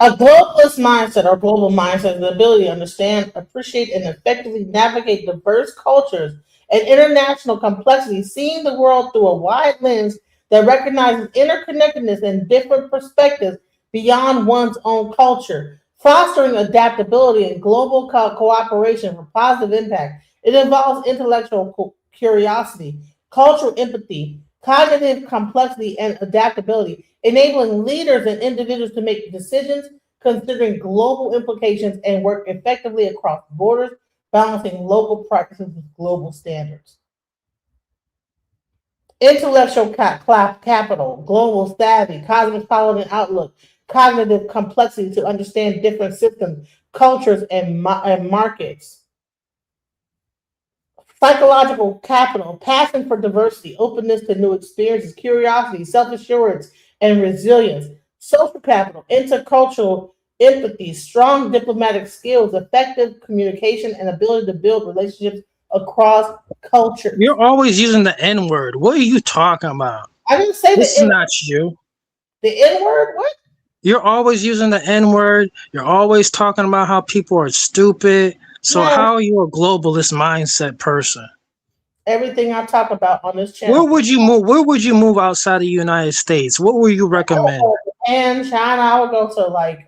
A globalist mindset or global mindset is the ability to understand, appreciate, and effectively navigate diverse cultures and international complexity, seeing the world through a wide lens that recognizes interconnectedness and different perspectives beyond one's own culture, fostering adaptability and global cooperation for positive impact. It involves intellectual curiosity, cultural empathy, cognitive complexity, and adaptability, enabling leaders and individuals to make decisions considering global implications and work effectively across borders, balancing local practices with global standards. Intellectual capital, global savvy, cosmopolitan outlook, cognitive complexity to understand different systems, cultures, and markets. Psychological capital, passion for diversity, openness to new experiences, curiosity, self-assurance, and resilience. Social capital, intercultural empathy, strong diplomatic skills, effective communication, and ability to build relationships across cultures. You're always using the N word. What are you talking about? I didn't say this the is not you. The N word? What? You're always using the N word. You're always talking about how people are stupid. So Yeah. how are you a globalist mindset person? Everything I talk about on this channel. Where would you move? Where would you move outside the United States? What would you recommend? And China, I would go to like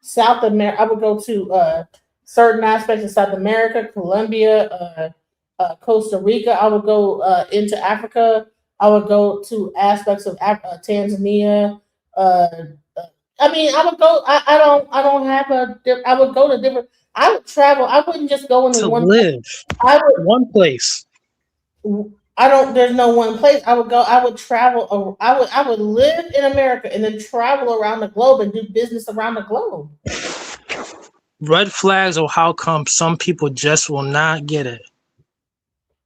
South America. I would go to certain aspects of South America, Colombia, Costa Rica. I would go into Africa. I would go to aspects of Tanzania. I mean, I would go. I don't have a. I would go to different. I would travel. I wouldn't just go into To one live. I would. One place. I don't. There's no one place. I would go. I would travel. I would live in America and then travel around the globe and do business around the globe. Red flags or how come some people just will not get it?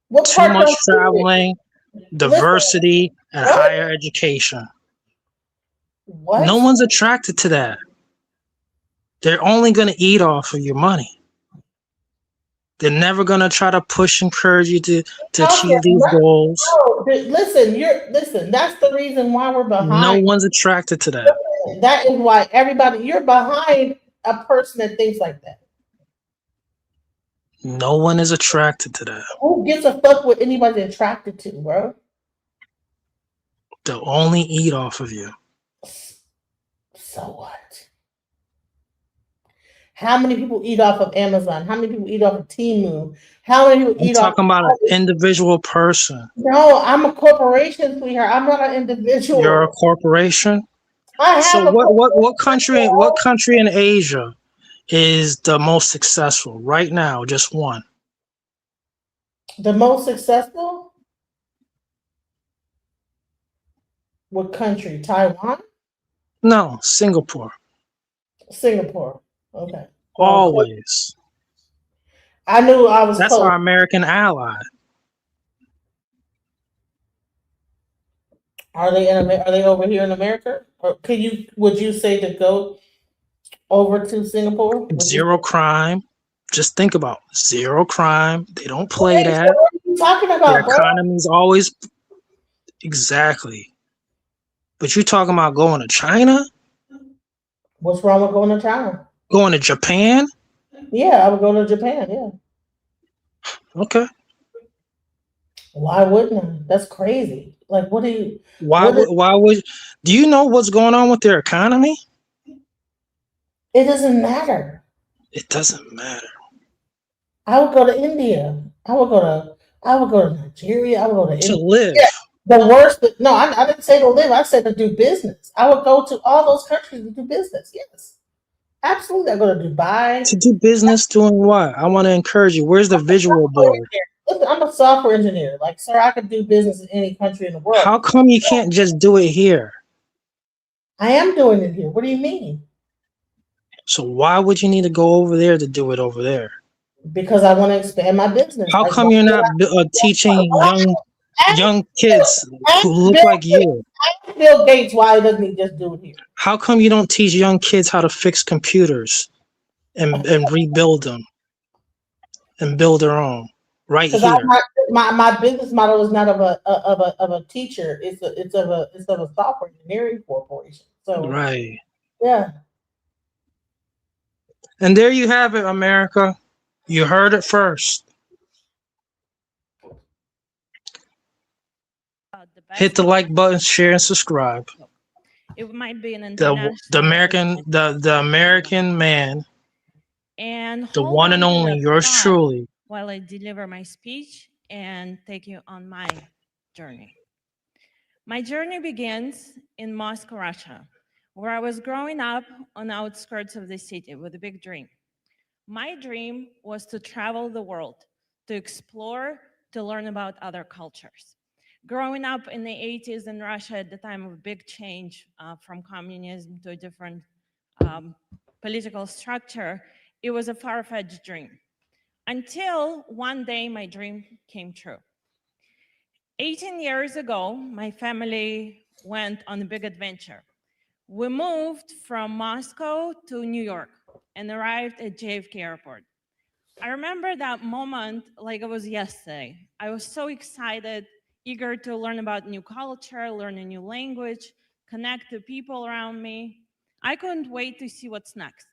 What Too part much don't you traveling, diversity, and what? higher education. What? No one's attracted to that. They're only going to eat off of your money. They're never going to try to push, encourage you to achieve these goals. No, listen. That's the reason why we're behind. No one's attracted to that. That is why you're behind a person that thinks like that. No one is attracted to that. Who gives a fuck what anybody's attracted to, bro? They'll only eat off of you. So what? How many people eat off of Amazon? How many people eat off of Temu? How many people eat off? I'm talking about an individual person. No, I'm a corporation, sweetheart. I'm not an individual. You're a corporation. I have so what country in Asia is the most successful right now? Just one. The most successful? What country? Taiwan? No, Singapore. Singapore. Okay. Always. I knew I was. That's close. our American ally. Are they over here in America? Or would you say to go over to Singapore? Zero crime. Just think about zero crime. They don't play that. What are you talking about, Their economy's always exactly. But you're talking about going to China? What's wrong with going to China? Going to Japan? Yeah, I would go to Japan. Yeah. Okay. Why wouldn't I? That's crazy. Like, what do you? Why would? Do you know what's going on with their economy? It doesn't matter. It doesn't matter. I would go to India. I would go to Nigeria. I would go to India. Live. Yeah, the worst. No, I didn't say to live. I said to do business. I would go to all those countries to do business. Yes. Absolutely. I go to Dubai. To do business doing what? I want to encourage you. Where's the visual board? Listen, I'm a software engineer. Like, sir, I could do business in any country in the world. How come you can't just do it here? I am doing it here. What do you mean? So why would you need to go over there to do it over there? Because I want to expand my business. How come you're not teaching young kids who look like you? Ask Bill Gates why doesn't he just do it here? How come you don't teach young kids how to fix computers and rebuild them and build their own right here? My business model is not of a teacher. It's of a software engineering corporation. So right. Yeah. And there you have it, America. You heard it first. Hit the like button, share, and subscribe. It might be an The American man, and the one and only, yours truly. While I deliver my speech and take you on my journey. My journey begins in Moscow, Russia, where I was growing up on the outskirts of the city with a big dream. My dream was to travel the world, to explore, to learn about other cultures. Growing up in the 80s in Russia at the time of a big change from communism to a different political structure, it was a far-fetched dream. Until one day my dream came true. 18 years ago, my family went on a big adventure. We moved from Moscow to New York and arrived at JFK Airport. I remember that moment like it was yesterday. I was so excited, eager to learn about new culture, learn a new language, connect to people around me. I couldn't wait to see what's next.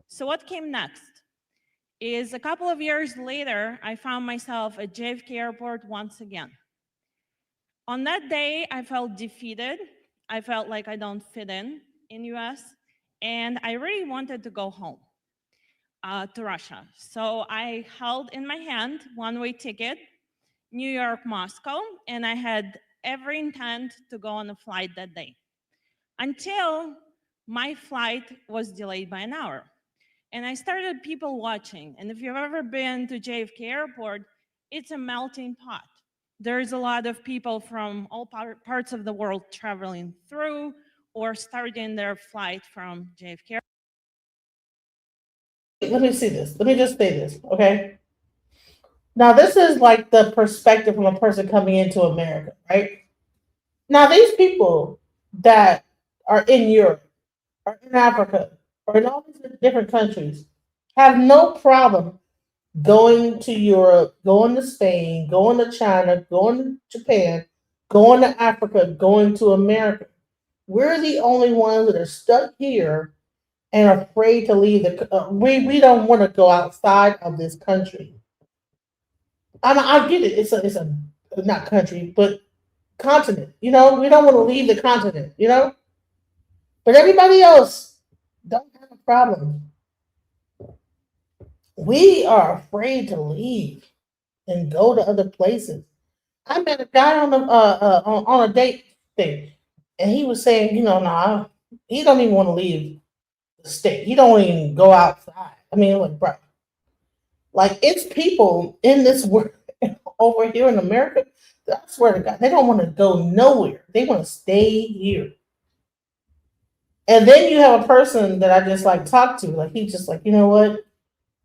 So what came next is a couple of years later, I found myself at JFK Airport once again. On that day, I felt defeated. I felt like I don't fit in US, and I really wanted to go home to Russia. So I held in my hand one-way ticket, New York, Moscow, and I had every intent to go on a flight that day until my flight was delayed by an hour. And I started people watching. And if you've ever been to JFK Airport, it's a melting pot. There's a lot of people from all parts of the world traveling through or starting their flight from JFK. Let me see this. Let me just say this, okay? Now, this is like the perspective from a person coming into America, right? Now, these people that are in Europe, or in Africa, or in all these different countries have no problem going to Europe, going to Spain, going to China, going to Japan, going to Africa, going to America. We're the only ones that are stuck here and afraid to leave we don't want to go outside of this country. I get it. It's a not country, but continent. You know, we don't want to leave the continent. You know, but everybody else don't have a problem. We are afraid to leave and go to other places. I met a guy on a date thing, and he was saying, you know, nah, he don't even want to leave the state. He don't even go outside. I mean, like, bro, like it's people in this world over here in America. I swear to God, they don't want to go nowhere. They want to stay here. And then you have a person that I just like talk to, like he's just like, you know what?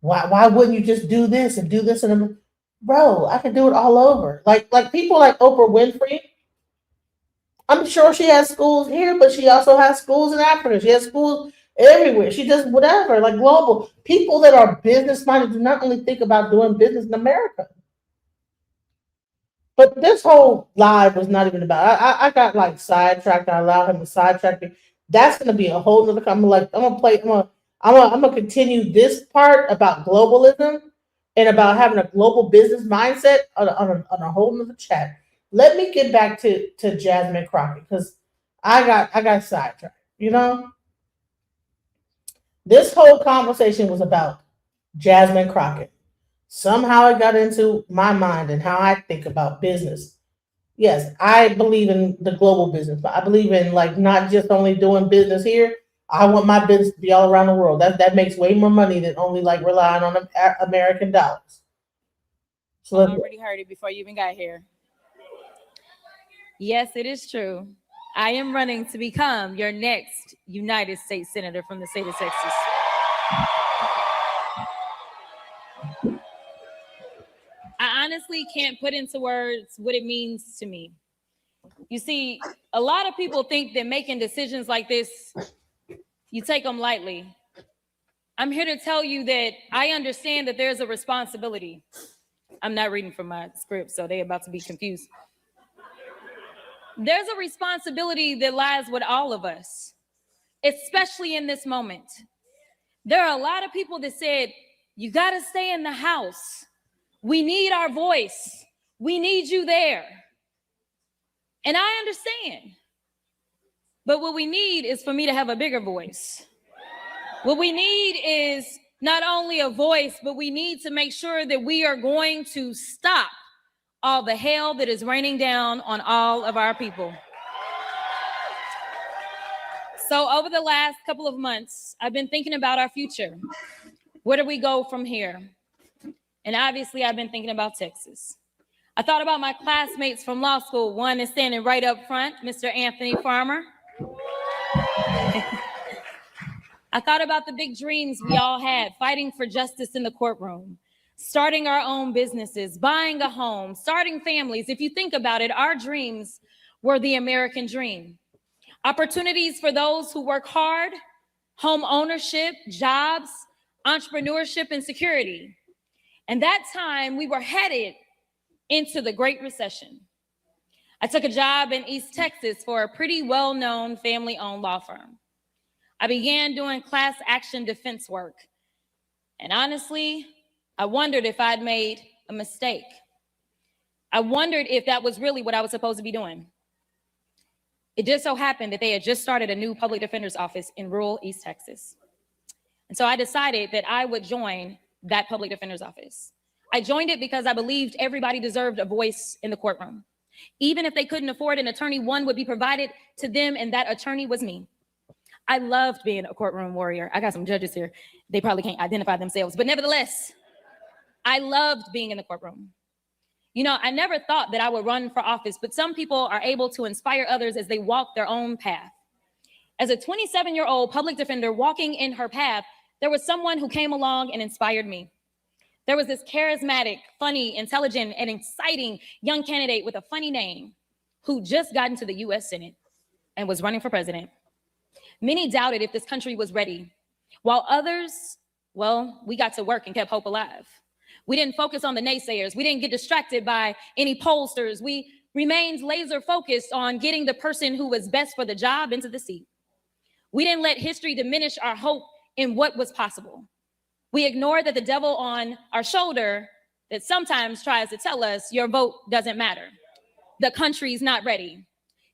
Why wouldn't you just do this and do this and bro, I can do it all over. Like people like Oprah Winfrey. I'm sure she has schools here, but she also has schools in Africa. She has schools everywhere. She does whatever, like global. People that are business minded do not only think about doing business in America. But this whole live was not even about. I got like sidetracked. I allowed him to sidetrack me. That's gonna be a whole nother. I'm gonna continue this part about globalism and about having a global business mindset on a whole nother chat. Let me get back to Jasmine Crocket because I got sidetracked. You know, this whole conversation was about Jasmine Crocket. Somehow it got into my mind and how I think about business. Yes, I believe in the global business, but I believe in like not just only doing business here. I want my business to be all around the world. That makes way more money than only like relying on American dollars. So I already heard it before you even got here. Yes, it is true. I am running to become your next United States Senator from the state of Texas. I honestly can't put into words what it means to me. You see, a lot of people think that making decisions like this, you take them lightly. I'm here to tell you that I understand that there's a responsibility. I'm not reading from my script, so they're about to be confused. There's a responsibility that lies with all of us, especially in this moment. There are a lot of people that said, you got to stay in the house. We need our voice. We need you there. And I understand. But what we need is for me to have a bigger voice. What we need is not only a voice, but we need to make sure that we are going to stop all the hell that is raining down on all of our people. So over the last couple of months, I've been thinking about our future. Where do we go from here? And obviously, I've been thinking about Texas. I thought about my classmates from law school. One is standing right up front, Mr. Anthony Farmer. I thought about the big dreams we all had, fighting for justice in the courtroom, starting our own businesses, buying a home, starting families. If you think about it, our dreams were the American dream. Opportunities for those who work hard, home ownership, jobs, entrepreneurship, and security. And that time we were headed into the Great Recession. I took a job in East Texas for a pretty well-known family-owned law firm. I began doing class action defense work. And honestly, I wondered if I'd made a mistake. I wondered if that was really what I was supposed to be doing. It just so happened that they had just started a new public defender's office in rural East Texas. And so I decided that I would join that public defender's office. I joined it because I believed everybody deserved a voice in the courtroom. Even if they couldn't afford an attorney, one would be provided to them, and that attorney was me. I loved being a courtroom warrior. I got some judges here. They probably can't identify themselves, but nevertheless, I loved being in the courtroom. You know, I never thought that I would run for office, but some people are able to inspire others as they walk their own path. As a 27-year-old public defender walking in her path, there was someone who came along and inspired me. There was this charismatic, funny, intelligent, and exciting young candidate with a funny name who just got into the US Senate and was running for president. Many doubted if this country was ready, while others, well, we got to work and kept hope alive. We didn't focus on the naysayers. We didn't get distracted by any pollsters. We remained laser focused on getting the person who was best for the job into the seat. We didn't let history diminish our hope in what was possible. We ignored that the devil on our shoulder that sometimes tries to tell us your vote doesn't matter. The country's not ready.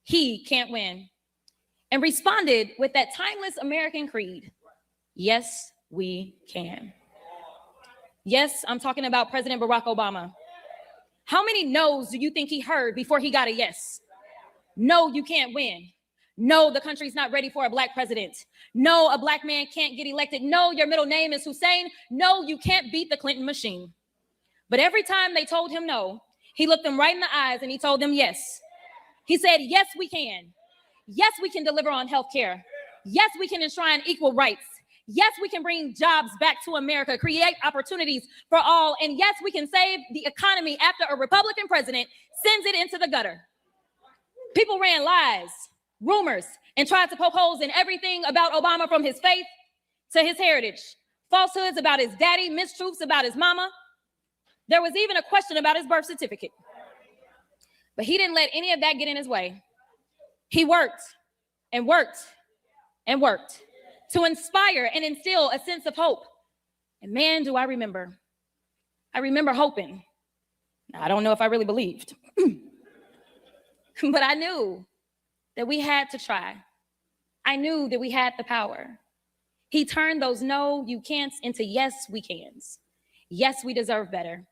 He can't win. And responded with that timeless American creed. Yes, we can. Yes, I'm talking about President Barack Obama. How many no's do you think he heard before he got a yes? No, you can't win. No, the country's not ready for a Black president. No, a Black man can't get elected. No, your middle name is Hussein. No, you can't beat the Clinton machine. But every time they told him no, he looked them right in the eyes and he told them yes. He said, yes, we can. Yes, we can deliver on health care. Yes, we can enshrine equal rights. Yes, we can bring jobs back to America, create opportunities for all. And yes, we can save the economy after a Republican president sends it into the gutter. People ran lies, rumors, and tried to poke holes in everything about Obama, from his faith to his heritage. Falsehoods about his daddy, mistruths about his mama. There was even a question about his birth certificate. But he didn't let any of that get in his way. He worked and worked and worked to inspire and instill a sense of hope. And man, do I remember. I remember hoping. Now, I don't know if I really believed, but I knew that we had to try. I knew that we had the power. He turned those no, you can'ts into yes, we cans. Yes, we deserve better.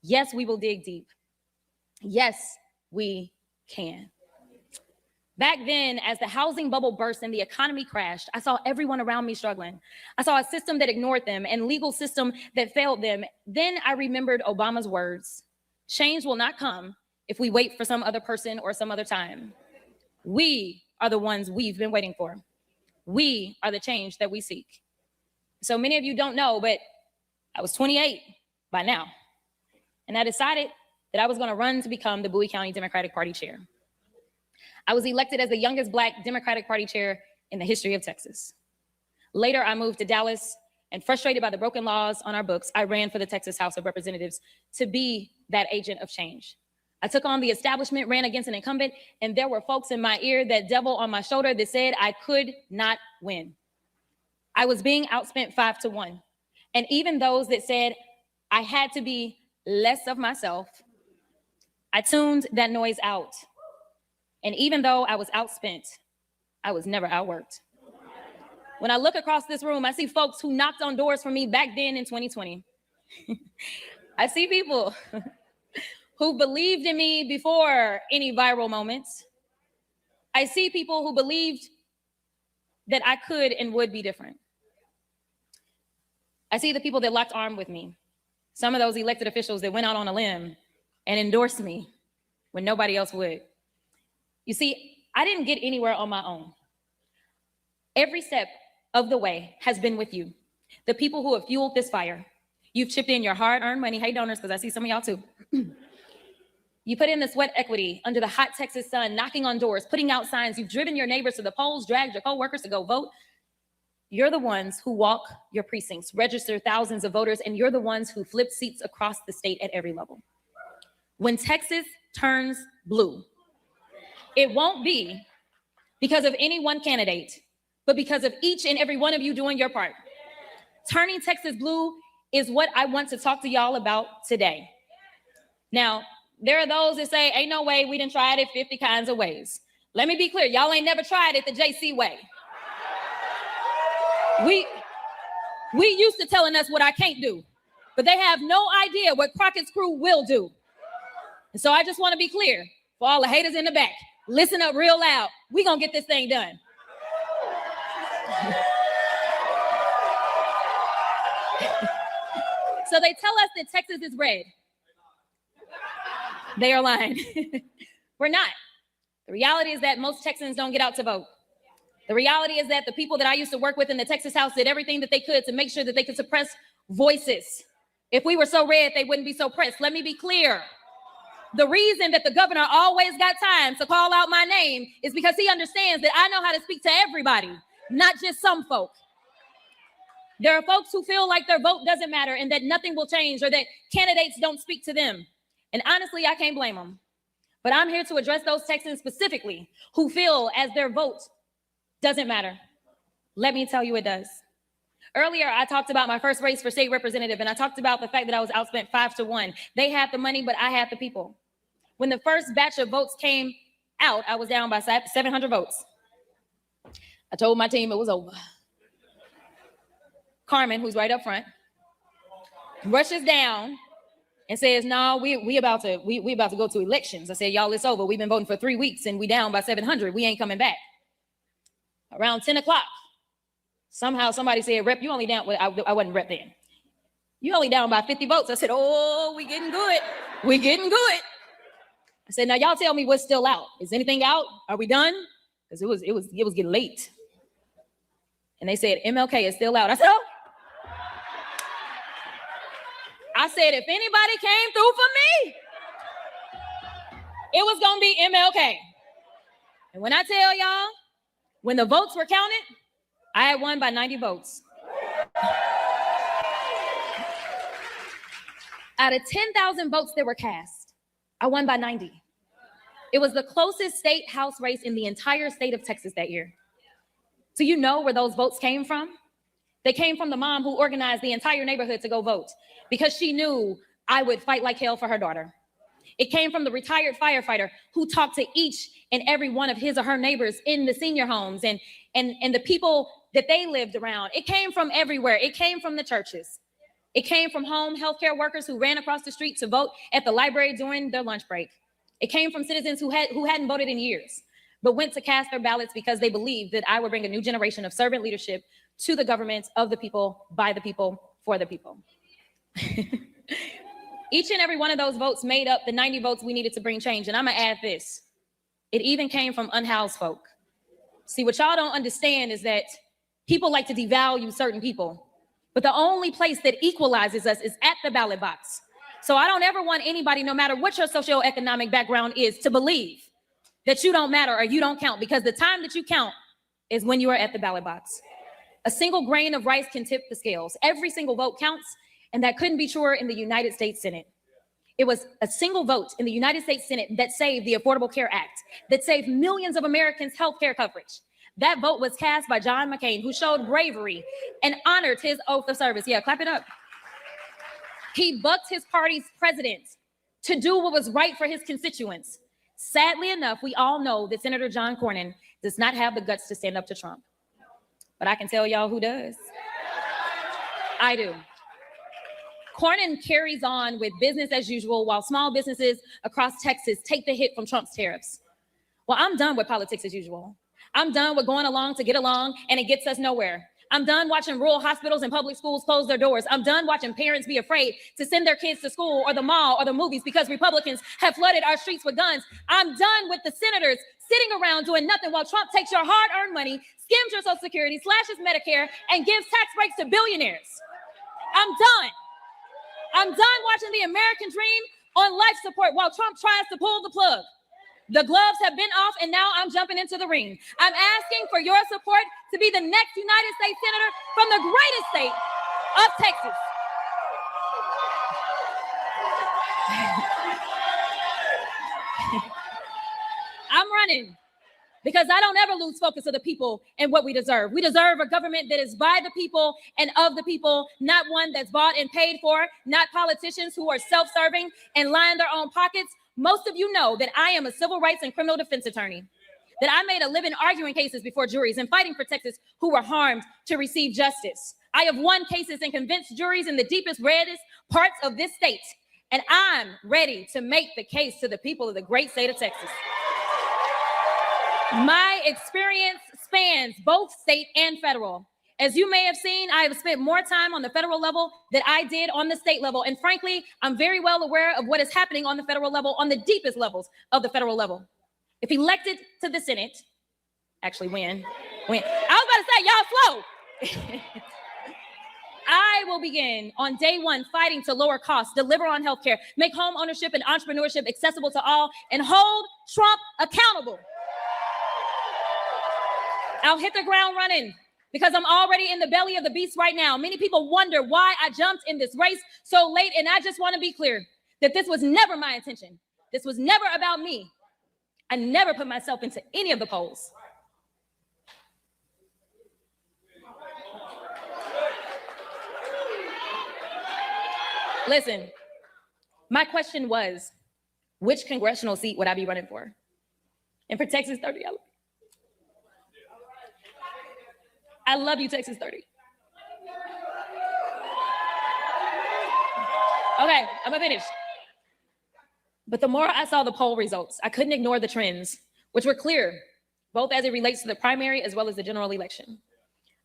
Yes, we will dig deep. Yes, we can. Back then, as the housing bubble burst and the economy crashed, I saw everyone around me struggling. I saw a system that ignored them and legal system that failed them. Then I remembered Obama's words. Change will not come if we wait for some other person or some other time. We are the ones we've been waiting for. We are the change that we seek. So many of you don't know, but I was 28 by now. And I decided that I was going to run to become the Bowie County Democratic Party chair. I was elected as the youngest Black Democratic Party chair in the history of Texas. Later, I moved to Dallas, and frustrated by the broken laws on our books, I ran for the Texas House of Representatives to be that agent of change. I took on the establishment, ran against an incumbent, and there were folks in my ear, that devil on my shoulder, that said I could not win. I was being outspent 5-1. And even those that said I had to be less of myself, I tuned that noise out. And even though I was outspent, I was never outworked. When I look across this room, I see folks who knocked on doors for me back then in 2020. I see people who believed in me before any viral moments. I see people who believed that I could and would be different. I see the people that locked arm with me. Some of those elected officials that went out on a limb and endorsed me when nobody else would. You see, I didn't get anywhere on my own. Every step of the way has been with you. The people who have fueled this fire. You've chipped in your hard-earned money. Hey, donors, because I see some of y'all too. You put in the sweat equity under the hot Texas sun, knocking on doors, putting out signs. You've driven your neighbors to the polls, dragged your co-workers to go vote. You're the ones who walk your precincts, register thousands of voters, and you're the ones who flip seats across the state at every level. When Texas turns blue, it won't be because of any one candidate, but because of each and every one of you doing your part. Turning Texas blue is what I want to talk to y'all about today. Now, there are those that say, ain't no way, we done tried it 50 kinds of ways. Let me be clear, y'all ain't never tried it the JC way. We used to telling us what I can't do, but they have no idea what Crockett's crew will do. And so I just want to be clear for all the haters in the back, listen up real loud. We gonna get this thing done. So they tell us that Texas is red. They are lying. We're not. The reality is that most Texans don't get out to vote. The reality is that the people that I used to work with in the Texas House did everything that they could to make sure that they could suppress voices. If we were so red, they wouldn't be so pressed. Let me be clear. The reason that the governor always got time to call out my name is because he understands that I know how to speak to everybody, not just some folk. There are folks who feel like their vote doesn't matter and that nothing will change or that candidates don't speak to them. And honestly, I can't blame them. But I'm here to address those Texans specifically who feel as their vote doesn't matter. Let me tell you it does. Earlier, I talked about my first race for state representative, and I talked about the fact that I was outspent 5-1. They had the money, but I had the people. When the first batch of votes came out, I was down by 700 votes. I told my team it was over. Carmen, who's right up front, rushes down and says, no, we about to go to elections. I said, y'all, it's over. We've been voting for 3 weeks and we down by 700. We ain't coming back. Around 10 o'clock, somehow somebody said, Rep, you only down, well, I wasn't Rep then. You only down by 50 votes. I said, oh, we getting good. We getting good. I said, now y'all tell me what's still out. Is anything out? Are we done? Because it was getting late. And they said, MLK is still out. I said, oh. I said, if anybody came through for me, it was gonna be MLK. And when I tell y'all, when the votes were counted, I had won by 90 votes. Out of 10,000 votes that were cast, I won by 90. It was the closest state house race in the entire state of Texas that year. So you know where those votes came from? They came from the mom who organized the entire neighborhood to go vote because she knew I would fight like hell for her daughter. It came from the retired firefighter who talked to each and every one of his or her neighbors in the senior homes and the people that they lived around. It came from everywhere. It came from the churches. It came from home healthcare workers who ran across the street to vote at the library during their lunch break. It came from citizens who hadn't voted in years, but went to cast their ballots because they believed that I would bring a new generation of servant leadership to the government of the people, by the people, for the people. Each and every one of those votes made up the 90 votes we needed to bring change. And I'm gonna add this. It even came from unhoused folk. See, what y'all don't understand is that people like to devalue certain people, but the only place that equalizes us is at the ballot box. So I don't ever want anybody, no matter what your socioeconomic background is, to believe that you don't matter or you don't count, because the time that you count is when you are at the ballot box. A single grain of rice can tip the scales. Every single vote counts, and that couldn't be truer in the United States Senate. It was a single vote in the United States Senate that saved the Affordable Care Act, that saved millions of Americans' health care coverage. That vote was cast by John McCain, who showed bravery and honored his oath of service. Yeah, clap it up. He bucked his party's president to do what was right for his constituents. Sadly enough, we all know that Senator John Cornyn does not have the guts to stand up to Trump. But I can tell y'all who does. I do. Cornyn carries on with business as usual while small businesses across Texas take the hit from Trump's tariffs. Well, I'm done with politics as usual. I'm done with going along to get along, and it gets us nowhere. I'm done watching rural hospitals and public schools close their doors. I'm done watching parents be afraid to send their kids to school or the mall or the movies because Republicans have flooded our streets with guns. I'm done with the senators sitting around doing nothing while Trump takes your hard-earned money, skims your Social Security, slashes Medicare, and gives tax breaks to billionaires. I'm done. I'm done watching the American dream on life support while Trump tries to pull the plug. The gloves have been off, and now I'm jumping into the ring. I'm asking for your support to be the next United States Senator from the greatest state of Texas. I'm running because I don't ever lose focus of the people and what we deserve. We deserve a government that is by the people and of the people, not one that's bought and paid for, not politicians who are self-serving and line their own pockets. Most of you know that I am a civil rights and criminal defense attorney, that I made a living arguing cases before juries and fighting for Texas who were harmed to receive justice. I have won cases and convinced juries in the deepest, reddest parts of this state, and I'm ready to make the case to the people of the great state of Texas. My experience spans both state and federal. As you may have seen, I have spent more time on the federal level than I did on the state level. And frankly, I'm very well aware of what is happening on the federal level, on the deepest levels of the federal level. If elected to the Senate, actually when, I was about to say, y'all slow. I will begin on day one fighting to lower costs, deliver on healthcare, make home ownership and entrepreneurship accessible to all, and hold Trump accountable. I'll hit the ground running because I'm already in the belly of the beast right now. Many people wonder why I jumped in this race so late, and I just want to be clear that this was never my intention. This was never about me. I never put myself into any of the polls. Listen, my question was, which congressional seat would I be running for? And for Texas 30, I love you, Texas 30. Okay, I'm gonna finish. But the more I saw the poll results, I couldn't ignore the trends, which were clear, both as it relates to the primary as well as the general election.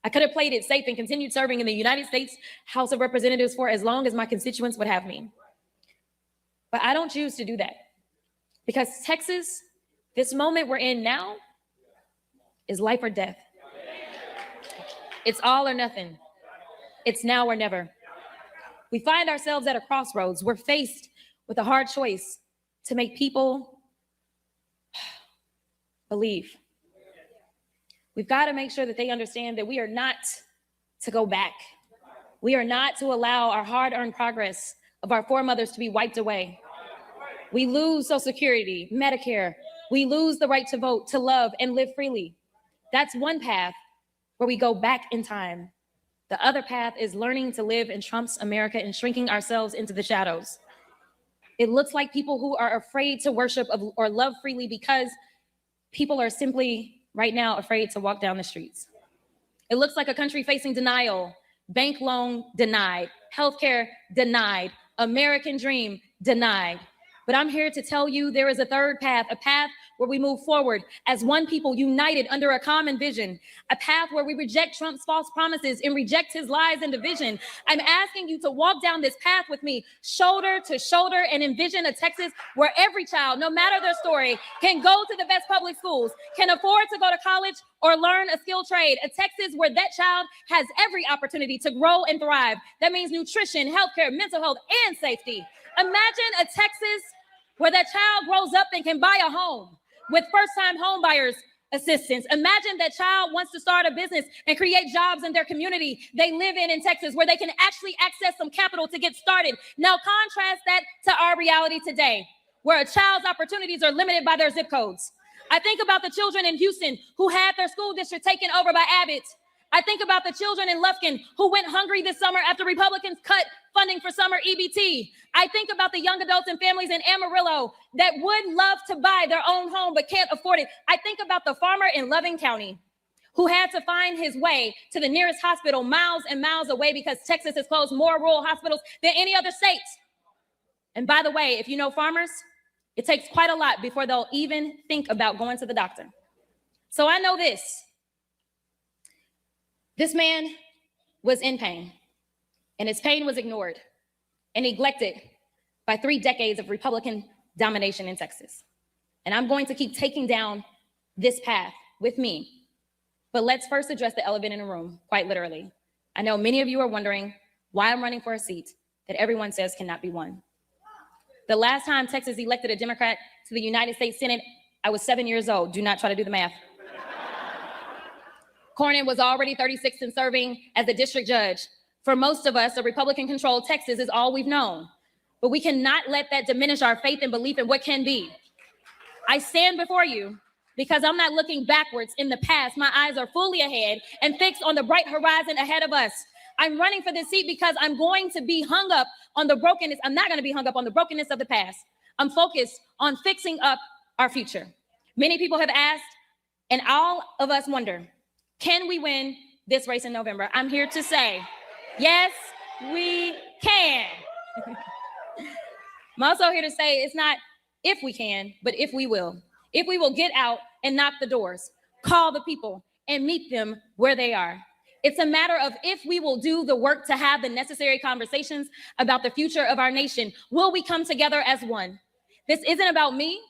I could have played it safe and continued serving in the United States House of Representatives for as long as my constituents would have me. But I don't choose to do that because Texas, this moment we're in now, is life or death. It's all or nothing. It's now or never. We find ourselves at a crossroads. We're faced with a hard choice to make people believe. We've got to make sure that they understand that we are not to go back. We are not to allow our hard-earned progress of our foremothers to be wiped away. We lose Social Security, Medicare. We lose the right to vote, to love, and live freely. That's one path where we go back in time. The other path is learning to live in Trump's America and shrinking ourselves into the shadows. It looks like people who are afraid to worship or love freely because people are simply right now afraid to walk down the streets. It looks like a country facing denial, bank loan denied, healthcare denied, American dream denied. But I'm here to tell you there is a third path, a path where we move forward as one people united under a common vision, a path where we reject Trump's false promises and reject his lies and division. I'm asking you to walk down this path with me, shoulder to shoulder, and envision a Texas where every child, no matter their story, can go to the best public schools, can afford to go to college or learn a skilled trade, a Texas where that child has every opportunity to grow and thrive. That means nutrition, healthcare, mental health, and safety. Imagine a Texas where that child grows up and can buy a home with first-time home buyers assistance. Imagine that child wants to start a business and create jobs in their community they live in Texas, where they can actually access some capital to get started. Now contrast that to our reality today, where a child's opportunities are limited by their zip codes. I think about the children in Houston who had their school district taken over by Abbott. I think about the children in Lufkin who went hungry this summer after Republicans cut funding for summer EBT. I think about the young adults and families in Amarillo that would love to buy their own home but can't afford it. I think about the farmer in Loving County who had to find his way to the nearest hospital miles and miles away because Texas has closed more rural hospitals than any other state. And by the way, if you know farmers, it takes quite a lot before they'll even think about going to the doctor. So I know this. This man was in pain, and his pain was ignored and neglected by 3 decades of Republican domination in Texas. And I'm going to keep taking down this path with me. But let's first address the elephant in the room, quite literally. I know many of you are wondering why I'm running for a seat that everyone says cannot be won. The last time Texas elected a Democrat to the United States Senate, I was 7 years old. Do not try to do the math. Cornyn was already 36 and serving as a district judge. For most of us, a Republican-controlled Texas is all we've known. But we cannot let that diminish our faith and belief in what can be. I stand before you because I'm not looking backwards in the past. My eyes are fully ahead and fixed on the bright horizon ahead of us. I'm running for this seat because I'm going to be hung up on the brokenness. I'm not going to be hung up on the brokenness of the past. I'm focused on fixing up our future. Many people have asked, and all of us wonder, can we win this race in November? I'm here to say, yes, we can. I'm also here to say it's not if we can, but if we will. If we will get out and knock the doors, call the people, and meet them where they are. It's a matter of if we will do the work to have the necessary conversations about the future of our nation. Will we come together as one? This isn't about me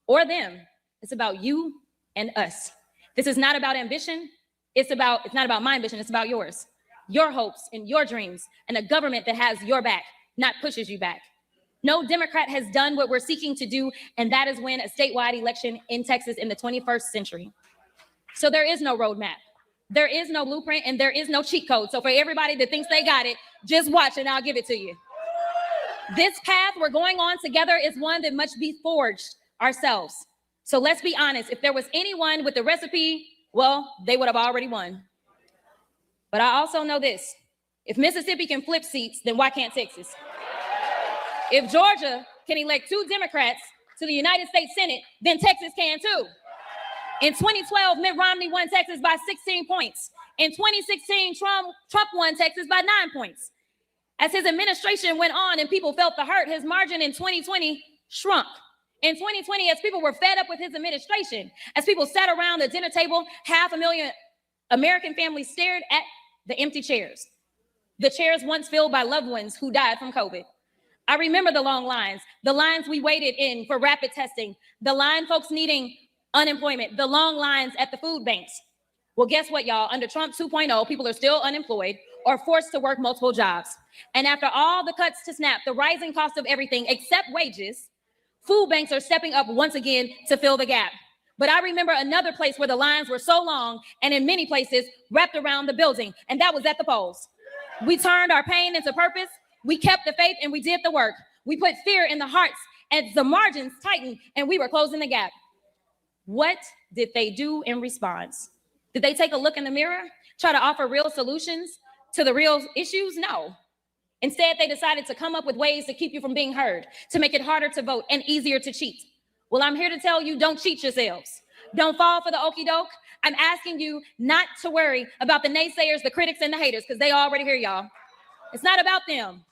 or them. It's about you and us. This is not about ambition. It's not about my ambition. It's about yours, your hopes and your dreams, and a government that has your back, not pushes you back. No Democrat has done what we're seeking to do, and that is win a statewide election in Texas in the 21st century. So there is no roadmap. There is no blueprint, and there is no cheat code. So for everybody that thinks they got it, just watch and I'll give it to you. This path we're going on together is one that must be forged ourselves. So let's be honest. If there was anyone with the recipe, well, they would have already won. But I also know this. If Mississippi can flip seats, then why can't Texas? If Georgia can elect 2 Democrats to the United States Senate, then Texas can too. In 2012, Mitt Romney won Texas by 16 points. In 2016, Trump won Texas by 9 points. As his administration went on and people felt the hurt, his margin in 2020 shrunk. In 2020, as people were fed up with his administration, as people sat around the dinner table, 500,000 American families stared at the empty chairs. The chairs once filled by loved ones who died from COVID. I remember the long lines, the lines we waited in for rapid testing, the line folks needing unemployment, the long lines at the food banks. Well, guess what, y'all? Under Trump 2.0, people are still unemployed or forced to work multiple jobs. And after all the cuts to SNAP, the rising cost of everything except wages, food banks are stepping up once again to fill the gap. But I remember another place where the lines were so long and in many places wrapped around the building, and that was at the polls. We turned our pain into purpose. We kept the faith and we did the work. We put fear in the hearts as the margins tightened and we were closing the gap. What did they do in response? Did they take a look in the mirror, try to offer real solutions to the real issues? No. Instead, they decided to come up with ways to keep you from being heard, to make it harder to vote and easier to cheat. Well, I'm here to tell you, don't cheat yourselves. Don't fall for the okie doke. I'm asking you not to worry about the naysayers, the critics, and the haters, because they already hear y'all. It's not about them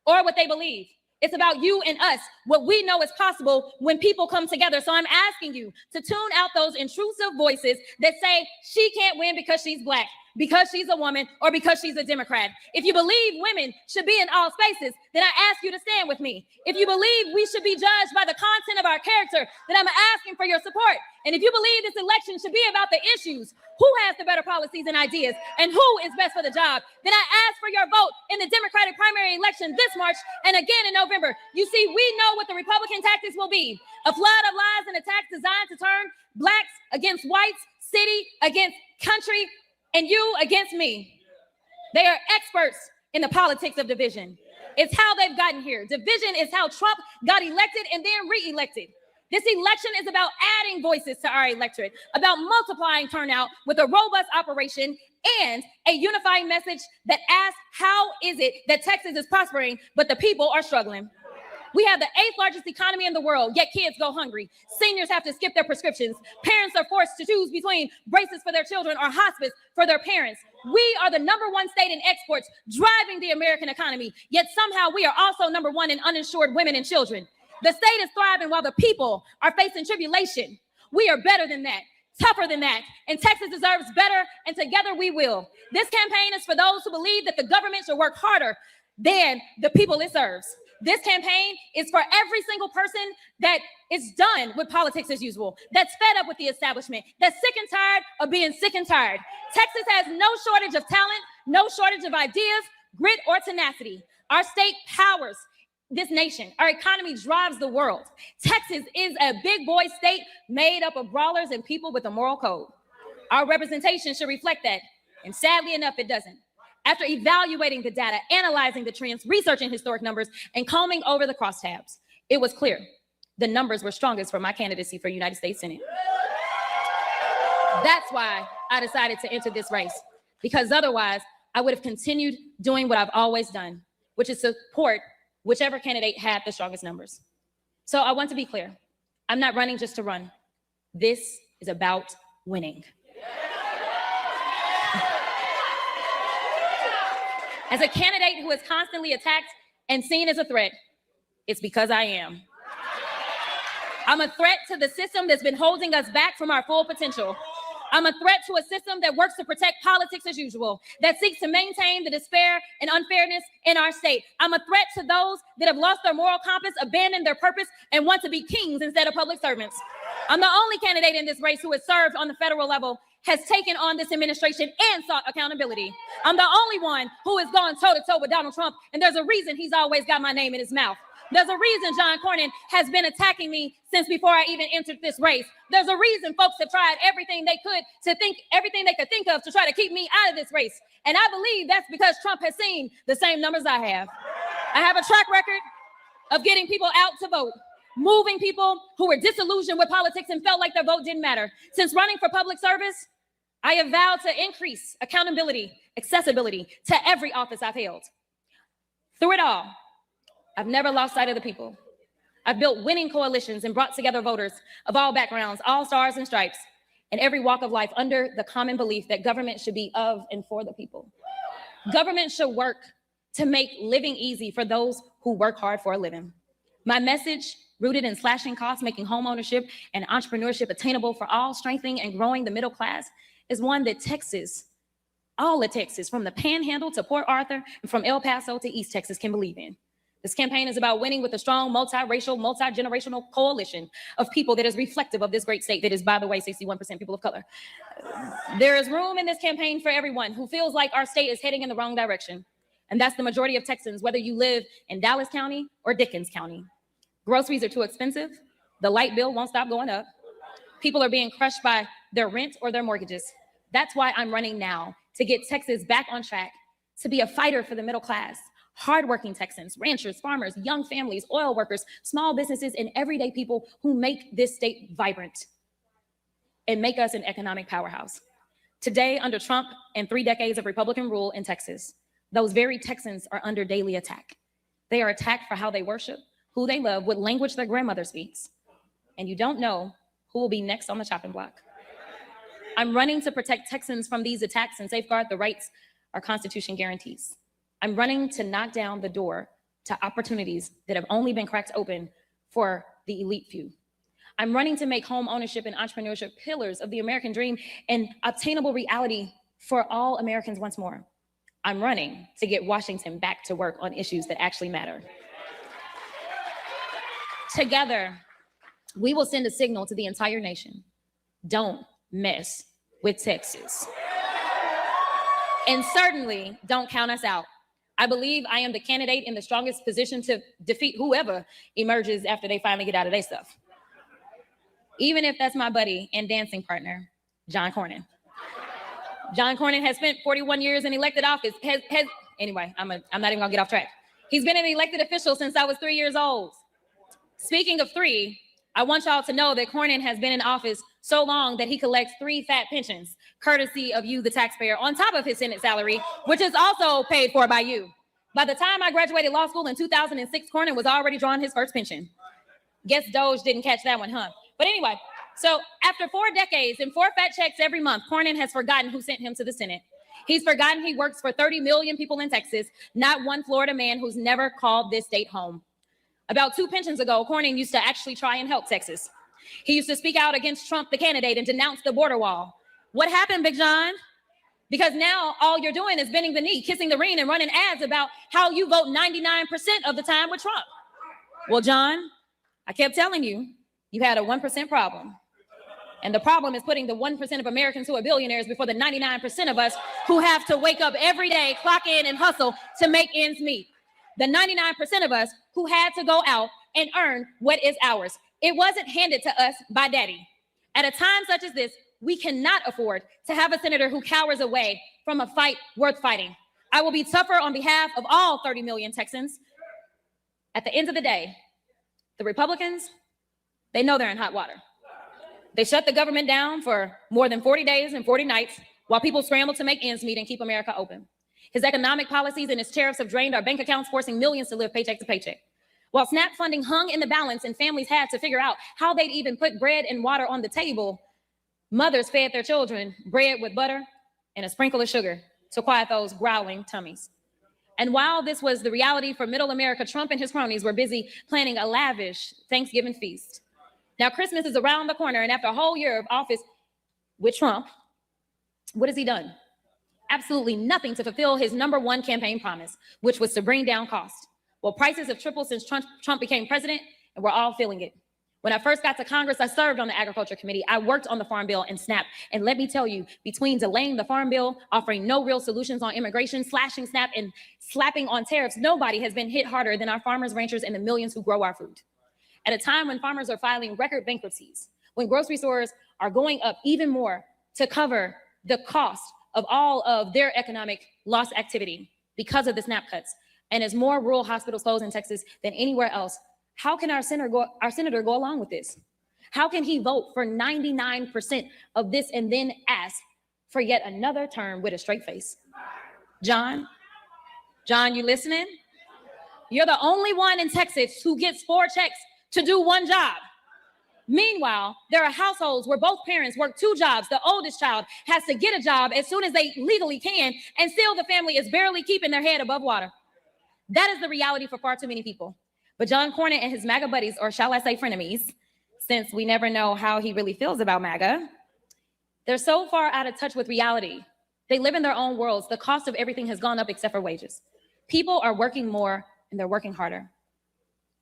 or what they believe. It's about you and us, what we know is possible when people come together. So I'm asking you to tune out those intrusive voices that say she can't win because she's Black, because she's a woman, or because she's a Democrat. If you believe women should be in all spaces, then I ask you to stand with me. If you believe we should be judged by the content of our character, then I'm asking for your support. And if you believe this election should be about the issues, who has the better policies and ideas, and who is best for the job, then I ask for your vote in the Democratic primary election this March and again in November. You see, we know what the Republican tactics will be. A flood of lies and attacks designed to turn Blacks against whites, city against country, and you against me. They are experts in the politics of division. It's how they've gotten here. Division is how Trump got elected and then re-elected. This election is about adding voices to our electorate, about multiplying turnout with a robust operation and a unifying message that asks, how is it that Texas is prospering, but the people are struggling? We have the 8th largest economy in the world, yet kids go hungry. Seniors have to skip their prescriptions. Parents are forced to choose between braces for their children or hospice for their parents. We are the #1 state in exports, driving the American economy, yet somehow we are also #1 in uninsured women and children. The state is thriving while the people are facing tribulation. We are better than that. tougher than that. And Texas deserves better, and together we will. This campaign is for those who believe that the government should work harder than the people it serves. This campaign is for every single person that is done with politics as usual, that's fed up with the establishment, that's sick and tired of being sick and tired. Texas has no shortage of talent, no shortage of ideas, grit, or tenacity. Our state powers this nation. Our economy drives the world. Texas is a big boy state made up of brawlers and people with a moral code. Our representation should reflect that, and sadly enough, it doesn't. After evaluating the data, analyzing the trends, researching historic numbers, and combing over the crosstabs, it was clear the numbers were strongest for my candidacy for United States Senate. That's why I decided to enter this race, because otherwise I would have continued doing what I've always done, which is support whichever candidate had the strongest numbers. So I want to be clear. I'm not running just to run. This is about winning. As a candidate who is constantly attacked and seen as a threat, it's because I am. I'm a threat to the system that's been holding us back from our full potential. I'm a threat to a system that works to protect politics as usual, that seeks to maintain the despair and unfairness in our state. I'm a threat to those that have lost their moral compass, abandoned their purpose, and want to be kings instead of public servants. I'm the only candidate in this race who has served on the federal level, has taken on this administration, and sought accountability. I'm the only one who has gone toe-to-toe with Donald Trump, and there's a reason he's always got my name in his mouth. There's a reason John Cornyn has been attacking me since before I even entered this race. There's a reason folks have tried everything they could think of to try to keep me out of this race. And I believe that's because Trump has seen the same numbers I have. I have a track record of getting people out to vote, moving people who were disillusioned with politics and felt like their vote didn't matter. Since running for public service, I have vowed to increase accountability, accessibility to every office I've held. Through it all, I've never lost sight of the people. I've built winning coalitions and brought together voters of all backgrounds, all stars and stripes, and every walk of life under the common belief that government should be of and for the people. Government should work to make living easy for those who work hard for a living. My message, rooted in slashing costs, making home ownership and entrepreneurship attainable for all, strengthening and growing the middle class, is one that Texas, all of Texas, from the Panhandle to Port Arthur, and from El Paso to East Texas, can believe in. This campaign is about winning with a strong, multiracial, multi-generational coalition of people that is reflective of this great state that is, by the way, 61% people of color. There is room in this campaign for everyone who feels like our state is heading in the wrong direction. And that's the majority of Texans, whether you live in Dallas County or Dickens County. Groceries are too expensive. The light bill won't stop going up. People are being crushed by their rent or their mortgages. That's why I'm running now, to get Texas back on track, to be a fighter for the middle class. Hardworking Texans, ranchers, farmers, young families, oil workers, small businesses, and everyday people who make this state vibrant and make us an economic powerhouse. Today, under Trump and 3 decades of Republican rule in Texas, those very Texans are under daily attack. They are attacked for how they worship, who they love, what language their grandmother speaks. And you don't know who will be next on the chopping block. I'm running to protect Texans from these attacks and safeguard the rights our Constitution guarantees. I'm running to knock down the door to opportunities that have only been cracked open for the elite few. I'm running to make home ownership and entrepreneurship pillars of the American dream and obtainable reality for all Americans once more. I'm running to get Washington back to work on issues that actually matter. Together, we will send a signal to the entire nation. Don't mess with Texas. And certainly don't count us out. I believe I am the candidate in the strongest position to defeat whoever emerges after they finally get out of their stuff. Even if that's my buddy and dancing partner, John Cornyn. John Cornyn has spent 41 years in elected office. Anyway, I'm not even gonna get off track. He's been an elected official since I was 3 years old. Speaking of 3, I want y'all to know that Cornyn has been in office so long that he collects 3 fat pensions, courtesy of you, the taxpayer, on top of his Senate salary, which is also paid for by you. By the time I graduated law school in 2006, Cornyn was already drawing his first pension. Guess Doge didn't catch that one, huh? But anyway, so after 4 decades and 4 fat checks every month, Cornyn has forgotten who sent him to the Senate. He's forgotten he works for 30 million people in Texas, not one Florida man who's never called this state home. About 2 pensions ago, Cornyn used to actually try and help Texas. He used to speak out against Trump, the candidate, and denounce the border wall. What happened, Big John? Because now all you're doing is bending the knee, kissing the ring, and running ads about how you vote 99% of the time with Trump. Well, John, I kept telling you, you had a 1% problem. And the problem is putting the 1% of Americans who are billionaires before the 99% of us who have to wake up every day, clock in, and hustle to make ends meet. The 99% of us who had to go out and earn what is ours. It wasn't handed to us by daddy. At a time such as this, we cannot afford to have a senator who cowers away from a fight worth fighting. I will be tougher on behalf of all 30 million Texans. At the end of the day, the Republicans, they know they're in hot water. They shut the government down for more than 40 days and 40 nights while people scramble to make ends meet and keep America open. His economic policies and his tariffs have drained our bank accounts, forcing millions to live paycheck to paycheck. While SNAP funding hung in the balance and families had to figure out how they'd even put bread and water on the table, mothers fed their children bread with butter and a sprinkle of sugar to quiet those growling tummies. And while this was the reality for middle America, Trump and his cronies were busy planning a lavish Thanksgiving feast. Now, Christmas is around the corner, and after a whole year of office with Trump, what has he done? Absolutely nothing to fulfill his #1 campaign promise, which was to bring down costs. Well, prices have tripled since Trump became president, and we're all feeling it. When I first got to Congress, I served on the Agriculture Committee. I worked on the Farm Bill and SNAP. And let me tell you, between delaying the Farm Bill, offering no real solutions on immigration, slashing SNAP, and slapping on tariffs, nobody has been hit harder than our farmers, ranchers, and the millions who grow our food. At a time when farmers are filing record bankruptcies, when grocery stores are going up even more to cover the cost of all of their economic loss activity because of the SNAP cuts, and as more rural hospitals close in Texas than anywhere else, how can our senator go along with this? How can he vote for 99% of this and then ask for yet another term with a straight face? John, you listening? You're the only one in Texas who gets 4 checks to do 1 job. Meanwhile, there are households where both parents work 2 jobs. The oldest child has to get a job as soon as they legally can, and still the family is barely keeping their head above water. That is the reality for far too many people. But John Cornyn and his MAGA buddies, or shall I say frenemies, since we never know how he really feels about MAGA, they're so far out of touch with reality. They live in their own worlds. The cost of everything has gone up except for wages. People are working more and they're working harder.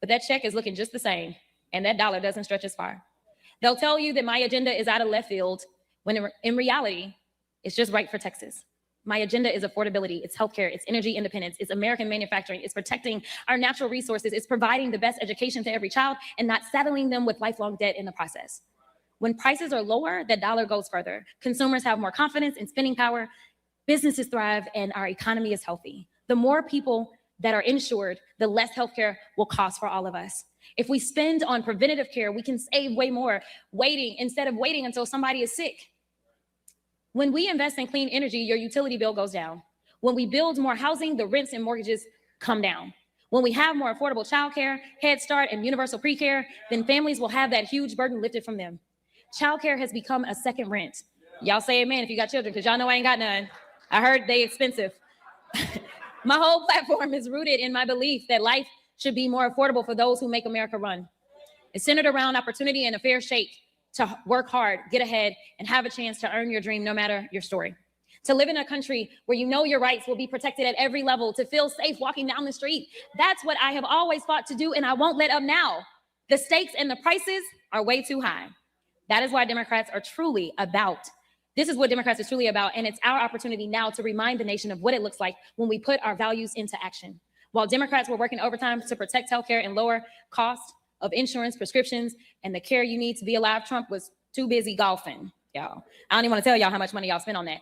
But that check is looking just the same, and that dollar doesn't stretch as far. They'll tell you that my agenda is out of left field, when in reality, it's just right for Texas. My agenda is affordability, it's healthcare, it's energy independence, it's American manufacturing, it's protecting our natural resources, it's providing the best education to every child and not saddling them with lifelong debt in the process. When prices are lower, the dollar goes further. Consumers have more confidence in spending power, businesses thrive, and our economy is healthy. The more people that are insured, the less healthcare will cost for all of us. If we spend on preventative care, we can save way more instead of waiting until somebody is sick. When we invest in clean energy, your utility bill goes down. When we build more housing, the rents and mortgages come down. When we have more affordable childcare, Head Start, and universal pre-care, then families will have that huge burden lifted from them. Childcare has become a second rent. Y'all say amen if you got children, because y'all know I ain't got none. I heard they expensive. My whole platform is rooted in my belief that life should be more affordable for those who make America run. It's centered around opportunity and a fair shake to work hard, get ahead, and have a chance to earn your dream no matter your story. To live in a country where you know your rights will be protected at every level, to feel safe walking down the street. That's what I have always fought to do, and I won't let up now. The stakes and the prices are way too high. That is why Democrats are truly about. This is what Democrats are truly about, and it's our opportunity now to remind the nation of what it looks like when we put our values into action. While Democrats were working overtime to protect healthcare and lower costs of insurance, prescriptions, and the care you need to be alive, Trump was too busy golfing, y'all. I don't even want to tell y'all how much money y'all spent on that.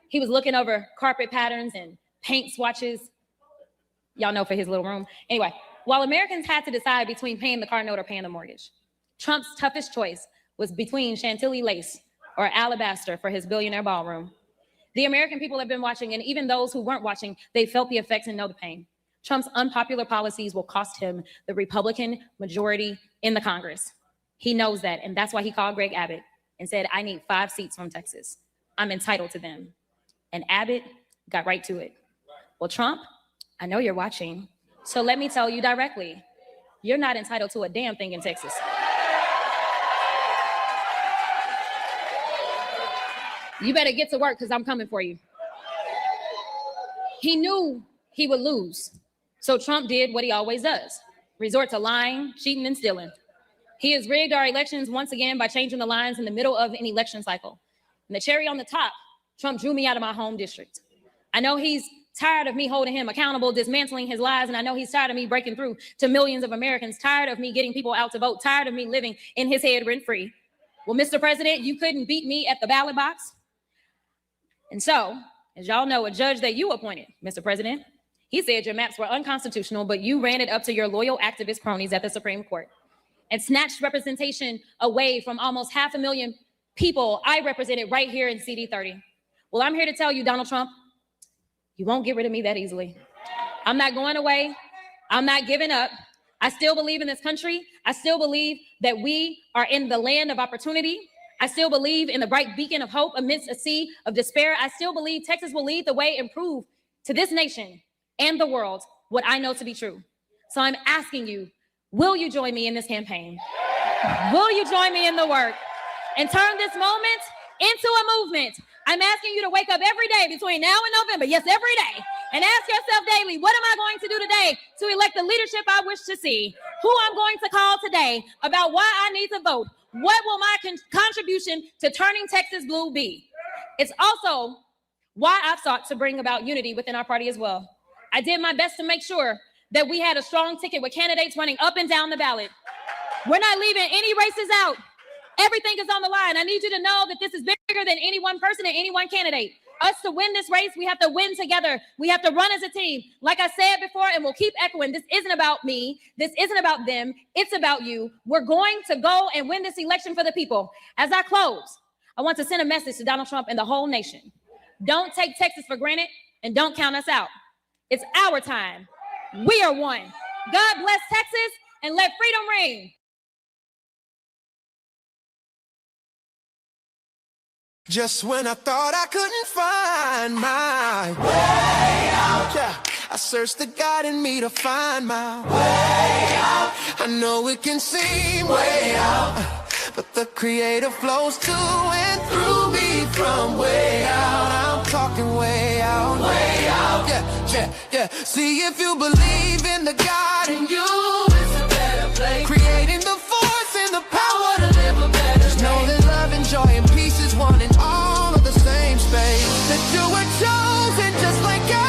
He was looking over carpet patterns and paint swatches. Y'all know, for his little room. Anyway, while Americans had to decide between paying the car note or paying the mortgage, Trump's toughest choice was between Chantilly lace or alabaster for his billionaire ballroom. The American people have been watching, and even those who weren't watching, they felt the effects and know the pain. Trump's unpopular policies will cost him the Republican majority in the Congress. He knows that, and that's why he called Greg Abbott and said, I need 5 seats from Texas. I'm entitled to them. And Abbott got right to it. Well, Trump, I know you're watching, so let me tell you directly, you're not entitled to a damn thing in Texas. You better get to work because I'm coming for you. He knew he would lose. So Trump did what he always does, resort to lying, cheating, and stealing. He has rigged our elections once again by changing the lines in the middle of an election cycle. And the cherry on the top, Trump drew me out of my home district. I know he's tired of me holding him accountable, dismantling his lies, and I know he's tired of me breaking through to millions of Americans, tired of me getting people out to vote, tired of me living in his head rent-free. Well, Mr. President, you couldn't beat me at the ballot box. And so, as y'all know, a judge that you appointed, Mr. President, he said your maps were unconstitutional, but you ran it up to your loyal activist cronies at the Supreme Court and snatched representation away from almost 500,000 people I represented right here in CD30. Well, I'm here to tell you, Donald Trump, you won't get rid of me that easily. I'm not going away. I'm not giving up. I still believe in this country. I still believe that we are in the land of opportunity. I still believe in the bright beacon of hope amidst a sea of despair. I still believe Texas will lead the way and prove to this nation and the world what I know to be true. So I'm asking you, will you join me in this campaign? Will you join me in the work and turn this moment into a movement? I'm asking you to wake up every day between now and November, yes, every day, and ask yourself daily, what am I going to do today to elect the leadership I wish to see? Who I'm going to call today about why I need to vote? What will my contribution to turning Texas blue be? It's also why I've sought to bring about unity within our party as well. I did my best to make sure that we had a strong ticket with candidates running up and down the ballot. We're not leaving any races out. Everything is on the line. I need you to know that this is bigger than any one person and any one candidate. Us to win this race, we have to win together. We have to run as a team. Like I said before, and we'll keep echoing, this isn't about me. This isn't about them. It's about you. We're going to go and win this election for the people. As I close, I want to send a message to Donald Trump and the whole nation. Don't take Texas for granted and don't count us out. It's our time. We are one. God bless Texas and let freedom reign. Just when I thought I couldn't find my way out, yeah, I searched the God in me to find my way out. I know it can seem way out, but the Creator flows to and through me from way out. I'm talking way out, yeah, yeah, yeah. See, if you believe in the God in you, it's a better place. Creating the force and the power to live a better life. Know that love and joy and peace is one and all of the same space. That you were chosen just like God.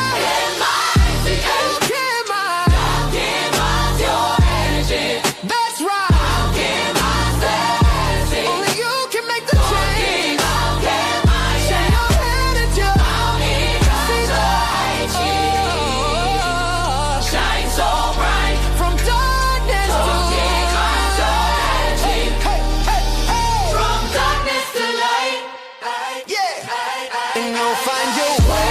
Your energy. That's right. I'll give myself. Only you can make the change. I'll give myself. Your energy. I'll give myself. Shine so bright from darkness to light. Hey, hey, hey. From darkness to light. Yeah. And you'll find your way.